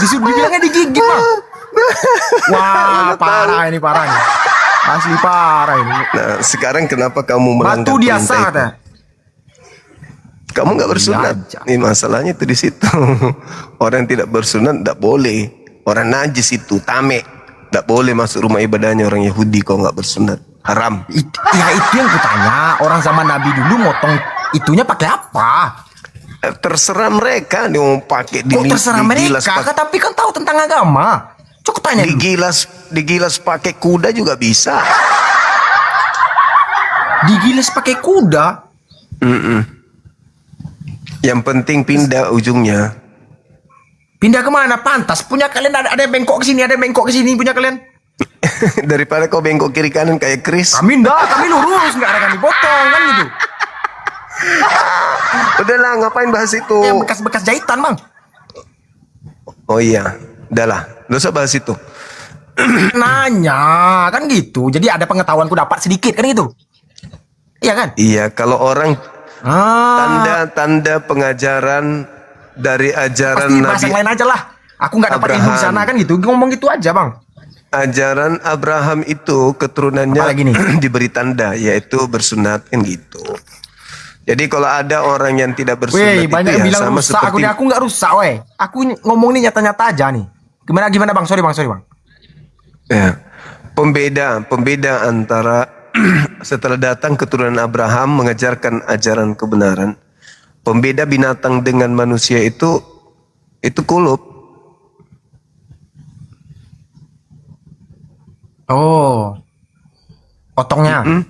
Disuruh dibilangnya digigit bang. Wah parah ini. Asli parah ini. Nah sekarang kenapa kamu melanggar batu biasa perintah kata. Kamu nggak bersunat. Ini masalahnya itu di situ. Orang yang tidak bersunat tidak boleh. Orang najis itu tamek. Tidak boleh masuk rumah ibadahnya orang Yahudi kalau nggak bersunat. Haram. Ya itu yang kutanya. Orang zaman Nabi dulu motong itunya pakai apa? Terserah mereka nih mau pakai terserah mereka, tapi kan tahu tentang agama. Cukup tanya digilas pakai kuda juga bisa. Digilas pakai kuda? Yang penting pindah ujungnya. Pindah kemana? Pantas punya kalian ada yang bengkok ke sini, ada yang bengkok ke sini punya kalian. Daripada kau bengkok kiri kanan kayak Chris. Kami lurus, nggak ada kami potong kan gitu. Udahlah, ngapain bahas itu? Yang bekas-bekas jahitan, Bang. Oh iya, udahlah, nggak usah bahas itu. Nanya, kan gitu. Jadi ada pengetahuanku dapat sedikit, kan gitu. Iya kan? Iya, kalau orang tanda-tanda pengajaran dari ajaran pasti bahasa yang lain aja lah. Aku nggak dapat ilmu di sana kan gitu. Ngomong gitu aja, Bang. Ajaran Abraham itu keturunannya diberi tanda, yaitu bersunat kan gitu. Jadi kalau ada orang yang tidak bersunat itu banyak yang bilang sama rusak. seperti Aku nggak rusak, weh. Aku ngomong ini nyata-nyata aja nih. Gimana Bang? Sorry Bang. Ya. Pembeda antara setelah datang keturunan Abraham mengajarkan ajaran kebenaran. Pembeda binatang dengan manusia itu kulup. Oh. Potongnya.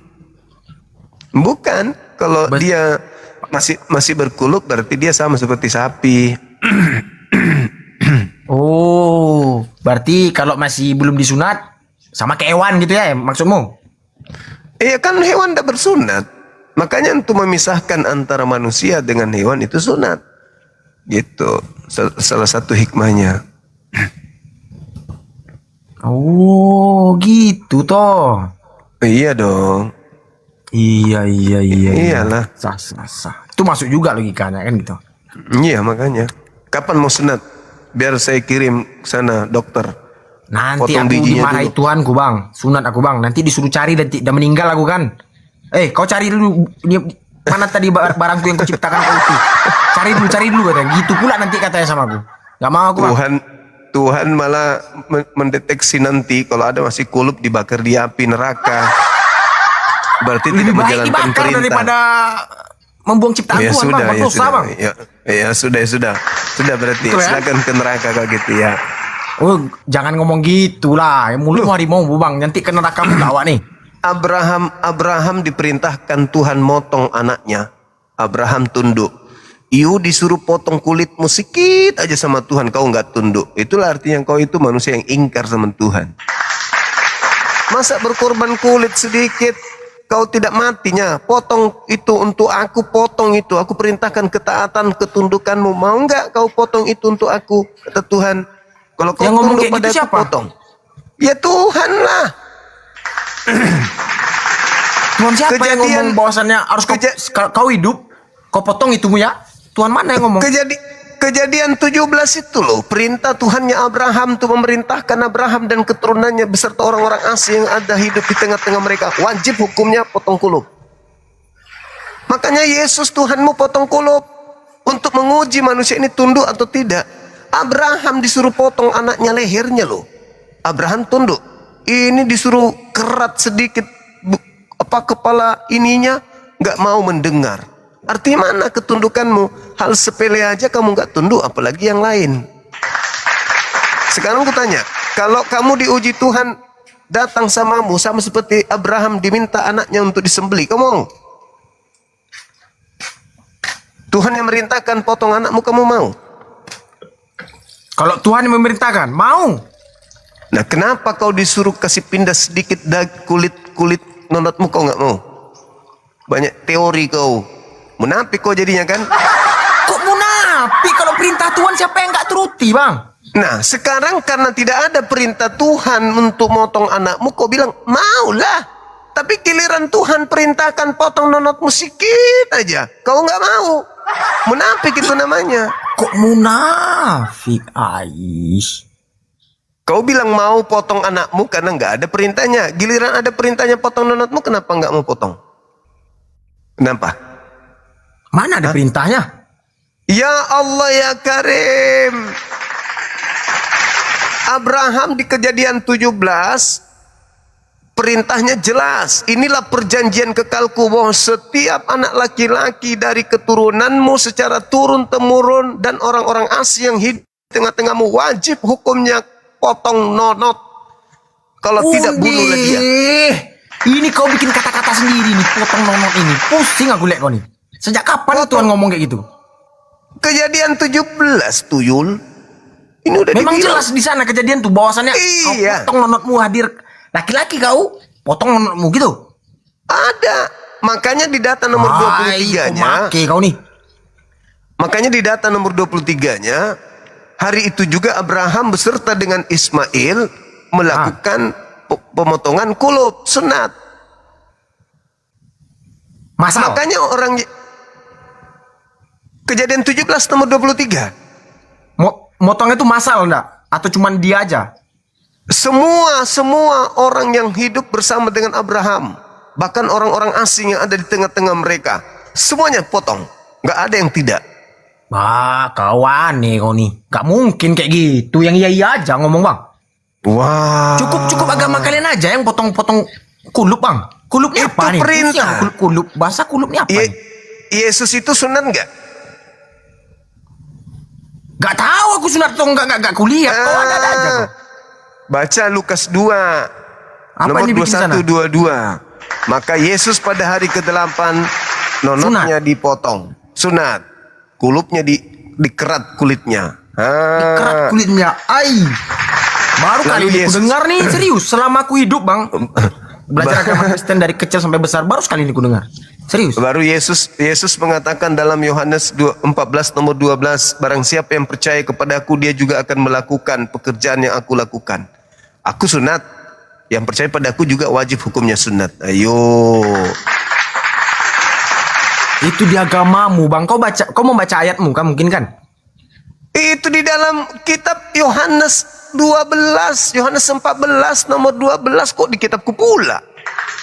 Bukan. Kalau dia masih berkulup berarti dia sama seperti sapi. Oh, berarti kalau masih belum disunat sama kayak hewan gitu ya maksudmu? Iya kan hewan tidak bersunat. Makanya untuk memisahkan antara manusia dengan hewan itu sunat. Gitu. Salah satu hikmahnya. Oh, gitu toh. Iya dong. Iya. Iyalah. Sah. Itu masuk juga logikanya kan gitu. Iya makanya. Kapan mau sunat? Biar saya kirim sana dokter. Nanti aku dimarahi Tuhanku bang. Sunat aku bang. Nanti disuruh cari dan meninggal aku kan. Kau cari dulu. Mana tadi barangku yang kau ciptakan kau itu. Cari dulu katanya. Gitu pula nanti katanya sama aku. Gak mau aku bang. Tuhan malah mendeteksi nanti kalau ada masih kulup dibakar di api neraka. Berarti lebih tidak baik menjalankan dibakar perintah daripada membuang ciptaan Tuhan bang. Berdosa bang. Sudah berarti silakan ke neraka kalau gitu ya. Oh jangan ngomong gitulah. Mulutmu harimau bang. Nanti ke neraka bawa nih. Abraham diperintahkan Tuhan motong anaknya. Abraham tunduk. Iu disuruh potong kulitmu sedikit aja sama Tuhan, kau nggak tunduk. Itulah artinya kau itu manusia yang ingkar sama Tuhan. Masa berkorban kulit sedikit kau tidak matinya? Potong itu untuk aku, potong itu. Aku perintahkan ketaatan, ketundukanmu. Mau nggak kau potong itu untuk aku? Kata Tuhan. Kalau kau tunduk pada aku, potong. Ya Tuhan lah. Tuhan siapa yang ngomong bahwasannya harus kau hidup, kau potong itumu ya? Tuhan mana yang ngomong? Kejadian 17 itu loh. Perintah Tuhannya Abraham itu memerintahkan Abraham dan keturunannya beserta orang-orang asing yang ada hidup di tengah-tengah mereka. Wajib hukumnya potong kulup. Makanya Yesus Tuhanmu potong kulup. Untuk menguji manusia ini tunduk atau tidak. Abraham disuruh potong anaknya lehernya loh. Abraham tunduk. Ini disuruh kerat sedikit kepala ininya. Nggak mau mendengar. Artinya mana ketundukanmu? Hal sepele aja kamu nggak tunduk, apalagi yang lain. Sekarang aku tanya, kalau kamu diuji Tuhan datang samamu sama seperti Abraham diminta anaknya untuk disembelih, kamu mau? Tuhan yang merintahkan potong anakmu, kamu mau? Kalau Tuhan yang memerintahkan, mau. Nah, kenapa kau disuruh kasih pindah sedikit kulit nonotmu, kau nggak mau? Banyak teori kau. Munafik kau jadinya kan? Kok munafik? Kalau perintah Tuhan siapa yang nggak turuti, Bang? Nah, sekarang karena tidak ada perintah Tuhan untuk motong anakmu, kau bilang, maulah. Tapi giliran Tuhan perintahkan potong nonotmu sedikit aja, kau nggak mau. Munafik itu namanya. Kok munafik, Ais? Kau bilang mau potong anakmu karena nggak ada perintahnya. Giliran ada perintahnya potong nonotmu, kenapa nggak mau potong? Kenapa? Mana ada perintahnya? Ya Allah ya Karim. Abraham di Kejadian 17 perintahnya jelas. Inilah perjanjian kekalku bahwa setiap anak laki-laki dari keturunanmu secara turun-temurun dan orang-orang asing yang hidup di tengah-tengahmu wajib hukumnya potong nonot. Kalau tidak bunuhlah dia. Ini kau bikin kata-kata sendiri nih, potong nonot ini. Pusing aku lihat kau nih. Sejak kapan Tuhan ngomong kayak gitu? Kejadian 17 tuyul. Ini udah memang dibilang. jelas di sana kejadian tuh bahwasannya iya. Kau potong nonotmu hadir laki-laki kau potong nonotmu gitu. Ada. Makanya di data nomor 23-nya. Kau nih. Makanya di data nomor 23-nya hari itu juga Abraham beserta dengan Ismail melakukan pemotongan kulub sunat. Masal. Makanya orang Kejadian 17 nomor 23. Motongnya itu masal enggak? Atau cuman dia aja? Semua orang yang hidup bersama dengan Abraham, bahkan orang-orang asing yang ada di tengah-tengah mereka, semuanya potong. Nggak ada yang tidak. Wah, kau aneh kau nih. Gak mungkin kayak gitu. Yang iya aja ngomong, Bang. Wah. Cukup agama kalian aja yang potong-potong kulub, Bang. Kulubnya itu apa nih? Perintah. Kulub. Bahasa kulubnya apa? Yesus itu sunat nggak? Gak tahu aku sunat atau enggak kuliah. Kau ada aja kau. Baca Lukas 2 nomor 21-22. Maka Yesus pada hari ke-8 nonotnya dipotong. Sunat. Kulupnya dikerat kulitnya. Dikerat kulitnya. Baru kali ini aku dengar nih, serius. Selama aku hidup, Bang. Belajar agama Kristen dari kecil sampai besar, baru sekali ini aku dengar. Serius. Baru Yesus mengatakan dalam Yohanes 14 nomor 12, barang siapa yang percaya kepada aku, dia juga akan melakukan pekerjaan yang aku lakukan. Aku sunat, yang percaya pada aku juga wajib hukumnya sunat. Ayo. Itu di agamamu, Bang. Kau mau baca ayatmu kan mungkin kan? Itu di dalam kitab Yohanes 12, Yohanes 14 nomor 12, kok di kitabku pula.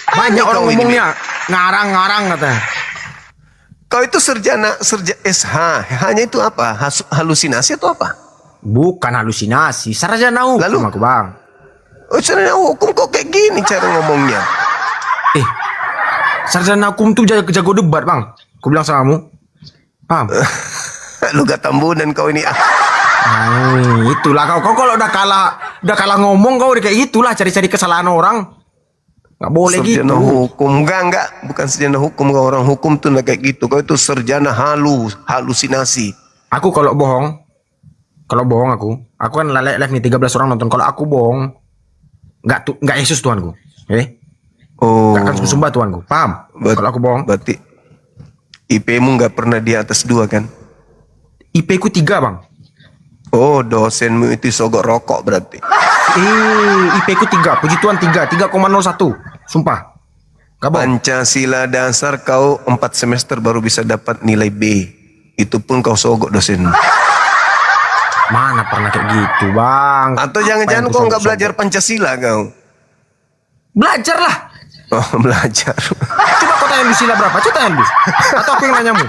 Banyak orang ngomongnya ngarang-ngarang katanya. Kau itu sarjana SH, hanya itu apa? Halusinasi atau apa? Bukan halusinasi, sarjana hukum. Lalu aku, Bang. Oh, sarjana hukum kok kayak gini cara ngomongnya? Sarjana hukum tuh jago debat, Bang. Aku bilang sama kamu. Paham? Lu gak tambunan kau ini. Itulah kau kalau udah kalah ngomong kau udah kayak gitulah, cari-cari kesalahan orang. Gak boleh sarjana gitu. Hukum enggak, bukan sarjana hukum. Kau orang hukum tuh kayak gitu. Kau itu sarjana halusinasi. Aku kalau bohong aku kan live nih 13 orang nonton. Kalau aku bohong, nggak Yesus Tuhanku. Nggak akan sumpah Tuhanku. Paham? Kalau aku bohong. Berarti IP-mu nggak pernah di atas 2 kan? IP ku 3, Bang. Oh, dosenmu itu sogok rokok berarti. IP ku 3, puji Tuhan 3,01. Sumpah. Pancasila dasar kau 4 semester baru bisa dapat nilai B. Itu pun kau sogok dosenmu. Mana pernah kayak gitu, Bang? Atau jangan-jangan kau nggak belajar Pancasila kau? Belajar lah. Oh, belajar. Coba kau tanya Lucila berapa? Coba tanya Lus. Atau aku yang nanyamu?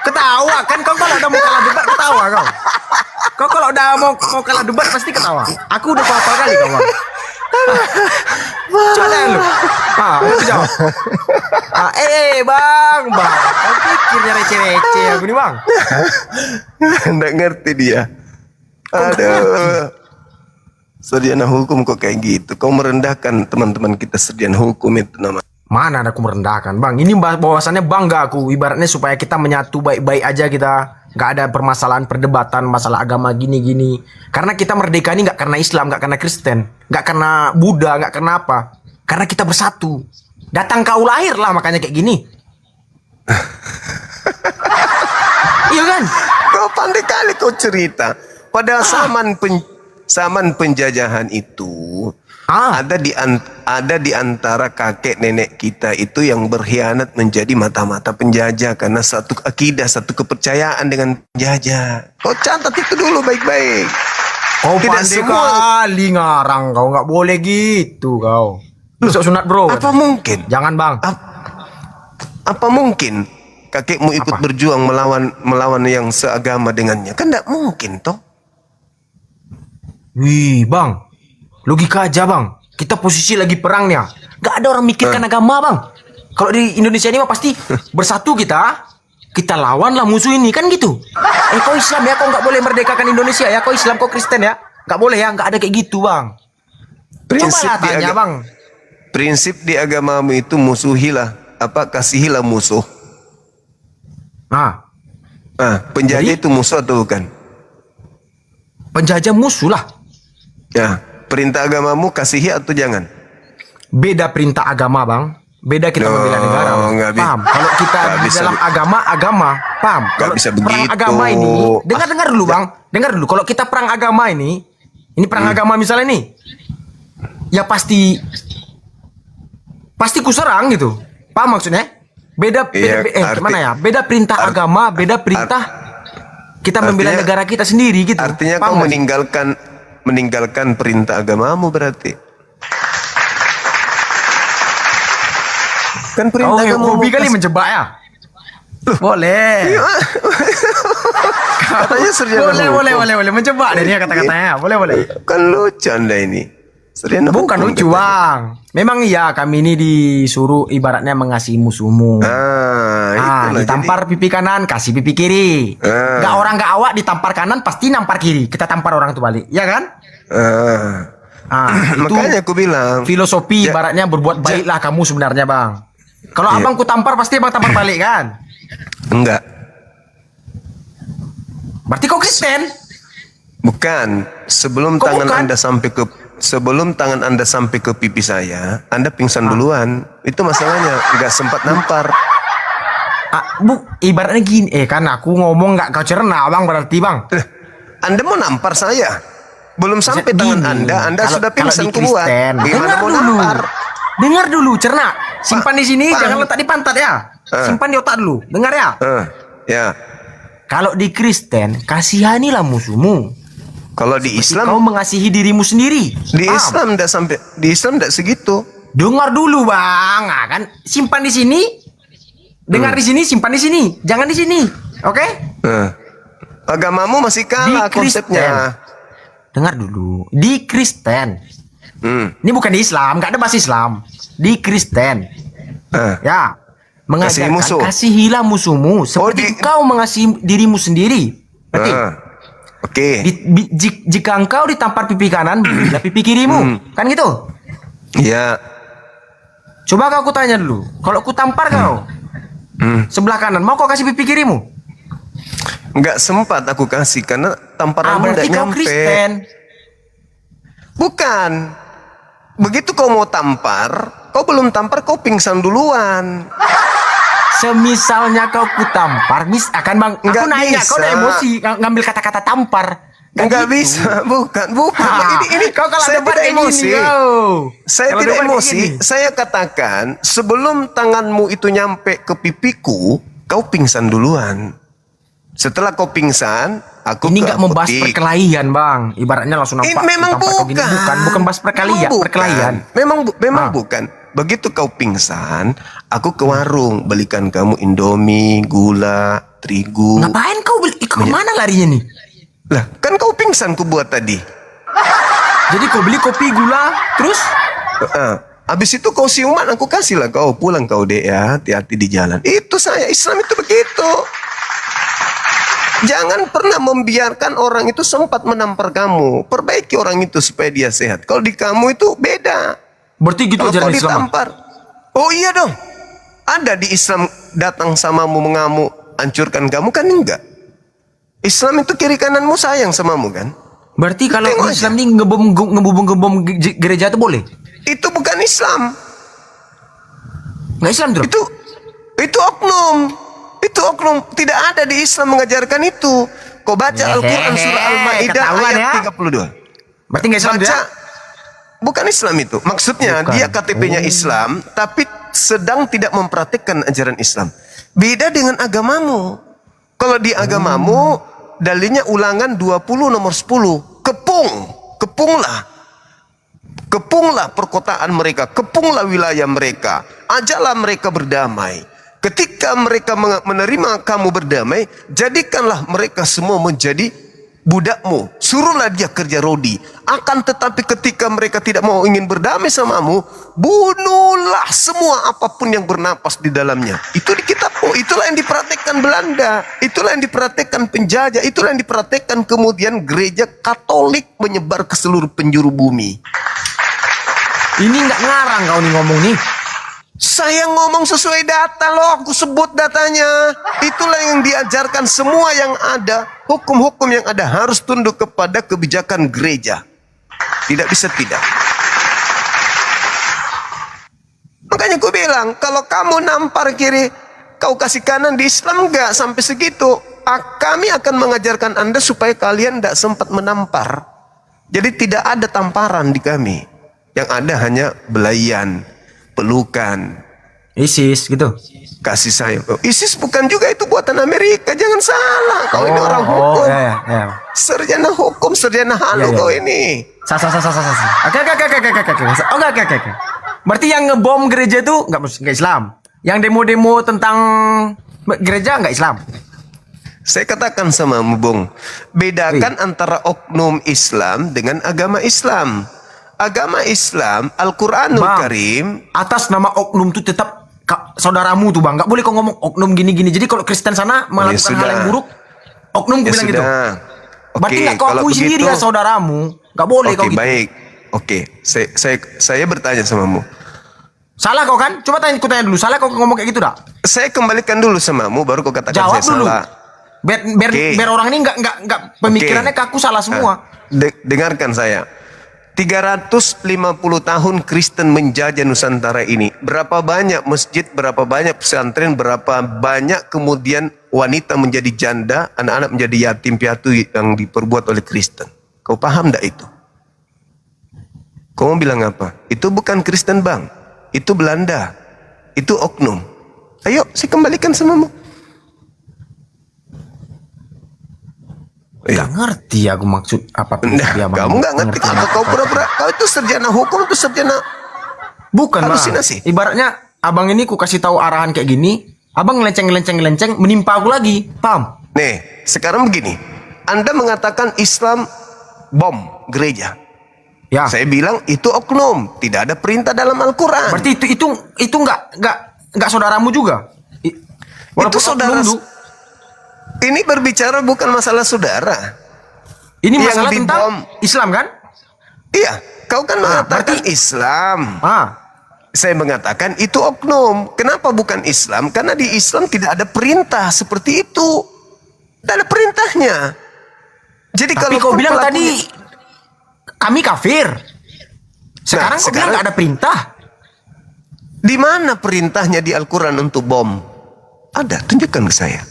Ketawa kan kau kalau udah mau kalah debat ketawa kau. Kau kalau udah mau kalah debat pasti ketawa. Aku udah apa kali kau, Bang. Coba tanya lu. Lu jawab. Bang. Kau pikirnya receh-receh aku nih bang. Nggak ngerti dia. Aduh. Sarjana hukum kok kayak gitu. Kau merendahkan teman-teman kita sarjana hukum itu namanya. Mana ada aku merendahkan bang. Ini bahwasannya bangga aku. Ibaratnya supaya kita menyatu baik-baik aja kita. Gak ada permasalahan perdebatan masalah agama gini-gini. Karena kita merdeka ini gak karena Islam, gak karena Kristen, gak karena Buddha, gak karena apa. Karena kita bersatu. Datang kau lahir lah makanya kayak gini. Iya kan? Kau pandai kali kau cerita. Pada zaman penjajahan itu ada di antara kakek nenek kita itu yang berkhianat menjadi mata-mata penjajah karena satu akidah, satu kepercayaan dengan penjajah. Kau catat itu dulu baik-baik. Kau pandai kali ngarang kau, nggak boleh gitu kau. Besok sunat bro. Apa mungkin? Jangan bang. Apa mungkin kakekmu ikut berjuang melawan yang seagama dengannya? Kan tidak mungkin toh. Wih bang, logika aja bang. Kita posisi lagi perangnya. Gak ada orang mikirkan agama bang. Kalau di Indonesia ini mah pasti bersatu kita lawan lah musuh ini kan gitu. Kau Islam ya, kau gak boleh merdekakan Indonesia ya. Kau Islam, kau Kristen ya, gak boleh ya. Gak ada kayak gitu bang. Coba tanya bang. Prinsip di agamamu itu musuhilah, kasihilah musuh. Penjajah jadi, itu musuh atau bukan? Penjajah musuh lah. Ya, perintah agamamu kasihi atau jangan? Beda perintah agama bang. Beda kita membela negara. Paham? Kalau kita di dalam agama, paham? Kalau bisa perang begitu. Agama ini, dengar dulu bang. Dengar dulu. Kalau kita perang agama ini perang agama misalnya nih, ya pasti kuserang gitu. Paham maksudnya? Beda gimana ya? Beda perintah agama, beda perintah kita membela negara kita sendiri gitu. Artinya kau meninggalkan perintah agamamu berarti. Kan perintah agamamu. Hobi kali menjebak ya? Boleh. Katanya sarjana boleh menjebak deh dia kata-katanya. Boleh. Kan lucu Anda ini. Bukan lucu bang. Memang iya kami ini disuruh ibaratnya mengasihi musuhmu. Ditampar pipi kanan kasih pipi kiri. Gak awak ditampar kanan pasti nampar kiri. Kita tampar orang itu balik, ya kan? Makanya aku bilang filosofi ibaratnya berbuat baiklah kamu sebenarnya bang. Kalau abang ku tampar pasti abang tampar balik kan? Enggak. Berarti kau Kristen? Bukan. Sebelum tangan Anda sampai ke pipi saya, Anda pingsan duluan. Itu masalahnya, nggak sempat nampar. Ibaratnya gini, kan aku ngomong nggak kau cerna bang berarti bang. Anda mau nampar saya, belum sampai tangan Anda sudah pingsan keluar. Gimana mau nampar? Dengar dulu, cerna. Simpan di sini, jangan letak di pantat ya. Simpan di otak dulu, dengar ya. Ya. Kalau di Kristen, kasihanilah musuhmu. Kalau di Islam kau mengasihi dirimu sendiri. Di Islam tidak segitu. Dengar dulu bang, kan simpan di sini, dengar di sini, simpan di sini, jangan di sini, oke? Agamamu masih kalah konsepnya. Dengar dulu, di Kristen, ini bukan di Islam, nggak ada bahasa Islam, di Kristen, ya mengajarkan kasihilah musuhmu seperti kau mengasihi dirimu sendiri. Berarti Oke. Jika engkau ditampar pipi kanan, berilah pipi kirimu. Kan gitu? Iya. Coba aku tanya dulu. Kalau aku tampar kau sebelah kanan, mau kau kasih pipi kirimu? Enggak sempat aku kasih karena tamparanmu berarti enggak kau nyampe. Kristen. Bukan. Begitu kau mau tampar, kau belum tampar, kau pingsan duluan. Semisalnya kau kutampar, akan bang. Aku nanya, kau udah emosi ngambil kata-kata tampar. Enggak bisa, bukan. Ini kau kalau saya debat tidak emosi. Saya kalau tidak emosi. Saya katakan sebelum tanganmu itu nyampe ke pipiku, kau pingsan duluan. Setelah kau pingsan, aku ini nggak membahas perkelahian bang. Ibaratnya langsung nampak. Memang bukan bahas perkelahian. Memang bukan. Begitu kau pingsan, aku ke warung belikan kamu Indomie, gula, terigu. Ngapain kau beli? Kemana larinya nih? Lah, kan kau pingsan ku buat tadi. Jadi kau beli kopi, gula, terus? Habis itu kau siuman, aku kasihlah kau pulang kau dek ya, hati-hati di jalan. Itu saya, Islam itu begitu. Jangan pernah membiarkan orang itu sempat menampar kamu. Perbaiki orang itu supaya dia sehat. Kalau di kamu itu beda. Berarti gitu kalau ajaran kau Islam. ditampar. Oh iya dong. Ada di Islam datang samamu mengamuk, hancurkan kamu kan enggak. Islam itu kiri kananmu sayang samamu kan. Berarti kalau Islam ini ngebom gereja itu boleh? Itu bukan Islam. Nggak Islam tuh? Itu oknum. Itu oknum. Tidak ada di Islam mengajarkan itu. Kau baca Al-Quran surah Al-Ma'idah ayat 32. Berarti nggak Islam baca, bukan Islam itu. Maksudnya dia KTP-nya Islam, tapi sedang tidak mempraktikkan ajaran Islam. Beda dengan agamamu. Kalau di agamamu, dalilnya Ulangan 20 nomor 10. Kepunglah perkotaan mereka, kepunglah wilayah mereka, ajaklah mereka berdamai. Ketika mereka menerima kamu berdamai, jadikanlah mereka semua menjadi budakmu. Suruhlah dia kerja rodi. Akan tetapi ketika mereka tidak mau ingin berdamai samamu, bunuhlah semua apapun yang bernapas di dalamnya. Itu di kitabmu. Itulah yang dipraktekkan Belanda. Itulah yang dipraktekkan penjajah. Itulah yang dipraktekkan kemudian gereja Katolik menyebar ke seluruh penjuru bumi. Ini nggak ngarang kau nih ngomong nih. Saya ngomong sesuai data loh, aku sebut datanya. Itulah yang diajarkan semua yang ada. Hukum-hukum yang ada harus tunduk kepada kebijakan gereja. Tidak bisa tidak. Makanya aku bilang, kalau kamu nampar kiri, kau kasih kanan di Islam enggak sampai segitu. Kami akan mengajarkan Anda supaya kalian tidak sempat menampar. Jadi tidak ada tamparan di kami. Yang ada hanya belayan, pelukan, ISIS gitu. Kasih sayang. ISIS bukan juga itu buatan Amerika. Jangan salah. Kau ini orang hukum. Ya. Sarjana hukum, sarjana halu kau ini. Oke. Berarti yang ngebom gereja itu nggak Islam. Yang demo-demo tentang gereja nggak Islam. Saya katakan sama Bung, bedakan antara oknum Islam dengan agama Islam. Agama Islam, Al-Quranul Karim, atas nama oknum itu tetap saudaramu tuh bang, nggak boleh kau ngomong oknum gini-gini. Jadi kalau Kristen sana melakukan hal yang buruk, oknum bilang gitu. Berarti nggak kau akui sendiri ya saudaramu, nggak boleh kau gitu. Baik, saya bertanya samamu. Salah kau kan? Coba ku tanya dulu, salah kau ngomong kayak gitu dah? Saya kembalikan dulu samamu, baru kau katakan jawab saya dulu. salah. Biar orang ini nggak pemikirannya kaku salah semua. Dengarkan saya. 350 tahun Kristen menjajah Nusantara ini. Berapa banyak masjid, berapa banyak pesantren, berapa banyak kemudian wanita menjadi janda, anak-anak menjadi yatim piatu yang diperbuat oleh Kristen. Kau paham enggak itu? Kau mau bilang apa? Itu bukan Kristen bang. Itu Belanda. Itu oknum. Ayo, saya kembalikan samamu. Gak ngerti aku maksud apa dia bang. Kamu gak ngerti apa kau pura-pura. Kau itu sarjana hukum, itu sarjana bukan halusinasi. Bang. Ibaratnya abang ini ku kasih tahu arahan kayak gini, abang ngelenceng menimpa aku lagi, paham? Nih, sekarang begini. Anda mengatakan Islam bom gereja. Ya. Saya bilang itu oknum, tidak ada perintah dalam Al-Quran. Berarti itu nggak saudaramu juga? Itu saudara. Ini berbicara bukan masalah saudara. Ini masalah tentang Islam kan? Iya, kau kan mengatakan Islam. Saya mengatakan itu oknum. Kenapa bukan Islam? Karena di Islam tidak ada perintah seperti itu. Tidak ada perintahnya. Jadi tapi kalau kau bilang tadi kami kafir. Sekarang kau bilang nggak ada perintah. Di mana perintahnya di Al-Quran untuk bom? Ada, tunjukkan ke saya.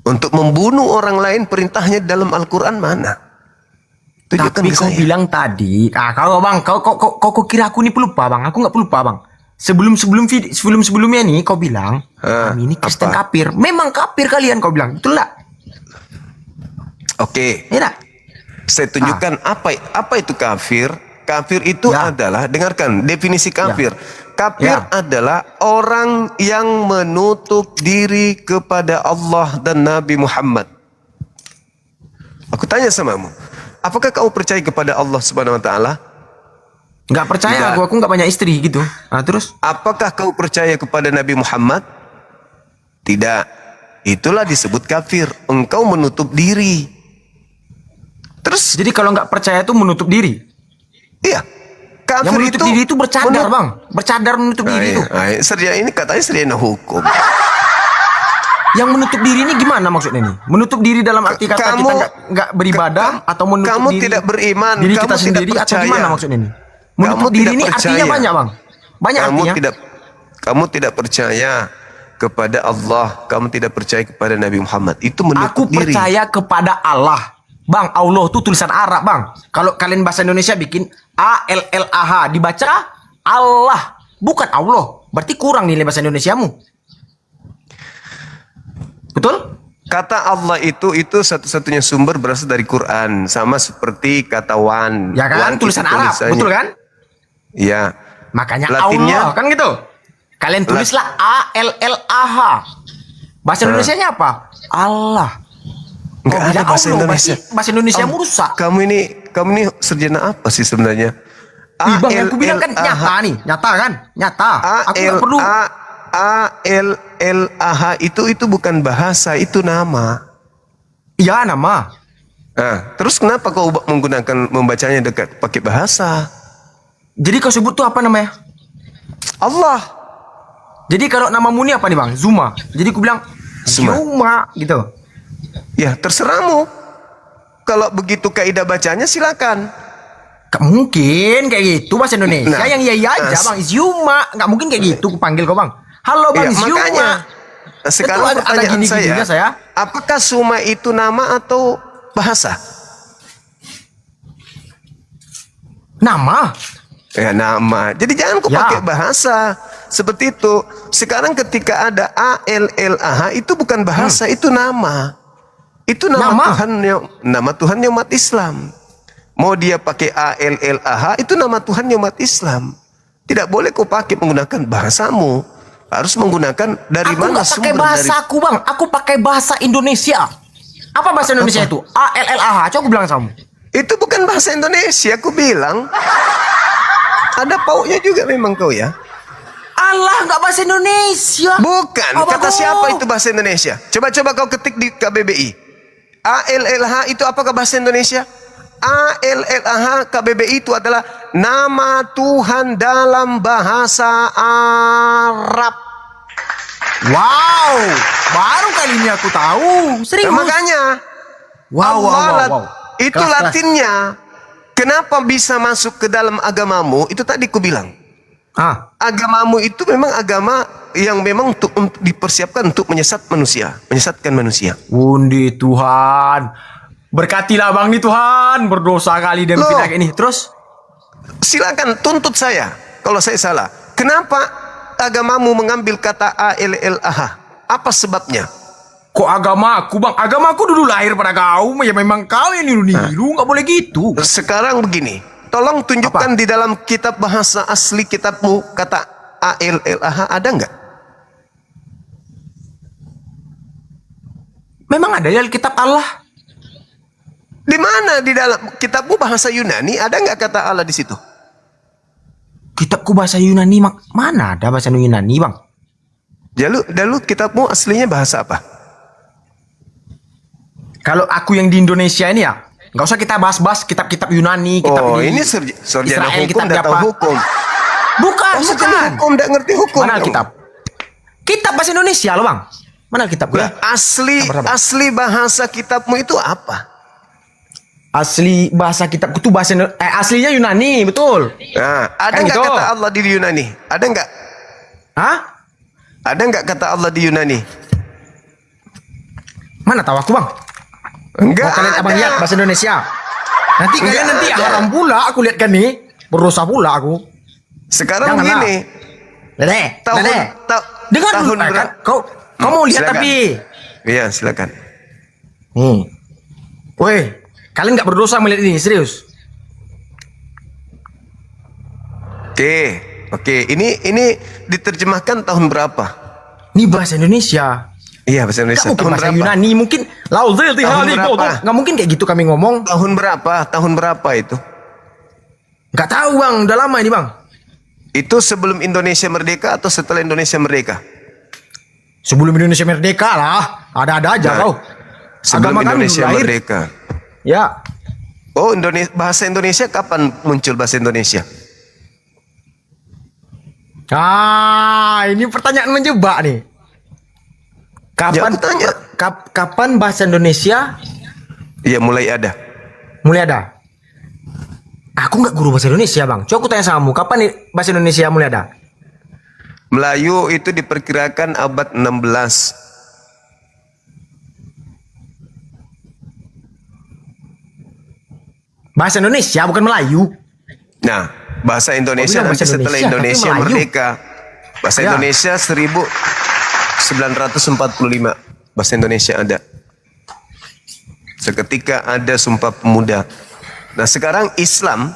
Untuk membunuh orang lain perintahnya dalam Al-Quran mana? Tunjukkan tapi ke kau saya. bilang tadi, kau bang, kau kira aku ini pelupa bang? Aku nggak pelupa bang. Sebelumnya nih kau bilang kami ini Kristen kafir. Memang kafir kalian kau bilang, betul nggak? Oke. Iya. Saya tunjukkan apa itu kafir. Kafir itu adalah, dengarkan definisi kafir. Kafir adalah orang yang menutup diri kepada Allah dan Nabi Muhammad. Aku tanya samamu, apakah kau percaya kepada Allah Subhanahu wa taala? Nggak percaya Tidak. aku nggak banyak istri gitu. Nah, terus? Apakah kau percaya kepada Nabi Muhammad? Tidak. Itulah disebut kafir. Engkau menutup diri. Terus? Jadi kalau nggak percaya itu menutup diri? Iya. Kafir yang menutup diri itu bercadar, Bang. Bercadar menutup diri itu. Sarjana ini katanya sarjana hukum. Yang menutup diri ini gimana maksudnya nih? Menutup diri dalam arti kata kita nggak beribadah atau menutup kamu diri? tidak beriman. Diri Kamu kita tidak sendiri atau percaya. gimana maksudnya nih? Menutup Kamu diri tidak ini percaya. artinya banyak, Bang. Banyak artinya. Kamu tidak percaya kepada Allah. Kamu tidak percaya kepada Nabi Muhammad. Itu menutup Aku diri. percaya kepada Allah. Bang, Allah itu tulisan Arab, Bang. Kalau kalian bahasa Indonesia bikin A-L-L-A-H, dibaca Allah, bukan Allah. Berarti kurang nilai bahasa Indonesiamu. Betul? Kata Allah itu satu-satunya sumber berasal dari Quran, sama seperti kata wan. Ya kan, Wan tulisan itu Arab, tulisannya. betul kan? Iya. Makanya Latinnya, Allah, kan gitu. Kalian tulislah A-L-L-A-H. Bahasa Indonesianya apa? Allah. Nggak ada bahasa Indonesia. Bahasa Indonesia rusak. Kamu ini sarjana apa sih sebenarnya? Ih, Bang, aku bilang kan nyata nih, nyata kan? Nyata. Aku nggak perlu. A-L-L-A-H itu bukan bahasa, itu nama. Iya, nama. Nah, terus kenapa kau membacanya dekat pakai bahasa? Jadi kau sebut tuh apa namanya? Allah. Jadi kalau namamu ini apa nih, Bang? Zuma. Jadi aku bilang Zuma gitu. Ya, terserahmu. Kalau begitu kaidah bacanya silakan. Gak mungkin kayak gitu bahasa Indonesia. Yang iya aja, Bang. Zuma. Gak mungkin kayak gitu aku panggil kau, Bang. Halo, Bang, ya, Zuma. Makanya, sekarang ada pertanyaan gini-gininya saya. Apakah Zuma itu nama atau bahasa? Nama. Ya, nama. Jadi jangan kau pakai bahasa seperti itu. Sekarang ketika ada A-L-L-A-H itu bukan bahasa, itu nama. Itu nama Tuhannya umat Islam. Mau dia pakai A-L-L-A-H itu nama Tuhannya umat Islam. Tidak boleh kau pakai menggunakan bahasamu. Harus menggunakan dari mana sumber. Aku nggak pakai bahasa dari... aku, Bang. Aku pakai bahasa Indonesia. Apa bahasa Indonesia itu? A-L-L-A-H. Coba aku bilang sama. Itu bukan bahasa Indonesia, aku bilang. Ada pautnya juga memang kau ya. Allah, nggak bahasa Indonesia. Bukan. Kata siapa itu bahasa Indonesia? Coba-coba kau ketik di KBBI. A-L-L-H itu apakah bahasa Indonesia? A-L-L-H KBBI itu adalah nama Tuhan dalam bahasa Arab. Wow, baru kali ini aku tahu. Serius? Nah, makanya wow. Itu Latinnya. Kenapa bisa masuk ke dalam agamamu? Itu tadi ku bilang. Agamamu itu memang agama yang memang untuk dipersiapkan untuk menyesatkan manusia. Wundi Tuhan, berkatilah Bang nih Tuhan, berdosa kali dan tidak ini. Terus silakan tuntut saya kalau saya salah. Kenapa agamamu mengambil kata A-L-L-A-H? Apa sebabnya? Kok agamaku, Bang? Agamaku dulu lahir pada kau, ya memang kau yang niru-niru, nggak boleh gitu. Sekarang begini, tolong tunjukkan di dalam kitab bahasa asli kitabmu kata A-L-L-A-H ada nggak? Memang ada di Alkitab Allah. Di mana di dalam kitabmu bahasa Yunani ada nggak kata Allah di situ? Kitabku bahasa Yunani, mana ada bahasa Yunani, Bang? Dulu kitabmu aslinya bahasa apa? Kalau aku yang di Indonesia ini ya, nggak usah kita bahas-bahas kitab-kitab Yunani, kitab ini sarjana Israel, hukum kitab dan tahu apa? hukum. Bukan. Hukum tidak ngerti hukum. Mana Alkitab? Kitab bahasa Indonesia loh, Bang. Mana Alkitab? Asli bahasa kitabmu itu apa? Asli bahasa kitabku tuh aslinya Yunani, betul. Nah, ada Kan nggak gitu. kata Allah di Yunani? Ada nggak? Hah? Ada nggak kata Allah di Yunani? Mana tahu aku, Bang? Enggak. Mau kalian ada. abang lihat bahasa Indonesia. Nanti kalian nanti haram pula aku lihat kan nih. Berdosa pula aku. Sekarang begini. Dede. Dengar dulu kan. Kau mau lihat silakan. tapi. Iya, silakan. Woi, kalian nggak berdosa melihat ini, serius. Oke. Ini diterjemahkan tahun berapa? Ini bahasa Indonesia. Iya, bahasa Indonesia. Gak mungkin tahun bahasa berapa? Yunani, mungkin Tahun berapa? nggak mungkin kayak gitu kami ngomong. Tahun berapa? Tahun berapa itu? Nggak tahu bang, udah lama ini bang. Itu sebelum Indonesia merdeka atau setelah Indonesia merdeka? Sebelum Indonesia merdeka lah, ada-ada aja kau. Sebelum Agama kami Indonesia lahir. merdeka. Ya. Oh, bahasa Indonesia kapan muncul bahasa Indonesia? Ini pertanyaan menjebak nih. Kapan kapan bahasa Indonesia? Ya mulai ada. Mulai ada. Aku nggak guru bahasa Indonesia bang. Coba aku tanya sama kamu, kapan nih bahasa Indonesia mulai ada? Melayu itu diperkirakan abad 16. Bahasa Indonesia bukan Melayu. Nah, bahasa Indonesia bilang nanti bahasa setelah Indonesia, Indonesia tapi Melayu. merdeka. Bahasa Ya. Indonesia 1945. Bahasa Indonesia ada. Seketika ada Sumpah Pemuda. Nah, sekarang Islam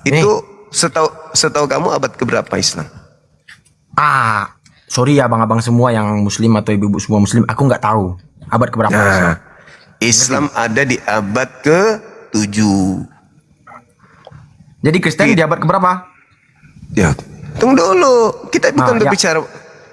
itu setahu kamu abad keberapa Islam? Sorry ya abang-abang semua yang muslim atau ibu-ibu semua muslim, aku nggak tahu abad keberapa. Nah, Islam ada di abad ke-7. Jadi Kristen di abad keberapa? Ya, tunggu dulu. Kita bukan berbicara,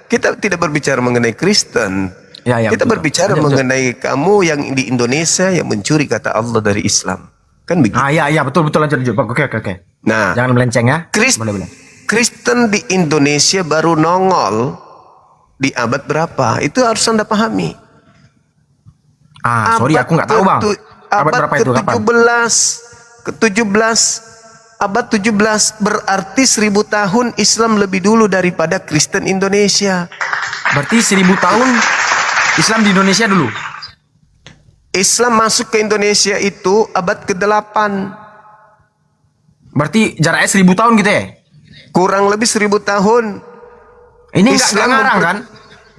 kita tidak berbicara mengenai Kristen. Kita betul. berbicara Betul. mengenai kamu yang di Indonesia yang mencuri kata Allah dari Islam. Kan begitu. Betul lanjut. Oke. Nah, Jangan melenceng ya. Kristen di Indonesia baru nongol di abad berapa? Itu harus Anda pahami. Sorry aku nggak tahu bang. Abad berapa itu? Kapan? Ke-17, abad 17 berarti 1000 tahun Islam lebih dulu daripada Kristen Indonesia. Berarti 1000 tahun Islam di Indonesia dulu. Islam masuk ke Indonesia itu abad ke-8. Berarti jaraknya 1000 tahun gitu ya? Kurang lebih 1000 tahun. Ini nggak ngarang kan?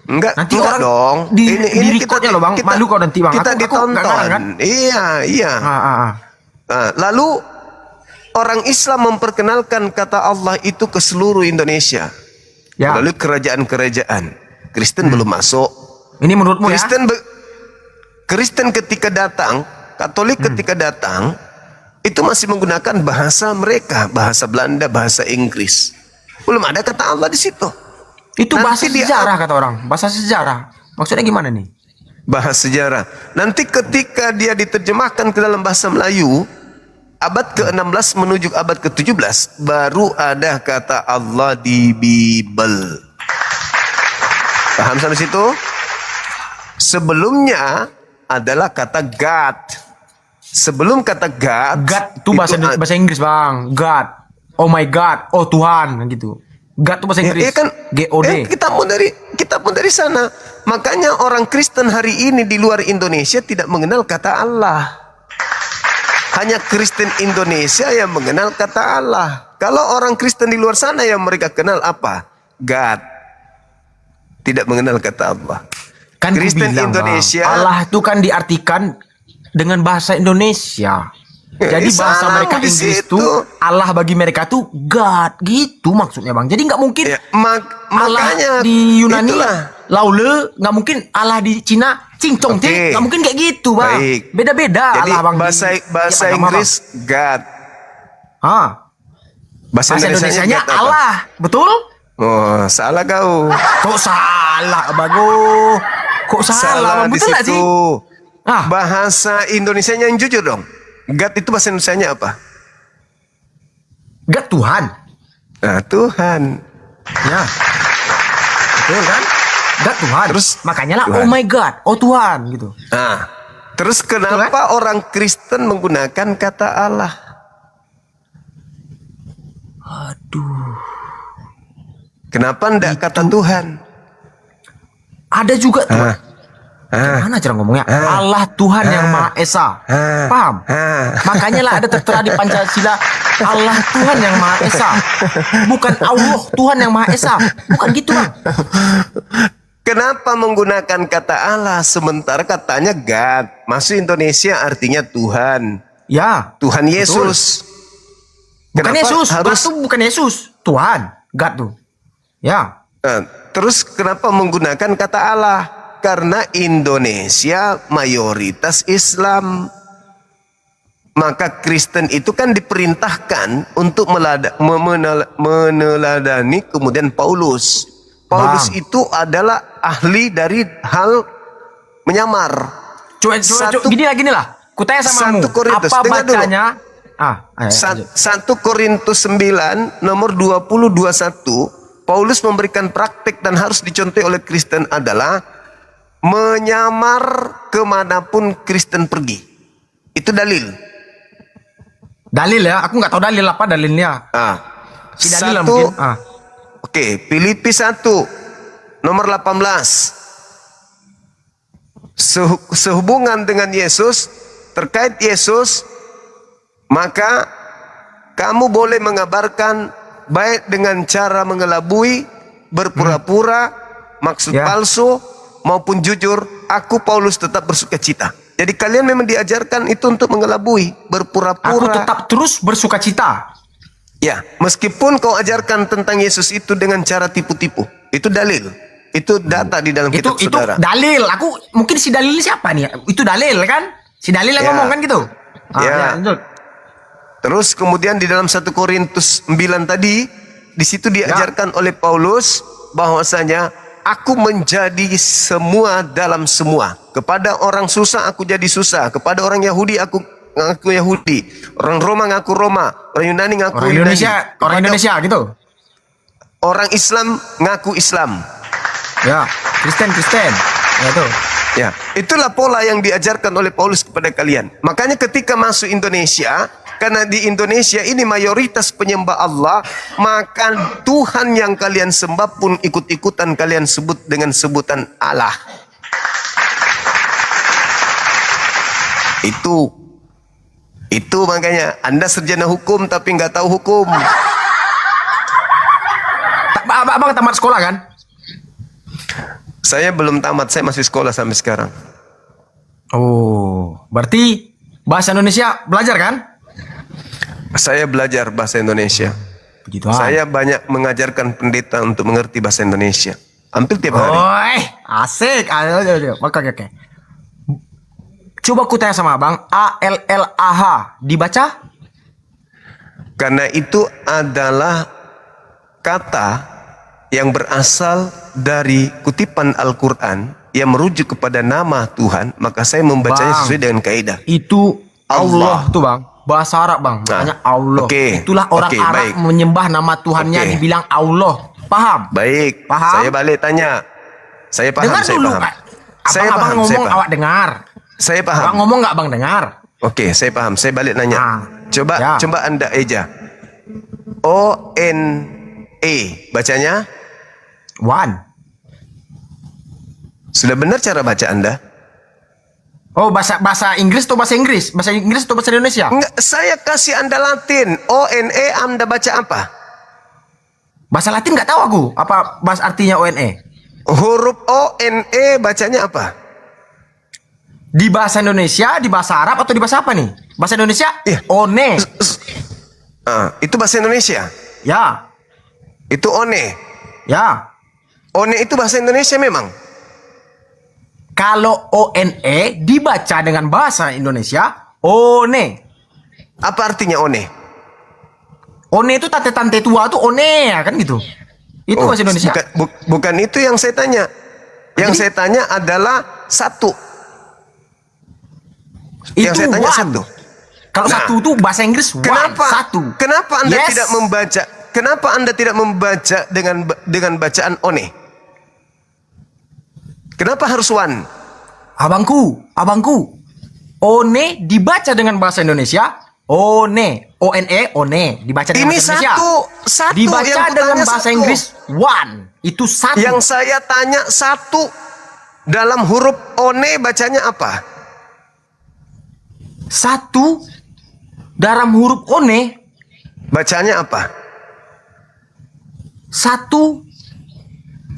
Enggak, nanti enggak orang dong. di recordnya loh bang. Malu kau nanti bang. Kita Aku ditonton. nggak ngarang, kan? Iya. Nah, lalu orang Islam memperkenalkan kata Allah itu ke seluruh Indonesia. Lalu kerajaan-kerajaan Kristen belum masuk. Ini menurutmu Kristen ketika datang, Katolik ketika datang, itu masih menggunakan bahasa mereka, bahasa Belanda, bahasa Inggris. Belum ada kata Allah di situ. Itu bahasa sejarah kata orang. Bahasa sejarah. Maksudnya gimana nih? Bahasa sejarah. Nanti ketika dia diterjemahkan ke dalam bahasa Melayu, abad ke-16 menuju abad ke-17, baru ada kata Allah di Bible. Paham sampai situ? Sebelumnya adalah kata God. Sebelum kata God itu bahasa Inggris bang. God. Oh my God. Oh Tuhan gitu. God itu bahasa Inggris. G-O-D. Kita pun dari sana. Makanya orang Kristen hari ini di luar Indonesia tidak mengenal kata Allah. Hanya Kristen Indonesia yang mengenal kata Allah. Kalau orang Kristen di luar sana yang mereka kenal apa? God. Tidak mengenal kata Allah. Kan Kristen bilang, Indonesia. Bang, Allah itu kan diartikan dengan bahasa Indonesia. Jadi bahasa mereka Inggris itu Allah bagi mereka tuh God gitu maksudnya bang. Jadi nggak mungkin Allah di Yunani Laule, nggak mungkin Allah di Cina Cincong Teh, nggak mungkin kayak gitu bang. Beda-beda Jadi Allah bang. Bahasa Inggris God. Bahasa Indonesianya Allah, betul? Oh, salah kau. Kok salah, bagus. Kok salah, bang? Betul nggak sih? Bahasa Indonesianya yang jujur dong. God itu bahasa Indonesianya apa? God Tuhan. Nah, Tuhan. Ya. Betul kan? God Tuhan. Terus makanya lah Tuhan. oh my God, oh Tuhan gitu. Nah, terus kenapa orang Kristen menggunakan kata Allah? Aduh. Kenapa enggak kata Tuhan? Ada juga Tuhan. Gimana cara ngomongnya? Allah Tuhan yang Maha Esa. Paham? Makanya lah ada tertera di Pancasila Allah Tuhan yang Maha Esa. Bukan Allah Tuhan yang Maha Esa. Bukan gitu bang. Kenapa menggunakan kata Allah sementara katanya God? Masuk Indonesia artinya Tuhan. Ya. Tuhan Yesus. Bukan Yesus. Harus tuh bukan Yesus. Tuhan. God tuh. Ya. Terus kenapa menggunakan kata Allah? Karena Indonesia mayoritas Islam. Maka Kristen itu kan diperintahkan untuk meneladani kemudian Paulus. Paulus itu adalah ahli dari hal menyamar. Coba gini lah. Kutanya sama kamu. Korintus, apa bacanya? 1 Korintus 9 nomor 20-21, Paulus memberikan praktek dan harus dicontohi oleh Kristen adalah menyamar kemanapun Kristen pergi. Itu dalil. Dalil ya? Aku nggak tahu dalil apa dalilnya. Si dalil lah mungkin. Oke, Filipi 1 nomor 18. Sehubungan dengan Yesus, terkait Yesus, maka kamu boleh mengabarkan baik dengan cara mengelabui, berpura-pura, maksud palsu, maupun jujur. Aku Paulus tetap bersukacita. Jadi kalian memang diajarkan itu untuk mengelabui, berpura-pura. Aku tetap terus bersukacita. Ya, meskipun kau ajarkan tentang Yesus itu dengan cara tipu-tipu. Itu dalil. Itu data di dalam kitab saudara. Itu dalil. Aku mungkin si dalil siapa nih? Itu dalil kan? Si dalil yang ngomong kan gitu. Terus kemudian di dalam 1 Korintus 9 tadi, di situ diajarkan oleh Paulus bahwasanya aku menjadi semua dalam semua. Kepada orang susah aku jadi susah, kepada orang Yahudi aku ngaku Yahudi, orang Roma ngaku Roma, orang Yunani ngaku Yunani, orang Indonesia gitu. Orang Islam ngaku Islam. Ya, Kristen. Ya tuh. Ya, itulah pola yang diajarkan oleh Paulus kepada kalian. Makanya ketika masuk Indonesia, karena di Indonesia ini mayoritas penyembah Allah, maka Tuhan yang kalian sembah pun ikut-ikutan kalian sebut dengan sebutan Allah. Itu makanya Anda sarjana hukum tapi nggak tahu hukum. Abang tamat sekolah kan? Saya belum tamat, saya masih sekolah sampai sekarang. Oh, berarti bahasa Indonesia belajar kan? Saya belajar bahasa Indonesia. Begitu. Saya banyak mengajarkan pendeta untuk mengerti bahasa Indonesia. Hampir tiap hari. Asik. Oke. Coba aku tanya sama abang, ALLAH dibaca? Karena itu adalah kata yang berasal dari kutipan Al-Quran yang merujuk kepada nama Tuhan, maka saya membacanya sesuai dengan kaidah. Itu Allah tuh bang, bahasa Arab bang, makanya Allah. Itulah orang Arab menyembah nama Tuhannya dibilang Allah. Paham? Baik. Paham? Saya balik tanya. Saya paham. Dengar dulu. Abang ngomong awak dengar. Saya paham. Abang ngomong nggak bang dengar? Oke, saya paham. Saya balik nanya. Coba Anda eja. O-N-E bacanya? One. Sudah benar cara baca Anda? Oh, bahasa Inggris atau bahasa Inggris? Bahasa Inggris atau bahasa Indonesia? Enggak, saya kasih Anda Latin. O-N-E, Anda baca apa? Bahasa Latin nggak tahu aku. Apa bahasa artinya O-N-E? Huruf O-N-E bacanya apa? Di bahasa Indonesia, di bahasa Arab atau di bahasa apa nih? Bahasa Indonesia? One. Itu bahasa Indonesia? Ya. Itu one? Ya. One itu bahasa Indonesia memang? Kalau O-N-E dibaca dengan bahasa Indonesia, one. Apa artinya one? One itu tante-tante tua tuh one ya kan gitu. Itu bahasa Indonesia. Bukan itu yang saya tanya. Yang saya tanya adalah satu. Yang saya tanya satu. Kalau satu itu bahasa Inggris satu. Kenapa Anda tidak membaca? Kenapa Anda tidak membaca dengan bacaan one? Kenapa harus one? Abangku. One dibaca dengan bahasa Indonesia. One. O-N-E, one. Dibaca dengan bahasa Indonesia. Satu dibaca dengan bahasa Inggris one. Itu satu. Yang saya tanya satu. Dalam huruf one bacanya apa? Satu. Dalam huruf one bacanya apa? Satu.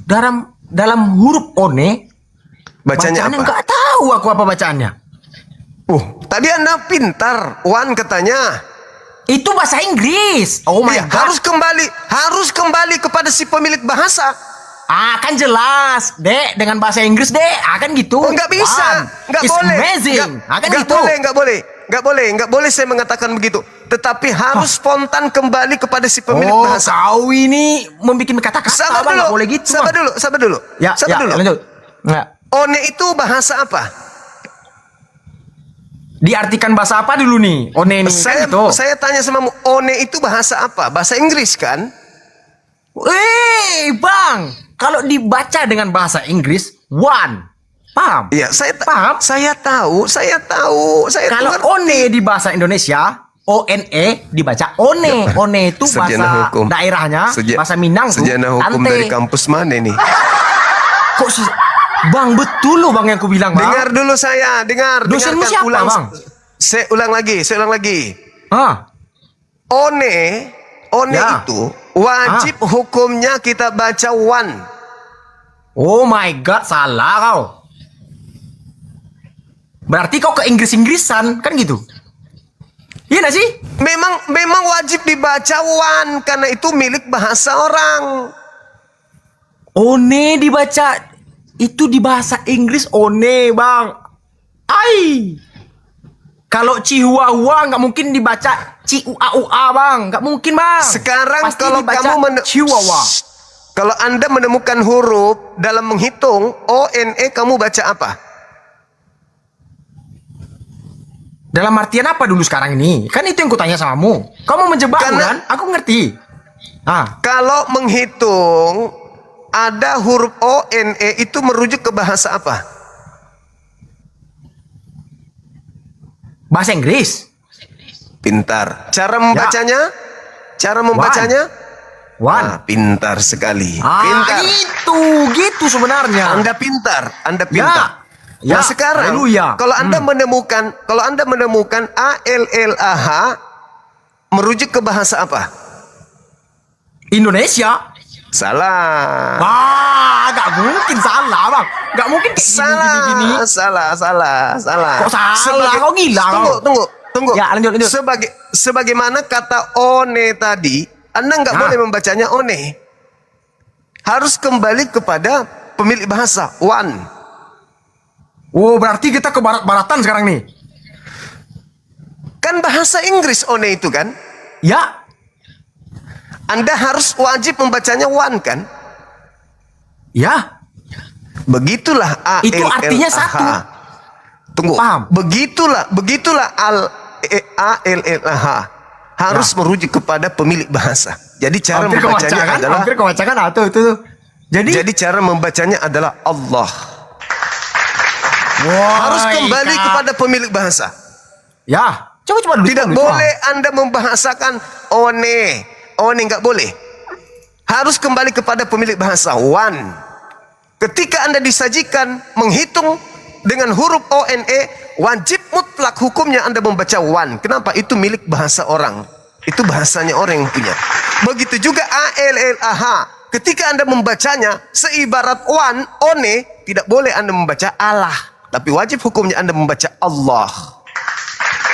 Dalam huruf one bacanya apa? Nggak tahu aku apa bacaannya. Tadi Anda pintar. One katanya. Itu bahasa Inggris. Oh my God. Harus kembali kepada si pemilik bahasa. Kan jelas, Dek, dengan bahasa Inggris, Dek. Kan gitu. Nggak bisa. Nggak It's boleh. amazing. Kan gitu. Nggak boleh. nggak boleh saya mengatakan begitu. Tetapi harus spontan kembali kepada si pemilik bahasa. Kau ini membuat kata-kata Sabar bang, dulu, nggak boleh gitu. sabar dulu. Ya, lanjut. Nggak. One itu bahasa apa? Diartikan bahasa apa dulu nih? One ini Saya, kan gitu. saya tanya sama one itu bahasa apa? Bahasa Inggris kan? Bang, kalau dibaca dengan bahasa Inggris, one. Paham? Iya, paham. Saya tahu. Kalau one di bahasa Indonesia, ONE dibaca one. One itu bahasa daerahnya, bahasa Minang tuh. Sejarah hukum dari kampus mana nih? Kok Bang, betul loh bang yang aku bilang bang. Dengar dulu saya, Dosenmu siapa ulang, bang? Saya ulang lagi. Ah. One itu wajib hukumnya kita baca one. Oh my god, salah kau. Berarti kau ke Inggris-Inggrisan, kan gitu? Iya gak sih? Memang wajib dibaca one karena itu milik bahasa orang. One dibaca itu di bahasa Inggris one bang. Kalau Chihuahua nggak mungkin dibaca Ciua bang, nggak mungkin bang. Sekarang pasti kalau kamu Chihuahua. Kalau Anda menemukan huruf dalam menghitung ONE, kamu baca apa? Dalam artian apa dulu sekarang ini? Kan itu yang kutanya sama kamu. Kamu menjebak kan? Aku ngerti. Kalau menghitung ada huruf ONE itu merujuk ke bahasa apa? Bahasa Inggris. Pintar. Cara membacanya? One. Pintar sekali. Pintar. Gitu sebenarnya. Anda pintar. Ya. Nah sekarang, kalau Anda menemukan ALLAH merujuk ke bahasa apa? Indonesia. Salah. Gak mungkin salah bang. Gak mungkin gini. Salah. Kok salah? Kau gila. Tunggu. Ya lanjut. Sebagaimana kata one tadi, Anda nggak boleh membacanya one. Harus kembali kepada pemilik bahasa one. Oh berarti kita ke barat-baratan sekarang nih. Kan bahasa Inggris one itu kan? Ya. Anda harus wajib membacanya one kan? Ya. Begitulah ALLAH. Itu artinya satu. Tunggu. Paham? Begitulah ALLAH harus merujuk kepada pemilik bahasa. Jadi cara membacanya adalah hampir kebacakan itu. Jadi cara membacanya adalah Allah. Harus kembali kepada pemilik bahasa. Ya. Coba dulu. Tidak boleh Anda membahasakan one nggak boleh. Harus kembali kepada pemilik bahasa one. Ketika Anda disajikan menghitung dengan huruf ONE, wajib mutlak hukumnya Anda membaca one. Kenapa? Itu milik bahasa orang. Itu bahasanya orang yang punya. Begitu juga ALLAH. Ketika Anda membacanya seibarat one, tidak boleh Anda membaca Allah, tapi wajib hukumnya Anda membaca Allah.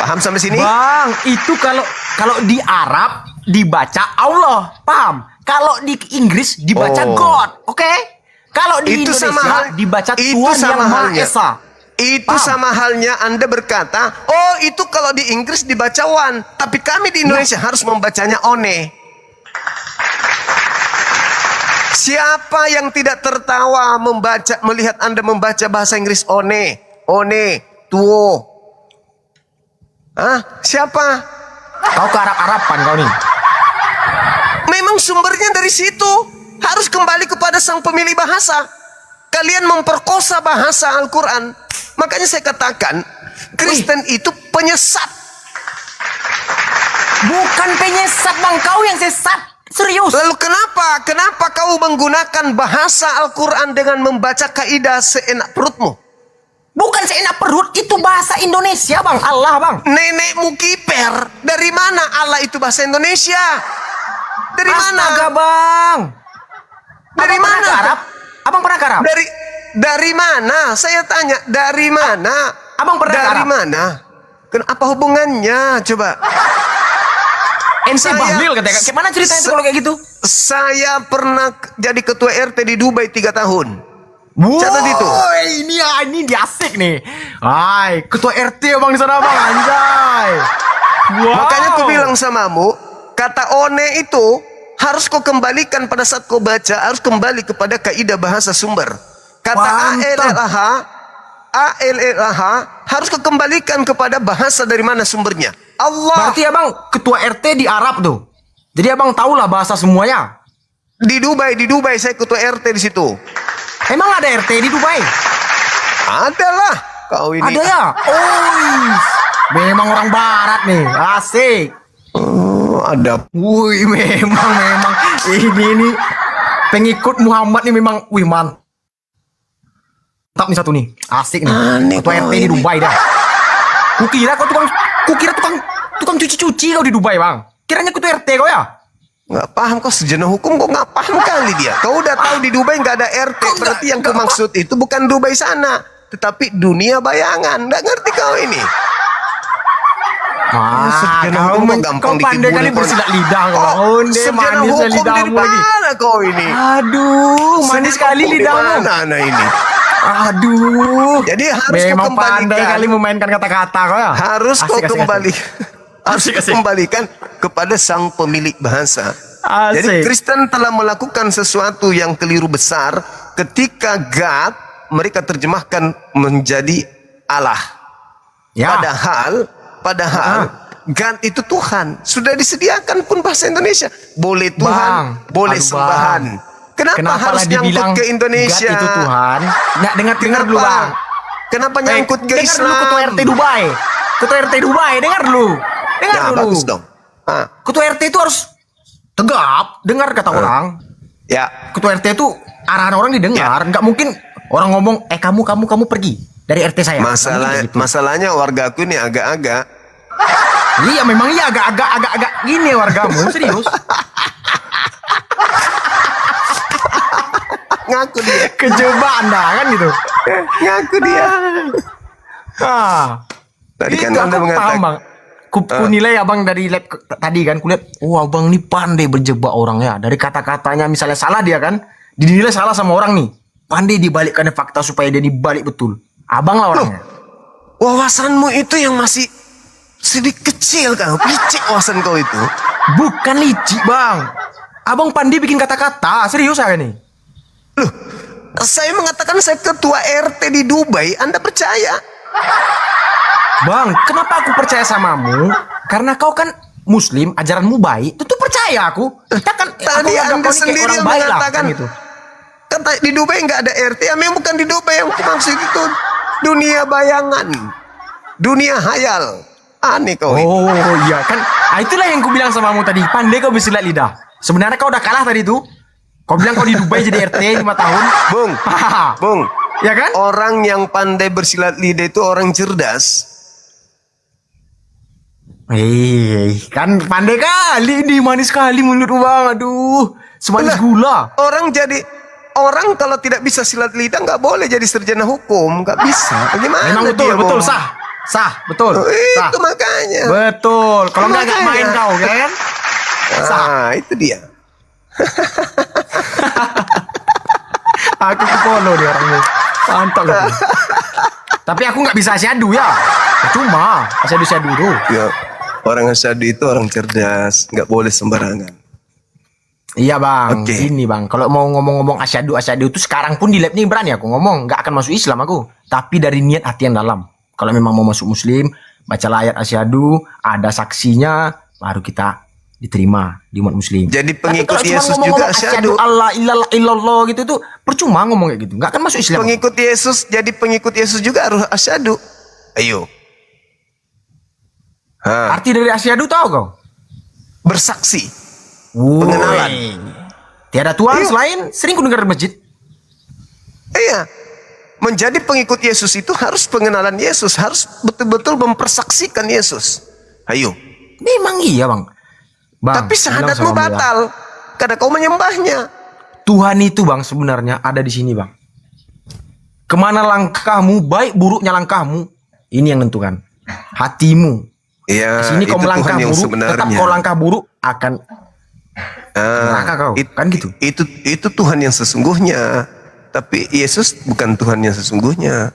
Paham sampai sini? Bang, itu kalau di Arab dibaca Allah, paham? Kalau di Inggris dibaca God, oke? Kalau di Itu Indonesia sama dibaca Tuhan yang Maha Esa. Itu sama halnya Anda berkata, itu kalau di Inggris dibaca one, tapi kami di Indonesia harus membacanya one. Siapa yang tidak tertawa melihat Anda membaca bahasa Inggris one, tuo? Siapa? Kau ke Arab-Araban kau nih. Memang sumbernya dari situ. Harus kembali kepada sang pemilik bahasa. Kalian memperkosa bahasa Al-Quran. Makanya saya katakan, Kristen itu penyesat. Bukan penyesat bang, kau yang sesat. Serius. Lalu kenapa? Kenapa kau menggunakan bahasa Al-Quran dengan membaca kaidah seenak perutmu? Bukan seenak perut, itu bahasa Indonesia bang. Allah bang. Nenekmu kiper. Dari mana Allah itu bahasa Indonesia? Dari mana? Astaga bang. Dari mana? Arab? Abang pernah ke Arab? Dari mana? Saya tanya, dari mana? Abang pernah ke Arab? Dari mana? Apa hubungannya? Coba. Ente bahlil katanya. Gimana ceritanya itu kalau kayak gitu? Saya pernah jadi ketua RT di Dubai 3 tahun. Catat itu. Ini dia asik nih. Hai, ketua RT bang di sana bang, anjay. Wow. Makanya aku bilang samamu, kata one itu harus kau kembalikan pada saat kau baca, harus kembali kepada kaidah bahasa sumber. Kata ALLH harus kau kembalikan kepada bahasa dari mana sumbernya. Allah. Berarti abang ketua RT di Arab tuh. Jadi abang tahulah bahasa semuanya. Di Dubai saya ketua RT di situ. Emang ada RT di Dubai? Adalah. Kau ini. Ada ya? Oh, memang orang barat nih. Asik. Oh, ada. Wih, memang ini pengikut Muhammad nih memang mantap nih satu nih. Asik nih. Ketua RT di Dubai dah. Kukira tukang cuci-cuci kau di Dubai, Bang. Kiranya ketua RT kau ya? Nggak paham kau sejenak hukum, kau nggak paham kali dia. Kau udah tahu di Dubai nggak ada RT, berarti yang kau maksud itu bukan Dubai sana, tetapi dunia bayangan. Nggak ngerti kau ini. Kau pandai kali bersilat lidah kau. Sejarah manis hukum lidahmu dari lagi. mana kau ini? Aduh, manis sekali lidahmu. Mana ini? Aduh. Jadi harus memang kau kembalikan. pandai kali memainkan kata-kata kau ya. Harus kau kembali. Harus Asik. kembalikan kepada sang pemilik bahasa. Asik. Jadi Kristen telah melakukan sesuatu yang keliru besar ketika God mereka terjemahkan menjadi Allah. Ya. Padahal God itu Tuhan. Sudah disediakan pun bahasa Indonesia. Boleh Tuhan, boleh sembahan. Kenapa harus nyangkut ke Indonesia? God itu Tuhan. Nggak dengar dulu bang. Kenapa nyangkut ke dengar Islam? dulu ketua RT Dubai. Ketua RT Dubai, dengar dulu. Dengar dulu. Bagus dong. Ketua RT itu harus tegap. Dengar kata orang. Ya. Ketua RT itu arahan orang didengar. Nggak mungkin orang ngomong, kamu pergi dari RT saya. Masalahnya warga aku ini agak-agak. Iya, memang iya agak gini wargamu, serius. Ngaku dia. Kejebak Anda kan gitu. Ngaku dia. Tadi kan Anda mengatakan. Bang. Ku nilai abang dari lab tadi kan, kulihat, abang ini pandai berjebak orang ya. Dari kata-katanya misalnya salah dia kan, dinilai salah sama orang nih. Pandai dibalikkan fakta supaya dia dibalik betul. Abang lah orangnya. Wawasanmu itu yang masih sedikit kecil kan, licik wawasan kau itu. Bukan licik bang. Abang pandai bikin kata-kata, serius saya nih. Loh, saya mengatakan saya ketua RT di Dubai, Anda percaya? Bang, kenapa aku percaya samamu? Karena kau kan Muslim, ajaranmu baik, tentu percaya aku. Kita kan tadi Anda sendiri yang mengatakan gitu. Kata di Dubai nggak ada RT, memang bukan di Dubai yang maksud itu. Dunia bayangan, dunia hayal. Aneh kau. Oh iya kan, itulah yang ku bilang samamu tadi. Pandai kau bersilat lidah. Sebenarnya kau udah kalah tadi tuh. Kau bilang kau di Dubai jadi RT 5 tahun. Bung. Ya kan? Orang yang pandai bersilat lidah itu orang cerdas. Kan pandai kali ini, manis kali mulutmu bang. Aduh, semanis gula. Orang kalau tidak bisa silat lidah nggak boleh jadi sarjana hukum, nggak bisa. Bagaimana? Memang betul, sah, betul. Sah. Itu makanya. Betul. Kalau nggak main kau, kan? Sah. Itu dia. Aku follow dia orangnya. Mantap loh. Tapi aku nggak bisa asyadu ya. Cuma asyadu dulu. Ya, orang asyadu itu orang cerdas, nggak boleh sembarangan. Iya bang, ini bang. Kalau mau ngomong-ngomong asyadu itu sekarang pun di lab nih berani aku ngomong, nggak akan masuk Islam aku. Tapi dari niat hati yang dalam. Kalau memang mau masuk Muslim, bacalah ayat asyadu, ada saksinya, baru kita diterima di umat Muslim. Jadi pengikut Yesus juga asyadu Allah illallah gitu tuh percuma ngomong kayak gitu, nggak akan masuk Islam. Pengikut Yesus juga harus asyadu. Ayo. Arti dari asyadu tahu kau? Bersaksi. Pengenalan. Tiada Tuhan selain, sering ku dengar di masjid. Iya. Menjadi pengikut Yesus itu harus pengenalan Yesus, harus betul-betul mempersaksikan Yesus. Ayo. Memang iya bang. Tapi syahadatmu batal karena kau menyembahnya. Tuhan itu bang sebenarnya ada di sini bang. Kemana langkahmu, baik buruknya langkahmu, ini yang menentukan. Hatimu. Iya. Di sini kau melangkah buruk, tetap kau langkah buruk akan kan gitu. Itu Tuhan yang sesungguhnya. tapi Yesus bukan Tuhan yang sesungguhnya.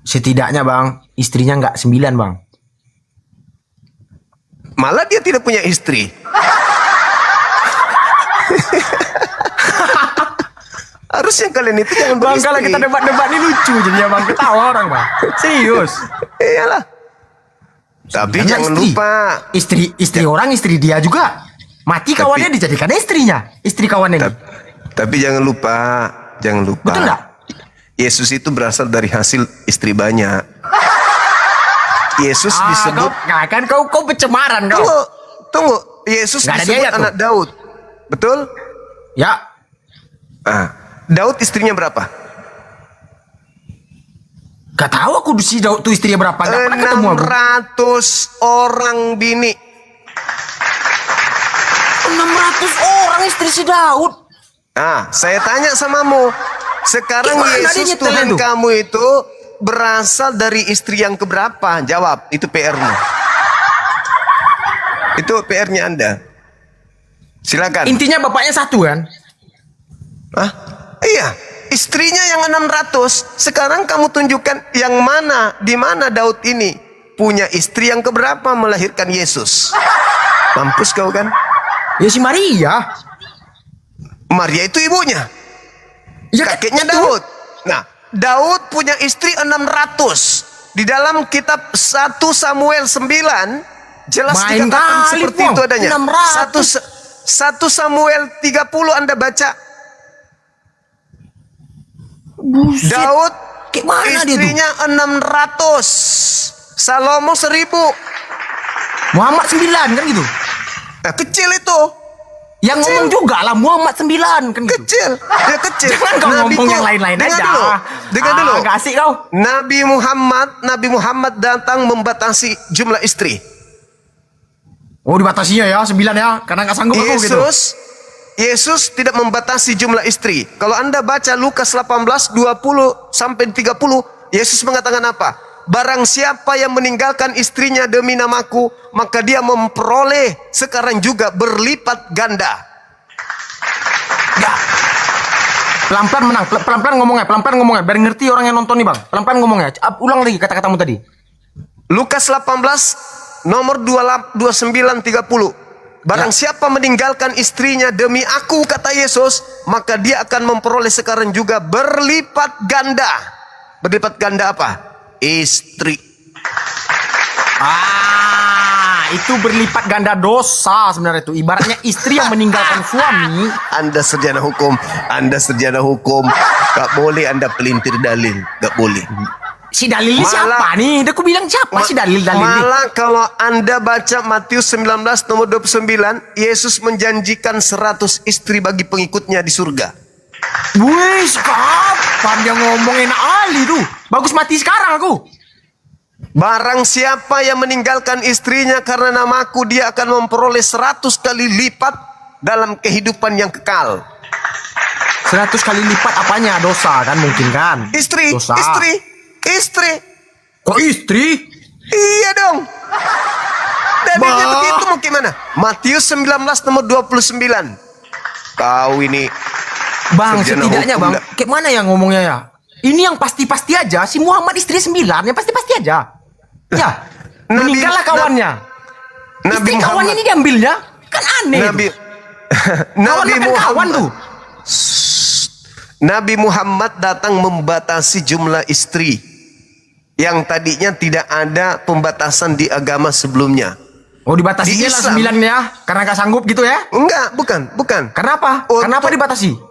Setidaknya bang, istrinya nggak 9 bang. Malah dia tidak punya istri. Harusnya kalian itu jangan Bang, beristri. kalau kita debat-debat ini lucu jadinya bang, ketawa orang bang. Serius. Iyalah. Tapi Sebenarnya jangan istri. lupa. Istri orang, istri dia juga. Mati kawannya dijadikan istrinya. Istri kawannya ini. Tapi jangan lupa. Betul nggak? Yesus itu berasal dari hasil istri banyak. Yesus disebut. Kan kau pencemaran kau. Tunggu. Yesus Nggak ada disebut biaya tuh. anak Daud. Betul? Ya. Daud istrinya berapa? Gak tahu aku si Daud tuh istrinya berapa. Gak pernah ketemu aku. 600 orang bini. 600 orang istri si Daud. Saya tanya samamu. Sekarang Gimana dia Yesus nyetelnya Tuhan tuh? kamu itu berasal dari istri yang keberapa? Jawab, itu PR-mu. Itu PR-nya Anda. Silakan. Intinya bapaknya satu kan? Iya, istrinya yang 600. Sekarang kamu tunjukkan yang mana, di mana Daud ini punya istri yang keberapa melahirkan Yesus. Mampus kau kan? Ya si Maria. Maria itu ibunya. Ya, kakeknya Daud. Nah, Daud punya istri 600. Di dalam kitab 1 Samuel 9 jelas Main dikatakan kali, seperti Bang. itu adanya. 600. 1 Samuel 30 Anda baca. Buset. Daud Mana dia tuh? istrinya 600. Salomo 1000. Muhammad 9 kan gitu. Kecil itu. Yang ngomong juga lah Muhammad 9 kan gitu. Kecil. Ya kecil. Jangan kau ngomong yang lain-lain aja. Dengar dulu. Gak asik kau. Nabi Muhammad datang membatasi jumlah istri. Oh dibatasinya ya 9 ya. Karena gak sanggup aku gitu. Yesus tidak membatasi jumlah istri. Kalau Anda baca Lukas 18 20 sampai 30, Yesus mengatakan apa? Barang siapa yang meninggalkan istrinya demi namaku, maka dia memperoleh sekarang juga berlipat ganda. Pelan-pelan menang, pelan-pelan ngomongnya, biar ngerti orang yang nonton nih bang. Pelan-pelan ngomongnya, ulang lagi kata-katamu tadi. Lukas 18 nomor 29 30. Barang siapa meninggalkan istrinya demi aku, kata Yesus, maka dia akan memperoleh sekarang juga berlipat ganda. Berlipat ganda apa? Istri. Itu berlipat ganda dosa sebenarnya itu. Ibaratnya istri yang meninggalkan suami. Anda sarjana hukum. Gak boleh Anda pelintir dalil. Gak boleh. Si dalilnya siapa nih? Aku bilang siapa si dalil-dalil nih? Malah kalau Anda baca Matius 19 nomor 29, Yesus menjanjikan 100 istri bagi pengikutnya di surga. Wih, kapan dia ngomongin Ali tuh? Bagus mati sekarang aku. Barang siapa yang meninggalkan istrinya karena namaku, dia akan memperoleh 100 kali lipat dalam kehidupan yang kekal. 100 kali lipat apanya? Dosa kan mungkin kan? Istri. Kok istri? Iya dong. Dalilnya begitu mau gimana? Matius 19 nomor 29. Kau ini Bang, setidaknya bang, kayak mana ya ngomongnya ya? Ini yang pasti-pasti aja, si Muhammad istri 9, yang pasti-pasti aja. Ya, meninggallah kawannya. Istri kawannya ini diambilnya, kan aneh. Nabi Muhammad tuh. Nabi Muhammad datang membatasi jumlah istri yang tadinya tidak ada pembatasan di agama sebelumnya. Oh dibatasinya lah 9 ya, karena gak sanggup gitu ya? Enggak, bukan. Kenapa? Kenapa dibatasi?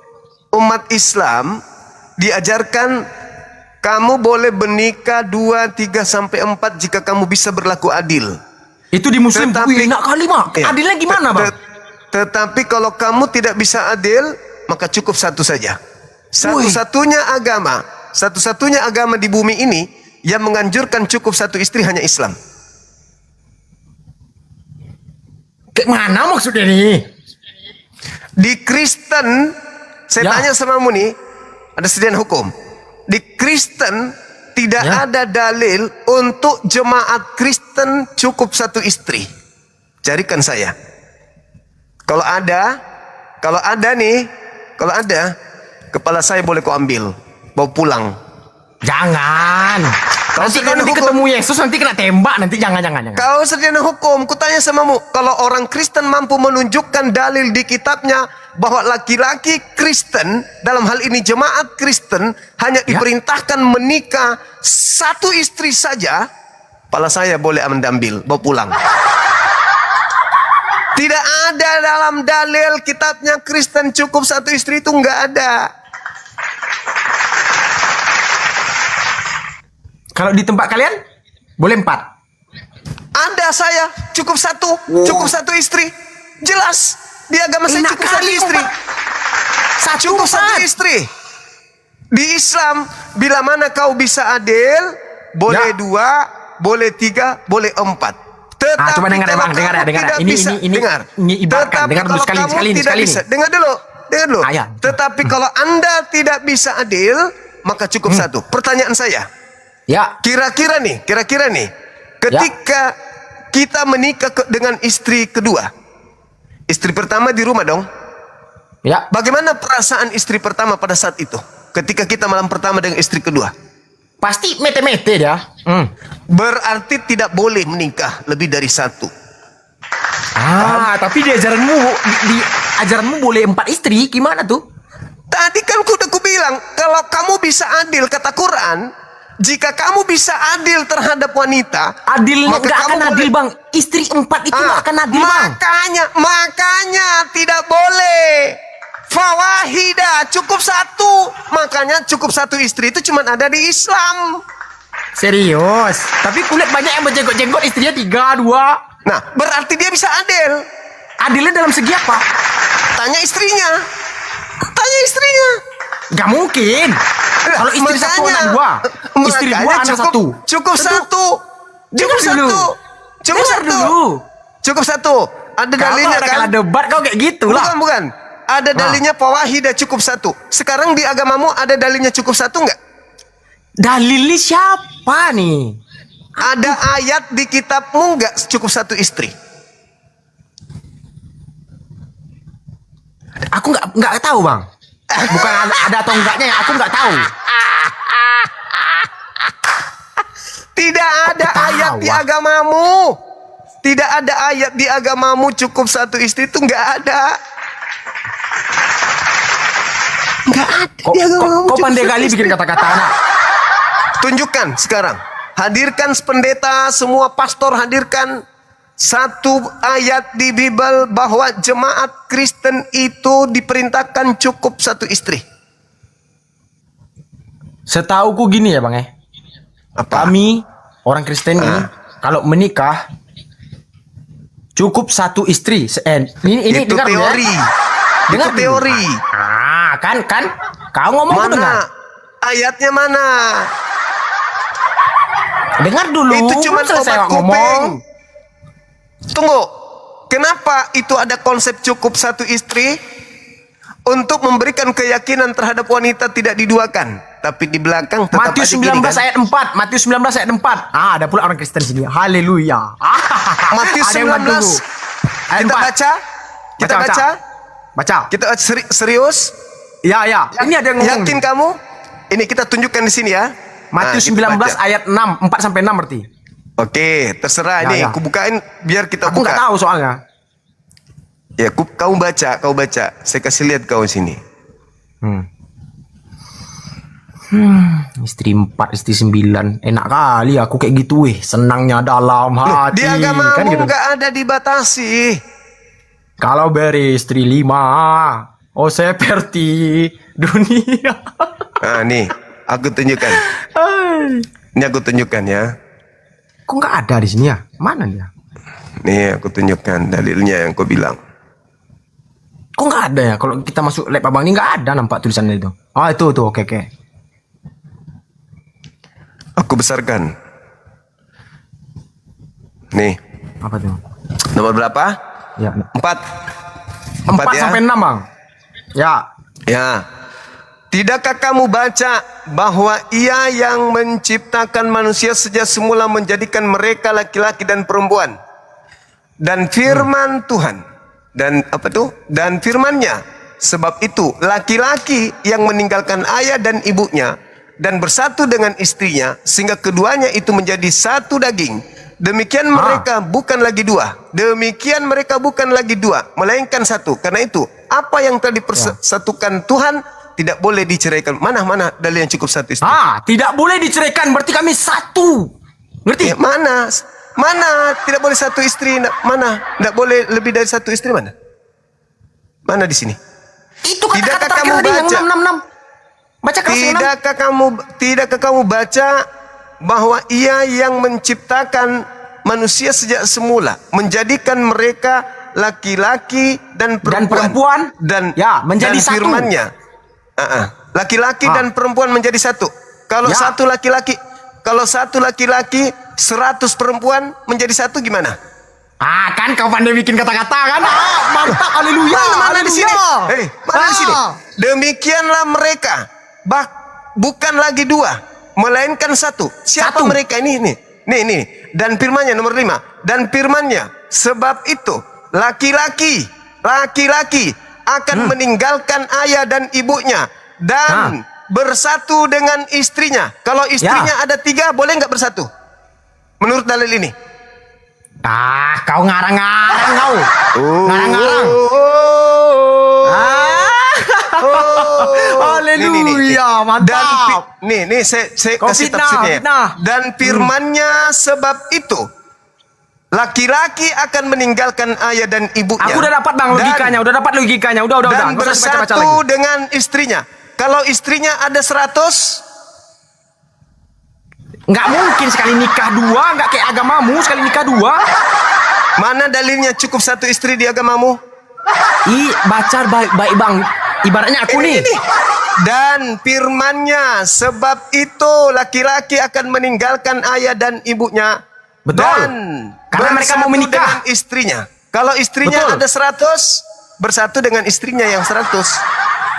Umat Islam diajarkan kamu boleh menikah 2, 3 sampai 4 jika kamu bisa berlaku adil. Itu di Muslim. Wih, enak kali mak. Adilnya gimana bang? Tetapi kalau kamu tidak bisa adil, maka cukup satu saja. Satu-satunya agama di bumi ini yang menganjurkan cukup satu istri hanya Islam. Kayak mana maksudnya nih? Di Kristen, saya tanya sama kamu nih, ada sarjana hukum. Di Kristen tidak ada dalil untuk jemaat Kristen cukup satu istri. Carikan saya. Kalau ada nih, Kalau ada, kepala saya boleh kau ambil, bawa pulang. Jangan. Nanti kau nanti ketemu Yesus nanti kena tembak nanti jangan. Kau sarjana hukum, kutanya samamu, kalau orang Kristen mampu menunjukkan dalil di kitabnya bahwa laki-laki Kristen, dalam hal ini jemaat Kristen, hanya diperintahkan menikah satu istri saja, kepala saya boleh ambil, bawa pulang. Tidak ada dalam dalil kitabnya Kristen cukup satu istri, itu enggak ada. Kalau di tempat kalian boleh 4. Ada saya cukup satu istri. Jelas di agama saya cukup satu istri. Cukup satu istri. Di Islam bila mana kau bisa adil, boleh 2, boleh 3, boleh 4. Tetapi coba dengar ya bang, dengar. Ini ibaratkan, dengar dulu sekali ini. Dengar dulu. Tetapi kalau Anda tidak bisa adil, maka cukup satu. Pertanyaan saya. Ya. Kira-kira nih, ketika kita menikah dengan istri kedua, istri pertama di rumah dong. Ya. Bagaimana perasaan istri pertama pada saat itu? Ketika kita malam pertama dengan istri kedua? Pasti mete-mete dia. Berarti tidak boleh menikah lebih dari 1. Tapi di ajaranmu boleh 4 istri, gimana tuh? Tadi kan udah kubilang, kalau kamu bisa adil, kata Quran, jika kamu bisa adil terhadap wanita, adilnya nggak akan adil bang. Istri 4 itu nggak akan adil bang. Makanya tidak boleh. Fawahida cukup 1. Makanya cukup 1 istri itu cuma ada di Islam. Serius? Tapi kulihat banyak yang berjenggot-jenggot istrinya 3, 2. Nah, berarti dia bisa adil. Adilnya dalam segi apa? Tanya istrinya. Gak mungkin. Kalau istri 1 anak 2, istri 2 anak 1. Cukup 1. Cukup 1. Ada dalilnya kan? Kalau debat kau kayak gitu lah. Bukan. Ada dalilnya fawahidah cukup 1. Sekarang di agamamu ada dalilnya cukup 1 enggak? Dalilnya siapa nih? Ada ayat di kitabmu enggak cukup 1 istri? Aku nggak tahu bang. Bukan ada atau enggaknya ya, aku nggak tahu. Tidak ada ayat di agamamu. Tidak ada ayat di agamamu cukup 1 istri, itu nggak ada. Nggak ada di agamamu. Kok pandai kali bikin kata-kata anak. Tunjukkan sekarang. Hadirkan pendeta, semua pastor hadirkan 1 ayat di Bible bahwa jemaat Kristen itu diperintahkan cukup 1 istri. Setauku gini ya bang ya. Kami orang Kristen ini kalau menikah cukup 1 istri. Ini itu dengar teori. Ya? Dengar itu teori. Kan kau ngomong mana? Dengar. Ayatnya mana? Dengar dulu. Itu cuma obat kuping. Tunggu. Kenapa itu ada konsep cukup 1 istri? Untuk memberikan keyakinan terhadap wanita tidak diduakan. Tapi di belakang tetap Matius 19 ayat 4. Matius 19 ayat 4. Ada pula orang Kristen sini. Haleluya. Matius 19. Kita baca. Kita serius? Ya. Ini ada yang ngomong. Yakin kamu? Ini kita tunjukkan di sini ya. Matius 19 ayat 6. 4 sampai 6 berarti. Oke, terserah nih. Aku bukain biar kita buka. Aku nggak tahu soalnya. Ya, kau baca. Saya kasih lihat kau sini. Istri 4, istri 9. Enak kali aku kayak gitu senangnya dalam hati. Di agamamu kan gitu. Gak ada dibatasi. Kalau beristri 5, seperti dunia. Nah nih, aku tunjukkan. Ini aku tunjukkan ya. Kok nggak ada di sini ya? Mana dia? Nih aku tunjukkan dalilnya yang kau bilang. Kok nggak ada ya? Kalau kita masuk lab abang ini nggak ada nampak tulisannya itu. Itu oke. Aku besarkan. Nih. Apa tuh? Nomor berapa? Ya. 4 ya? Sampai 6 bang. Ya. Tidakkah kamu baca bahwa Ia yang menciptakan manusia sejak semula menjadikan mereka laki-laki dan perempuan? Dan firman Tuhan dan apa tuh? Dan firman-Nya Sebab itu laki-laki yang meninggalkan ayah dan ibunya dan bersatu dengan istrinya sehingga keduanya itu menjadi satu daging. Demikian mereka bukan lagi dua. Demikian mereka bukan lagi dua, melainkan satu. Karena itu apa yang telah dipersatukan Tuhan tidak boleh diceraikan. Mana dalil yang cukup satu istri? Tidak boleh diceraikan, berarti kami satu. Ngerti? Mana tidak boleh satu istri? Mana tidak boleh lebih dari satu istri? Mana di sini? Itu kata-kata terakhir tadi yang 666. Baca kelas 6. Tidakkah kamu baca bahwa Ia yang menciptakan manusia sejak semula, menjadikan mereka laki-laki dan perempuan dan menjadi satu. Firman-Nya. Laki-laki dan perempuan menjadi satu. Kalau satu laki-laki 100 perempuan menjadi satu gimana? Kan kau pandai bikin kata-kata kan? Mantap, haleluya. Mana di sini? Mana di sini? Demikianlah mereka, bukan lagi dua, melainkan satu. Siapa mereka ini? Nih. Dan firman-Nya nomor 5. Dan firman-Nya, sebab itu laki-laki akan meninggalkan ayah dan ibunya dan bersatu dengan istrinya. Kalau istrinya ada 3, boleh nggak bersatu? Menurut dalil ini. Kau ngarang-ngarang kau. Ngarang-ngarang. Haleluya, mantap. Nih saya kasih tafsirnya. Dan firman-Nya, sebab itu laki-laki akan meninggalkan ayah dan ibunya. Aku udah dapat bang logikanya, udah. Dan bersatu dengan istrinya. Kalau istrinya ada 100, nggak mungkin sekali nikah 2, nggak kayak agamamu sekali nikah 2. Mana dalilnya cukup satu istri di agamamu? Baca baik bang. Ibaratnya aku nih. Dan firman-Nya, sebab itu laki-laki akan meninggalkan ayah dan ibunya. Betul. Dan karena mereka mau menikah dengan istrinya. Kalau istrinya ada 100, bersatu dengan istrinya yang 100.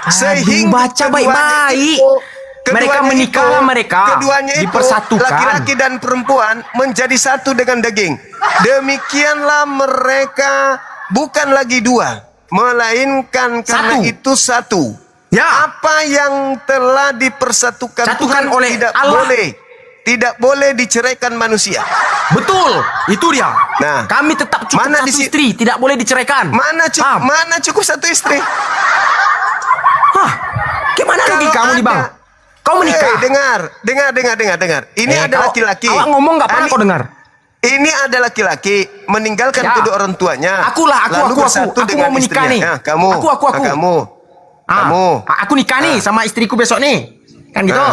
Sehingga baca baik-baik. Mereka menikah, keduanya itu dipersatukan. Laki-laki dan perempuan menjadi satu dengan daging. Demikianlah mereka bukan lagi dua, melainkan karena itu satu. Apa yang telah dipersatukan Tuhan oleh Allah tidak boleh diceraikan manusia. Betul, itu dia. Nah, kami tetap cukup satu istri, tidak boleh diceraikan. Mana cukup satu istri? Gimana lagi kamu nih bang? Kau menikah? Dengar. Ini ada laki-laki. Awak ngomong nggak pernah kau dengar? Ini ada laki-laki meninggalkan kedua orang tuanya. Aku mau menikah nih. Kamu. Aku nikah nih sama istriku besok nih. Kan gitu.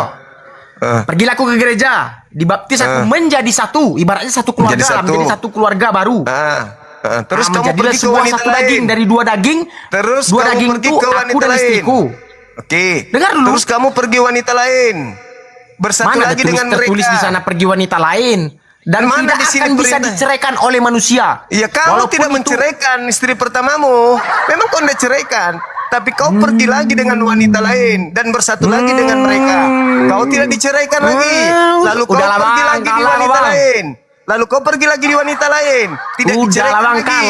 Pergilah aku ke gereja, dibaptis aku menjadi satu, ibaratnya satu keluarga, menjadi satu keluarga baru. Terus kamu pergi ke wanita satu daging, dari 2 daging. Terus dua daging pergi itu ke aku dan istriku. Oke. Dengar dulu. Terus kamu pergi wanita lain, bersatu lagi dengan mereka. Tertulis di sana pergi wanita lain. Dan tidak akan bisa diceraikan oleh manusia. Iya, kamu tidak menceraikan istri pertamamu. Memang kau tidak ceraikan, tapi kau pergi lagi dengan wanita lain dan bersatu lagi dengan mereka. Kau tidak diceraikan lagi. Lalu kau pergi lagi di wanita lain. Lalu kau pergi lagi di wanita lain. Tidak diceraikan lagi.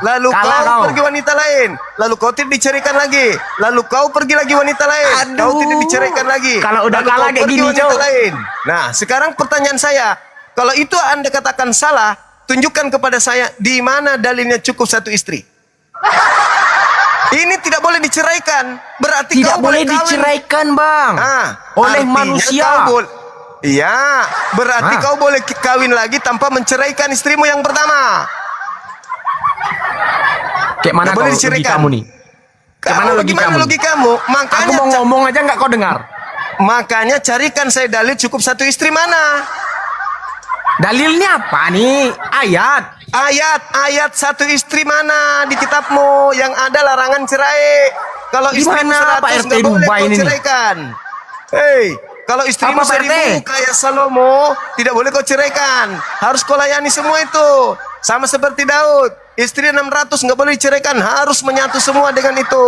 Lalu kau pergi wanita lain. Lalu kau tidak diceraikan lagi. Lalu kau pergi lagi wanita lain. Kau tidak diceraikan lagi. Kalau udah kalah kayak gini, wanita lain. Nah, sekarang pertanyaan saya, kalau itu Anda katakan salah, tunjukkan kepada saya di mana dalilnya cukup satu istri. Ini tidak boleh diceraikan. Berarti tidak boleh diceraikan, Bang. Oleh manusia. Iya, berarti kau boleh kawin lagi tanpa menceraikan istrimu yang pertama. Kayak mana kau logikamu nih? Kayak mana logikamu? Makanya aku mau ngomong aja nggak kau dengar. Makanya carikan saya dalil cukup satu istri mana? Dalilnya apa nih? Ayat satu istri mana di kitabmu yang ada larangan cerai? Kalau istrimu 100 nggak boleh kau ceraikan. Hei, kalau istrimu 1000 kayak Salomo, tidak boleh kau ceraikan. Harus kau layani semua itu. Sama seperti Daud, istri 600 nggak boleh diceraikan. Harus menyatu semua dengan itu.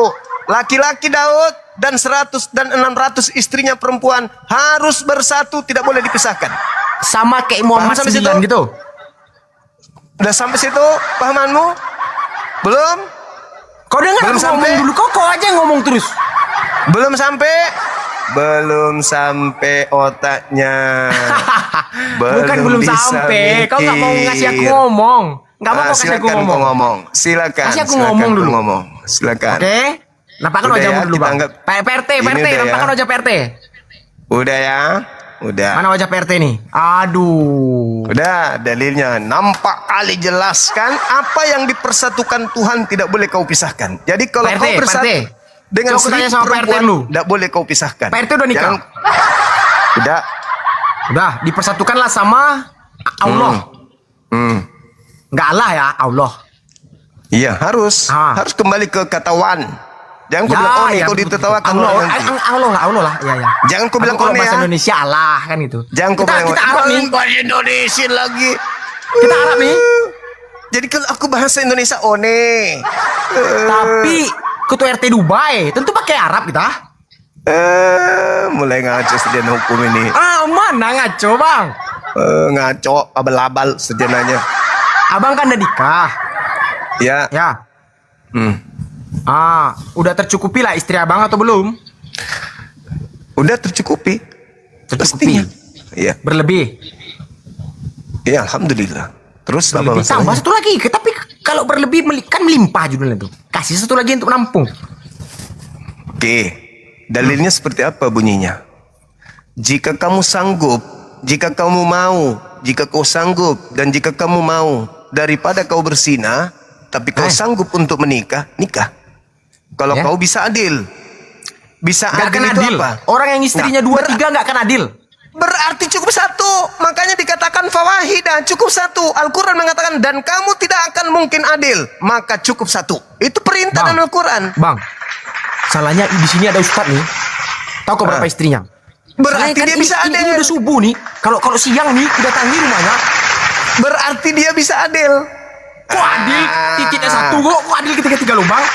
Laki-laki Daud dan 100 dan 600 istrinya perempuan harus bersatu, tidak boleh dipisahkan. Sama kayak Muhammad 9 gitu. Udah sampai situ pahamanmu? Belum? Kau dengar Belum aku sampai. ngomong dulu, kau aja yang ngomong terus. Belum sampai otaknya. Bukan belum bisa sampai. Kau nggak mau mikir. ngasih aku ngomong. Nggak mau kau kasih aku Silakan kau ngomong. Silakan. Kasih aku silakan ngomong kau dulu. ngomong. Silakan. Oke. Nampakkan Udah wajahmu ya, dulu kita bang. anggap- PRT, Ini udah ya. nampakkan wajah PRT. Udah ya. Udah. Mana wajah PRT nih? Aduh. Udah, dalilnya nampak kali jelas kan apa yang dipersatukan Tuhan tidak boleh kau pisahkan. Jadi kalau PRT, kau bersatu PRT. dengan Coba aku tanya sama PRT perempuan, dulu. tidak boleh kau pisahkan. PRT udah nikah? Udah. Udah, dipersatukanlah sama Allah. Nggak Allah ya, Allah. Iya, harus kembali ke kata wan. Jangan kau bilang oh kau ditertawakan Allah, orang nanti. Allah lah, iya ya. Jangan kau bilang kalau one bahasa ya. Indonesia Allah kan itu. Jangan kau bilang kita Arab nih. bahasa Indonesia lagi. Kita Arab nih. Jadi kalau aku bahasa Indonesia one. Tapi ketua RT Dubai tentu pakai Arab kita. Mulai ngaco sedian hukum ini. Mana ngaco bang? Ngaco abal-abal sejenanya. Abang kan udah nikah. Ya. Ya. Udah tercukupi lah istri abang atau belum? Udah tercukupi. Tercukupi. Iya. Berlebih. Iya, alhamdulillah. Terus apa Berlebih. Tambah masalahnya? satu lagi. Tapi kalau berlebih kan melimpah judulnya tuh. Kasih satu lagi untuk nampung. Oke. Dalilnya seperti apa bunyinya? Jika kamu sanggup, jika kamu mau, jika kau sanggup dan jika kamu mau daripada kau bersinah, tapi kau sanggup untuk menikah, nikah. Kalau Ya. kau bisa adil. Bisa Gak adil akan itu adil. apa? Orang yang istrinya Nah, 2-3 gak akan adil. Berarti cukup satu. Makanya dikatakan fawahidah, cukup satu. Al-Quran mengatakan dan kamu tidak akan mungkin adil, maka cukup satu. Itu perintah dalam Al-Quran. Bang, salahnya di sini ada ustadz nih. Tahu kok berapa istrinya? Berarti Salahnya kan dia bisa adil. Ini udah subuh nih. Kalau siang nih udah tanggi rumahnya. Berarti dia bisa adil. Kok adil? Titiknya satu kok adil ketiga lubang?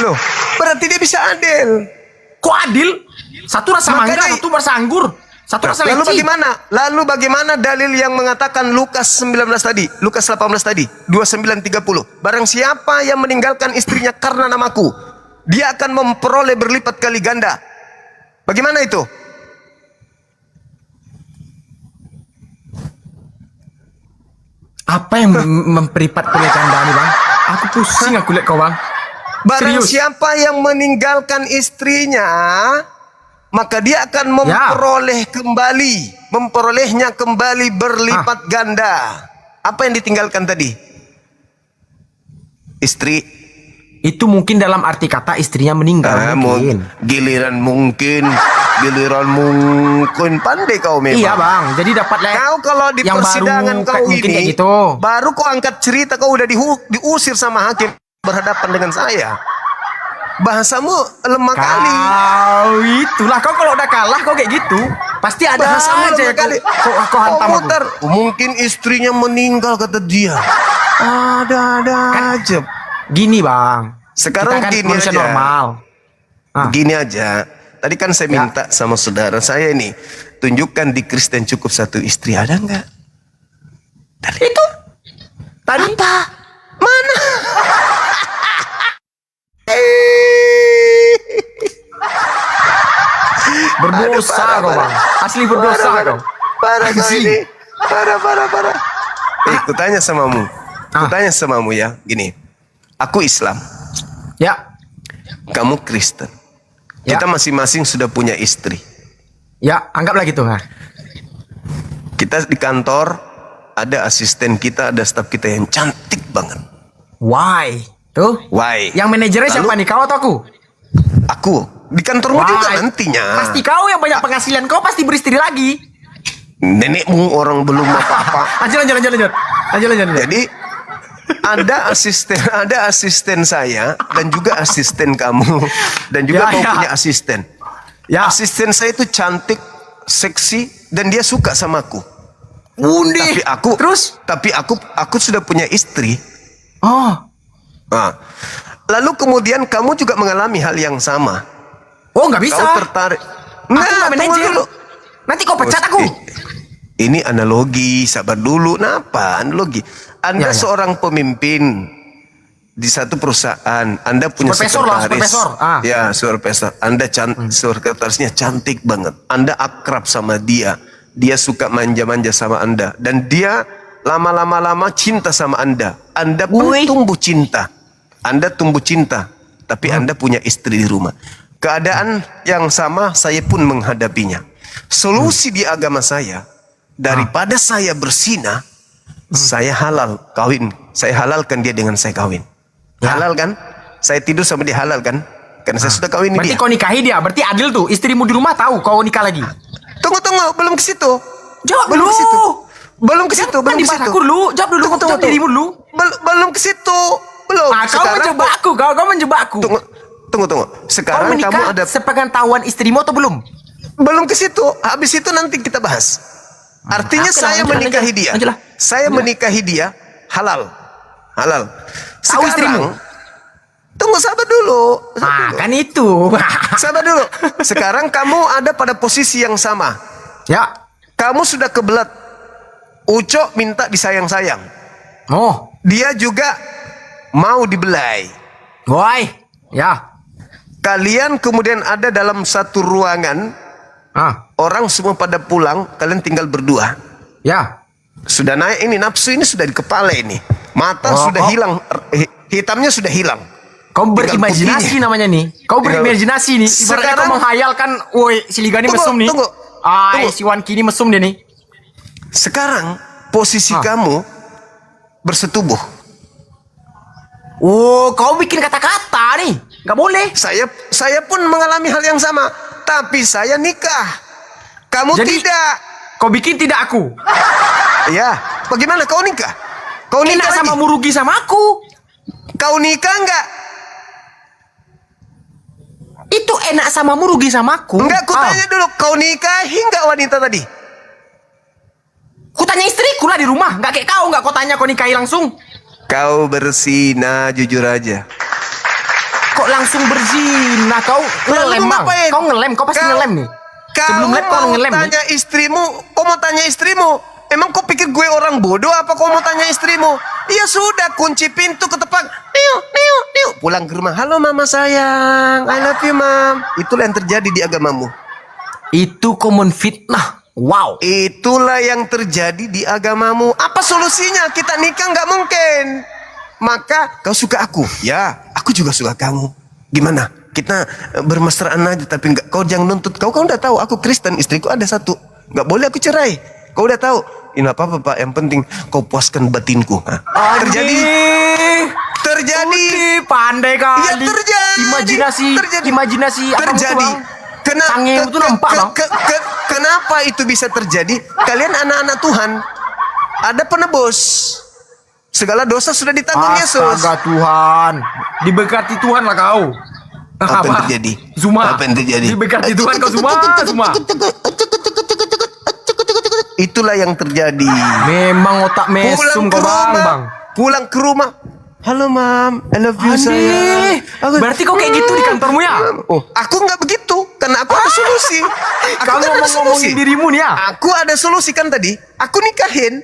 Loh, berarti dia bisa adil. Kok adil? Satu rasa mangga, Makanya- satu rasa anggur, satu rasa Lalu leci. bagaimana? Lalu bagaimana dalil yang mengatakan Lukas 19 tadi, Lukas 18 tadi, 29:30. Barang siapa yang meninggalkan istrinya karena namaku, dia akan memperoleh berlipat kali ganda. Bagaimana itu? Apa yang memperipat kulit anda nih bang? Aku pusing aku lihat kau bang. Barang Serius. siapa yang meninggalkan istrinya, maka dia akan memperolehnya kembali berlipat ganda. Apa yang ditinggalkan tadi? Istri. Itu mungkin dalam arti kata istrinya meninggal. Mungkin. Giliran mungkin pandai kau memang. Iya bang, jadi dapat Kau kalau di yang persidangan baru, kau mungkin ini kayak gitu. baru kau angkat cerita kau udah diusir sama hakim berhadapan dengan saya. Bahasamu lemah kali. Kau itulah kau kalau udah kalah kau kayak gitu. Pasti ada Bahasamu aja lemah kali. kau hantam aku. muter. Mungkin istrinya meninggal kata dia. Ada aja. Gini bang. Sekarang kita kan gini manusia aja. normal. Gini aja. Tadi kan saya minta sama saudara saya ini, tunjukkan di Kristen cukup satu istri, ada nggak? Itu. Tadi. Apa? Mana? Berdosa kau bang. Asli berdosa kau. Parah kau ini. Parah. Kutanya samamu. Kutanya samamu ya. Gini. Aku Islam. Ya. Kamu Kristen. Kita masing-masing sudah punya istri. Ya, anggaplah gitu kan. Kita di kantor ada asisten kita, ada staf kita yang cantik banget. Why? Tuh. Why? Yang manajernya siapa nih? Kau atau aku? Aku. Di kantormu juga nantinya. Pasti kau yang banyak penghasilan. Kau pasti beristri lagi. Nenekmu orang belum apa-apa. Lanjut. Jadi ada asisten saya dan juga asisten kamu dan juga kau punya asisten. Asisten saya itu cantik, seksi dan dia suka sama aku. Tapi aku sudah punya istri. Oh. Nah, lalu kemudian kamu juga mengalami hal yang sama. Oh, nggak bisa. Kau tertarik. Aku nggak manajer. Nanti kau pecat aku. Ini analogi, sabar dulu. Napa analogi? Anda seorang pemimpin di satu perusahaan, Anda punya Supervisor lah, sekretaris. supervisor. Ah. Ya, supervisor. Anda sekretarisnya cantik banget. Anda akrab sama dia. Dia suka manja-manja sama Anda. Dan dia lama-lama cinta sama Anda. Anda pun tumbuh cinta. Anda tumbuh cinta. Tapi Anda punya istri di rumah. Keadaan yang sama saya pun menghadapinya. Solusi di agama saya, daripada saya berzina, saya halal kawin. Saya halalkan dia dengan saya kawin. Halal kan? Saya tidur sama dia halal kan? Karena saya sudah kawin Berarti dia. kau nikahi dia, berarti adil tuh. Istrimu di rumah tahu kau nikah lagi. Tunggu, belum ke situ. Jawab Belum dulu. ke situ. Belum ke situ, belum Kan ke dibahas situ. aku dulu. Jawab dulu. Jawab dirimu dulu. Belum ke situ. Belum. Kau menjebak aku. Kau menjebak aku. Tunggu. Sekarang kau menikah kamu ada sepengetahuan istrimu atau belum? belum ke situ. Habis itu nanti kita bahas. Artinya saya menikahi dia. Saya menikahi dia halal. Halal. Tahu istrimu? Tunggu, sabar dulu. Kan itu. Sabar dulu. Sekarang kamu ada pada posisi yang sama. Ya. Kamu sudah kebelet. Ucok minta disayang-sayang. Oh. Dia juga mau dibelai. Woi. Ya. Kalian kemudian ada dalam satu ruangan. Orang semua pada pulang. Kalian tinggal berdua. Ya. Sudah naik ini. Nafsu ini sudah di kepala ini. Mata sudah hilang. Hitamnya sudah hilang. Kau berimajinasi namanya nih. Kau berimajinasi nih. Ibaratnya kau menghayalkan, woi, si Ligani mesum nih. Tunggu. Si Wan Kini mesum dia nih. Sekarang posisi kamu bersetubuh. Oh, kau bikin kata-kata nih. Gak boleh. Saya pun mengalami hal yang sama. Tapi saya nikah. Kamu jadi, tidak. Kau bikin tidak aku. Ya. Bagaimana kau nikah? Kau nikah enak sama lagi? merugi sama aku. Kau nikah enggak? Itu enak sama merugi sama aku. Enggak, ku tanya dulu. Kau nikahi enggak wanita tadi? Ku tanya istriku lah di rumah. Enggak kayak kau. Enggak kau tanya kau nikahi langsung. Kau berzina, jujur aja. Kok langsung berzina? Kau ngelem bang. Kau ngelem. Kau pasti ngelem nih. Sebelum live kau ngelem nih. Tanya istrimu. Kau mau tanya istrimu? Emang kau pikir gue orang bodoh apa kau mau tanya istrimu? Ya sudah, kunci pintu ketepak. Niu. Pulang ke rumah. Halo mama sayang. I love you mam. Itulah yang terjadi di agamamu. Itu kau menfitnah. Wow. Itulah yang terjadi di agamamu. Apa solusinya? Kita nikah nggak mungkin. Maka kau suka aku. Ya, aku juga suka kamu. Gimana? Kita bermesraan aja. Tapi nggak. Kau jangan nuntut. Kau udah tahu. Aku Kristen. Istriku ada satu. Nggak boleh aku cerai. Kau udah tahu. Ini apa pak? Yang penting kau puaskan batinku. Terjadi. Pandai kali. Ya terjadi. Imajinasi. Terjadi. Kenapa itu bisa terjadi? Kalian anak-anak Tuhan. Ada penebus. Segala dosa sudah ditanggung Yesus. Astaga Tuhan. Diberkati Tuhan lah kau. Apa yang terjadi? Zuma. Apa yang terjadi? Diberkati Tuhan kau Zuma. Itulah yang terjadi. Memang otak mesum kau bang. Pulang ke rumah. Halo mam, I love you sayang. Berarti kau kayak gitu di kantormu ya? Oh, aku nggak begitu, karena aku ada solusi. Kau ngomong-ngomongin dirimu nih ya? Aku ada solusi kan tadi. Aku nikahin.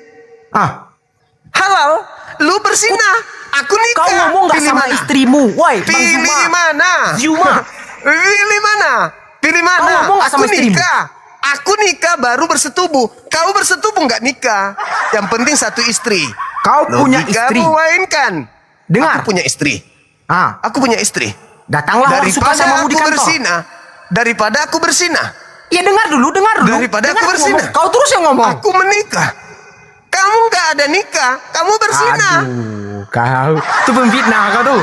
Halal, lu bersinah. Aku nikah. Kau ngomong nggak sama istrimu? Woi, pilih mana? Zuma. Pilih mana? Pilih mana? Kau ngomong nggak sama istrimu? Aku nikah baru bersetubuh. Kau bersetubuh nggak nikah? Yang penting satu istri. Kau punya istri. Kamu mainkan. Dengar. Aku punya istri. Aku punya istri. Datanglah orang suka sama mu di kantor. Daripada aku bersinah. Ya dengar dulu. Daripada aku bersinah. Kau terus yang ngomong. Aku menikah. Kamu nggak ada nikah. Kamu bersinah. Aduh, kau tuh pemfitnah kau tuh.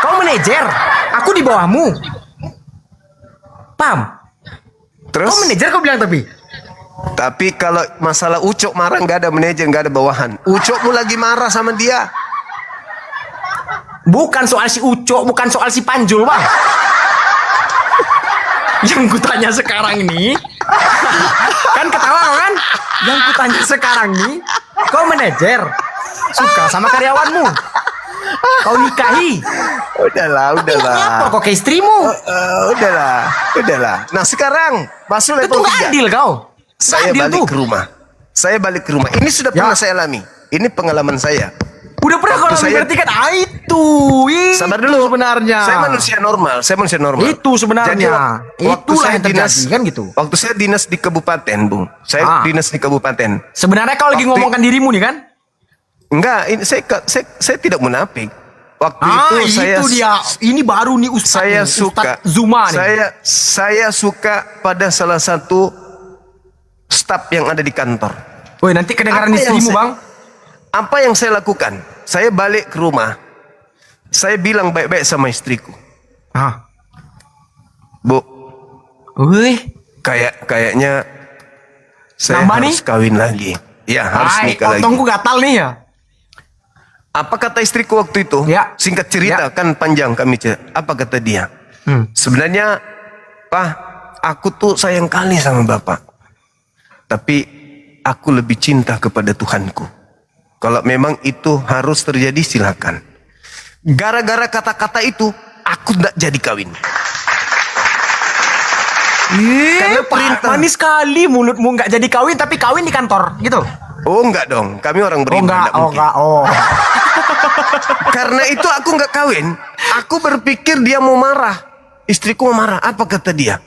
Kau manajer. Aku di bawahmu. Paham? Terus? Kau manajer kau bilang tapi. Tapi kalau masalah Ucok marah nggak ada manajer, nggak ada bawahan. Ucokmu lagi marah sama dia. Bukan soal si Ucok, bukan soal si Panjul bang. Yang kutanya sekarang nih, kan ketawa kan? Yang kutanya sekarang nih, kau manajer, suka sama karyawanmu, kau nikahi. Udahlah. Apa kau ke istrimu? Udahlah. Nah sekarang masuk level 3. Itu nggak adil kau. Saya balik ke rumah. Ini sudah pernah saya alami. Ini pengalaman saya. Udah pernah kau lalui berarti kan? Itu Sabar dulu. sebenarnya. Saya manusia normal. Itu sebenarnya. Jadi, waktu Itulah saya yang terjadi dinas, kan gitu. Waktu saya dinas di kabupaten, Bung. Saya dinas di kabupaten. Sebenarnya kau lagi ngomongkan dirimu nih kan? Enggak, ini saya tidak munafik. Waktu itu saya dia. Ini baru nih Ustaz. Saya nih, suka Ustaz Zuma nih. Saya suka pada salah satu staf yang ada di kantor. Woi, nanti kedengaran istrimu, Bang. Apa yang saya lakukan? Saya balik ke rumah. Saya bilang baik-baik sama istriku. Bu. Kayaknya saya harus kawin lagi. Ya, harus nikah lagi. Potongku gatal nih ya. Apa kata istriku waktu itu? Singkat cerita, kan panjang kami cerita. Apa kata dia? Sebenarnya, Pak, aku tuh sayang kali sama Bapak. Tapi aku lebih cinta kepada Tuhanku. Kalau memang itu harus terjadi, silakan. Gara-gara kata-kata itu, aku tidak jadi kawin. Karena perintah. Manis sekali mulutmu, nggak jadi kawin tapi kawin di kantor gitu. Oh enggak dong, kami orang beriman. Karena itu aku nggak kawin. Aku berpikir dia mau marah. Istriku mau marah. Apa kata dia?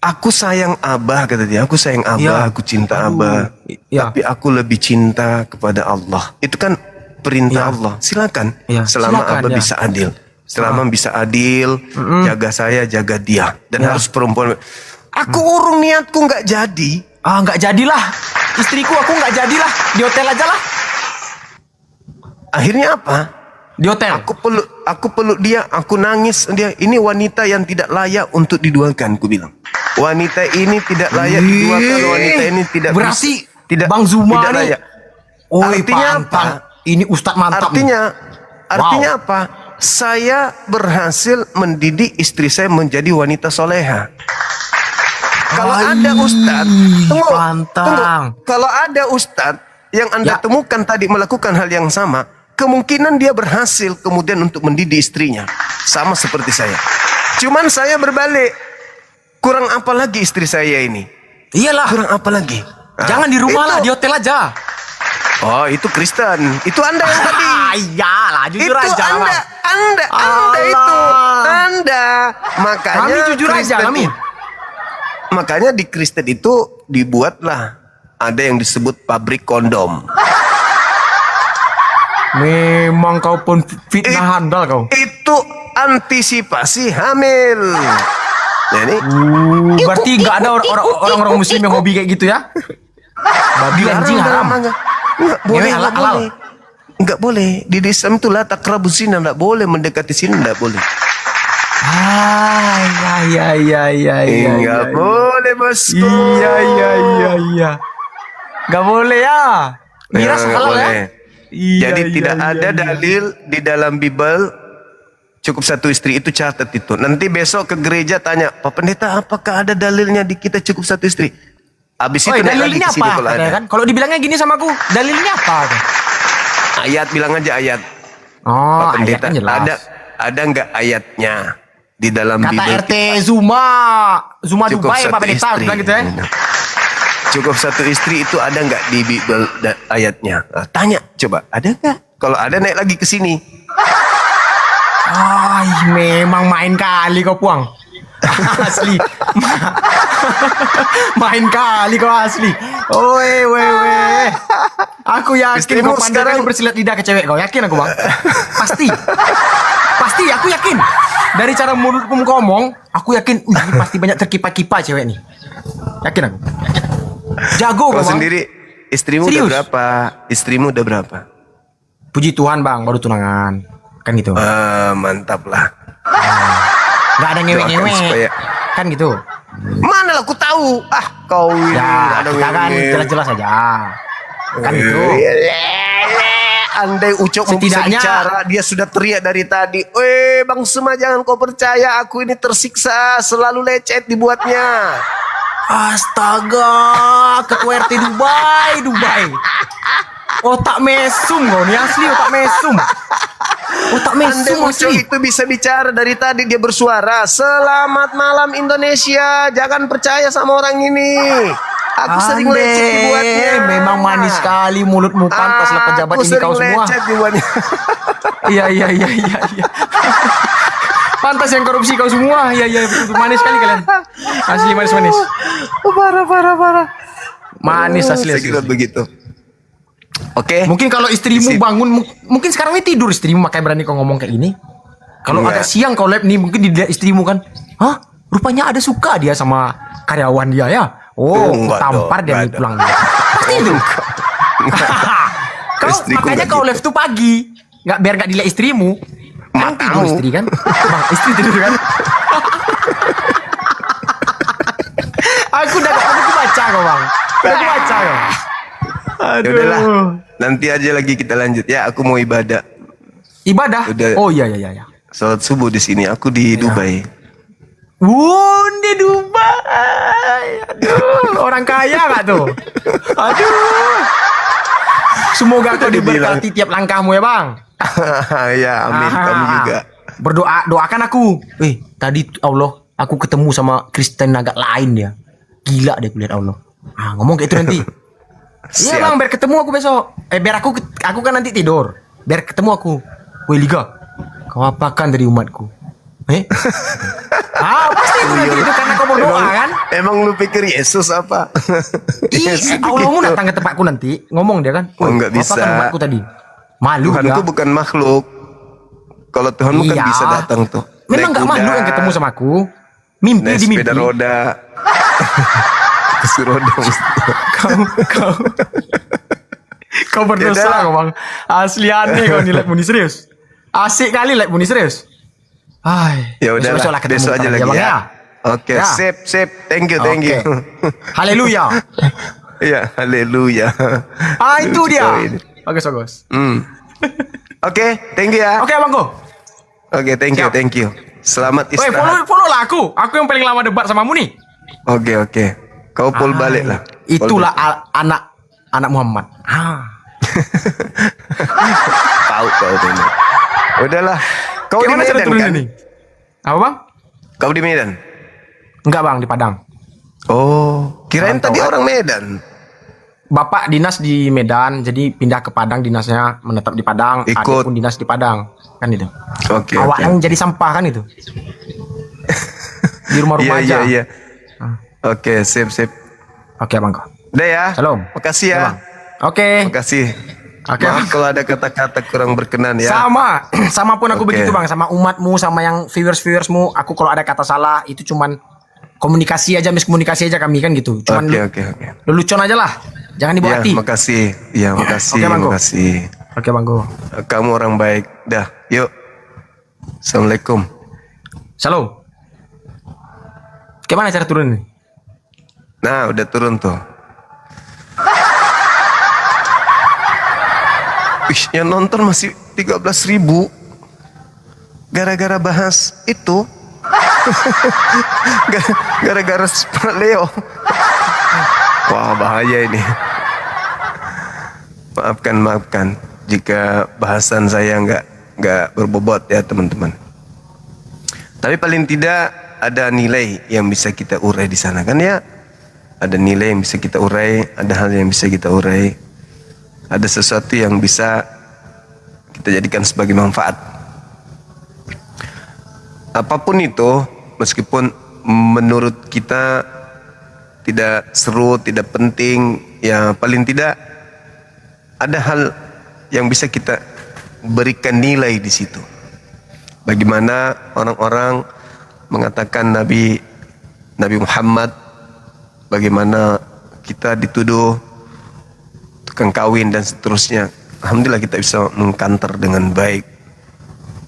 Aku sayang Abah, kata dia. Aku sayang Abah, aku cinta Abah. Tapi aku lebih cinta kepada Allah. Itu kan perintah Allah. Silakan. Selama Abah bisa adil. Selama bisa adil, jaga saya, jaga dia. Dan harus perempuan. Aku urung niatku nggak jadi. Nggak jadilah. Istriku aku nggak jadilah. Di hotel aja lah. Akhirnya apa? Di hotel. Aku peluk dia, aku nangis dia. Ini wanita yang tidak layak untuk diduakan, aku bilang. Wanita ini tidak layak diduakan. Wanita ini tidak berarti tidak Bang Zuma tidak nih. layak. Oh, artinya apa? Ini Ustadz mantap. Artinya apa? Saya berhasil mendidik istri saya menjadi wanita soleha. Kalau ada Ustadz, tunggu. Kalau ada Ustadz yang Anda temukan tadi melakukan hal yang sama, kemungkinan dia berhasil kemudian untuk mendidik istrinya. Sama seperti saya. Cuman saya berbalik. Kurang apa lagi istri saya ini? Iyalah. Kurang apa lagi? Jangan di rumah lah, di hotel aja. Oh, itu Kristen. Itu Anda yang tadi. Iyalah, jujur itu aja. Anda. Makanya kami jujur aja, kami. Makanya di Kristen itu dibuatlah ada yang disebut pabrik kondom. Memang kau pun fitnah handal kau. Itu antisipasi hamil. Jadi, berarti nggak ada orang-orang muslim yang hobi kayak gitu ya? Babi anjing haram. Nggak boleh. Di Islam itu la taqrabu zina, nggak boleh mendekati zina, nggak boleh. Nggak boleh, bosku. Iya. Nggak boleh ya. Miras halal ya. Jadi tidak ada dalil di dalam Bible cukup satu istri, itu catat itu. Nanti besok ke gereja tanya, Pak Pendeta, apakah ada dalilnya di kita cukup satu istri? Habis itu dalilnya lagi apa? Kan? Kalau dibilangnya gini sama aku, dalilnya apa? Ayat, bilang aja ayat. Oh, Pak Pendeta, jelas. ada nggak ayatnya di dalam kata Bible? RT Zuma Dubai, Pak Pendeta bilang gitu ya. Cukup satu istri itu ada nggak di Bible ayatnya? Nah, tanya, coba ada nggak? Kalau ada naik lagi ke sini. Memang main kali kau Puang. Asli. Main kali kau asli. Weh. Aku yakin kau sekarang bersilat lidah ke cewek kau. Yakin aku, Bang. Pasti aku yakin. Dari cara mulutmu ngomong, aku yakin ini pasti banyak terkipa-kipa cewek nih. Yakin aku. Jago kau Bang. Sendiri istrimu udah berapa? Istrimu udah berapa? Puji Tuhan, Bang, baru tunangan. Kan gitu. Mantap lah. Gak ada ngewek-ngewek. Kan gitu. Mana lah aku tahu. Kau ya, kita kan jelas-jelas aja. Kan gitu. Andai Ucok mau bisa bicara, dia sudah teriak dari tadi. Bang Suma, jangan kau percaya, aku ini tersiksa, selalu lecet dibuatnya. Astaga, ketua RT Dubai. Otak mesum kau nih, asli otak mesum. Otak mesum asli. Itu bisa bicara dari tadi, dia bersuara. Selamat malam Indonesia, jangan percaya sama orang ini. Aku sering lecet dibuatnya. Memang manis sekali mulutmu, pantaslah pejabat ini kau semua. lecet dibuatnya. Iya. Pantas yang korupsi kau semua. Iya, betul manis sekali kalian. Asli manis. Parah. Manis asli. Saya kira begitu. Oke. Mungkin kalau istrimu bangun, mungkin sekarang ini tidur istrimu, makanya berani kau ngomong kayak ini. Kalau agak siang kau live nih, mungkin dilihat istrimu kan, hah? Rupanya ada suka dia sama karyawan dia ya. Oh, tampar dia nih pulang dia. Pasti itu. Makanya kau live tuh pagi, biar nggak dilihat istrimu. Kan tidur istri kan? Bang, istri tidur kan? Aku udah baca kau bang. Udah baca kau. Aduh. Yaudahlah, nanti aja lagi kita lanjut ya. Aku mau ibadah. Ibadah? Oh iya. Salat subuh di sini. Aku di Dubai. Di Dubai. Aduh, orang kaya gak tuh? Aduh. Semoga kau diberkati tiap langkahmu ya bang. Ya amin. Kamu juga. Doakan aku. Tadi Allah, aku ketemu sama Kristen agak lain ya. Gila deh kulihat Allah. Ngomong kayak itu nanti. Iya bang, biar ketemu aku besok. Biar aku kan nanti tidur. Biar ketemu aku. Woi Liga, kau apakan dari umatku? Pasti itu nanti itu karena kau berdoa kan? Emang lu pikir Yesus apa? Allahmu datang ke tempatku nanti, ngomong dia kan. Nggak bisa. Apakan umatku tadi? Malu Tuhan itu bukan makhluk. Kalau Tuhanmu kan bisa datang tuh. Memang nggak makhluk yang ketemu sama aku. Mimpi di mimpi. Sepeda roda. Kesurodong. Kau berdosa kau bang. Asli aneh kau nih Muni serius. Asik kali Muni serius. Ya udah besok aja lagi ya. Oke, sip. Thank you. Haleluya. Iya, haleluya. Itu dia. Bagus. Oke, thank you ya. Oke bangku. Oke, thank you. Selamat istirahat. Follow lah aku. Aku yang paling lama debat samamu nih. Oke. Kau pul balik lah. Itulah anak Muhammad. Tahu kau ini. Udahlah. Kau di Medan kan? Ini? Apa bang? Kau di Medan? Enggak bang, di Padang. Oh, kirain tadi orang Medan. Bapak dinas di Medan, jadi pindah ke Padang dinasnya, menetap di Padang. Adik pun dinas di Padang, kan itu. Oke. Awak yang jadi sampah kan itu. Di rumah-rumah aja. Iya. Oke, sip. Oke bang. Udah ya. Salam. Makasih ya. Oke. Makasih. Oke. Maaf kalau ada kata-kata kurang berkenan ya. Sama pun aku begitu bang, sama umatmu, sama yang viewersmu. Aku kalau ada kata salah itu cuman komunikasi aja, miskomunikasi aja kami kan gitu. Cuman Oke. lelucon aja lah, jangan dibawa hati. Makasih. Oke, Bangku. Makasih. Oke bangku. Kamu orang baik. Dah, yuk. Assalamualaikum. Salam. Gimana cara turun nih? Nah, udah turun tuh. Yang nonton masih 13.000. Gara-gara bahas itu. Gara-gara Pak Leo. Wah, bahaya ini. Maafkan jika bahasan saya nggak berbobot ya teman-teman. Tapi paling tidak ada nilai yang bisa kita urai di sana kan ya. Ada nilai yang bisa kita urai, ada hal yang bisa kita urai. Ada sesuatu yang bisa kita jadikan sebagai manfaat. Apapun itu, meskipun menurut kita tidak seru, tidak penting, ya paling tidak ada hal yang bisa kita berikan nilai di situ. Bagaimana orang-orang mengatakan Nabi Muhammad, bagaimana kita dituduh tukang kawin dan seterusnya. Alhamdulillah kita bisa mengkanter dengan baik.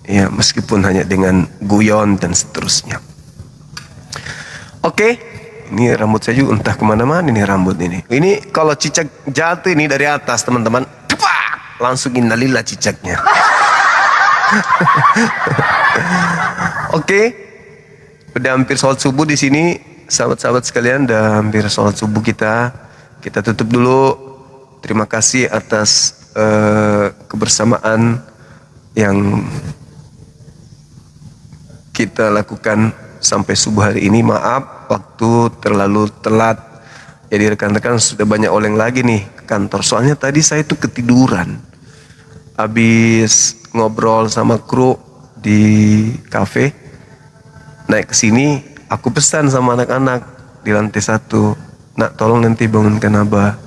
Ya, meskipun hanya dengan guyon dan seterusnya. Oke, ini rambut saya juga entah kemana-mana ini rambut ini. Ini kalau cicak jatuh ini dari atas teman-teman, langsung innalillah cicaknya. Oke, udah hampir sholat subuh di sini, sahabat-sahabat sekalian, udah hampir sholat subuh kita tutup dulu. Terima kasih atas kebersamaan yang kita lakukan sampai subuh hari ini. Maaf waktu terlalu telat Jadi rekan-rekan sudah banyak oleng lagi nih ke kantor. Soalnya tadi saya tuh ketiduran. Habis ngobrol sama kru di kafe, naik ke sini, aku pesan sama anak-anak di lantai 1, nak tolong nanti bangunkan Abah.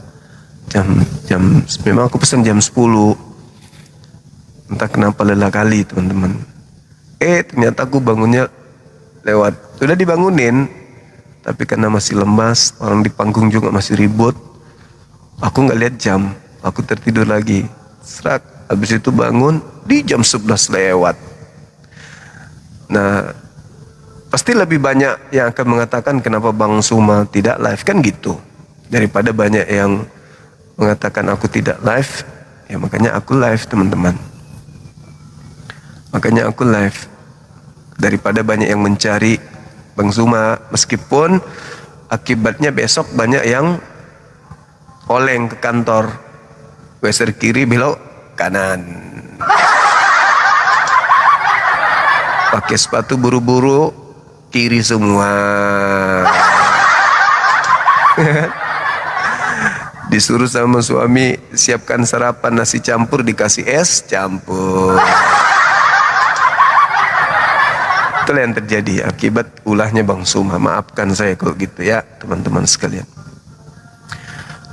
Memang aku pesan jam 10. Entah kenapa lelah kali teman-teman. Ternyata aku bangunnya lewat. Sudah dibangunin, tapi karena masih lemas, orang di panggung juga masih ribut. Aku nggak lihat jam, aku tertidur lagi. Serak. Habis itu bangun di jam 11 lewat. Nah, pasti lebih banyak yang akan mengatakan kenapa Bang Suma tidak live, kan gitu. Daripada banyak yang mengatakan aku tidak live, ya makanya aku live teman-teman. Makanya aku live. Daripada banyak yang mencari Bang Suma, meskipun akibatnya besok banyak yang oleng ke kantor. Geser kiri, belok kanan. Pakai sepatu buru-buru, kiri semua. Disuruh sama suami siapkan sarapan nasi campur, dikasih es campur. Itulah yang terjadi akibat ulahnya Bang Suma. Maafkan saya kalau gitu ya teman-teman sekalian.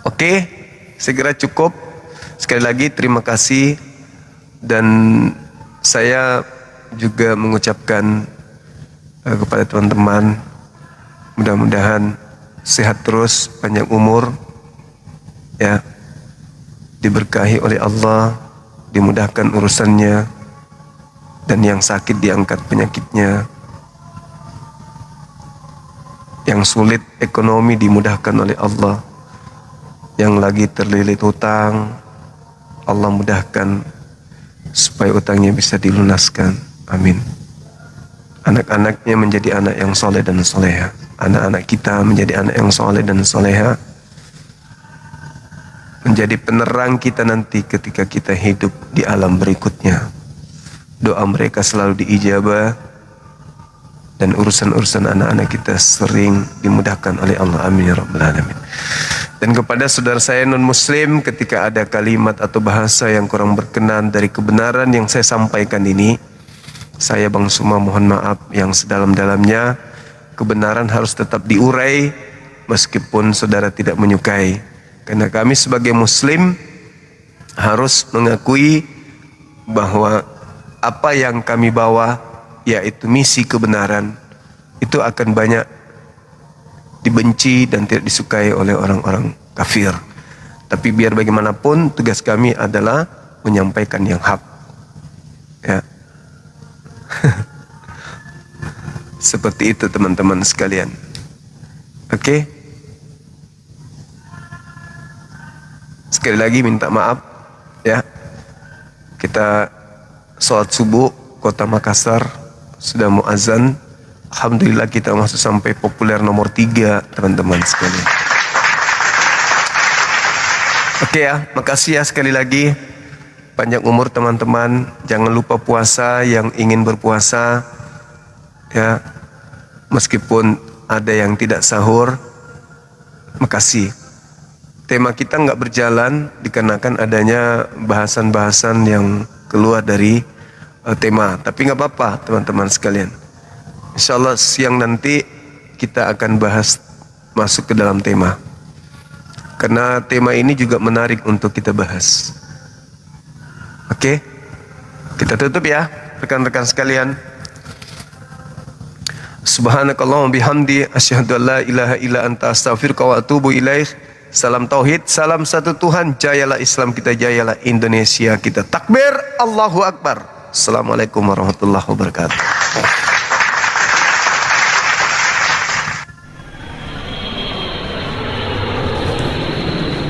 Oke, segera cukup. Sekali lagi terima kasih, dan saya juga mengucapkan kepada teman-teman, mudah-mudahan sehat terus, panjang umur, ya, diberkahi oleh Allah, dimudahkan urusannya, dan yang sakit diangkat penyakitnya, yang sulit ekonomi dimudahkan oleh Allah, yang lagi terlilit hutang Allah mudahkan supaya utangnya bisa dilunaskan. Amin. Anak-anaknya menjadi anak yang soleh dan soleha. Anak-anak kita menjadi anak yang soleh dan soleha, menjadi penerang kita nanti ketika kita hidup di alam berikutnya. Doa mereka selalu diijabah, dan urusan-urusan anak-anak kita sering dimudahkan oleh Allah. Amin ya rabbal alamin. Dan kepada saudara saya non-muslim, ketika ada kalimat atau bahasa yang kurang berkenan dari kebenaran yang saya sampaikan ini, saya Bang Suma mohon maaf yang sedalam-dalamnya. Kebenaran harus tetap diurai meskipun saudara tidak menyukai. Karena kami sebagai muslim harus mengakui bahwa apa yang kami bawa, yaitu misi kebenaran, itu akan banyak dibenci dan tidak disukai oleh orang-orang kafir. Tapi biar bagaimanapun, tugas kami adalah menyampaikan yang hak, ya. Seperti itu teman-teman sekalian. Oke. Sekali lagi minta maaf, ya. Kita sholat subuh kota Makassar sudah mau azan. Alhamdulillah kita masuk sampai populer nomor 3 teman-teman sekalian. Oke ya, makasih ya sekali lagi. Panjang umur teman-teman. Jangan lupa puasa yang ingin berpuasa, ya. Meskipun ada yang tidak sahur, makasih. Tema kita nggak berjalan dikarenakan adanya bahasan-bahasan yang keluar dari tema. Tapi nggak apa-apa teman-teman sekalian. Insyaallah siang nanti kita akan bahas masuk ke dalam tema. Karena tema ini juga menarik untuk kita bahas. Oke? Kita tutup ya, rekan-rekan sekalian. Subhanakallahumma bihamdi asyhadu an la ilaha illa anta astaghfiruka wa atubu ilaik. Salam tauhid, salam satu Tuhan. Jayalah Islam kita, jayalah Indonesia kita. Takbir, Allahu Akbar. Assalamualaikum warahmatullahi wabarakatuh.